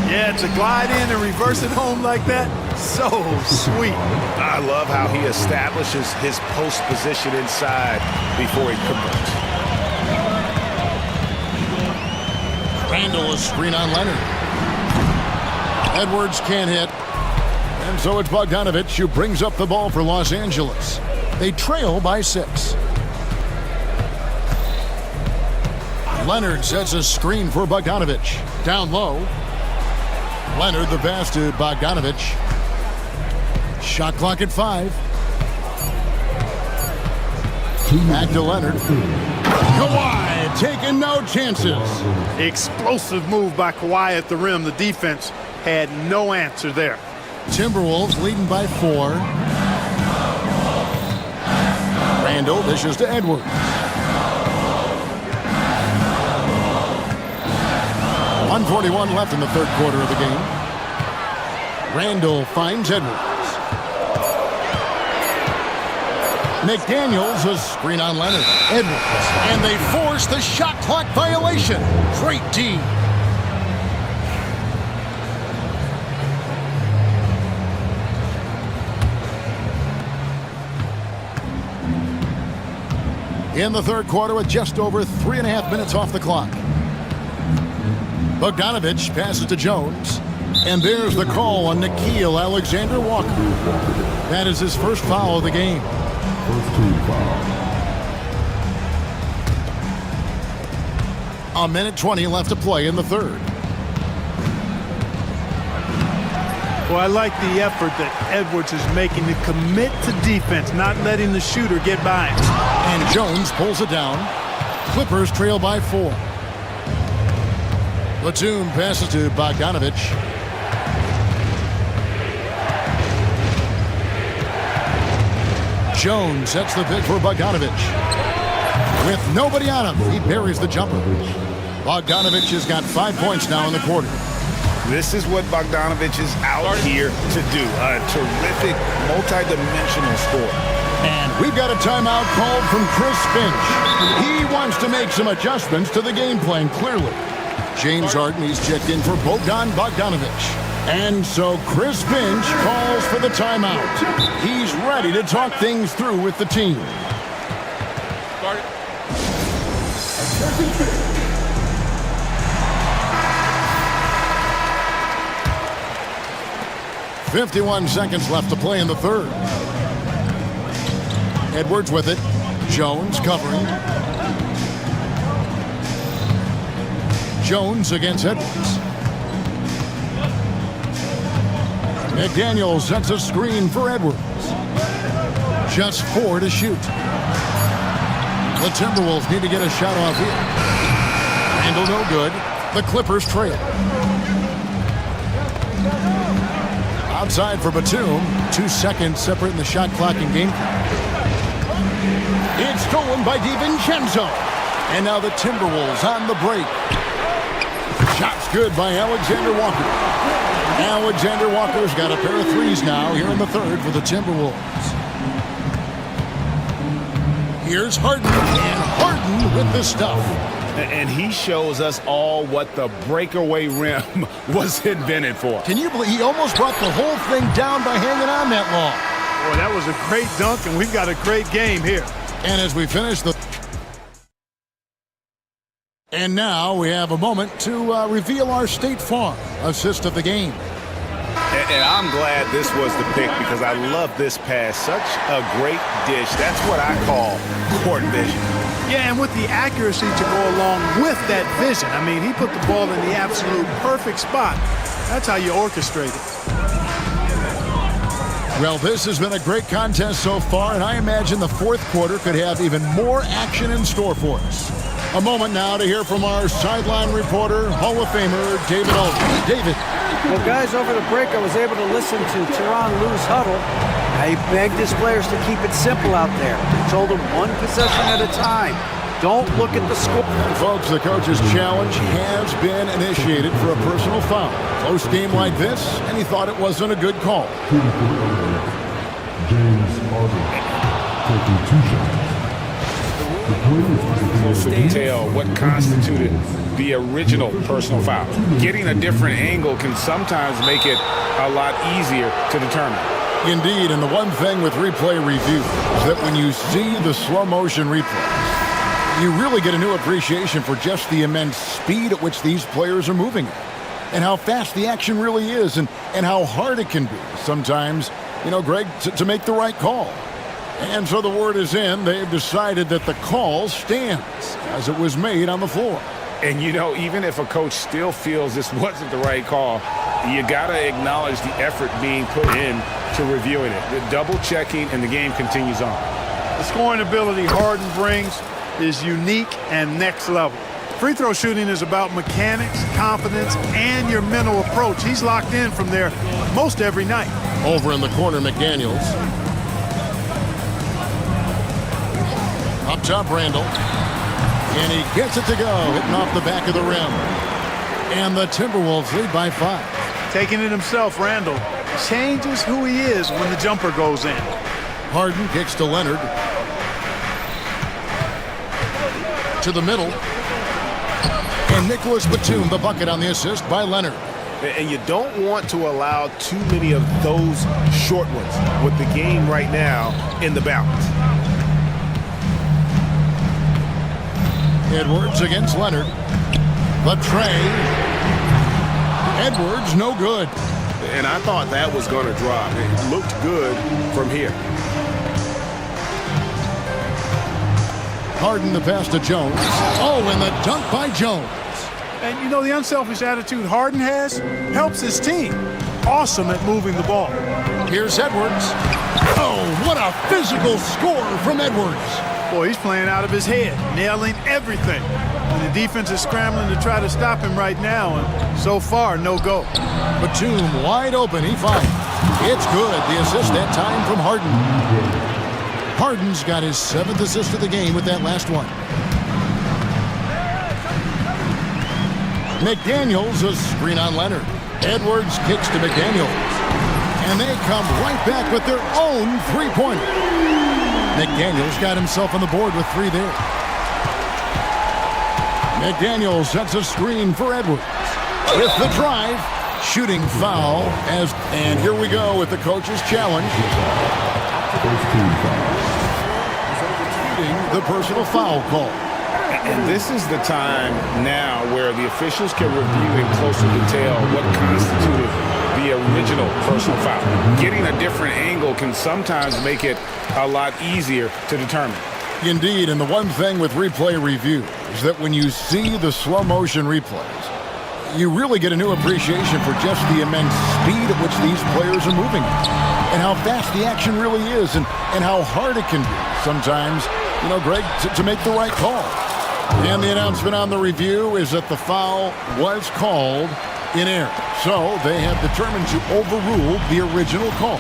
Yeah, to glide in and reverse it home like that, so sweet. I love how he establishes his post position inside before he converts. Randall, a screen on Leonard. Edwards can't hit. And so it's Bogdanovich who brings up the ball for Los Angeles. They trail by 6. Leonard sets a screen for Bogdanovich. Down low. Leonard, the pass to Bogdanovich. Shot clock at 5. Back to Leonard. Kawhi taking no chances. Explosive move by Kawhi at the rim. The defense had no answer there. Timberwolves leading by 4. Randall dishes to Edwards. 1:41 left in the third quarter of the game. Randall finds Edwards. McDaniels, a screen on Leonard. Edwards. And they force the shot clock violation. Great D. In the third quarter with just over 3.5 minutes off the clock. Bogdanovich passes to Jones. And there's the call on Nickeil Alexander-Walker. That is his first foul of the game. First team foul. A minute 20 left to play in the third. Well, I like the effort that Edwards is making to commit to defense, not letting the shooter get by him. And Jones pulls it down. Clippers trail by 4. Platoon passes to Bogdanovich. Jones sets the pick for Bogdanovich. With nobody on him, he buries the jumper. Bogdanovich has got 5 points now in the quarter. This is what Bogdanovich is out here to do. A terrific, multi-dimensional score. And we've got a timeout called from Chris Finch. He wants to make some adjustments to the game plan, clearly. James Harden, he's checked in for Bogdanovich. And so Chris Finch calls for the timeout. He's ready to talk things through with the team. 51 seconds left to play in the third. Edwards with it. Jones covering. Jones against Edwards. McDaniels sets a screen for Edwards. Just 4 to shoot. The Timberwolves need to get a shot off here. Handle no good. The Clippers trail. Outside for Batum. 2 seconds separating the shot clock and game clock. It's stolen by DiVincenzo. And now the Timberwolves on the break. Shots good by Alexander Walker. Alexander Walker's got a pair of threes now here in the third for the Timberwolves. Here's Harden, and Harden with the stuff. And he shows us all what the breakaway rim was invented for. Can you believe he almost brought the whole thing down by hanging on that long? Boy, that was a great dunk, and we've got a great game here. And as we finish the... And now we have a moment to reveal our State Farm assist of the game. And I'm glad this was the pick because I love this pass. Such a great dish. That's what I call court vision. Yeah, and with the accuracy to go along with that vision. I mean, he put the ball in the absolute perfect spot. That's how you orchestrate it. Well, this has been a great contest so far, and I imagine the fourth quarter could have even more action in store for us. A moment now to hear from our sideline reporter, Hall of Famer David Aldridge. David. Well, guys, over the break, I was able to listen to Tyronn Lue's huddle. He begged his players to keep it simple out there. He told them one possession at a time. Don't look at the score. Folks, the coach's challenge has been initiated for a personal foul. Close game like this, and he thought it wasn't a good call. James Harden taking 2 shots. Close to detail what constituted the original personal foul. Getting a different angle can sometimes make it a lot easier to determine. Indeed, and the one thing with replay review is that when you see the slow motion replays, you really get a new appreciation for just the immense speed at which these players are moving and how fast the action really is and how hard it can be sometimes, you know, Greg, to make the right call. And so the word is in. They've decided that the call stands as it was made on the floor. And, you know, even if a coach still feels this wasn't the right call, you got to acknowledge the effort being put in to reviewing it. The double checking, and the game continues on. The scoring ability Harden brings is unique and next level. Free throw shooting is about mechanics, confidence, and your mental approach. He's locked in from there most every night. Over in the corner, McDaniels. Up top, Randall. And he gets it to go, hitting off the back of the rim. And the Timberwolves lead by 5. Taking it himself, Randall changes who he is when the jumper goes in. Harden kicks to Leonard. To the middle. And Nicholas Batum, the bucket on the assist by Leonard. And you don't want to allow too many of those short ones with the game right now in the balance. Edwards against Leonard. The tray. Edwards, no good. And I thought that was going to drop. It looked good from here. Harden the pass to Jones. Oh, and the dunk by Jones. And you know, the unselfish attitude Harden has helps his team. Awesome at moving the ball. Here's Edwards. Oh, what a physical score from Edwards. Boy, he's playing out of his head, nailing everything. And the defense is scrambling to try to stop him right now, and so far, no go. Batum wide open, he finds. It's good. The assist that time from Harden. Harden's got his 7th assist of the game with that last one. McDaniels, a screen on Leonard. Edwards kicks to McDaniels. And they come right back with their own three-pointer. McDaniels got himself on the board with 3 there. McDaniels sets a screen for Edwards. With the drive, shooting foul. And here we go with the coach's challenge. The personal foul call. And this is the time now where the officials can review in closer detail what constituted the original personal foul. Getting a different angle can sometimes make it a lot easier to determine. Indeed, and the one thing with replay review is that when you see the slow motion replays, you really get a new appreciation for just the immense speed at which these players are moving and how fast the action really is and how hard it can be sometimes, you know, Greg, to make the right call. And the announcement on the review is that the foul was called in error. So they have determined to overrule the original call.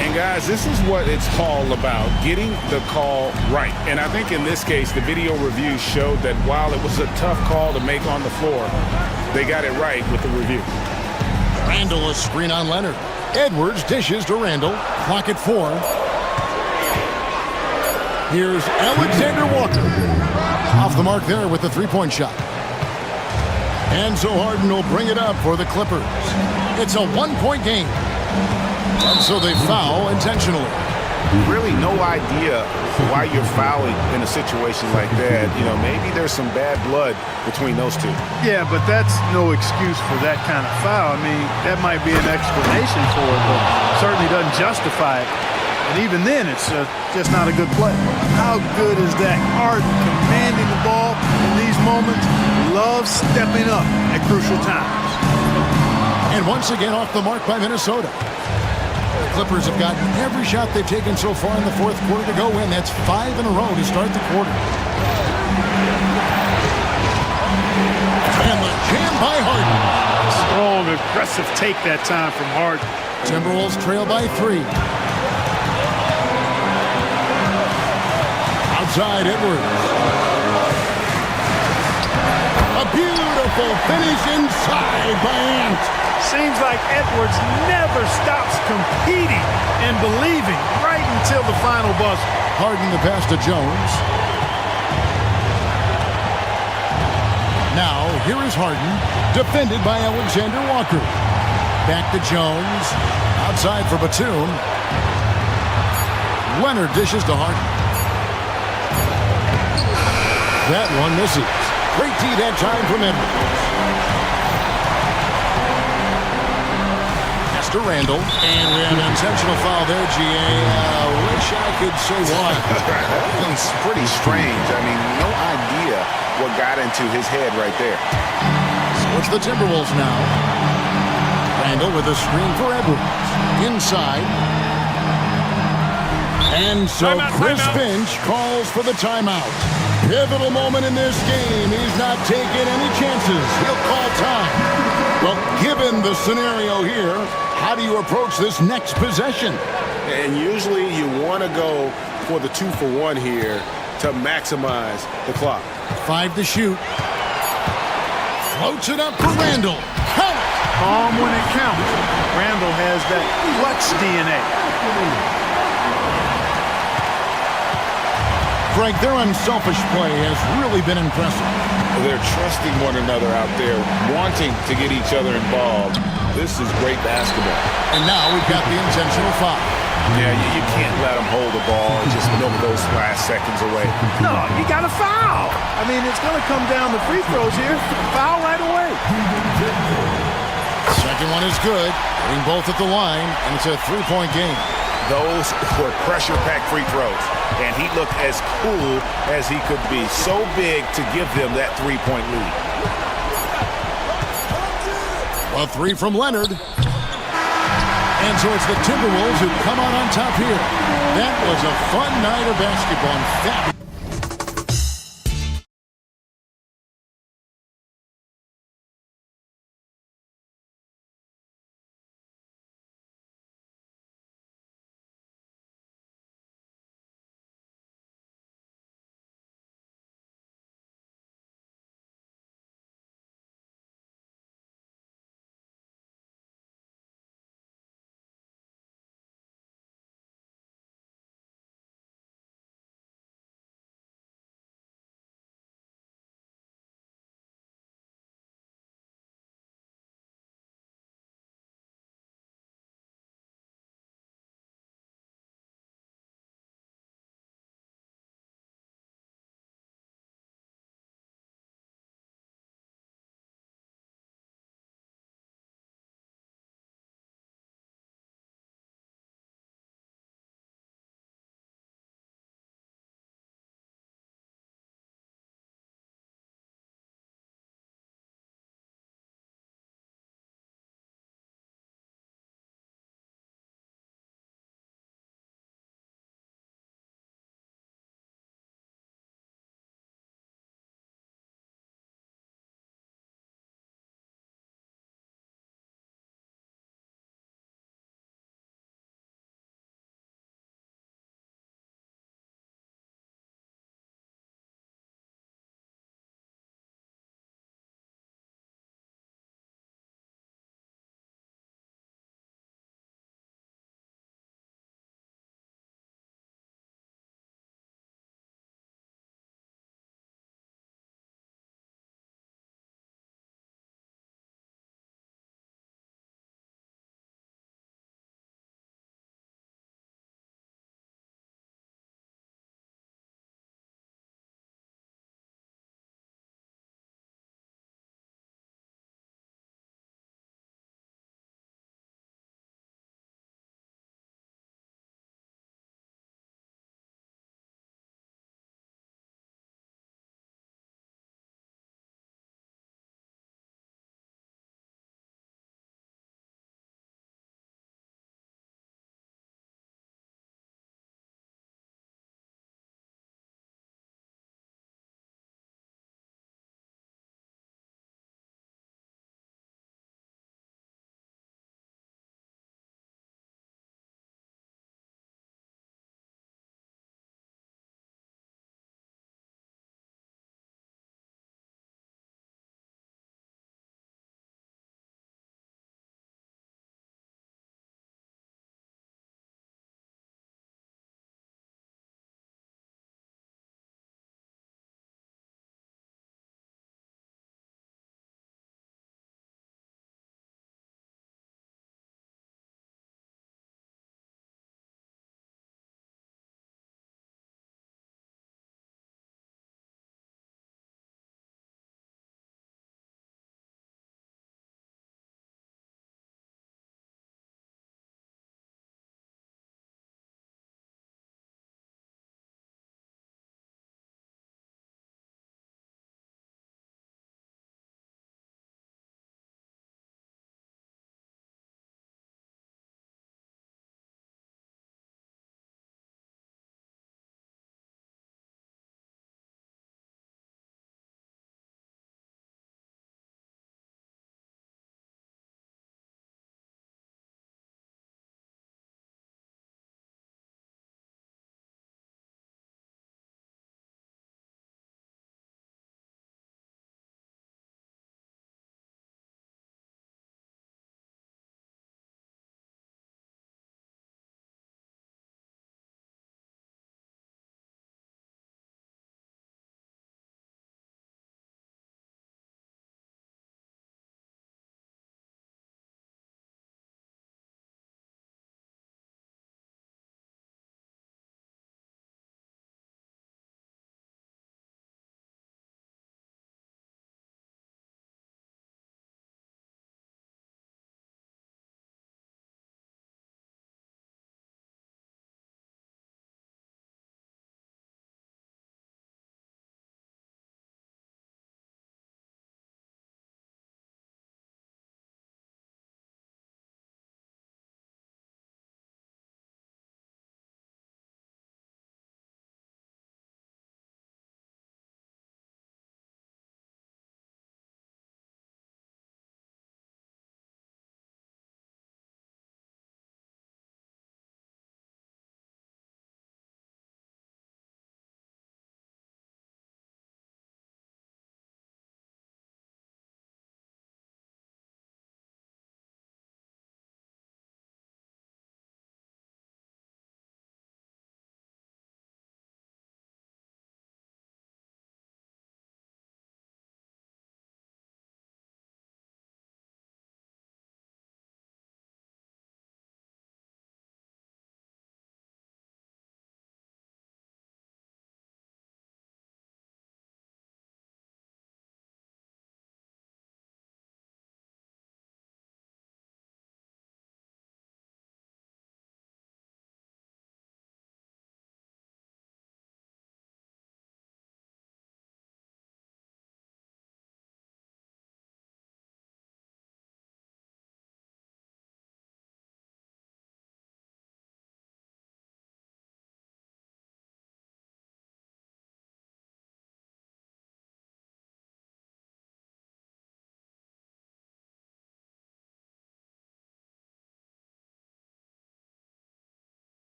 And guys, this is what it's all about, getting the call right. And I think in this case, the video review showed that while it was a tough call to make on the floor, they got it right with the review. Randall a screen on Leonard. Edwards dishes to Randall. Clock at 4. Here's Alexander Walker. Off the mark there with the three-point shot. And so Harden will bring it up for the Clippers. It's a one-point game. And so they foul intentionally. Really no idea why you're fouling in a situation like that. You know, maybe there's some bad blood between those two. Yeah, but that's no excuse for that kind of foul. I mean, that might be an explanation for it, but certainly doesn't justify it. And even then, it's just not a good play. How good is that? Harden commanding the ball in these moments, loves stepping up at crucial times. And once again off the mark by Minnesota. The Clippers have gotten every shot they've taken so far in the fourth quarter to go in. That's 5 in a row to start the quarter. And the jam by Harden. Strong, aggressive take that time from Harden. Timberwolves trail by 3. Outside Edwards. A beautiful finish inside by Ant. Seems like Edwards never stops competing and believing right until the final buzzer. Harden the pass to Jones. Now, here is Harden, defended by Alexander Walker. Back to Jones. Outside for Batum. Leonard dishes to Harden. That one misses. Great D that time from Edwards. To Randall, and we have an intentional foul there, GA. Wish I could say why. It's pretty strange. I mean, no idea what got into his head right there. So it's the Timberwolves now. Randall with a screen for Edwards. Inside. And so Chris Finch calls for the timeout. Pivotal moment in this game. He's not taking any chances. He'll call time. Well, given the scenario here, how do you approach this next possession? And usually you want to go for the 2-for-1 here to maximize the clock. 5 to shoot. Floats it up for Randall. Count it! Calm when it counts. Randall has that clutch DNA. Greg, their unselfish play has really been impressive. They're trusting one another out there, wanting to get each other involved. This is great basketball. And now we've got the intentional foul. Yeah, you can't let them hold the ball and just milk those last seconds away. No, you got to foul. I mean, it's going to come down to free throws here. Foul right away. Second one is good. Getting both at the line, and it's a three-point game. Those were pressure-packed free throws, and he looked as cool as he could be. So big to give them that three-point lead. A 3 from Leonard. And so it's the Timberwolves who come out on top here. That was a fun night of basketball. Fabulous.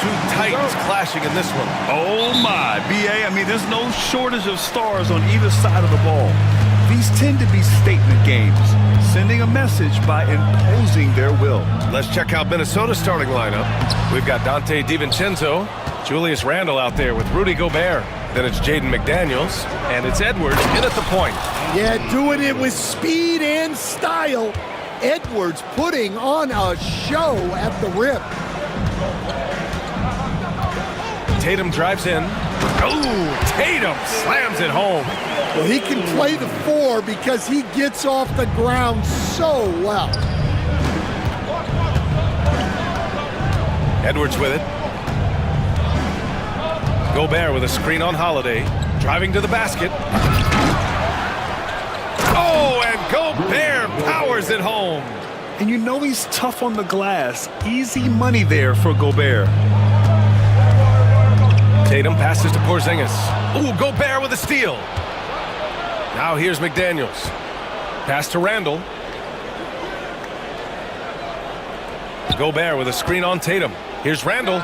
Two titans clashing in this one. Oh my, BA, I mean, there's no shortage of stars on either side of the ball. These tend to be statement games, sending a message by imposing their will. Let's check out Minnesota's starting lineup. We've got Dante DiVincenzo, Julius Randle out there with Rudy Gobert. Then it's Jaden McDaniels, and it's Edwards in at the point. Yeah, doing it with speed and style. Edwards putting on a show at the rim. Tatum drives in. Oh, Tatum slams it home. Well, he can play the 4 because he gets off the ground so well. Edwards with it. Gobert with a screen on Holiday. Driving to the basket. Oh, and Gobert powers it home. And you know he's tough on the glass. Easy money there for Gobert. Tatum passes to Porzingis. Ooh, Gobert with a steal. Now here's McDaniels. Pass to Randle. Gobert with a screen on Tatum. Here's Randle.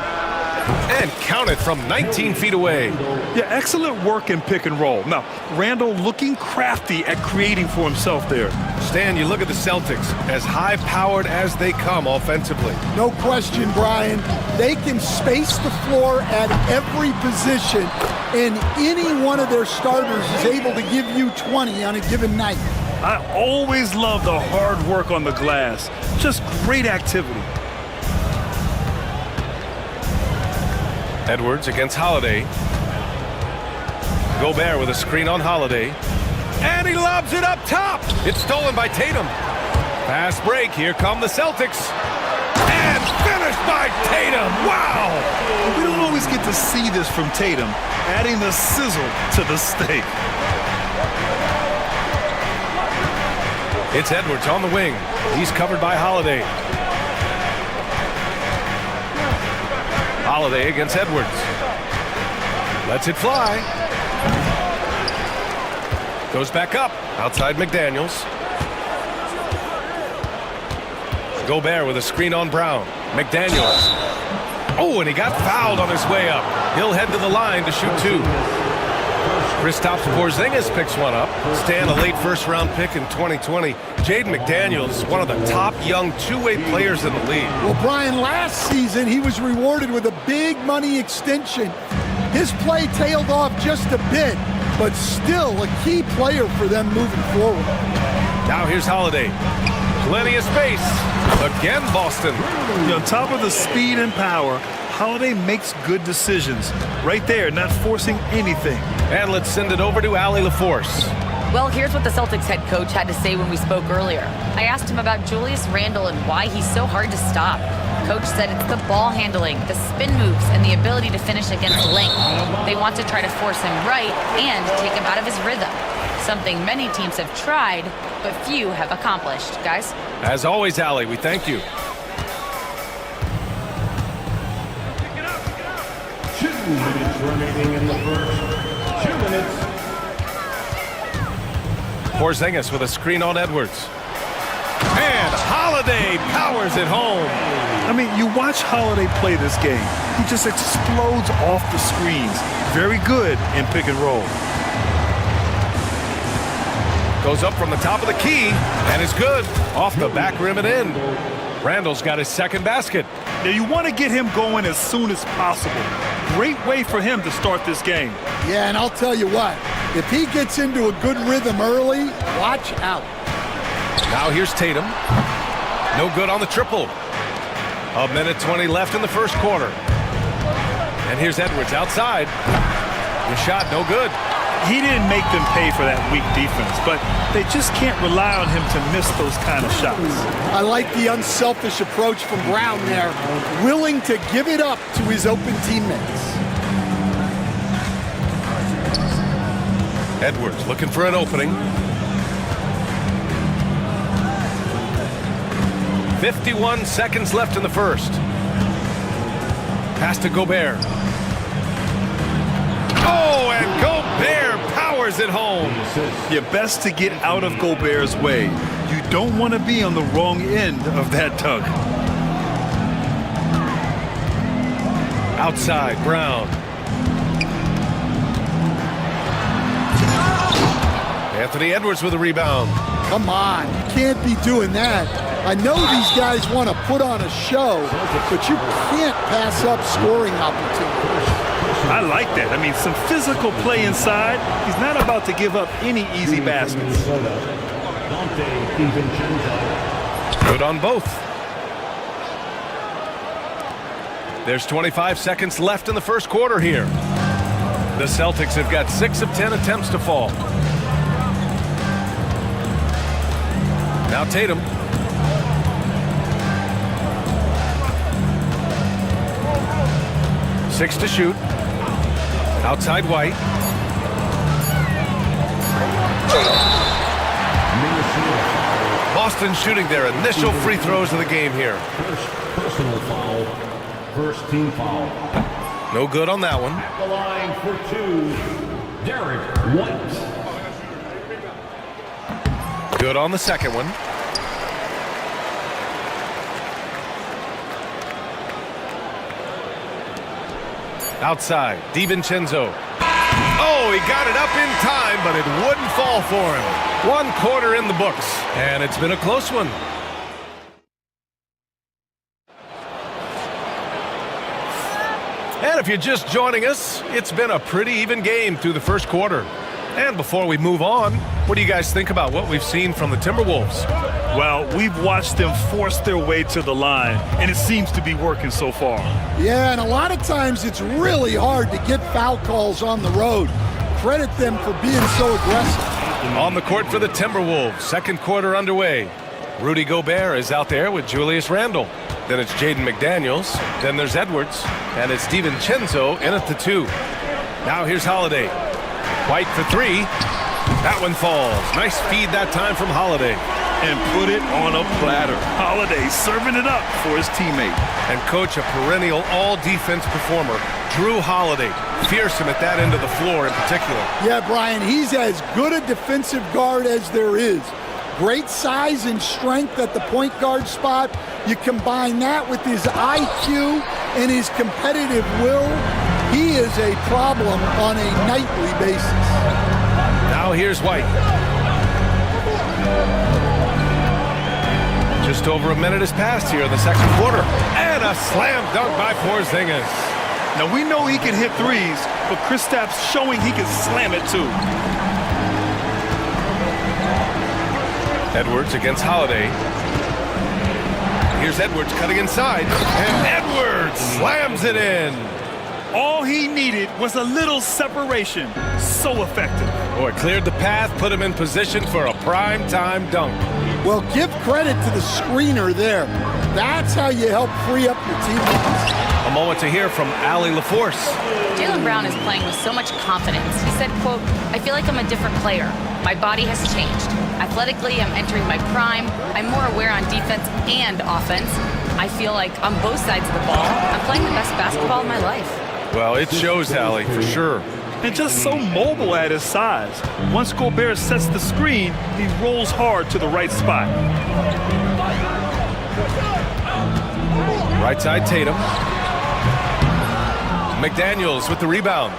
And count it from 19 feet away. Yeah, excellent work in pick and roll. Now, Randle looking crafty at creating for himself there. Stan, you look at the Celtics, as high-powered as they come offensively. No question, Brian. They can space the floor at every position, and any one of their starters is able to give you 20 on a given night. I always love the hard work on the glass. Just great activity. Edwards against Holiday. Gobert with a screen on Holiday. And he lobs it up top. It's stolen by Tatum. Fast break. Here come the Celtics. And finished by Tatum. Wow. We don't always get to see this from Tatum, adding the sizzle to the steak. It's Edwards on the wing. He's covered by Holiday. Holiday against Edwards. Lets it fly. Goes back up. Outside McDaniels. Gobert with a screen on Brown. McDaniels. Oh, and he got fouled on his way up. He'll head to the line to shoot 2. Kristaps Porzingis picks one up. Stan, a late first-round pick in 2020. Jaden McDaniels, one of the top young two-way players in the league. Well, Brian, last season he was rewarded with a big money extension. His play tailed off just a bit, but still a key player for them moving forward. Now here's Holiday. Plenty of space. Again, Boston. On top of the speed and power, Holiday makes good decisions. Right there, not forcing anything. And let's send it over to Allie LaForce. Well, here's what the Celtics head coach had to say when we spoke earlier. I asked him about Julius Randle and why he's so hard to stop. Coach said it's the ball handling, the spin moves, and the ability to finish against length. They want to try to force him right and take him out of his rhythm. Something many teams have tried, but few have accomplished. Guys? As always, Allie, we thank you. 2 minutes remaining in the first. 2 minutes. Porzingis with a screen on Edwards. And Holiday powers it home. I mean, you watch Holiday play this game. He just explodes off the screens. Very good in pick and roll. Goes up from the top of the key and is good. Off the back rim and in. Randall's got his second basket. Now you want to get him going as soon as possible. Great way for him to start this game. Yeah, and I'll tell you what, if he gets into a good rhythm early, watch out. Now here's Tatum. No good on the triple. 1:20 left in the first quarter. And here's Edwards outside. The shot no good. He didn't make them pay for that weak defense, but they just can't rely on him to miss those kind of shots. I like the unselfish approach from Brown there, willing to give it up to his open teammates. Edwards looking for an opening. 51 seconds left in the first. Pass to Gobert. Oh, and Gobert powers it home. You're best to get out of Gobert's way. You don't want to be on the wrong end of that tug. Outside, Brown. Anthony Edwards with a rebound. Come on, you can't be doing that. I know these guys want to put on a show, but you can't pass up scoring opportunities. I like that. I mean, some physical play inside. He's not about to give up any easy baskets. Good on both. There's 25 seconds left in the first quarter here. The Celtics have got 6 of 10 attempts to fall. Now Tatum. Six to shoot. Outside White. Boston shooting their initial free throws of the game here. First personal foul. First team foul. No good on that one. At the line for 2, Derek White. Good on the second one. Outside, DiVincenzo. Oh, he got it up in time, but it wouldn't fall for him. 1 quarter in the books, and it's been a close one. And if you're just joining us, it's been a pretty even game through the first quarter. And before we move on, what do you guys think about what we've seen from the Timberwolves? Well, we've watched them force their way to the line, and it seems to be working so far. Yeah, and a lot of times it's really hard to get foul calls on the road. Credit them for being so aggressive. On the court for the Timberwolves, second quarter underway. Rudy Gobert is out there with Julius Randle. Then it's Jaden McDaniels. Then there's Edwards. And it's DiVincenzo in at the 2. Now here's Holiday. White for 3. That one falls. Nice feed that time from Holiday. And put it on a platter. Holiday serving it up for his teammate. And coach, a perennial all-defense performer, Drew Holiday. Fearsome at that end of the floor in particular. Yeah, Brian, he's as good a defensive guard as there is. Great size and strength at the point guard spot. You combine that with his IQ and his competitive will, he is a problem on a nightly basis. Now here's White. Just over a minute has passed here in the second quarter. And a slam dunk by Porzingis. Now we know he can hit threes, but Kristaps showing he can slam it too. Edwards against Holiday. Here's Edwards cutting inside. And Edwards slams it in. All he needed was a little separation. So effective. Boy, cleared the path, put him in position for a prime-time dunk. Well, give credit to the screener there. That's how you help free up your teammates. A moment to hear from Allie LaForce. Jaylen Brown is playing with so much confidence. He said, quote, "I feel like I'm a different player. My body has changed. Athletically, I'm entering my prime. I'm more aware on defense and offense. I feel like on both sides of the ball, I'm playing the best basketball of my life." Well, it shows, Allie, for sure. And just so mobile at his size. Once Gobert sets the screen, he rolls hard to the right spot. Right side, Tatum. McDaniels with the rebound.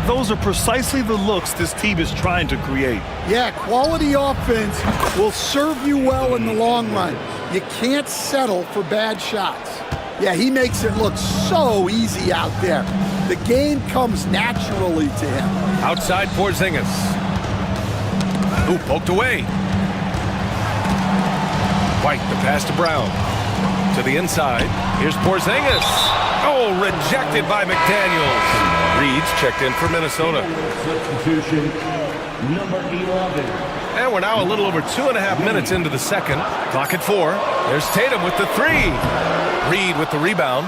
Those are precisely the looks this team is trying to create. Yeah, quality offense will serve you well in the long run. You can't settle for bad shots. Yeah, he makes it look so easy out there. The game comes naturally to him. Outside Porzingis. Ooh, poked away. White, the pass to Brown. To the inside. Here's Porzingis. Oh, rejected by McDaniels. Reed's checked in for Minnesota. Substitution number 11. And we're now a little over 2.5 minutes into the second. Clock at 4. There's Tatum with the 3. Reed with the rebound.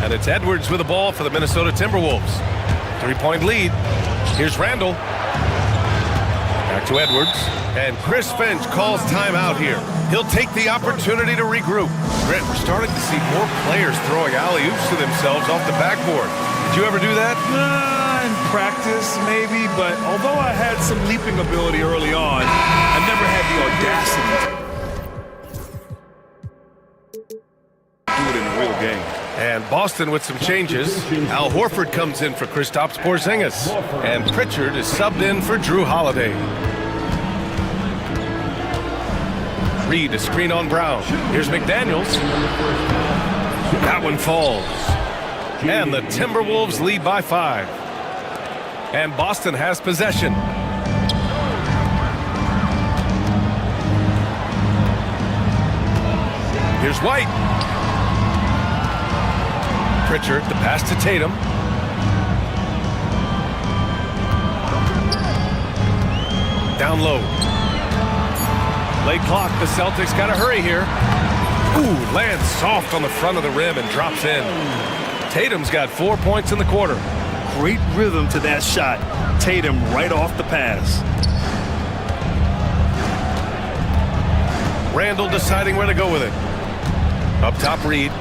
And it's Edwards with the ball for the Minnesota Timberwolves. 3-point lead. Here's Randle. Back to Edwards. And Chris Finch calls timeout here. He'll take the opportunity to regroup. Grant, we're starting to see more players throwing alley-oops to themselves off the backboard. Did you ever do that? In practice, maybe, but although I had some leaping ability early on, I never had the audacity to do it in a real game. And Boston with some changes. Al Horford comes in for Kristaps Porzingis. And Pritchard is subbed in for Drew Holiday. Reed, a screen on Brown. Here's McDaniels. That one falls. And the Timberwolves lead by 5. And Boston has possession. Here's White. Pritchard, the pass to Tatum. Down low. Late clock, the Celtics got to hurry here. Ooh, lands soft on the front of the rim and drops in. Tatum's got 4 points in the quarter. Great rhythm to that shot. Tatum right off the pass. Randall deciding where to go with it. Up top, Reed.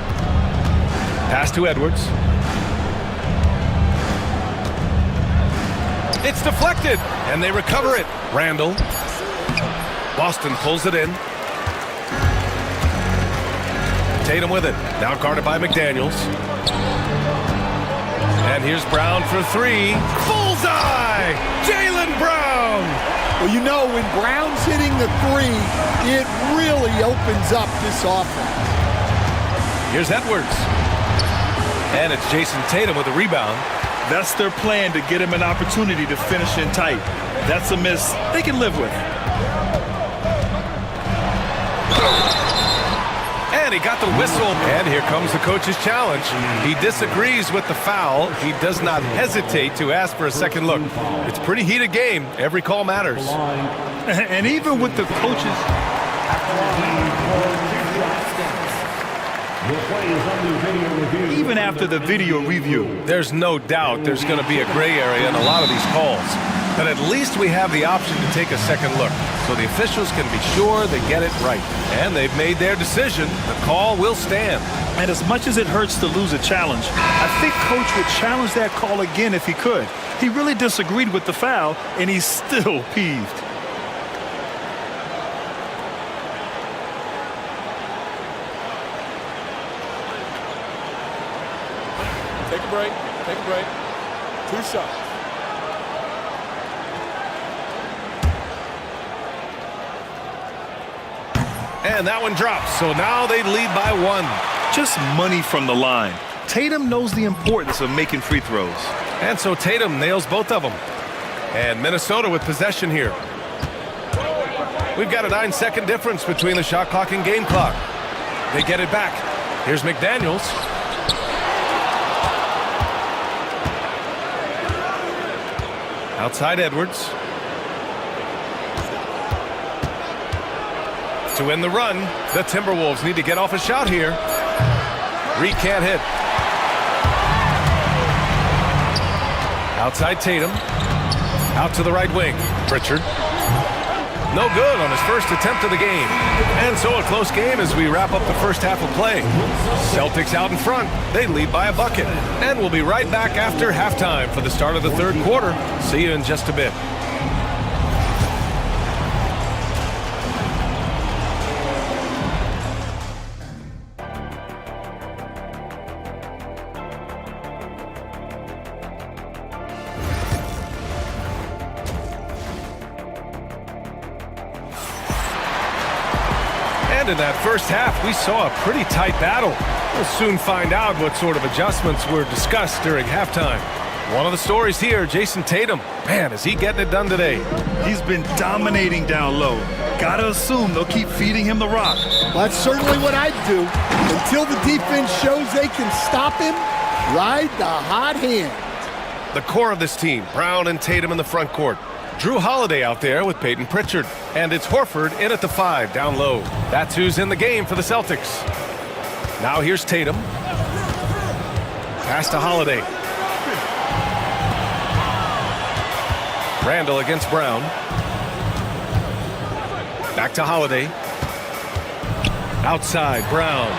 Pass to Edwards. It's deflected, and they recover it. Randall. Boston pulls it in. Tatum with it. Now guarded by McDaniels. And here's Brown for 3. Bullseye! Jaylen Brown! Well, you know, when Brown's hitting the 3, it really opens up this offense. Here's Edwards. And it's Jason Tatum with a rebound. That's their plan, to get him an opportunity to finish in tight. That's a miss they can live with. And he got the whistle. And here comes the coach's challenge. He disagrees with the foul. He does not hesitate to ask for a second look. It's a pretty heated game. Every call matters. And even with the coaches... Even after the video review, there's no doubt there's going to be a gray area in a lot of these calls. But at least we have the option to take a second look, so the officials can be sure they get it right. And they've made their decision. The call will stand. And as much as it hurts to lose a challenge, I think Coach would challenge that call again if he could. He really disagreed with the foul, and he's still peeved. Take a break. Take a break. 2 shots. And that one drops, so now they lead by 1. Just money from the line. Tatum knows the importance of making free throws. And so Tatum nails both of them. And Minnesota with possession here. We've got a 9-second difference between the shot clock and game clock. They get it back. Here's McDaniels. Outside Edwards. To win the run, the Timberwolves need to get off a shot here. Reed can't hit. Outside Tatum. Out to the right wing. Pritchard. No good on his first attempt of the game. And so a close game as we wrap up the first half of play. Celtics out in front. They lead by a bucket. And we'll be right back after halftime for the start of the third quarter. See you in just a bit. And in that first half, we saw a pretty tight battle. We'll soon find out what sort of adjustments were discussed during halftime. One of the stories here, Jason Tatum. Man, is he getting it done today? He's been dominating down low. Gotta assume they'll keep feeding him the rock. That's certainly what I'd do. Until the defense shows they can stop him, ride the hot hand. The core of this team, Brown and Tatum in the front court. Drew Holiday out there with Peyton Pritchard. And it's Horford in at the 5, down low. That's who's in the game for the Celtics. Now here's Tatum. Pass to Holiday. Randall against Brown. Back to Holiday. Outside, Brown.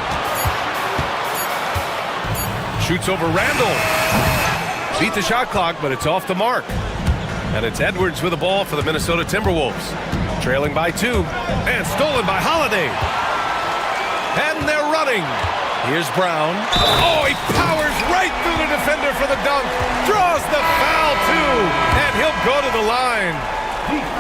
Shoots over Randall. Beat the shot clock, but it's off the mark. And it's Edwards with the ball for the Minnesota Timberwolves. Trailing by 2. And stolen by Holiday. And they're running. Here's Brown. Oh, he powers right through the defender for the dunk. Draws the foul, too. And he'll go to the line.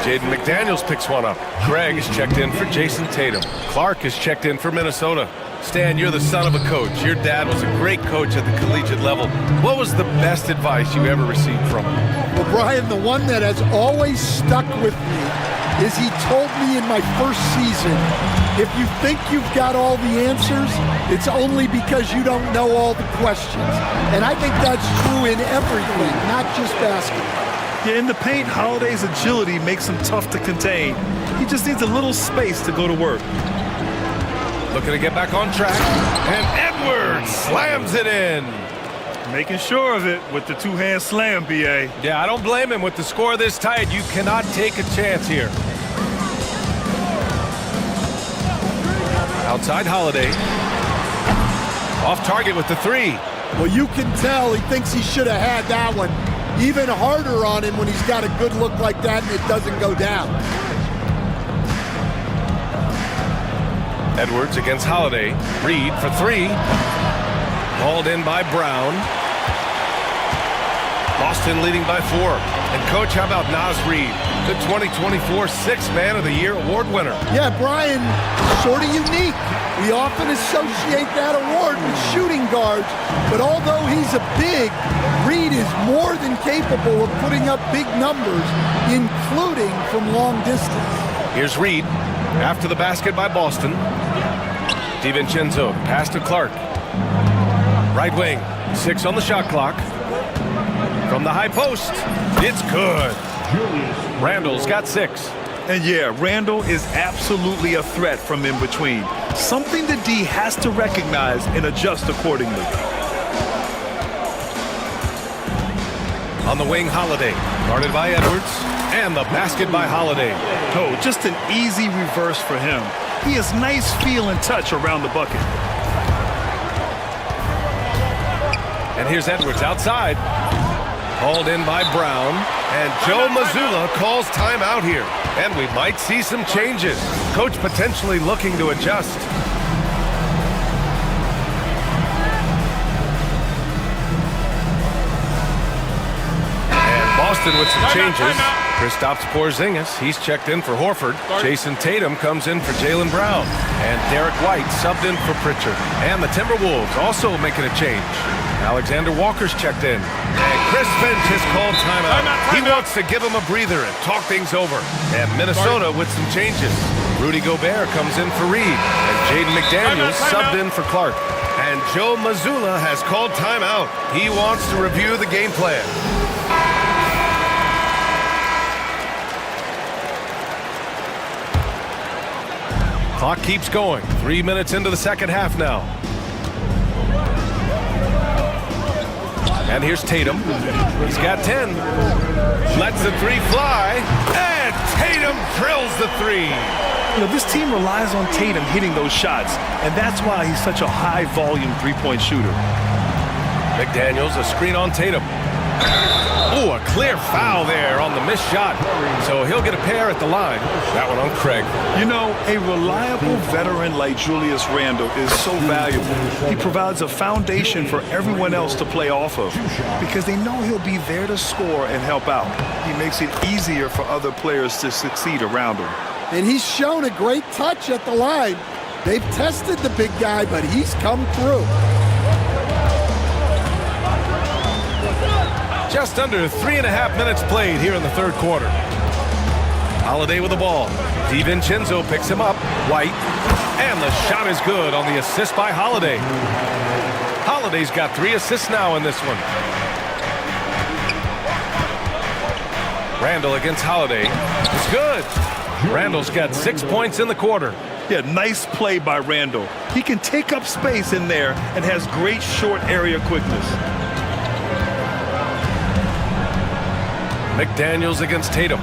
Jaden McDaniels picks one up. Craig is checked in for Jason Tatum. Clark is checked in for Minnesota. Stan, you're the son of a coach. Your dad was a great coach at the collegiate level. What was the best advice you ever received from him? Well, Brian, the one that has always stuck with me is he told me in my first season, if you think you've got all the answers, it's only because you don't know all the questions. And I think that's true in everything, not just basketball. Yeah, in the paint, Holiday's agility makes him tough to contain. He just needs a little space to go to work. Looking to get back on track. And Edwards slams it in. Making sure of it with the two-hand slam, B.A. Yeah, I don't blame him. With the score this tight, you cannot take a chance here. Outside Holiday. Off target with the three. Well, you can tell he thinks he should have had that one. Even harder on him when he's got a good look like that and it doesn't go down. Edwards against Holiday. Reed for three. Hauled in by Brown. Boston leading by 4. And coach, how about Naz Reid, the 2024 Sixth Man of the Year award winner? Yeah, Brian, sort of unique. We often associate that award with shooting guards, but although he's a big, Reed is more than capable of putting up big numbers, including from long distance. Here's Reed after the basket by Boston. DiVincenzo pass to Clark. Right wing, 6 on the shot clock. From the high post, it's good. Randall's got 6. And yeah, Randall is absolutely a threat from in between. Something the D has to recognize and adjust accordingly. On the wing, Holiday. Guarded by Edwards. And the basket by Holiday. Oh, just an easy reverse for him. He has nice feel and touch around the bucket. And here's Edwards outside. Hauled in by Brown. And Joe Mazzulla calls timeout here. And we might see some changes. Coach potentially looking to adjust. And Boston with some changes. Kristaps Porzingis, he's checked in for Horford. Jason Tatum comes in for Jaylen Brown. And Derek White subbed in for Pritchard. And the Timberwolves also making a change. Alexander Walker's checked in. And Chris Finch has called timeout. He wants to give him a breather and talk things over. And Minnesota with some changes. Rudy Gobert comes in for Reed. And Jaden McDaniels subbed in for Clark. And Joe Mazzulla has called timeout. He wants to review the game plan. Clock keeps going. 3 minutes into the second half now. And here's Tatum. He's got 10. Lets the three fly. And Tatum drills the three. You know, this team relies on Tatum hitting those shots, and that's why he's such a high-volume three-point shooter. McDaniels, a screen on Tatum. Ooh, a clear foul there on the missed shot. So he'll get a pair at the line. That one on Craig. You know, a reliable veteran like Julius Randle is so valuable. He provides a foundation for everyone else to play off of because they know he'll be there to score and help out. He makes it easier for other players to succeed around him. And he's shown a great touch at the line. They've tested the big guy, but he's come through. Just under 3.5 minutes played here in the third quarter. Holiday with the ball. DiVincenzo picks him up. White. And the shot is good on the assist by Holiday. Holiday's got 3 assists now in this one. Randall against Holiday. It's good. Randall's got 6 points in the quarter. Yeah, nice play by Randall. He can take up space in there and has great short area quickness. McDaniels against Tatum.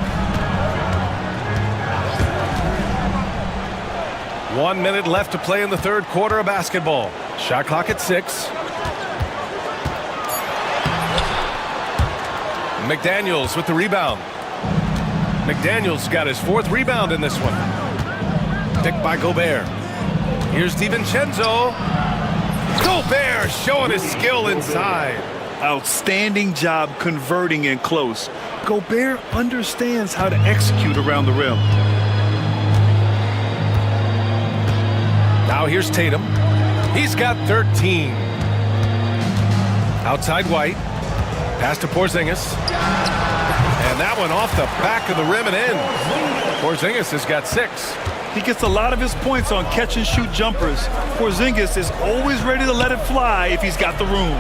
1 minute left to play in the third quarter of basketball. Shot clock at 6. McDaniels with the rebound. McDaniels got his 4th rebound in this one. Picked by Gobert. Here's DiVincenzo. Gobert showing his skill inside. Outstanding job converting in close. Gobert understands how to execute around the rim. Now here's Tatum. He's got 13. Outside White. Pass to Porzingis. And that one off the back of the rim and in. Porzingis has got 6. He gets a lot of his points on catch-and-shoot jumpers. Porzingis is always ready to let it fly if he's got the room.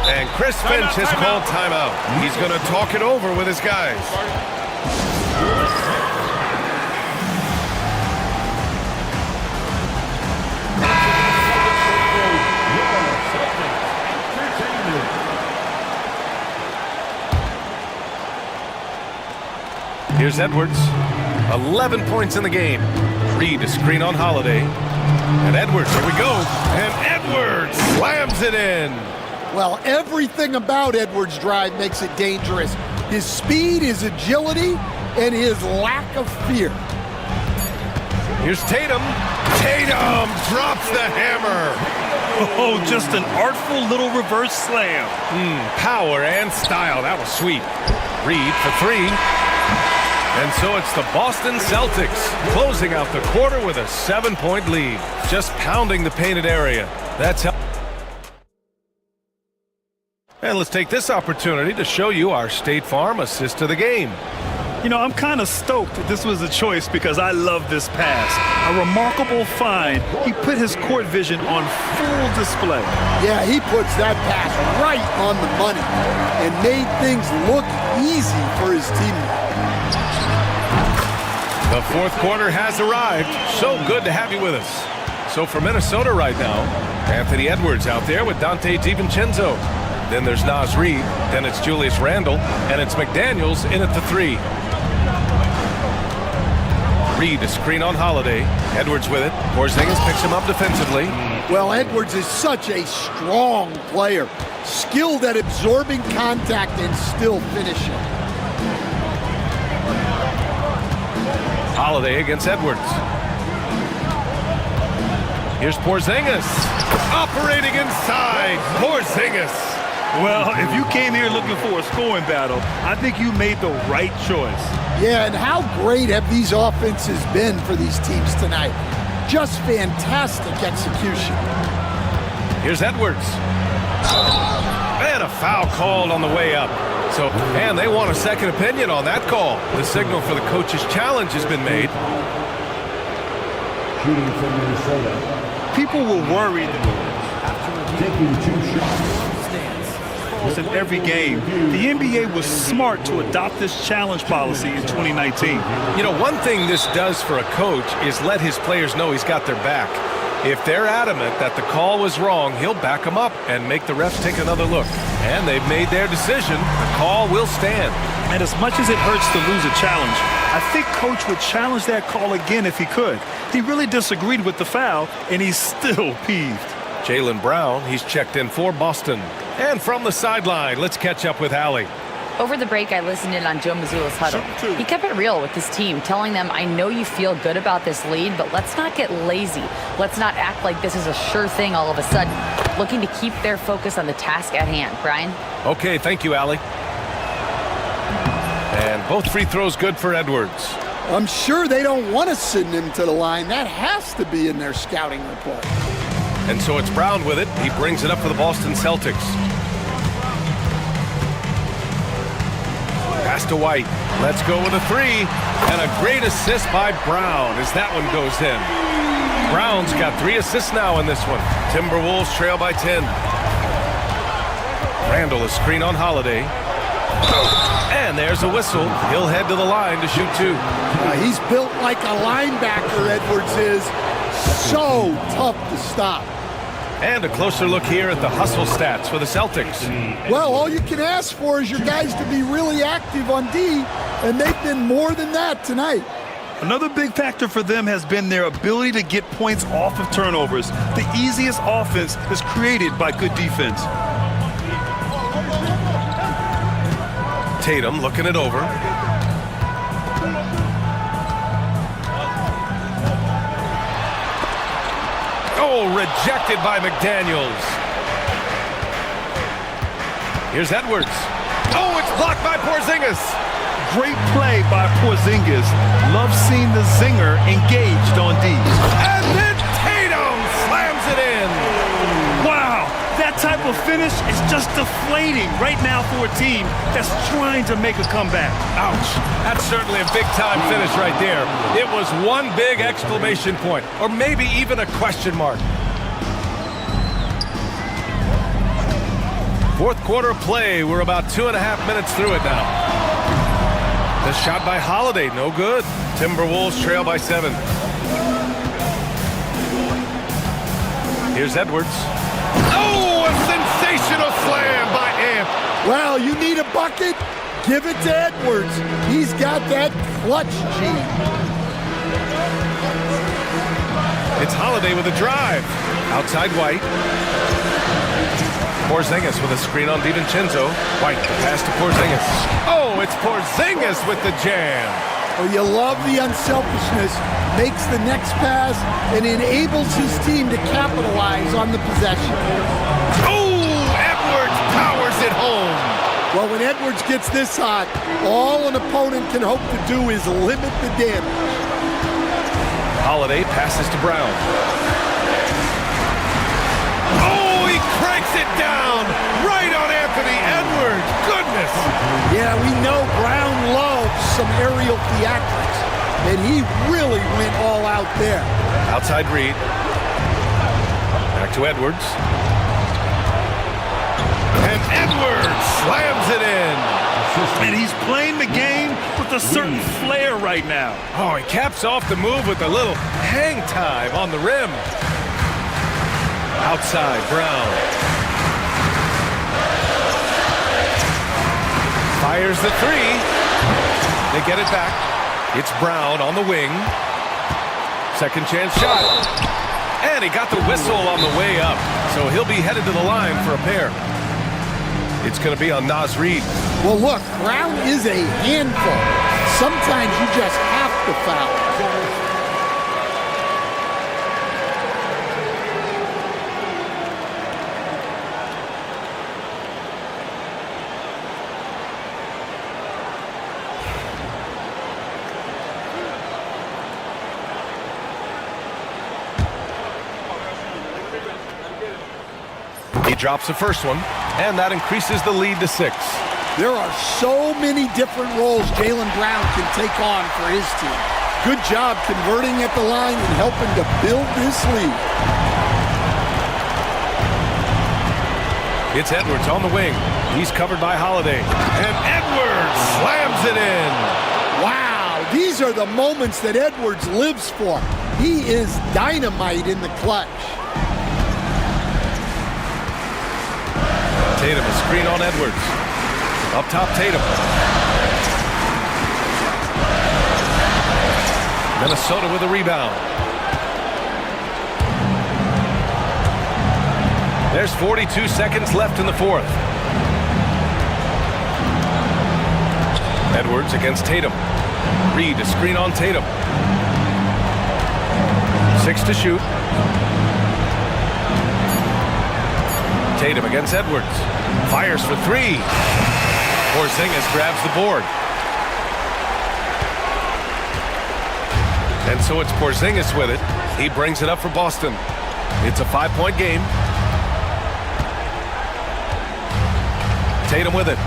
And Chris Finch has called timeout. He's going to talk it over with his guys. Here's Edwards. 11 points in the game. Reed, a screen on Holiday. And Edwards, here we go. And Edwards slams it in. Well, everything about Edwards' drive makes it dangerous. His speed, his agility, and his lack of fear. Here's Tatum. Tatum drops the hammer. Oh, just an artful little reverse slam. Power and style. That was sweet. Reed for 3. And so it's the Boston Celtics closing out the quarter with a 7-point lead. Just pounding the painted area. That's how. And let's take this opportunity to show you our State Farm assist to the game. You know, I'm kind of stoked that this was a choice because I love this pass. A remarkable find. He put his court vision on full display. Yeah, he puts that pass right on the money and made things look easy for his teammate. The fourth quarter has arrived. So good to have you with us. So for Minnesota right now, Anthony Edwards out there with Dante DiVincenzo. Then there's Naz Reid. Then it's Julius Randle. And it's McDaniels in at the 3. Reed, a screen on Holiday. Edwards with it. Porzingis picks him up defensively. Well, Edwards is such a strong player. Skilled at absorbing contact and still finishing. Holiday against Edwards. Here's Porzingis. Operating inside. Porzingis. Well, if you came here looking for a scoring battle, I think you made the right choice. Yeah, and how great have these offenses been for these teams tonight? Just fantastic execution. Here's Edwards. And a foul called on the way up. So, and they want a second opinion on that call. The signal for the coach's challenge has been made. Shooting from Minnesota. People were worried Taking 2 shots. in every game. The NBA was smart to adopt this challenge policy in 2019. You know, one thing this does for a coach is let his players know he's got their back. If they're adamant that the call was wrong, he'll back them up and make the refs take another look. And they've made their decision. The call will stand. And as much as it hurts to lose a challenge, I think Coach would challenge that call again if he could. He really disagreed with the foul, and he's still peeved. Jaylen Brown, he's checked in for Boston. And from the sideline, let's catch up with Allie. Over the break, I listened in on Joe Mazzulla's huddle. He kept it real with his team, telling them, I know you feel good about this lead, but let's not get lazy. Let's not act like this is a sure thing all of a sudden. Looking to keep their focus on the task at hand. Brian? Okay, thank you, Allie. And both free throws good for Edwards. I'm sure they don't want to send him to the line. That has to be in their scouting report. And so it's Brown with it. He brings it up for the Boston Celtics. Pass to White. Let's go with a 3. And a great assist by Brown as that one goes in. Brown's got 3 assists now in this one. Timberwolves trail by 10. Randle, a screen on Holiday. And there's a whistle. He'll head to the line to shoot 2. He's built like a linebacker, Edwards is. So tough to stop. And a closer look here at the hustle stats for the Celtics. Well, all you can ask for is your guys to be really active on D, and they've been more than that tonight. Another big factor for them has been their ability to get points off of turnovers. The easiest offense is created by good defense. Tatum looking it over. Oh, rejected by McDaniels. Here's Edwards. Oh, it's blocked by Porzingis. Great play by Porzingis. Love seeing the zinger engaged on D. And then Tatum slams it in. Wow, that type of finish is just deflating right now for a team that's trying to make a comeback. Ouch. That's certainly a big-time finish right there. It was one big exclamation point, or maybe even a question mark. Fourth quarter play. We're about 2.5 minutes through it now. The shot by Holiday, no good. Timberwolves trail by 7. Here's Edwards. Oh, a sensational slam by Amp. Well, you need a bucket? Give it to Edwards. He's got that clutch gene. It's Holiday with a drive. Outside White. Porzingis with a screen on DiVincenzo. White, the pass to Porzingis. Oh, it's Porzingis with the jam. Oh, you love the unselfishness. Makes the next pass and enables his team to capitalize on the possession. Oh, Edwards powers it home. Well, when Edwards gets this hot, all an opponent can hope to do is limit the damage. Holiday passes to Brown. Oh, he cranks it down right on Anthony Edwards. Goodness. Yeah, we know Brown loves some aerial theatrics, and he really went all out there. Outside Reed. Back to Edwards. And Edwards slams it in. And he's playing the game with a certain flair right now. Oh, he caps off the move with a little hang time on the rim. Outside, Brown. Fires the three. They get it back. It's Brown on the wing. Second chance shot. And he got the whistle on the way up. So he'll be headed to the line for a pair. It's going to be on Naz Reid. Well, look, Brown is a handful. Sometimes you just have to foul. He drops the first one, and that increases the lead to 6. There are so many different roles Jaylen Brown can take on for his team. Good job converting at the line and helping to build this lead. It's Edwards on the wing. He's covered by Holiday. And Edwards slams it in. Wow, these are the moments that Edwards lives for. He is dynamite in the clutch. Tatum, a screen on Edwards. Up top, Tatum. Minnesota with a rebound. There's 42 seconds left in the fourth. Edwards against Tatum. Reed, a screen on Tatum. 6 to shoot. Tatum against Edwards. Fires for 3. Porzingis grabs the board. And so it's Porzingis with it. He brings it up for Boston. It's a 5-point game. Tatum with it.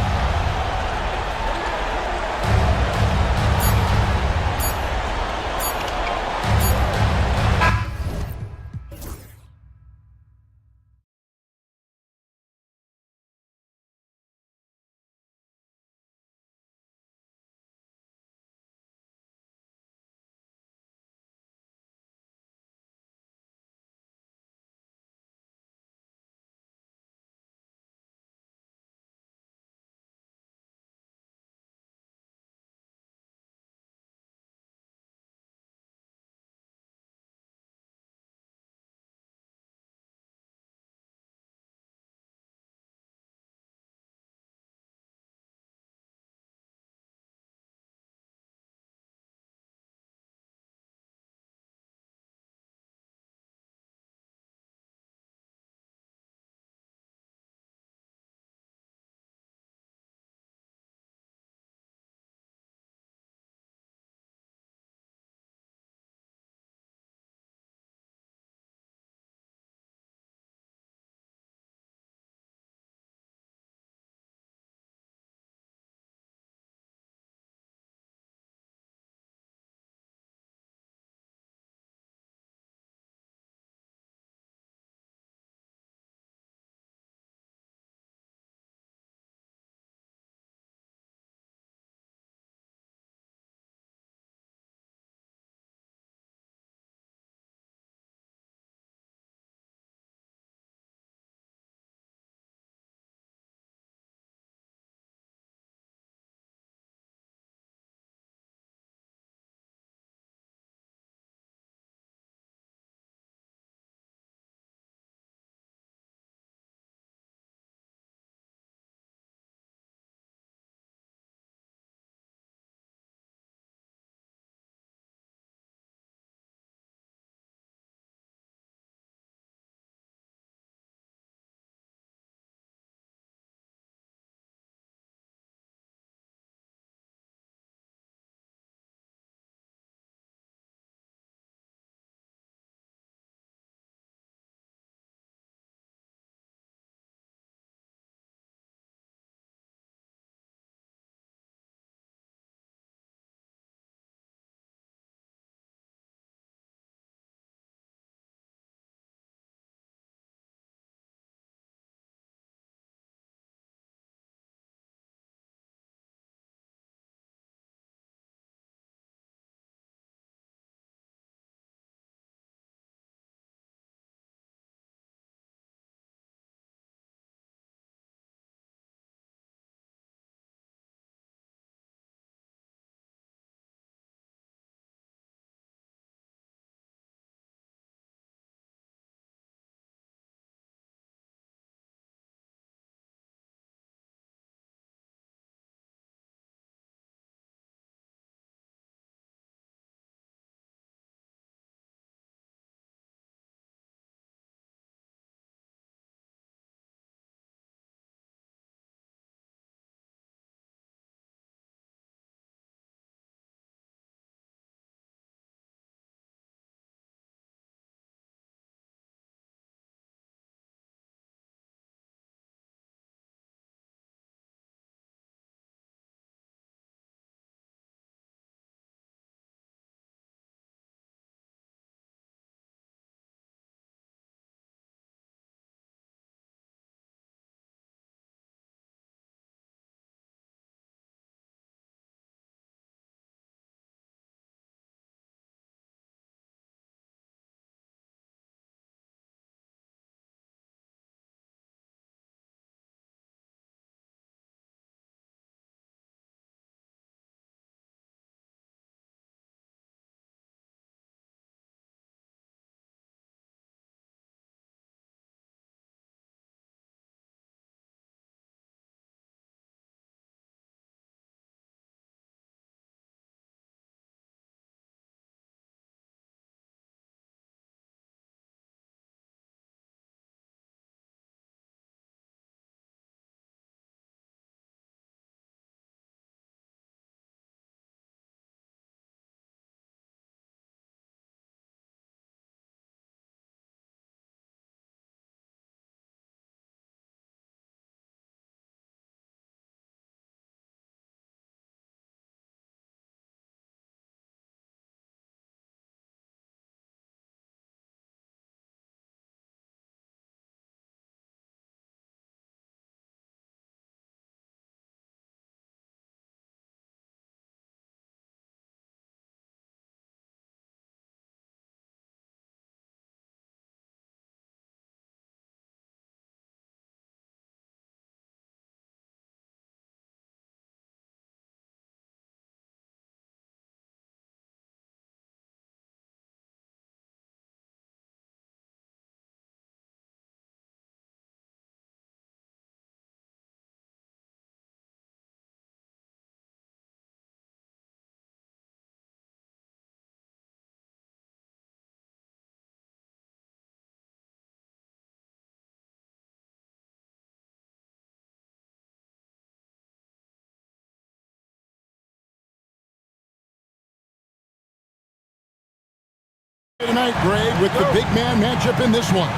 Tonight, Greg, with the big man matchup in this one.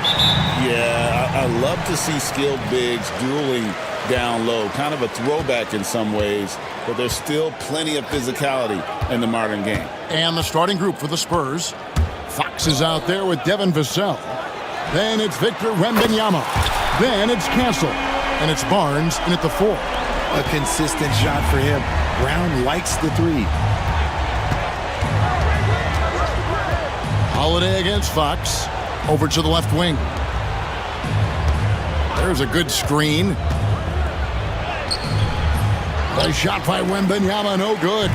Yeah, I love to see skilled bigs dueling down low. Kind of a throwback in some ways, but there's still plenty of physicality in the modern game. And the starting group for the Spurs. Fox is out there with Devin Vassell. Then it's Victor Wembanyama. Then it's Castle. And it's Barnes in at the 4. A consistent shot for him. Brown likes the 3. Holiday against Fox. Over to the left wing. There's a good screen. A shot by Wembanyama, no good.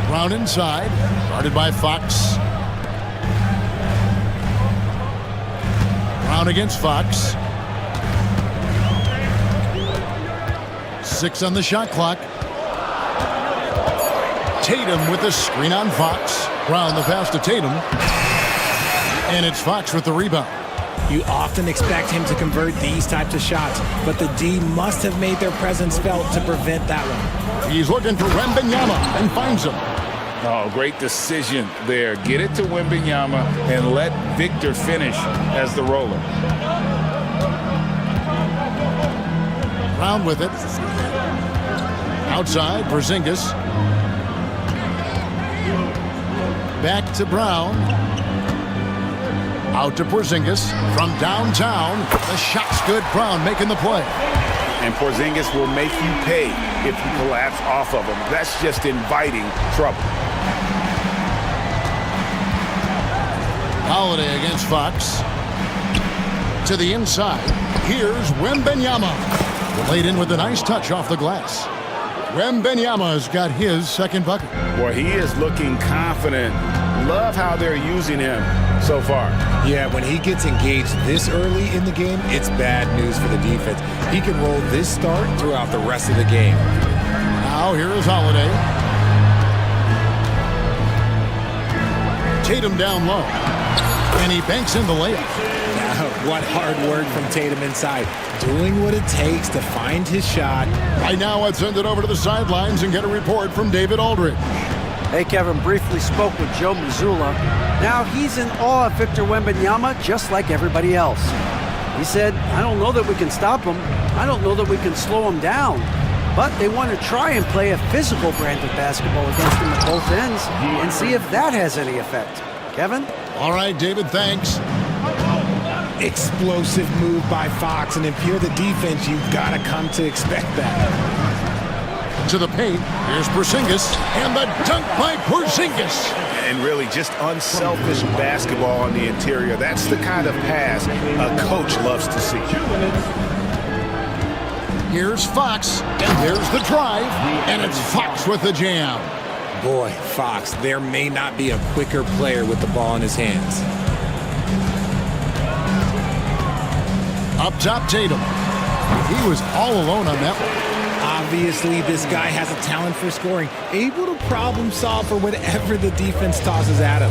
Brown inside, guarded by Fox. Brown against Fox. 6 on the shot clock. Tatum with the screen on Fox. Brown the pass to Tatum. And it's Fox with the rebound. You often expect him to convert these types of shots, but the D must have made their presence felt to prevent that one. He's looking for Wembanyama and finds him. Oh, great decision there. Get it to Wembanyama and let Victor finish as the roller. Brown with it. Outside, Porzingis. Back to Brown. Out to Porzingis from downtown. The shot's good. Brown making the play. And Porzingis will make you pay if you collapse off of him. That's just inviting trouble. Holiday against Fox. To the inside. Here's Wembanyama. Laid in with a nice touch off the glass. Wembanyama's got his second bucket. Boy, he is looking confident. Love how they're using him so far. Yeah, when he gets engaged this early in the game, it's bad news for the defense. He can roll this start throughout the rest of the game. Now here is Holiday. Tatum down low. And he banks in the layup. What hard work from Tatum inside. Doing what it takes to find his shot. Right now, let's send it over to the sidelines and get a report from David Aldridge. Hey, Kevin briefly spoke with Joe Mazzulla. Now he's in awe of Victor Wembanyama, just like everybody else. He said, I don't know that we can stop him. I don't know that we can slow him down. But they want to try and play a physical brand of basketball against him at both ends and see if that has any effect. Kevin? All right, David, thanks. Explosive move by Fox, and if you're the defense, you've got to come to expect that. To the paint, here's Porzingis, and the dunk by Porzingis. And really just unselfish basketball on the interior. That's the kind of pass a coach loves to see. Here's Fox, and there's the drive, and it's Fox with the jam. Boy, Fox, there may not be a quicker player with the ball in his hands. Up top, Tatum. He was all alone on that one. Obviously, this guy has a talent for scoring, able to problem solve for whatever the defense tosses at him.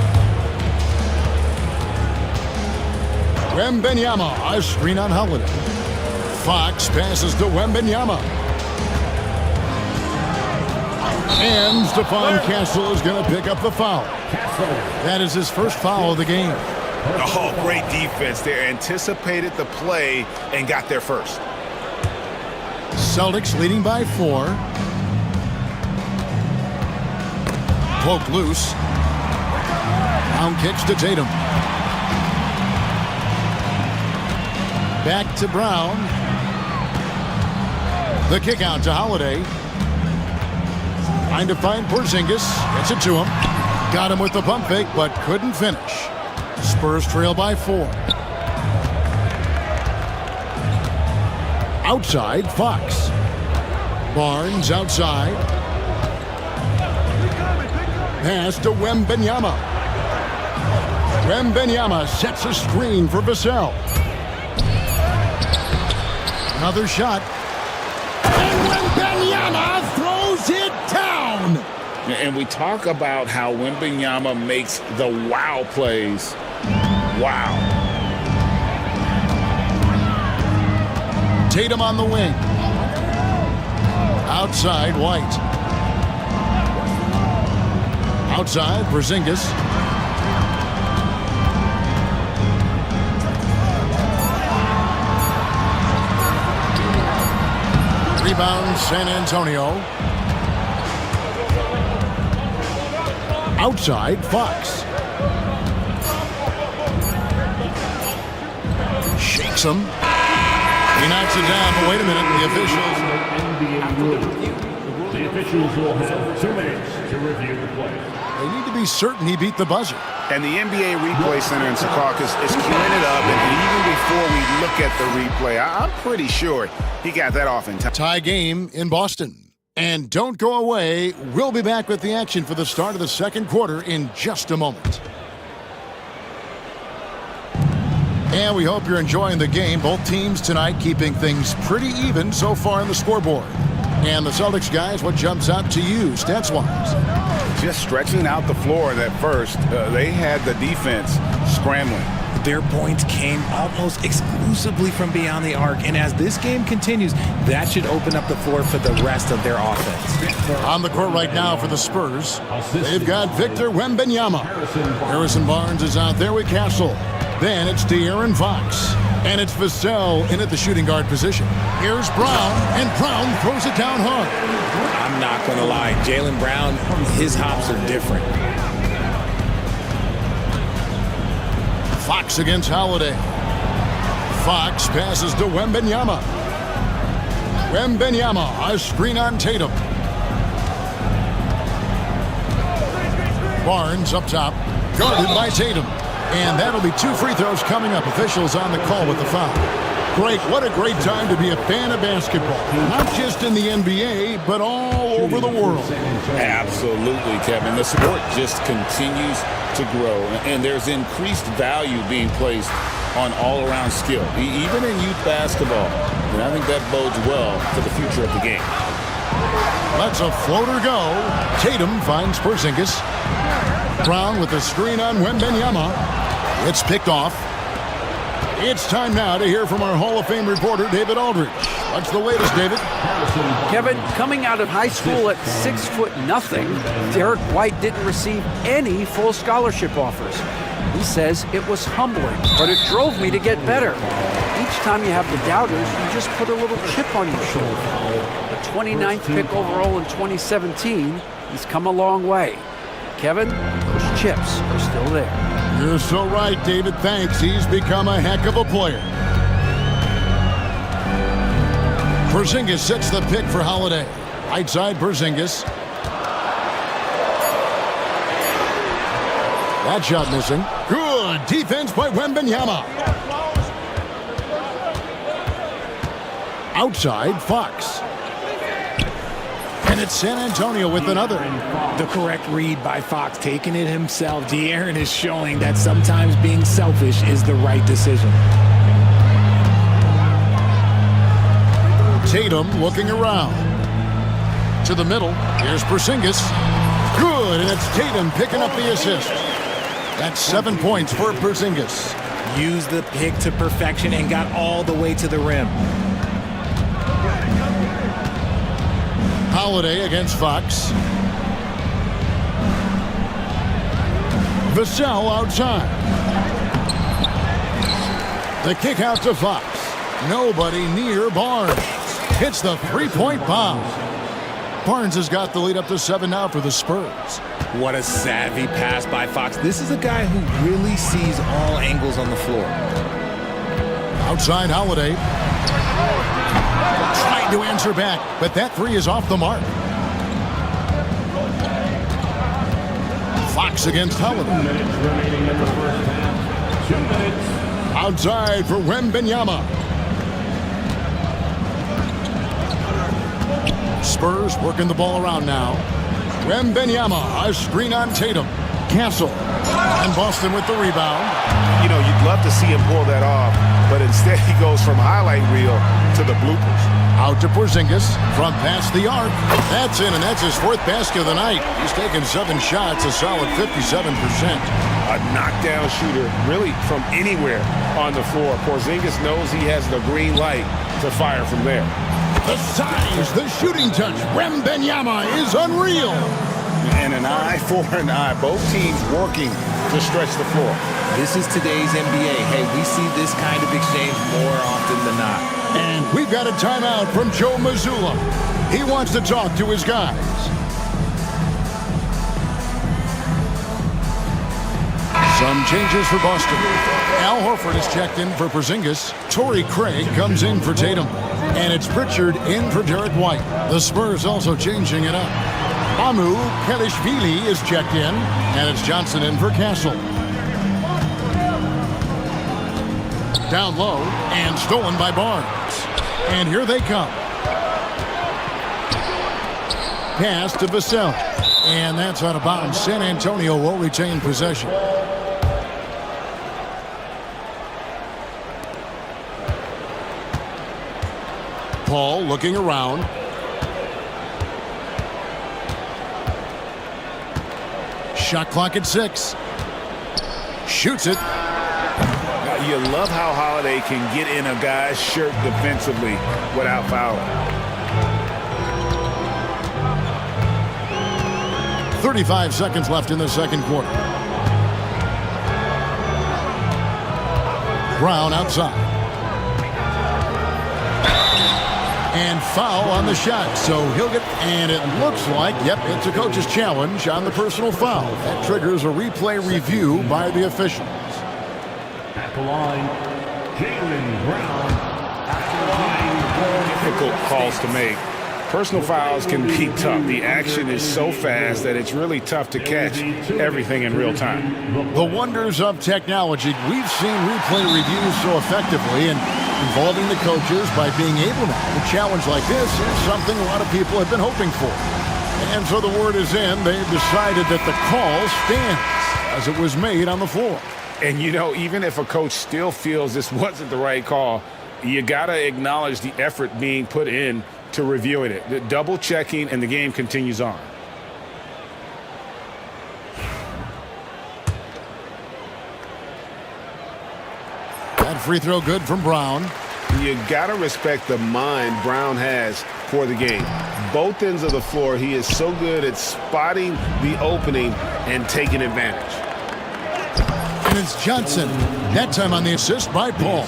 Wembanyama, a screen on Holiday. Fox passes to Wembanyama. And Stephon Castle is going to pick up the foul. That is his first foul of the game. Oh, great defense there. Anticipated the play and got there first. Celtics leading by 4. Poke loose. Brown kicks to Tatum. Back to Brown. The kick out to Holiday. Trying to find Porzingis. Gets it to him. Got him with the pump fake, but couldn't finish. Spurs trail by 4. Outside, Fox. Barnes outside. Pass to Wembanyama. Wembanyama sets a screen for Vassell. Another shot. And Wembanyama throws it down. And we talk about how Wembanyama makes the wow plays. Wow. Tatum on the wing. Outside, White. Outside, Porzingis. Rebound, San Antonio. Outside, Fox. Shakes him. He knocks it down, but wait a minute, the officials. The officials will have 2 minutes to review the play. They need to be certain he beat the buzzer. And the NBA Replay Center in Secaucus is queuing it up, and even before we look at the replay, I'm pretty sure he got that off in time. Tie game in Boston. And don't go away. We'll be back with the action for the start of the second quarter in just a moment. And we hope you're enjoying the game. Both teams tonight keeping things pretty even so far on the scoreboard. And the Celtics guys, what jumps out to you stats-wise? Just stretching out the floor at first. They had the defense scrambling. Their points came almost exclusively from beyond the arc. And as this game continues, that should open up the floor for the rest of their offense. On the court right now for the Spurs, they've got Victor Wembanyama. Harrison Barnes is out there with Castle. Then it's De'Aaron Fox. And it's Vassell in at the shooting guard position. Here's Brown, and Brown throws it down hard. I'm not going to lie. Jaylen Brown, his hops are different. Fox against Holiday. Fox passes to Wembanyama. Wembanyama, a screen on Tatum. Barnes up top, guarded by Tatum. And that'll be 2 free throws coming up. Officials on the call with the foul. Great, what a great time to be a fan of basketball. Not just in the NBA, but all over the world. Absolutely, Kevin. The sport just continues to grow, and there's increased value being placed on all-around skill, even in youth basketball. And I think that bodes well for the future of the game. Lets a floater go. Tatum finds Porzingis. Brown with the screen on Wembanyama. It's picked off. It's time now to hear from our Hall of Fame reporter, David Aldridge. What's the latest, David? Kevin, coming out of high school at 6'0", Derek White didn't receive any full scholarship offers. He says it was humbling, but it drove me to get better. Each time you have the doubters, you just put a little chip on your shoulder. The 29th pick overall in 2017, he's come a long way. Kevin, those chips are still there. You're so right, David. Thanks. He's become a heck of a player. Porzingis sets the pick for Holiday. Right side, Porzingis. That shot missing. Good defense by Wembanyama. Outside, Fox. And it's San Antonio with another. The correct read by Fox, taking it himself. De'Aaron is showing that sometimes being selfish is the right decision. Tatum looking around. To the middle. Here's Porzingis. Good, and it's Tatum picking up the assist. That's 7 points for Porzingis. Used the pick to perfection and got all the way to the rim. Holiday against Fox. Vassell outside. The kick out to Fox. Nobody near Barnes. Hits the three-point bomb. Barnes has got the lead up to 7 now for the Spurs. What a savvy pass by Fox. This is a guy who really sees all angles on the floor. Outside Holiday. Trying to answer back, but that three is off the mark. Fox against Holiday. 2 minutes remaining in the first half. 2 minutes. Outside for Wembanyama. Spurs working the ball around now. Wembanyama, a screen on Tatum. Castle. And Boston with the rebound. You know, you'd love to see him pull that off, but instead he goes from highlight reel to the bloopers. Out to Porzingis from past the arc. That's in, and that's his 4th basket of the night. He's taken 7 shots, a solid 57%. A knockdown shooter, really from anywhere on the floor. Porzingis knows he has the green light to fire from there. The size, the shooting touch. Wembanyama is unreal. and an eye for an eye. Both teams working to stretch the floor. This is today's NBA. Hey, we see this kind of exchange more often than not. And we've got a timeout from Joe Mazzulla. He wants to talk to his guys. Some changes for Boston. Al Horford is checked in for Porzingis. Torrey Craig comes in for Tatum. And it's Pritchard in for Derek White. The Spurs also changing it up. Amu Kelishvili is checked in. And it's Johnson in for Castle. Down low and stolen by Barnes. And here they come. Pass to Vassell. And that's out of bounds. San Antonio will retain possession. Paul looking around. Shot clock at 6. Shoots it. You love how Holiday can get in a guy's shirt defensively without fouling. 35 seconds left in the second quarter. Brown outside. And foul on the shot, so he'll get, and it looks like, yep, it's a coach's challenge on the personal foul. That triggers a replay review by the officials. At the line, Jaylen Brown. After Difficult calls to make. Personal fouls can be tough. The action is so fast that it's really tough to catch everything in real time. The wonders of technology. We've seen replay reviews so effectively, and involving the coaches by being able now to challenge like this is something a lot of people have been hoping for. And so the word is in. They've decided that the call stands as it was made on the floor. And, you know, even if a coach still feels this wasn't the right call, you got to acknowledge the effort being put in to reviewing it. The double checking, and the game continues on. That free throw good from Brown. You got to respect the mind Brown has for the game. Both ends of the floor, he is so good at spotting the opening and taking advantage. And it's Johnson. That time on the assist by Paul.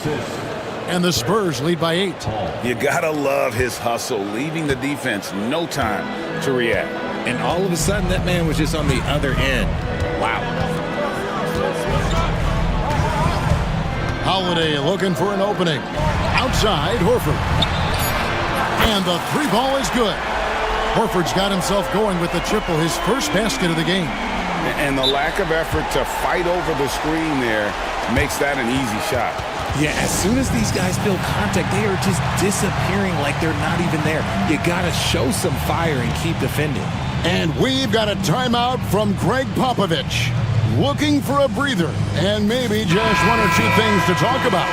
And the Spurs lead by 8. You got to love his hustle, leaving the defense no time to react. And all of a sudden, that man was just on the other end. Wow. Holiday looking for an opening. Outside, Horford. And the three ball is good. Horford's got himself going with the triple, his first basket of the game. And the lack of effort to fight over the screen there makes that an easy shot. Yeah, as soon as these guys feel contact, they are just disappearing like they're not even there. You got to show some fire and keep defending. And we've got a timeout from Greg Popovich. Looking for a breather and maybe just one or two things to talk about.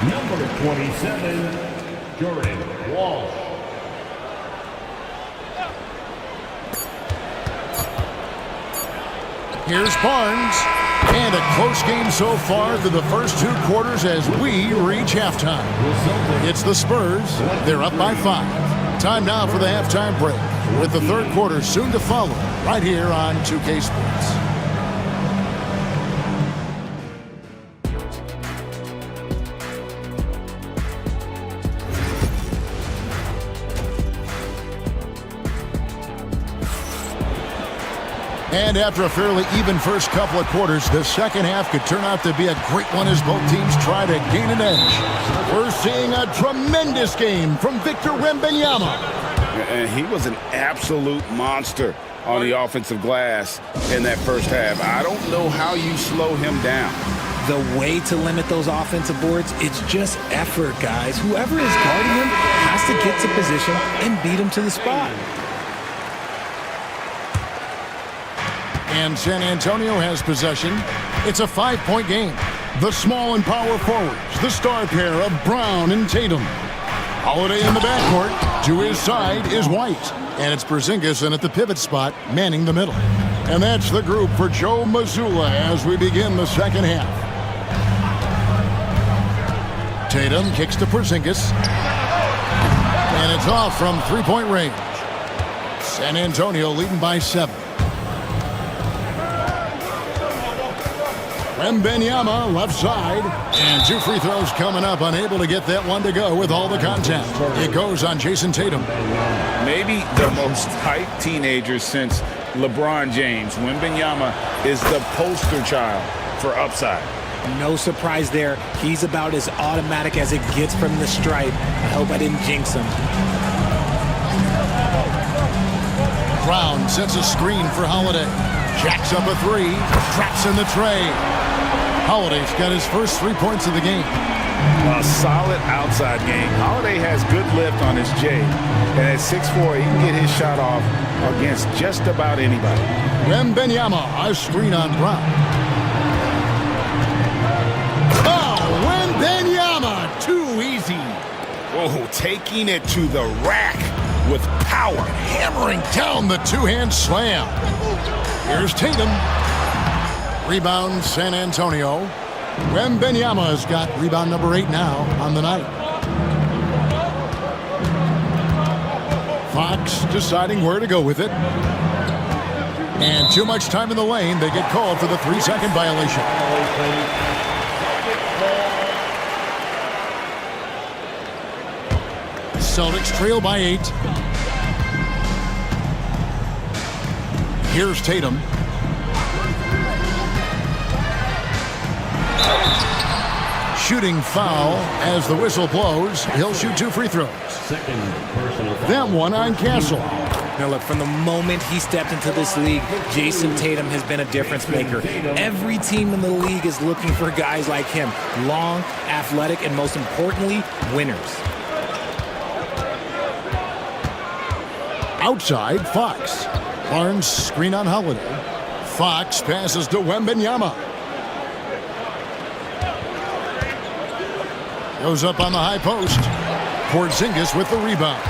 number 27, Jordan Walsh. Here's Barnes. And a close game so far through the first 2 quarters as we reach halftime. It's the Spurs. They're up by 5. Time now for the halftime break, with the third quarter soon to follow right here on 2K Sports. And after a fairly even first couple of quarters, the second half could turn out to be a great one as both teams try to gain an edge. We're seeing a tremendous game from Victor Wembanyama. And he was an absolute monster on the offensive glass in that first half. I don't know how you slow him down. The way to limit those offensive boards, it's just effort, guys. Whoever is guarding him has to get to position and beat him to the spot. And San Antonio has possession. It's a 5-point game. The small and power forwards, the star pair of Brown and Tatum. Holiday in the backcourt. To his side is White. And it's Porzingis in at the pivot spot, manning the middle. And that's the group for Joe Mazzulla as we begin the second half. Tatum kicks to Porzingis. And it's off from 3-point range. San Antonio leading by 7. Wembanyama left side. And 2 free throws coming up. Unable to get that one to go with all the contact. It goes on Jason Tatum. Maybe the most hyped teenager since LeBron James. Wembanyama is the poster child for upside. No surprise there. He's about as automatic as it gets from the stripe. I hope I didn't jinx him. Brown sets a screen for Holiday. Jacks up a 3. Traps in the tray. Holiday's got his first 3 points of the game. A solid outside game. Holiday has good lift on his J. And at 6'4", he can get his shot off against just about anybody. Wembanyama, a screen on Brown. Oh, Wembanyama, too easy. Whoa, taking it to the rack with power. Hammering down the two-hand slam. Here's Tatum. Rebound, San Antonio. Wembanyama's got rebound number 8 now on the night. Fox deciding where to go with it. And too much time in the lane. They get called for the 3-second violation. Celtics trail by 8. Here's Tatum. Shooting foul as the whistle blows. He'll shoot 2 free throws. That one on Castle. Now look, from the moment he stepped into this league, Jason Tatum has been a difference maker. Every team in the league is looking for guys like him. Long, athletic, and most importantly, winners. Outside, Fox. Barnes screen on Holiday. Fox passes to Wembanyama. Goes up on the high post. Porzingis with the rebound.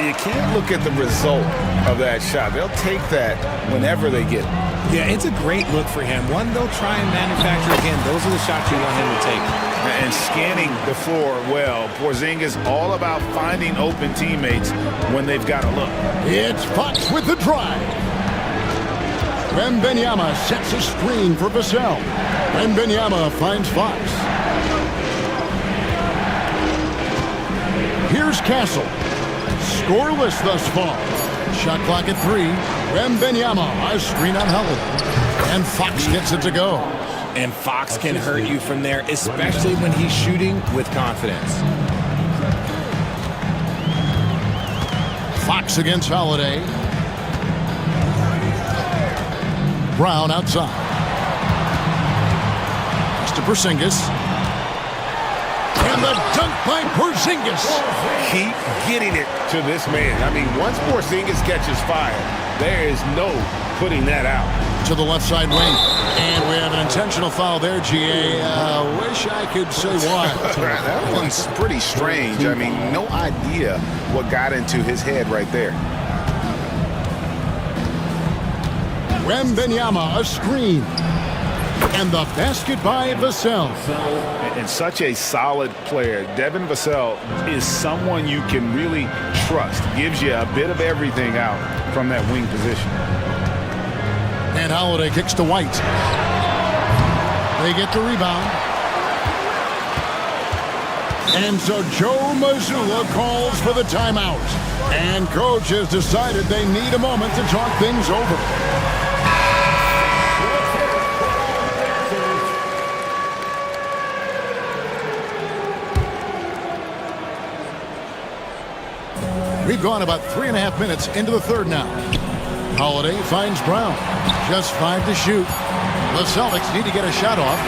You can't look at the result of that shot. They'll take that whenever they get it. Yeah, it's a great look for him. One they'll try and manufacture again. Those are the shots you want him to take. And scanning the floor well. Porzingis all about finding open teammates when they've got a look. It's Fox with the drive. Wembanyama sets a screen for Vassell. Wembanyama finds Fox. Here's Castle. Scoreless thus far. Shot clock at 3. Wembanyama, a screen on Holiday. And Fox gets it to go. And Fox can hurt you from there, especially when he's shooting with confidence. Fox against Holiday. Brown outside. Pass to Porzingis. And the dunk by Porzingis. Keep getting it to this man. I mean, once Porzingis catches fire, there is no putting that out. To the left side wing. And we have an intentional foul there, GA. Wish I could say why. That one's pretty strange. I mean, no idea what got into his head right there. Wembanyama, a screen. And the basket by Vassell. And such a solid player. Devin Vassell is someone you can really trust. Gives you a bit of everything out from that wing position. And Holiday kicks to White. They get the rebound. And so Joe Mazzulla calls for the timeout. And coach has decided they need a moment to talk things over. We've gone about 3.5 minutes into the third now. Holiday finds Brown. Just 5 to shoot. The Celtics need to get a shot off.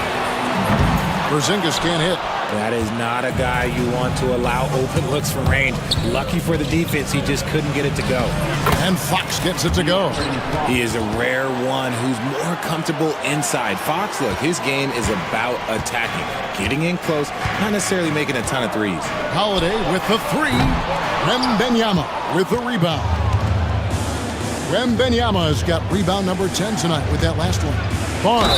Porzingis can't hit. That is not a guy you want to allow open looks from range. Lucky for the defense, he just couldn't get it to go. And Fox gets it to go. He is a rare one who's more comfortable inside. Fox, look, his game is about attacking, getting in close, not necessarily making a ton of threes. Holiday with the 3. Wembanyama with the rebound. Wembanyama's got rebound number 10 tonight with that last one. Barnes,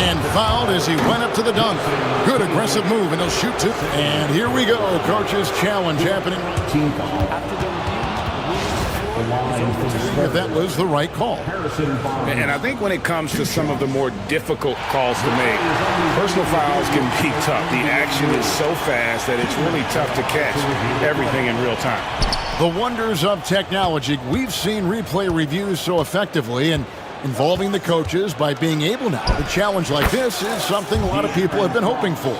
and fouled as he went up to the dunk. Good aggressive move, and he'll shoot 2. And here we go, coach's challenge happening. At the line for the Spurs, If that was the right call. And I think when it comes to some of the more difficult calls to make, personal fouls can be tough. The action is so fast that it's really tough to catch everything in real time. The wonders of technology. We've seen replay reviews so effectively, and involving the coaches by being able now to challenge like this is something a lot of people have been hoping for.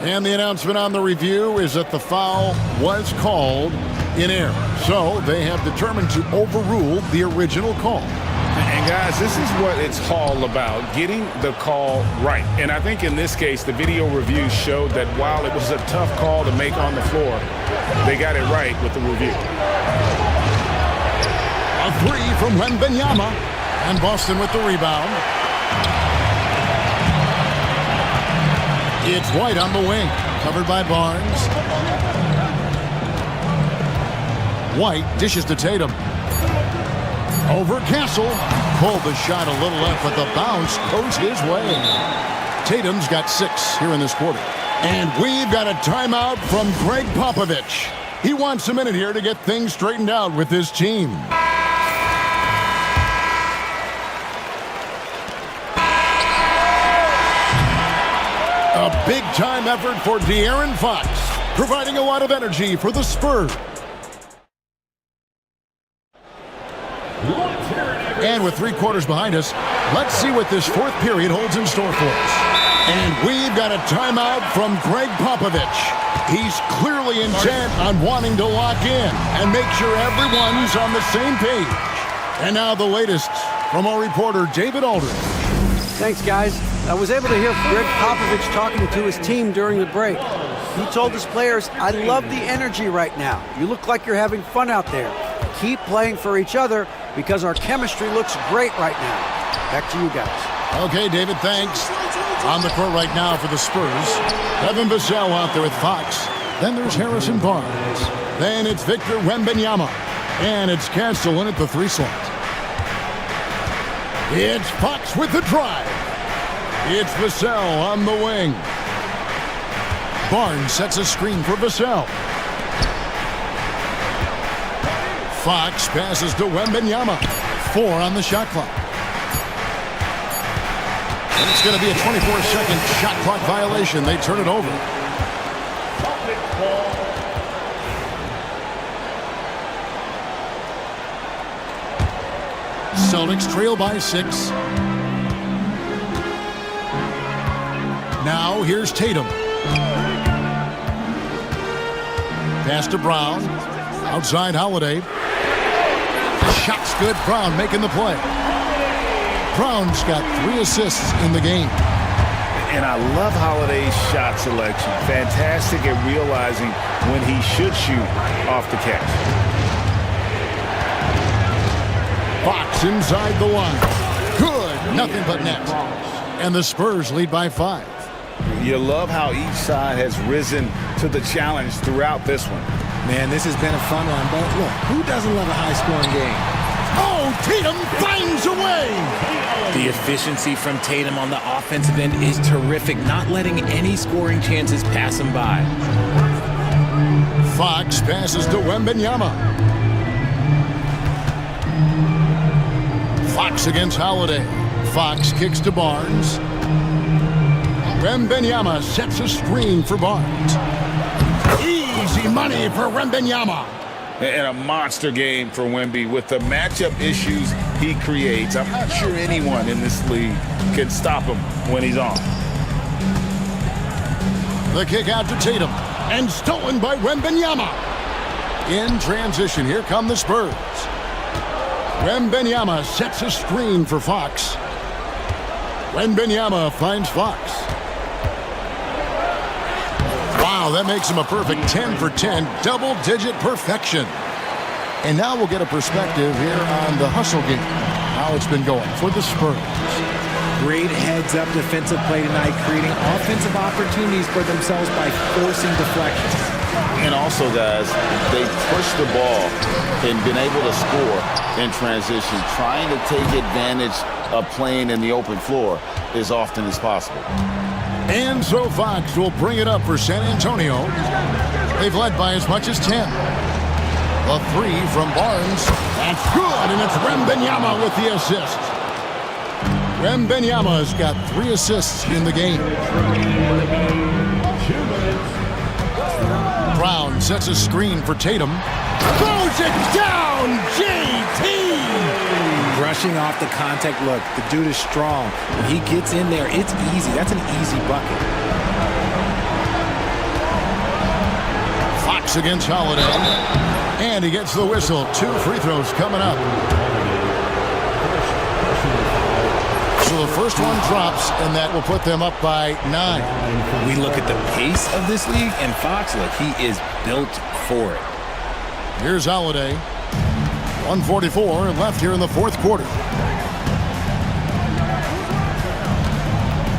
And the announcement on the review is that the foul was called in error. So they have determined to overrule the original call. And guys, this is what it's all about, getting the call right. And I think in this case, the video review showed that while it was a tough call to make on the floor, they got it right with the review. A three from Wembanyama, and Boston with the rebound. It's White on the wing, covered by Barnes. White dishes to Tatum. Over Castle. Pulled the shot a little left, but the bounce goes his way. Tatum's got 6 here in this quarter. And we've got a timeout from Greg Popovich. He wants a minute here to get things straightened out with his team. A big-time effort for De'Aaron Fox, providing a lot of energy for the Spurs. And with 3 quarters behind us, let's see what this 4th period holds in store for us. And we've got a timeout from Greg Popovich. He's clearly intent on wanting to lock in and make sure everyone's on the same page. And now the latest from our reporter, David Aldridge. Thanks, guys. I was able to hear Greg Popovich talking to his team during the break. He told his players, "I love the energy right now. You look like you're having fun out there. Keep playing for each other because our chemistry looks great right now." Back to you guys. Okay, David, thanks. On the court right now for the Spurs, Devin Vassell out there with Fox. Then there's Harrison Barnes. Then it's Victor Wembanyama. And it's Castle in at the 3 slot. It's Fox with the drive. It's Vassell on the wing. Barnes sets a screen for Vassell. Fox passes to Wembanyama. 4 on the shot clock. And it's going to be a 24-second shot clock violation. They turn it over. Celtics trail by 6. Now here's Tatum. Pass to Brown. Outside Holiday. The shot's good. Brown making the play. Brown's got 3 assists in the game. And I love Holiday's shot selection. Fantastic at realizing when he should shoot off the catch. Fox inside the line. Good. Nothing but net. And the Spurs lead by 5. You love how each side has risen to the challenge throughout this one. Man, this has been a fun one, but look, who doesn't love a high-scoring game? Oh, Tatum finds a way! The efficiency from Tatum on the offensive end is terrific, not letting any scoring chances pass him by. Fox passes to Wembanyama. Fox against Holiday. Fox kicks to Barnes. Wembanyama sets a screen for Barnes. Easy money for Wembanyama. And a monster game for Wemby with the matchup issues he creates. I'm not sure anyone in this league can stop him when he's on. The kick out to Tatum and stolen by Wembanyama. In transition, here come the Spurs. Wembanyama sets a screen for Fox. Wembanyama finds Fox. Wow, that makes him a perfect 10 for 10, double-digit perfection. And now we'll get a perspective here on the hustle game, how it's been going for the Spurs. Great heads-up defensive play tonight, creating offensive opportunities for themselves by forcing deflections. And also, guys, they pushed the ball and been able to score in transition, trying to take advantage of playing in the open floor as often as possible. And so Fox will bring it up for San Antonio. They've led by as much as 10. The three from Barnes. That's good, and it's Wembanyama with the assist. Wembanyama's got 3 assists in the game. Brown sets a screen for Tatum. Throws it down, JT! Brushing off the contact. Look, the dude is strong. When he gets in there, it's easy. That's an easy bucket. Fox against Holiday. And he gets the whistle. 2 free throws coming up. So the first one drops, and that will put them up by 9. We look at the pace of this league, and Fox, look, he is built for it. Here's Holiday. 1:44 left here in the fourth quarter.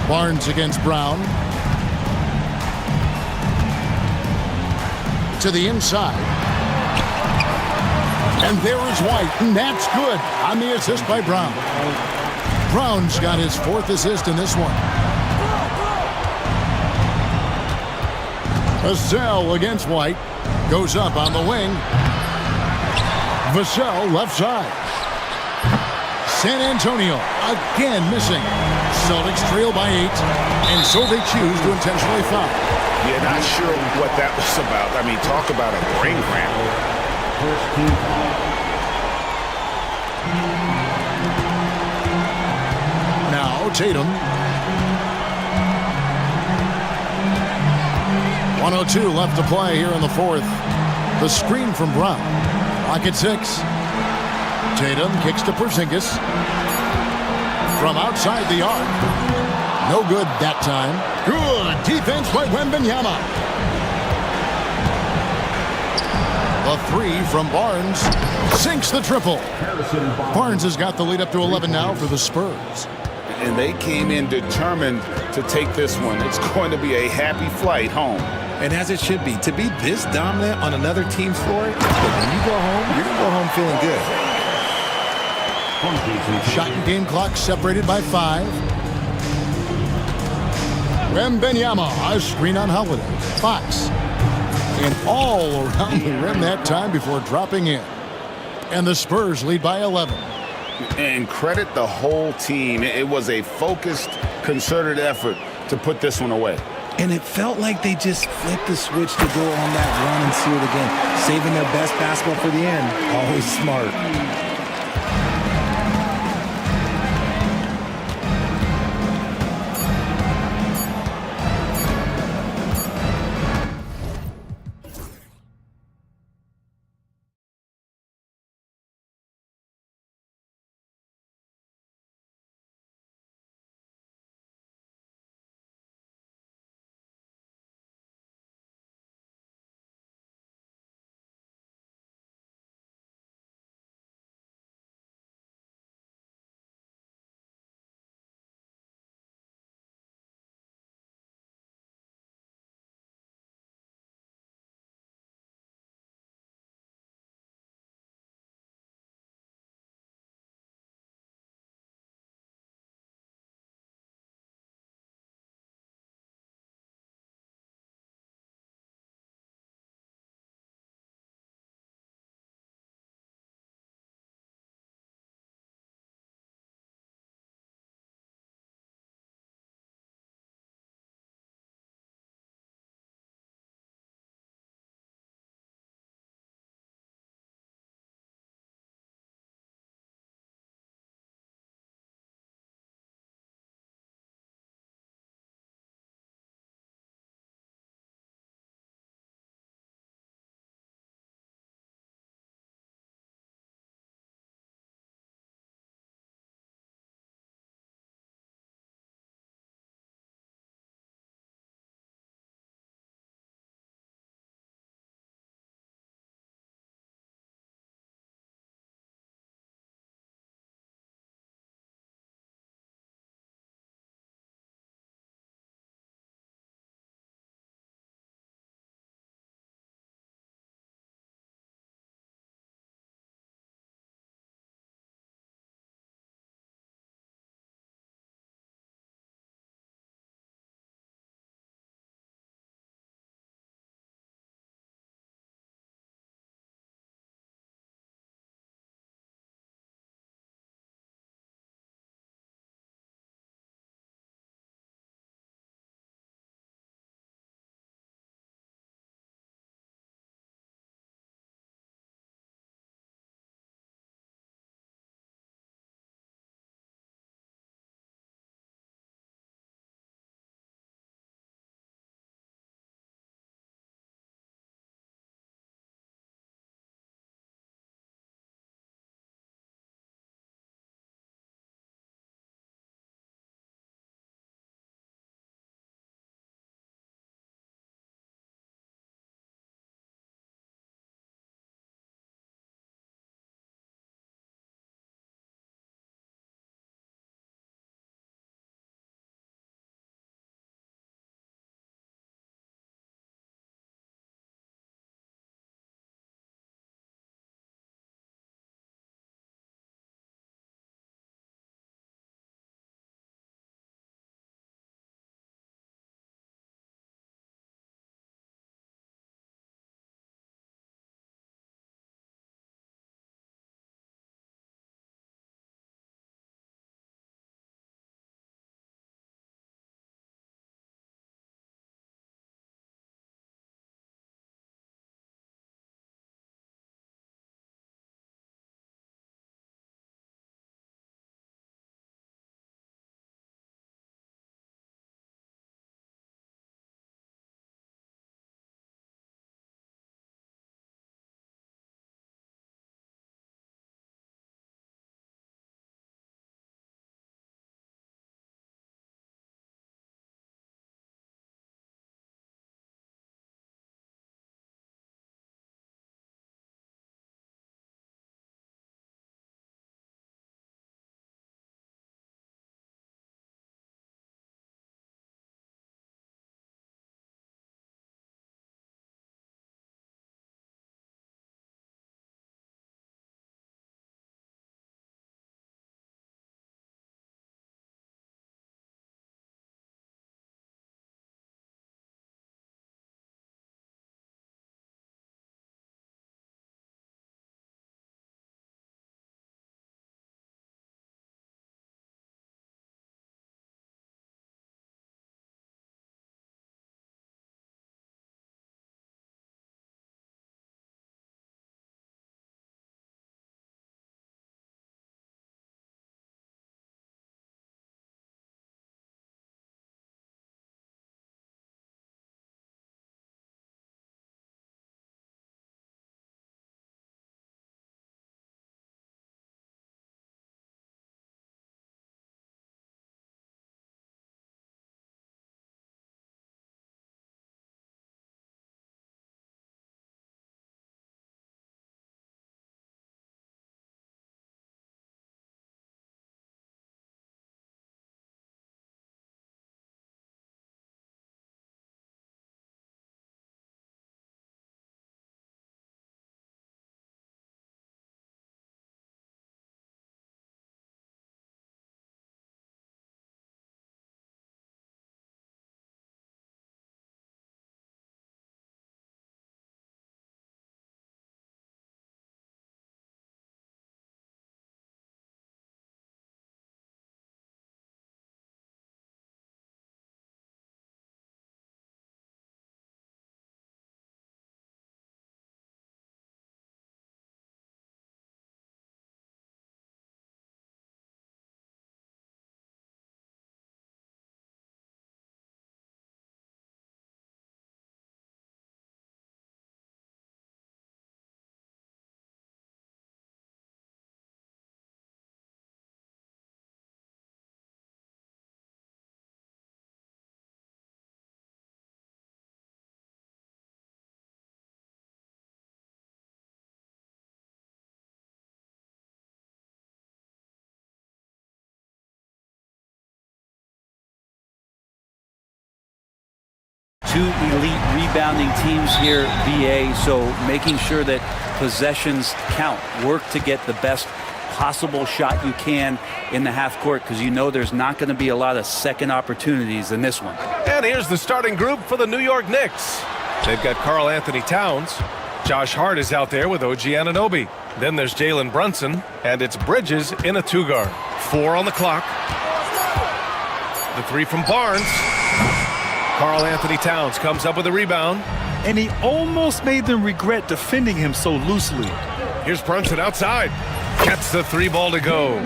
Barnes against Brown. To the inside. And there is White, and that's good on the assist by Brown. Brown's got his 4th assist in this one. Vassell against White. Goes up on the wing. Vassell left side. San Antonio again missing. Celtics trail by 8, and so they choose to intentionally foul. Yeah, not sure what that was about. I mean, talk about a brain cramp. Now Tatum. 1:02 left to play here in the fourth. The screen from Brown. Lock at 6. Tatum kicks to Porzingis. From outside the arc. No good that time. Good defense by Wembanyama. The 3 from Barnes. Sinks the triple. Barnes has got the lead up to 11 now for the Spurs. And they came in determined to take this one. It's going to be a happy flight home. And as it should be. To be this dominant on another team's floor, look, when you go home, you're going to go home feeling good. Shot and game clock separated by 5. Wembanyama, a screen on Holiday. Fox. And all around the rim that time before dropping in. And the Spurs lead by 11. And credit the whole team. It was a focused, concerted effort to put this one away. And it felt like they just flipped the switch to go on that run and seal it again. Saving their best basketball for the end. Always smart. two elite rebounding teams here, BA, so making sure that possessions count. Work to get the best possible shot you can in the half court, because you know there's not going to be a lot of second opportunities in this one. And here's the starting group for the New York Knicks. They've got Karl Anthony Towns. Josh Hart is out there with OG Anunoby. Then there's Jalen Brunson, and it's Bridges in a two-guard. 4 on the clock. The three from Barnes. Karl Anthony Towns comes up with a rebound. And he almost made them regret defending him so loosely. Here's Brunson outside. Gets the three ball to go.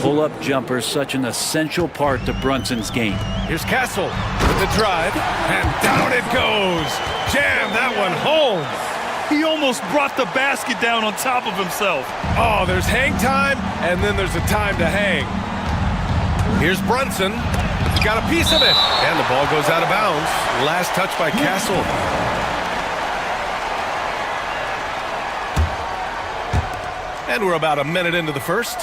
Pull-up jumper, such an essential part to Brunson's game. Here's Castle with the drive, and down it goes. Jam that one home. He almost brought the basket down on top of himself. Oh, there's hang time, and then there's a time to hang. Here's Brunson. He got a piece of it, and the ball goes out of bounds. Last touch by Castle. And we're about a minute into the first.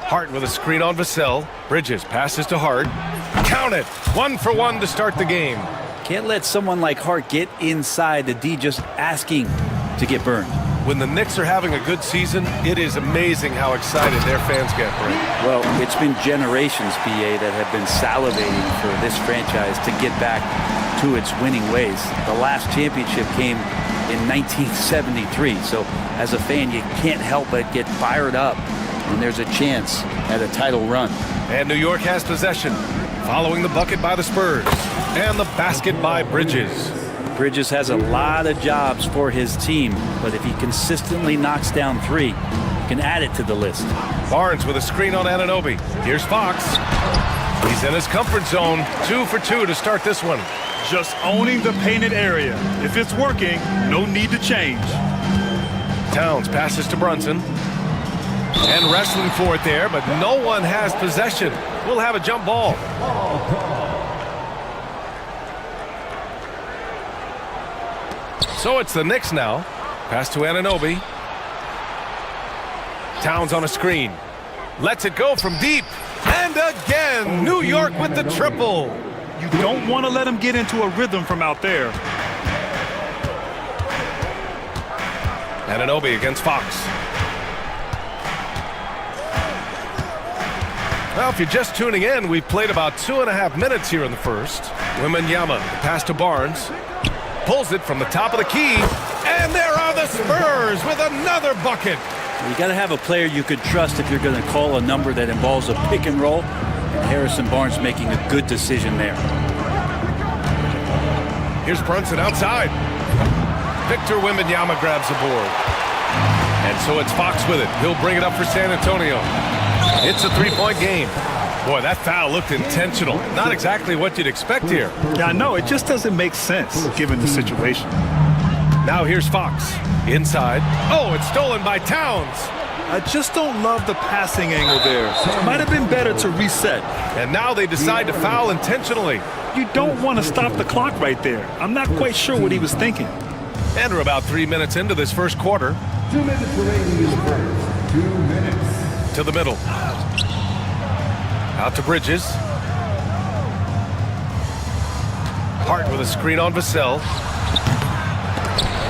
Hart with a screen on Vassell. Bridges passes to Hart. Count it. 1 for 1 to start the game. Can't let someone like Hart get inside, the D just asking to get burned. When the Knicks are having a good season, it is amazing how excited their fans get, Brent. Well, it's been generations, BA, that have been salivating for this franchise to get back to its winning ways. The last championship came in 1973, so as a fan, you can't help but get fired up when there's a chance at a title run. And New York has possession, following the bucket by the Spurs, and the basket by Bridges. Bridges has a lot of jobs for his team, but if he consistently knocks down three, he can add it to the list. Barnes with a screen on Anunoby. Here's Fox. He's in his comfort zone. 2 for 2 to start this one. Just owning the painted area. If it's working, no need to change. Towns passes to Brunson. And wrestling for it there, but no one has possession. We'll have a jump ball. So it's the Knicks now. Pass to Anunoby. Towns on a screen. Lets it go from deep. And again, New York with the triple. You don't want to let him get into a rhythm from out there. Anunoby against Fox. Well, if you're just tuning in, we've played about 2.5 minutes here in the first. Wembanyama, pass to Barnes. Pulls it from the top of the key. And there are the Spurs with another bucket. You got to have a player you could trust if you're going to call a number that involves a pick and roll. And Harrison Barnes making a good decision there. Here's Brunson outside. Victor Wembanyama grabs the board. And so it's Fox with it. He'll bring it up for San Antonio. It's a three-point game. Boy, that foul looked intentional. Not exactly what you'd expect here. Yeah, I know. It just doesn't make sense given the situation. Now here's Fox. Inside. Oh, it's stolen by Towns. I just don't love the passing angle there. Might have been better to reset. And now they decide to foul intentionally. You don't want to stop the clock right there. I'm not quite sure what he was thinking. And we're about 3 minutes into this first quarter. 2 minutes remaining in the first. 2 minutes. To the middle. Out to Bridges. Hart with a screen on Vassell.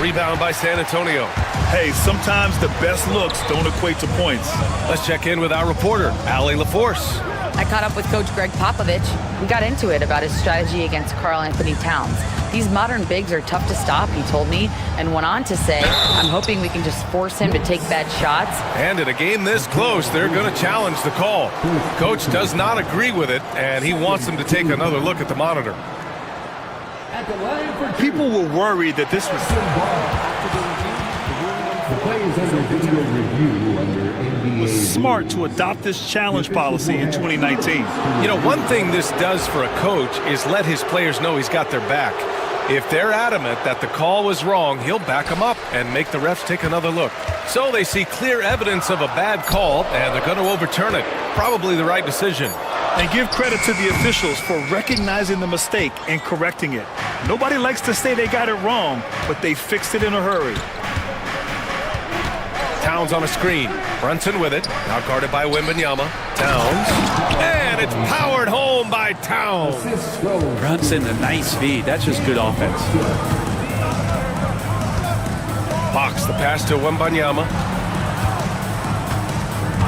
Rebound by San Antonio. Hey, sometimes the best looks don't equate to points. Let's check in with our reporter, Allie LaForce. I caught up with Coach Greg Popovich. We got into it about his strategy against Karl Anthony Towns. These modern bigs are tough to stop, he told me, and went on to say, I'm hoping we can just force him to take bad shots. And in a game this close, they're going to challenge the call. Coach does not agree with it, and he wants them to take another look at the monitor. People were worried that this was... was smart to adopt this challenge policy in 2019. You know, one thing this does for a coach is let his players know he's got their back. If they're adamant that the call was wrong, he'll back them up and make the refs take another look. So they see clear evidence of a bad call, and they're going to overturn it. Probably the right decision. And give credit to the officials for recognizing the mistake and correcting it. Nobody likes to say they got it wrong, but they fixed it in a hurry. Towns on a screen. Brunson with it. Now guarded by Wembanyama. Towns. And it's powered home by Towns. Brunson, a nice feed. That's just good offense. Fox, the pass to Wembanyama.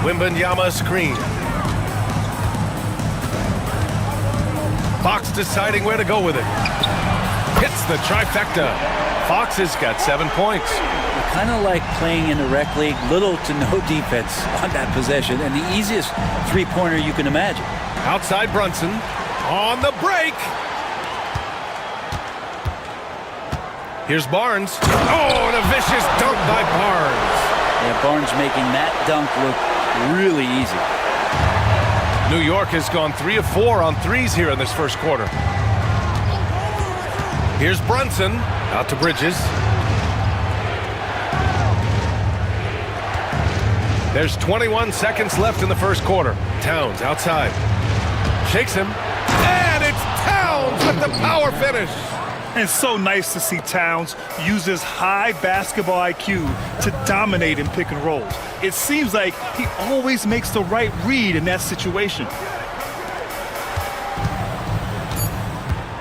Wembanyama screen. Fox deciding where to go with it. Hits the trifecta. Fox has got 7 points. Kind of like playing in the rec league, little to no defense on that possession, and the easiest three-pointer you can imagine. Outside Brunson. On the break. Here's Barnes. Oh, and a vicious dunk by Barnes. Yeah, Barnes making that dunk look really easy. New York has gone 3 of 4 on threes here in this first quarter. Here's Brunson. Out to Bridges. There's 21 seconds left in the first quarter. Towns outside. Shakes him. And it's Towns with the power finish. And so nice to see Towns use his high basketball IQ to dominate in pick and rolls. It seems like he always makes the right read in that situation.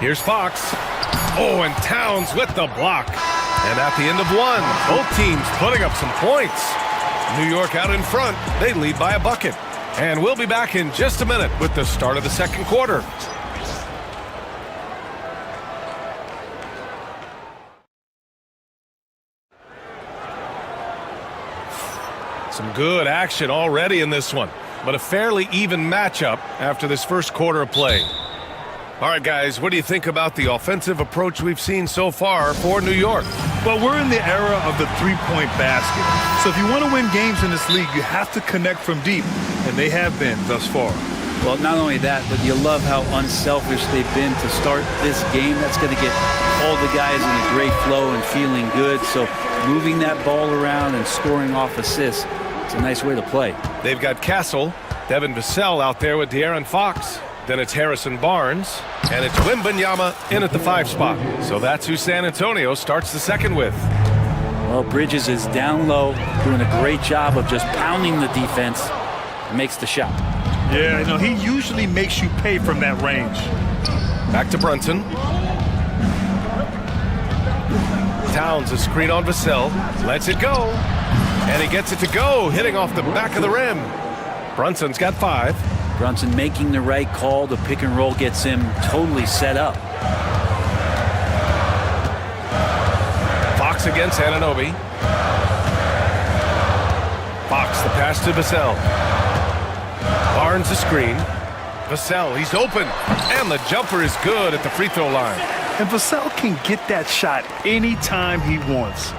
Here's Fox. Oh, and Towns with the block. And at the end of one, both teams putting up some points. New York out in front. They lead by a bucket. And we'll be back in just a minute with the start of the second quarter. Some good action already in this one, but a fairly even matchup after this first quarter of play. All right, guys, what do you think about the offensive approach we've seen so far for New York? Well, we're in the era of the three-point basket. So if you want to win games in this league, you have to connect from deep, and they have been thus far. Well, not only that, but you love how unselfish they've been to start this game. That's going to get all the guys in a great flow and feeling good. So moving that ball around and scoring off assists, it's a nice way to play. They've got Castle, Devin Vassell out there with De'Aaron Fox. Then it's Harrison Barnes, and it's Wembanyama in at the 5 spot. So that's who San Antonio starts the second with. Well, Bridges is down low, doing a great job of just pounding the defense, and makes the shot. Yeah, you know, he usually makes you pay from that range. Back to Brunson. Towns a screen on Vassell, lets it go, and he gets it to go, hitting off the back of the rim. Brunson's got 5. Brunson making the right call. The pick and roll gets him totally set up. Fox against Anunoby. Fox the pass to Vassell. Barnes the screen. Vassell, he's open. And the jumper is good at the free throw line. And Vassell can get that shot anytime he wants.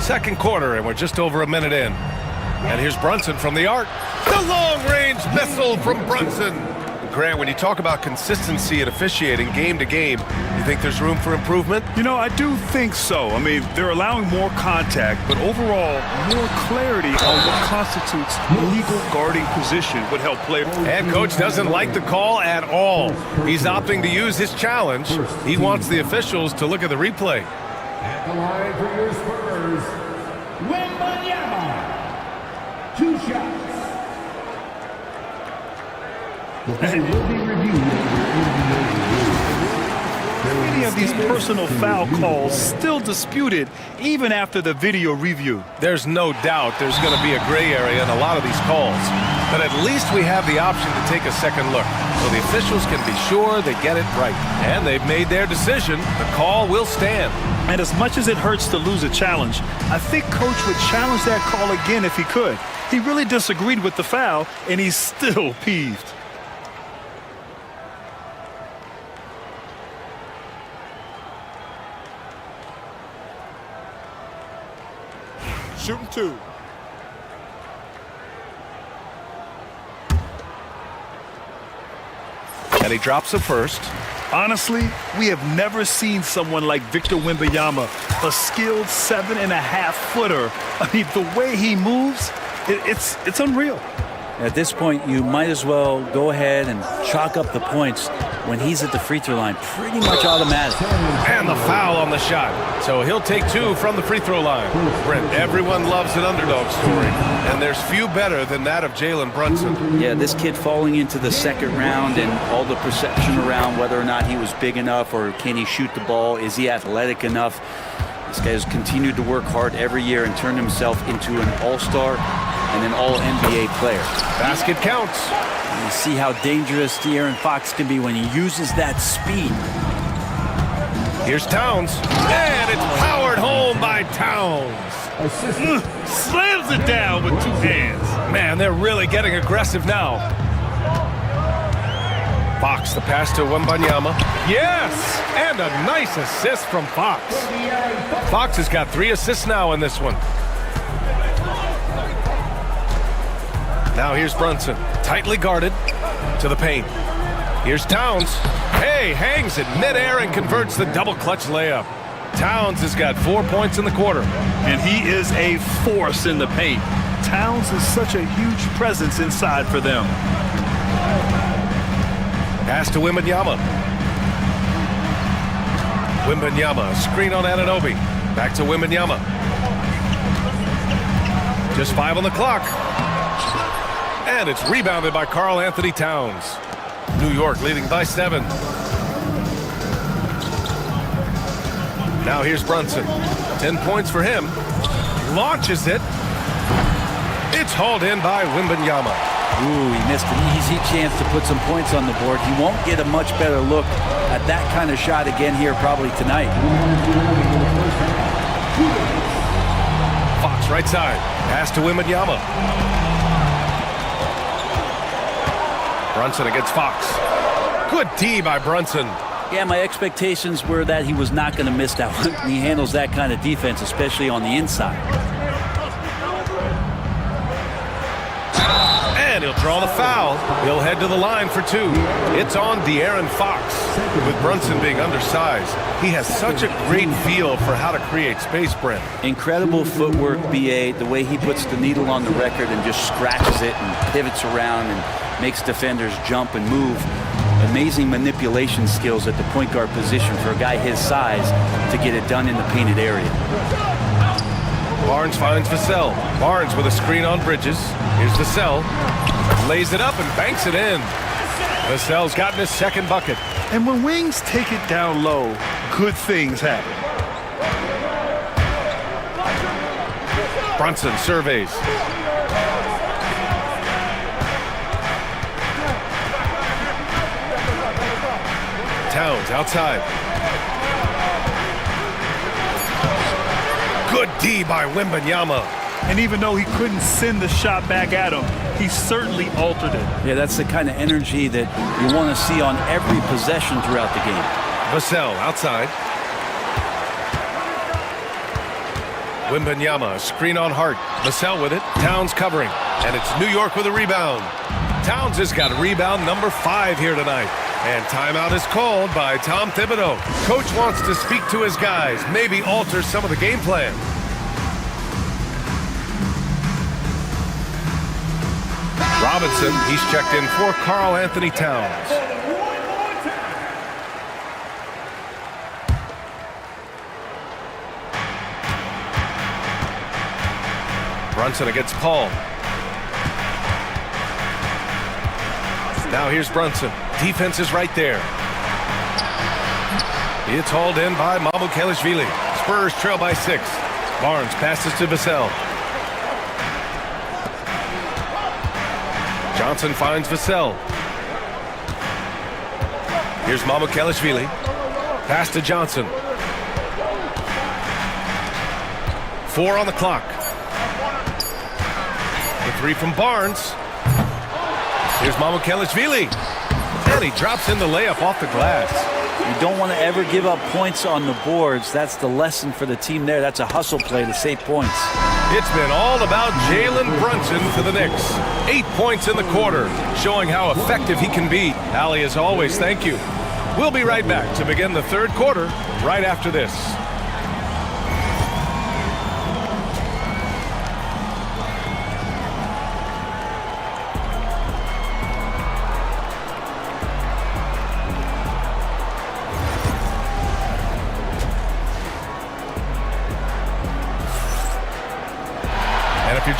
Second quarter, and we're just over a minute in. And here's Brunson from the arc. The long-range missile from Brunson. Grant, when you talk about consistency and officiating game to game, you think there's room for improvement? You know, I do think so. I mean, they're allowing more contact, but overall, more clarity on what constitutes legal guarding position would help players. And coach doesn't like the call at all. He's opting to use his challenge. He wants the officials to look at the replay. At the line for your Spurs, Wembanyama. 2 shots. They will be reviewed. Many of these personal foul calls still disputed even after the video review. There's no doubt there's going to be a gray area in a lot of these calls. But at least we have the option to take a second look, so the officials can be sure they get it right. And they've made their decision. The call will stand. And as much as it hurts to lose a challenge, I think Coach would challenge that call again if he could. He really disagreed with the foul, and he's still peeved. Shooting 2. And he drops the first. Honestly, we have never seen someone like Victor Wembanyama, a skilled 7.5-footer. I mean, the way he moves, it's unreal. At this point, you might as well go ahead and chalk up the points when he's at the free throw line. Pretty much automatic. And the foul on the shot. So he'll take 2 from the free throw line. Brent, everyone loves an underdog story, and there's few better than that of Jalen Brunson. Yeah, this kid falling into the second round and all the perception around whether or not he was big enough or can he shoot the ball, is he athletic enough? This guy has continued to work hard every year and turned himself into an all-star and an all-NBA player. Basket counts. And you see how dangerous De'Aaron Fox can be when he uses that speed. Here's Towns, and it's powered home by Towns. Slams it down with 2 hands. Man, they're really getting aggressive now. Fox, the pass to Wembanyama. Yes! And a nice assist from Fox. Fox has got 3 assists now in this one. Now here's Brunson, tightly guarded to the paint. Here's Towns. Hey, hangs in midair and converts the double clutch layup. Towns has got 4 points in the quarter. And he is a force in the paint. Towns is such a huge presence inside for them. Pass to Wembanyama. Wembanyama, screen on Anunoby. Back to Wembanyama. Just 5 on the clock. And it's rebounded by Karl Anthony Towns. New York leading by 7. Now here's Brunson. 10 points for him. Launches it. It's hauled in by Wembanyama. Ooh, he missed an easy chance to put some points on the board. He won't get a much better look at that kind of shot again here probably tonight. Fox right side. Pass to Wembanyama. Brunson against Fox. Good D by Brunson. Yeah, my expectations were that he was not going to miss that one. He handles that kind of defense, especially on the inside. And he'll draw the foul. He'll head to the line for 2. It's on De'Aaron Fox. With Brunson being undersized, he has such a great feel for how to create space, Brent. Incredible footwork, BA. The way he puts the needle on the record and just scratches it and pivots around and makes defenders jump and move. Amazing manipulation skills at the point guard position for a guy his size to get it done in the painted area. Barnes finds Vassell. Barnes with a screen on Bridges. Here's Vassell. Lays it up and banks it in. Vassell's gotten his 2nd bucket. And when wings take it down low, good things happen. Brunson surveys. Towns outside. Good D by Wembanyama. And even though he couldn't send the shot back at him, he certainly altered it. Yeah, that's the kind of energy that you want to see on every possession throughout the game. Vassell outside. Wembanyama, screen on Hart. Vassell with it. Towns covering. And it's New York with a rebound. Towns has got rebound number 5 here tonight. And timeout is called by Tom Thibodeau. Coach wants to speak to his guys, maybe alter some of the game plan. Robinson, he's checked in for Karl Anthony Towns. Brunson against Paul. Now here's Brunson. Defense is right there. It's hauled in by Mamukelashvili. Spurs trail by 6. Barnes passes to Vassell. Johnson finds Vassell. Here's Mamukelashvili. Pass to Johnson. 4 on the clock. The 3 from Barnes. Here's Mamukelashvili. And he drops in the layup off the glass. You don't want to ever give up points on the boards. That's the lesson for the team there. That's a hustle play to save points. It's been all about Jalen Brunson for the Knicks. 8 points in the quarter, showing how effective he can be. Allie, as always, thank you. We'll be right back to begin the 3rd quarter right after this.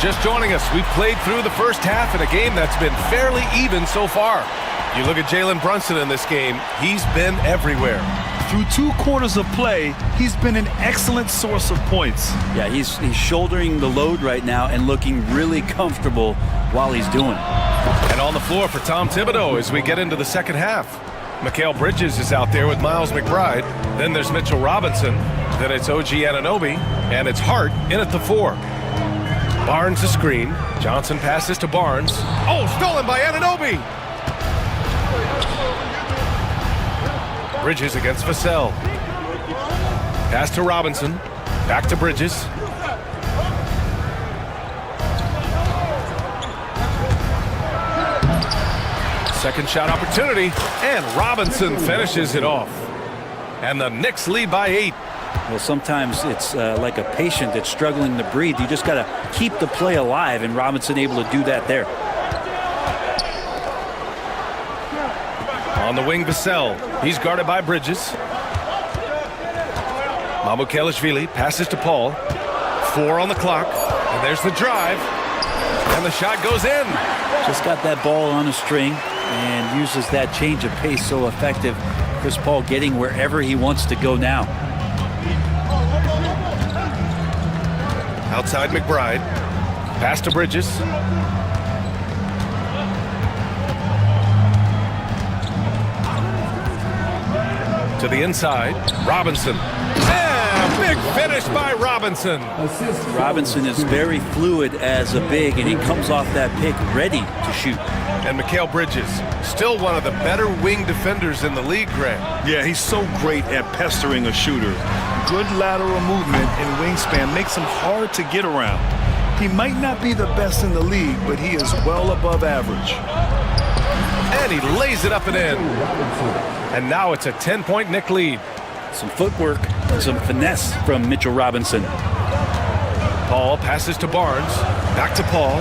you're just joining us, we've played through the first half in a game that's been fairly even so far. You look at Jalen Brunson in this game, he's been everywhere. Through 2 quarters of play, he's been an excellent source of points. Yeah, he's shouldering the load right now and looking really comfortable while he's doing it. And on the floor for Tom Thibodeau as we get into the second half. Mikal Bridges is out there with Miles McBride. Then there's Mitchell Robinson. Then it's OG Anunoby. And it's Hart in at the 4. Barnes the screen. Johnson passes to Barnes. Oh, stolen by Anunoby! Bridges against Vassell. Pass to Robinson. Back to Bridges. Second shot opportunity, and Robinson finishes it off. And the Knicks lead by 8. Well, sometimes it's like a patient that's struggling to breathe. You just got to keep the play alive, and Robinson able to do that there. On the wing, Vassell. He's guarded by Bridges. Mamukelashvili passes to Paul. 4 on the clock. And there's the drive. And the shot goes in. Just got that ball on a string and uses that change of pace so effective. Chris Paul getting wherever he wants to go now. Outside McBride. Pass to Bridges. To the inside, Robinson. And big finish by Robinson. Robinson is very fluid as a big, and he comes off that pick ready to shoot. And Mikal Bridges, still one of the better wing defenders in the league, Grant. Yeah, he's so great at pestering a shooter. Good lateral movement and wingspan makes him hard to get around. He might not be the best in the league, but he is well above average. And he lays it up and in. And now it's a 10-point Knick lead. Some footwork and some finesse from Mitchell Robinson. Paul passes to Barnes. Back to Paul.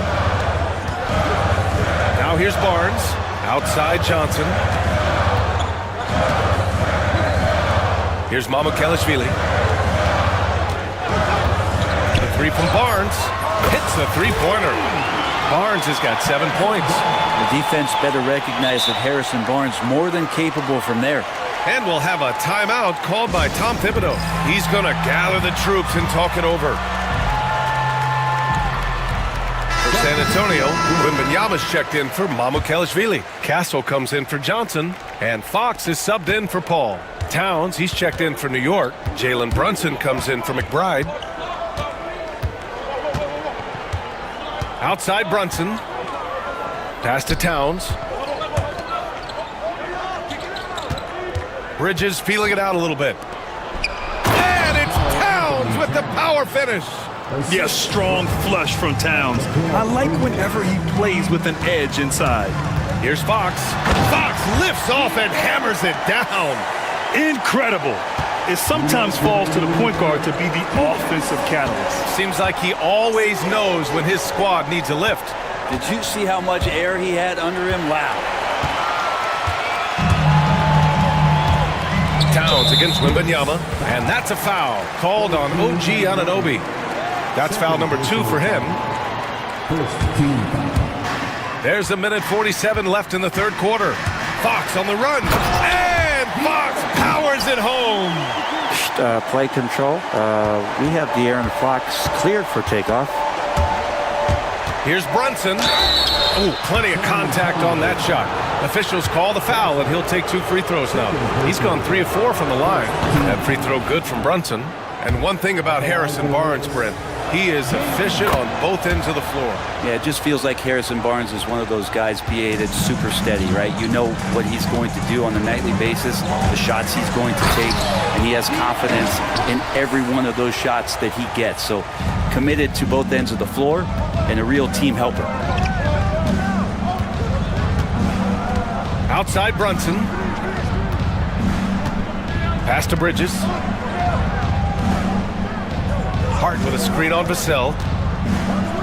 Now here's Barnes. Outside Johnson. Here's Mamukelashvili. The 3 from Barnes. Hits the 3-pointer. Barnes has got 7 points. The defense better recognize that Harrison Barnes more than capable from there. And we'll have a timeout called by Tom Thibodeau. He's going to gather the troops and talk it over. For San Antonio, Wembanyama's checked in for Mamukelashvili. Castle comes in for Johnson. And Fox is subbed in for Paul. Towns, he's checked in for New York. Jalen Brunson comes in for McBride. Outside Brunson. Pass to Towns. Bridges feeling it out a little bit. And it's Towns with the power finish. Yes, strong flush from Towns. I like whenever he plays with an edge inside. Here's Fox. Fox lifts off and hammers it down. Incredible. It sometimes falls to the point guard to be the offensive catalyst. Seems like he always knows when his squad needs a lift. Did you see how much air he had under him? Wow. Towns against Wembanyama, and that's a foul called on OG Anunoby. That's foul number 2 for him. There's 1:47 left in the third quarter. Fox on the run, and Fox powers it home. Play control. We have De'Aaron Fox cleared for takeoff. Here's Brunson. Oh, plenty of contact on that shot. Officials call the foul, and he'll take 2 free throws now. He's gone 3 of 4 from the line. That free throw good from Brunson. And one thing about Harrison Barnes, Brent, he is efficient on both ends of the floor. Yeah, it just feels like Harrison Barnes is one of those guys, BA, that's super steady, right? You know what he's going to do on a nightly basis, the shots he's going to take, and he has confidence in every one of those shots that he gets. So committed to both ends of the floor and a real team helper. Outside Brunson. Pass to Bridges. Hart with a screen on Vassell.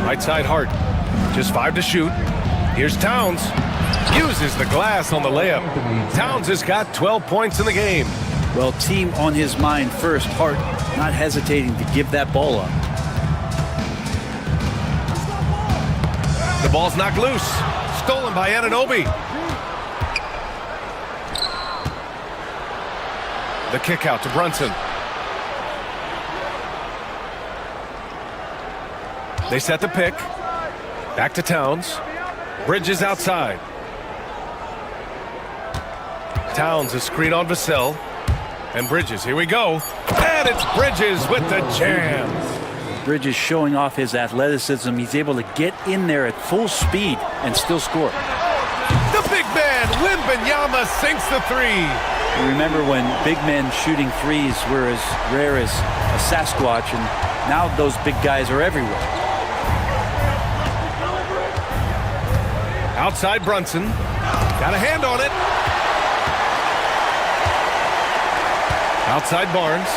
Right side Hart. Just 5 to shoot. Here's Towns. Uses the glass on the layup. Towns has got 12 points in the game. Well, team on his mind first. Hart not hesitating to give that ball up. The ball's knocked loose. Stolen by Anunoby. The kick out to Brunson. They set the pick. Back to Towns. Bridges outside. Towns a screen on Vassell. And Bridges, here we go. And it's Bridges with the jam. Bridges showing off his athleticism. He's able to get in there at full speed and still score. The big man, Wembanyama, sinks the three. You remember when big men shooting threes were as rare as a Sasquatch, and now those big guys are everywhere. Outside Brunson. Got a hand on it. Outside Barnes.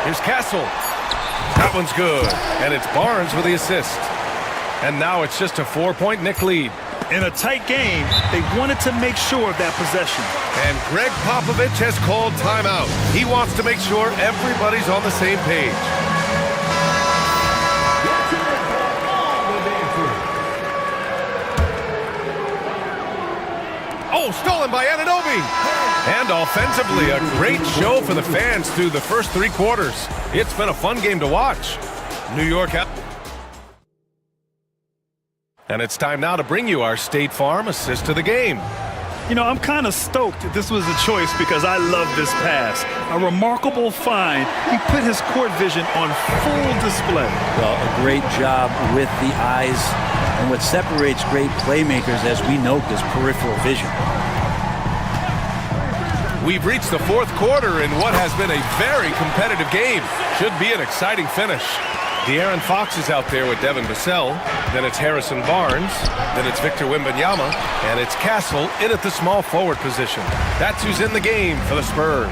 Here's Castle. That one's good. And it's Barnes with the assist. And now it's just a 4-point Knick lead. In a tight game, they wanted to make sure of that possession. And Greg Popovich has called timeout. He wants to make sure everybody's on the same page. Oh, stolen by Anunoby. And offensively, a great show for the fans through the first 3 quarters. It's been a fun game to watch. New York out. And it's time now to bring you our State Farm assist to the game. You know, I'm kind of stoked that this was a choice because I love this pass. A remarkable find. He put his court vision on full display. Well, a great job with the eyes. And what separates great playmakers, as we note, is peripheral vision. We've reached the 4th quarter in what has been a very competitive game. Should be an exciting finish. De'Aaron Fox is out there with Devin Vassell. Then it's Harrison Barnes. Then it's Victor Wembanyama. And it's Castle in at the small forward position. That's who's in the game for the Spurs.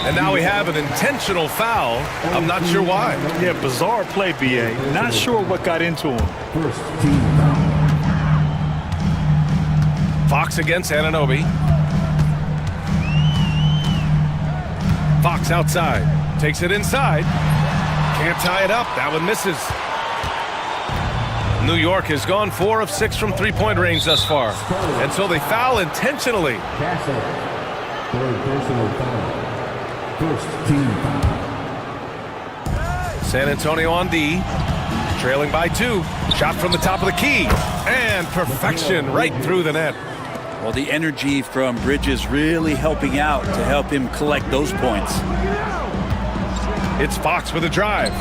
And now we have an intentional foul. I'm not sure why. Yeah, bizarre play, B.A. Not sure what got into him. First team foul. Fox against Anunoby. Fox outside. Takes it inside. Can't tie it up. That one misses. New York has gone 4 of 6 from 3-point range thus far. And so they foul intentionally. Castle. Third personal foul. First team foul. San Antonio on D. Trailing by 2. Shot from the top of the key. And perfection right through the net. Well, the energy from Bridges really helping out to help him collect those points. It's Fox with a drive.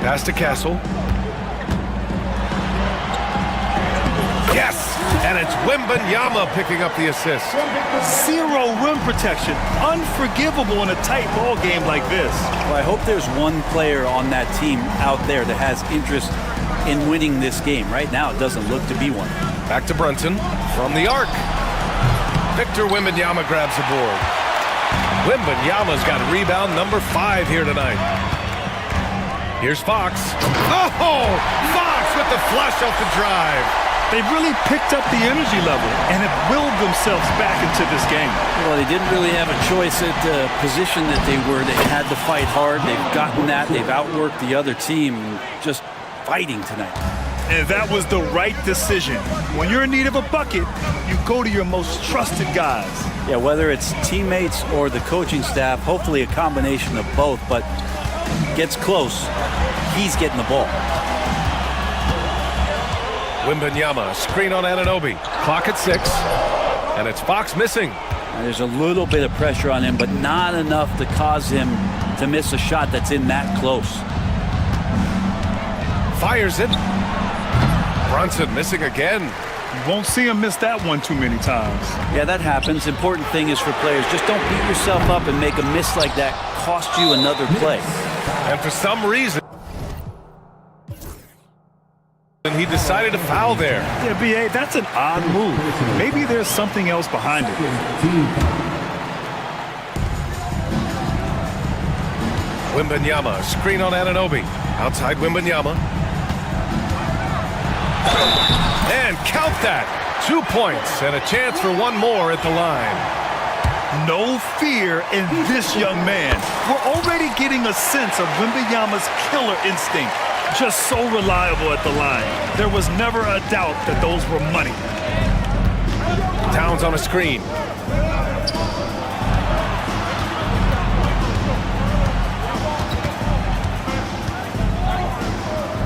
Pass to Castle. Yes! And it's Wembanyama picking up the assist. Zero rim protection. Unforgivable in a tight ball game like this. Well, I hope there's one player on that team out there that has interest in winning this game. Right now, it doesn't look to be one. Back to Brunson from the arc. Victor Wembanyama grabs the board. Wembanyama's got rebound number 5 here tonight. Here's Fox. Oh! Fox with the flush off the drive. They really picked up the energy level and have willed themselves back into this game. Well, they didn't really have a choice at the position that they were. They had to fight hard. They've gotten that. They've outworked the other team. Just fighting tonight. And that was the right decision. When you're in need of a bucket, you go to your most trusted guys. Yeah, whether it's teammates or the coaching staff, hopefully a combination of both, but gets close, he's getting the ball. Wembanyama, screen on Anunoby. Clock at 6, and it's Fox missing. And there's a little bit of pressure on him, but not enough to cause him to miss a shot that's in that close. Fires it. Brunson missing again. You won't see him miss that one too many times. Yeah, that happens. Important thing is for players, just don't beat yourself up and make a miss like that cost you another play. And for some reason, he decided to foul there. Yeah, B.A., that's an odd move. Maybe there's something else behind it. Wembanyama, screen on Anunoby. Outside Wembanyama. And count that. 2 points and a chance for one more at the line. No fear in this young man. We're already getting a sense of Wembanyama's killer instinct. just so reliable at the line. There was never a doubt that those were money. Towns on a screen.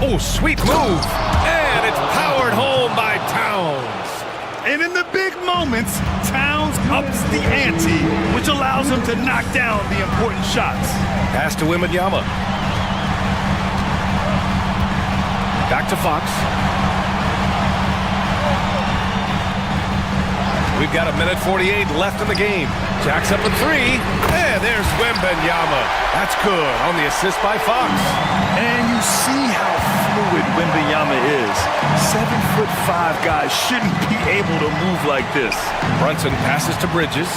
Oh, sweet move. And it's powered home by Towns. And in the big moments, Towns ups the ante, which allows him to knock down the important shots. Pass to Wembanyama. Back to Fox. We've got 1:48 left in the game. Jacks up a three. And there's Wembanyama. That's good on the assist by Fox. And you see how fluid Wembanyama is. 7'5" guys shouldn't be able to move like this. Brunson passes to Bridges.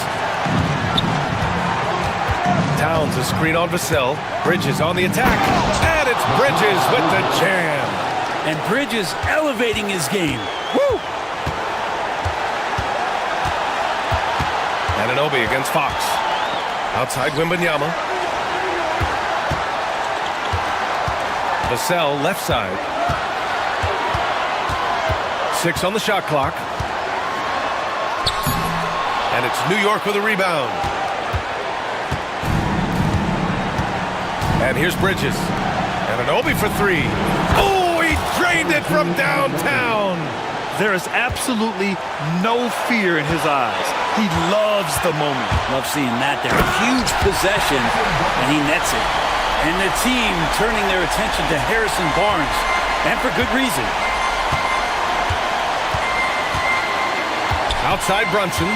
Towns a screen on Vassell. Bridges on the attack. And it's Bridges with the jam. And Bridges elevating his game. Woo! Anunoby against Fox. Outside Wembanyama. Vassell left side. 6 on the shot clock. And it's New York with a rebound. And here's Bridges. Anunoby for 3. Oh, he drained it from downtown. There is absolutely no fear in his eyes. He loves the moment. Love seeing that there. A huge possession, and he nets it. And the team turning their attention to Harrison Barnes, and for good reason. Outside Brunson.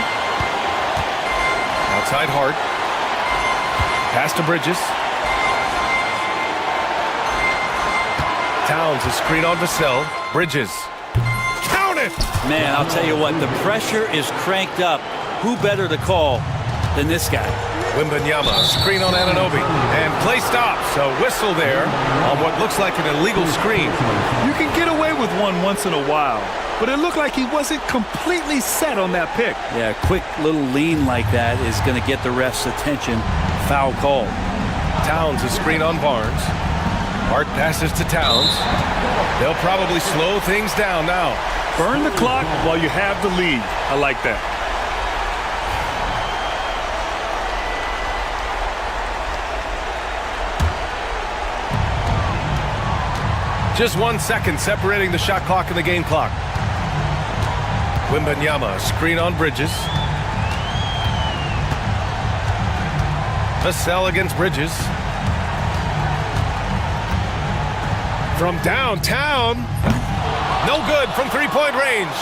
Outside Hart. Pass to Bridges. Towns a screen on Vassell. Bridges. Count it! Man, I'll tell you what, the pressure is cranked up. Who better to call than this guy? Wembanyama, screen on Anunoby. And play stops. A whistle there on what looks like an illegal screen. You can get away with one once in a while, but it looked like he wasn't completely set on that pick. Yeah, a quick little lean like that is going to get the ref's attention. Foul call. Towns a screen on Barnes. Hart passes to Towns. They'll probably slow things down now. Burn the clock while you have the lead. I like that. Just 1 second separating the shot clock and the game clock. Wembanyama, screen on Bridges. Vassell against Bridges. From downtown. No good from three-point range.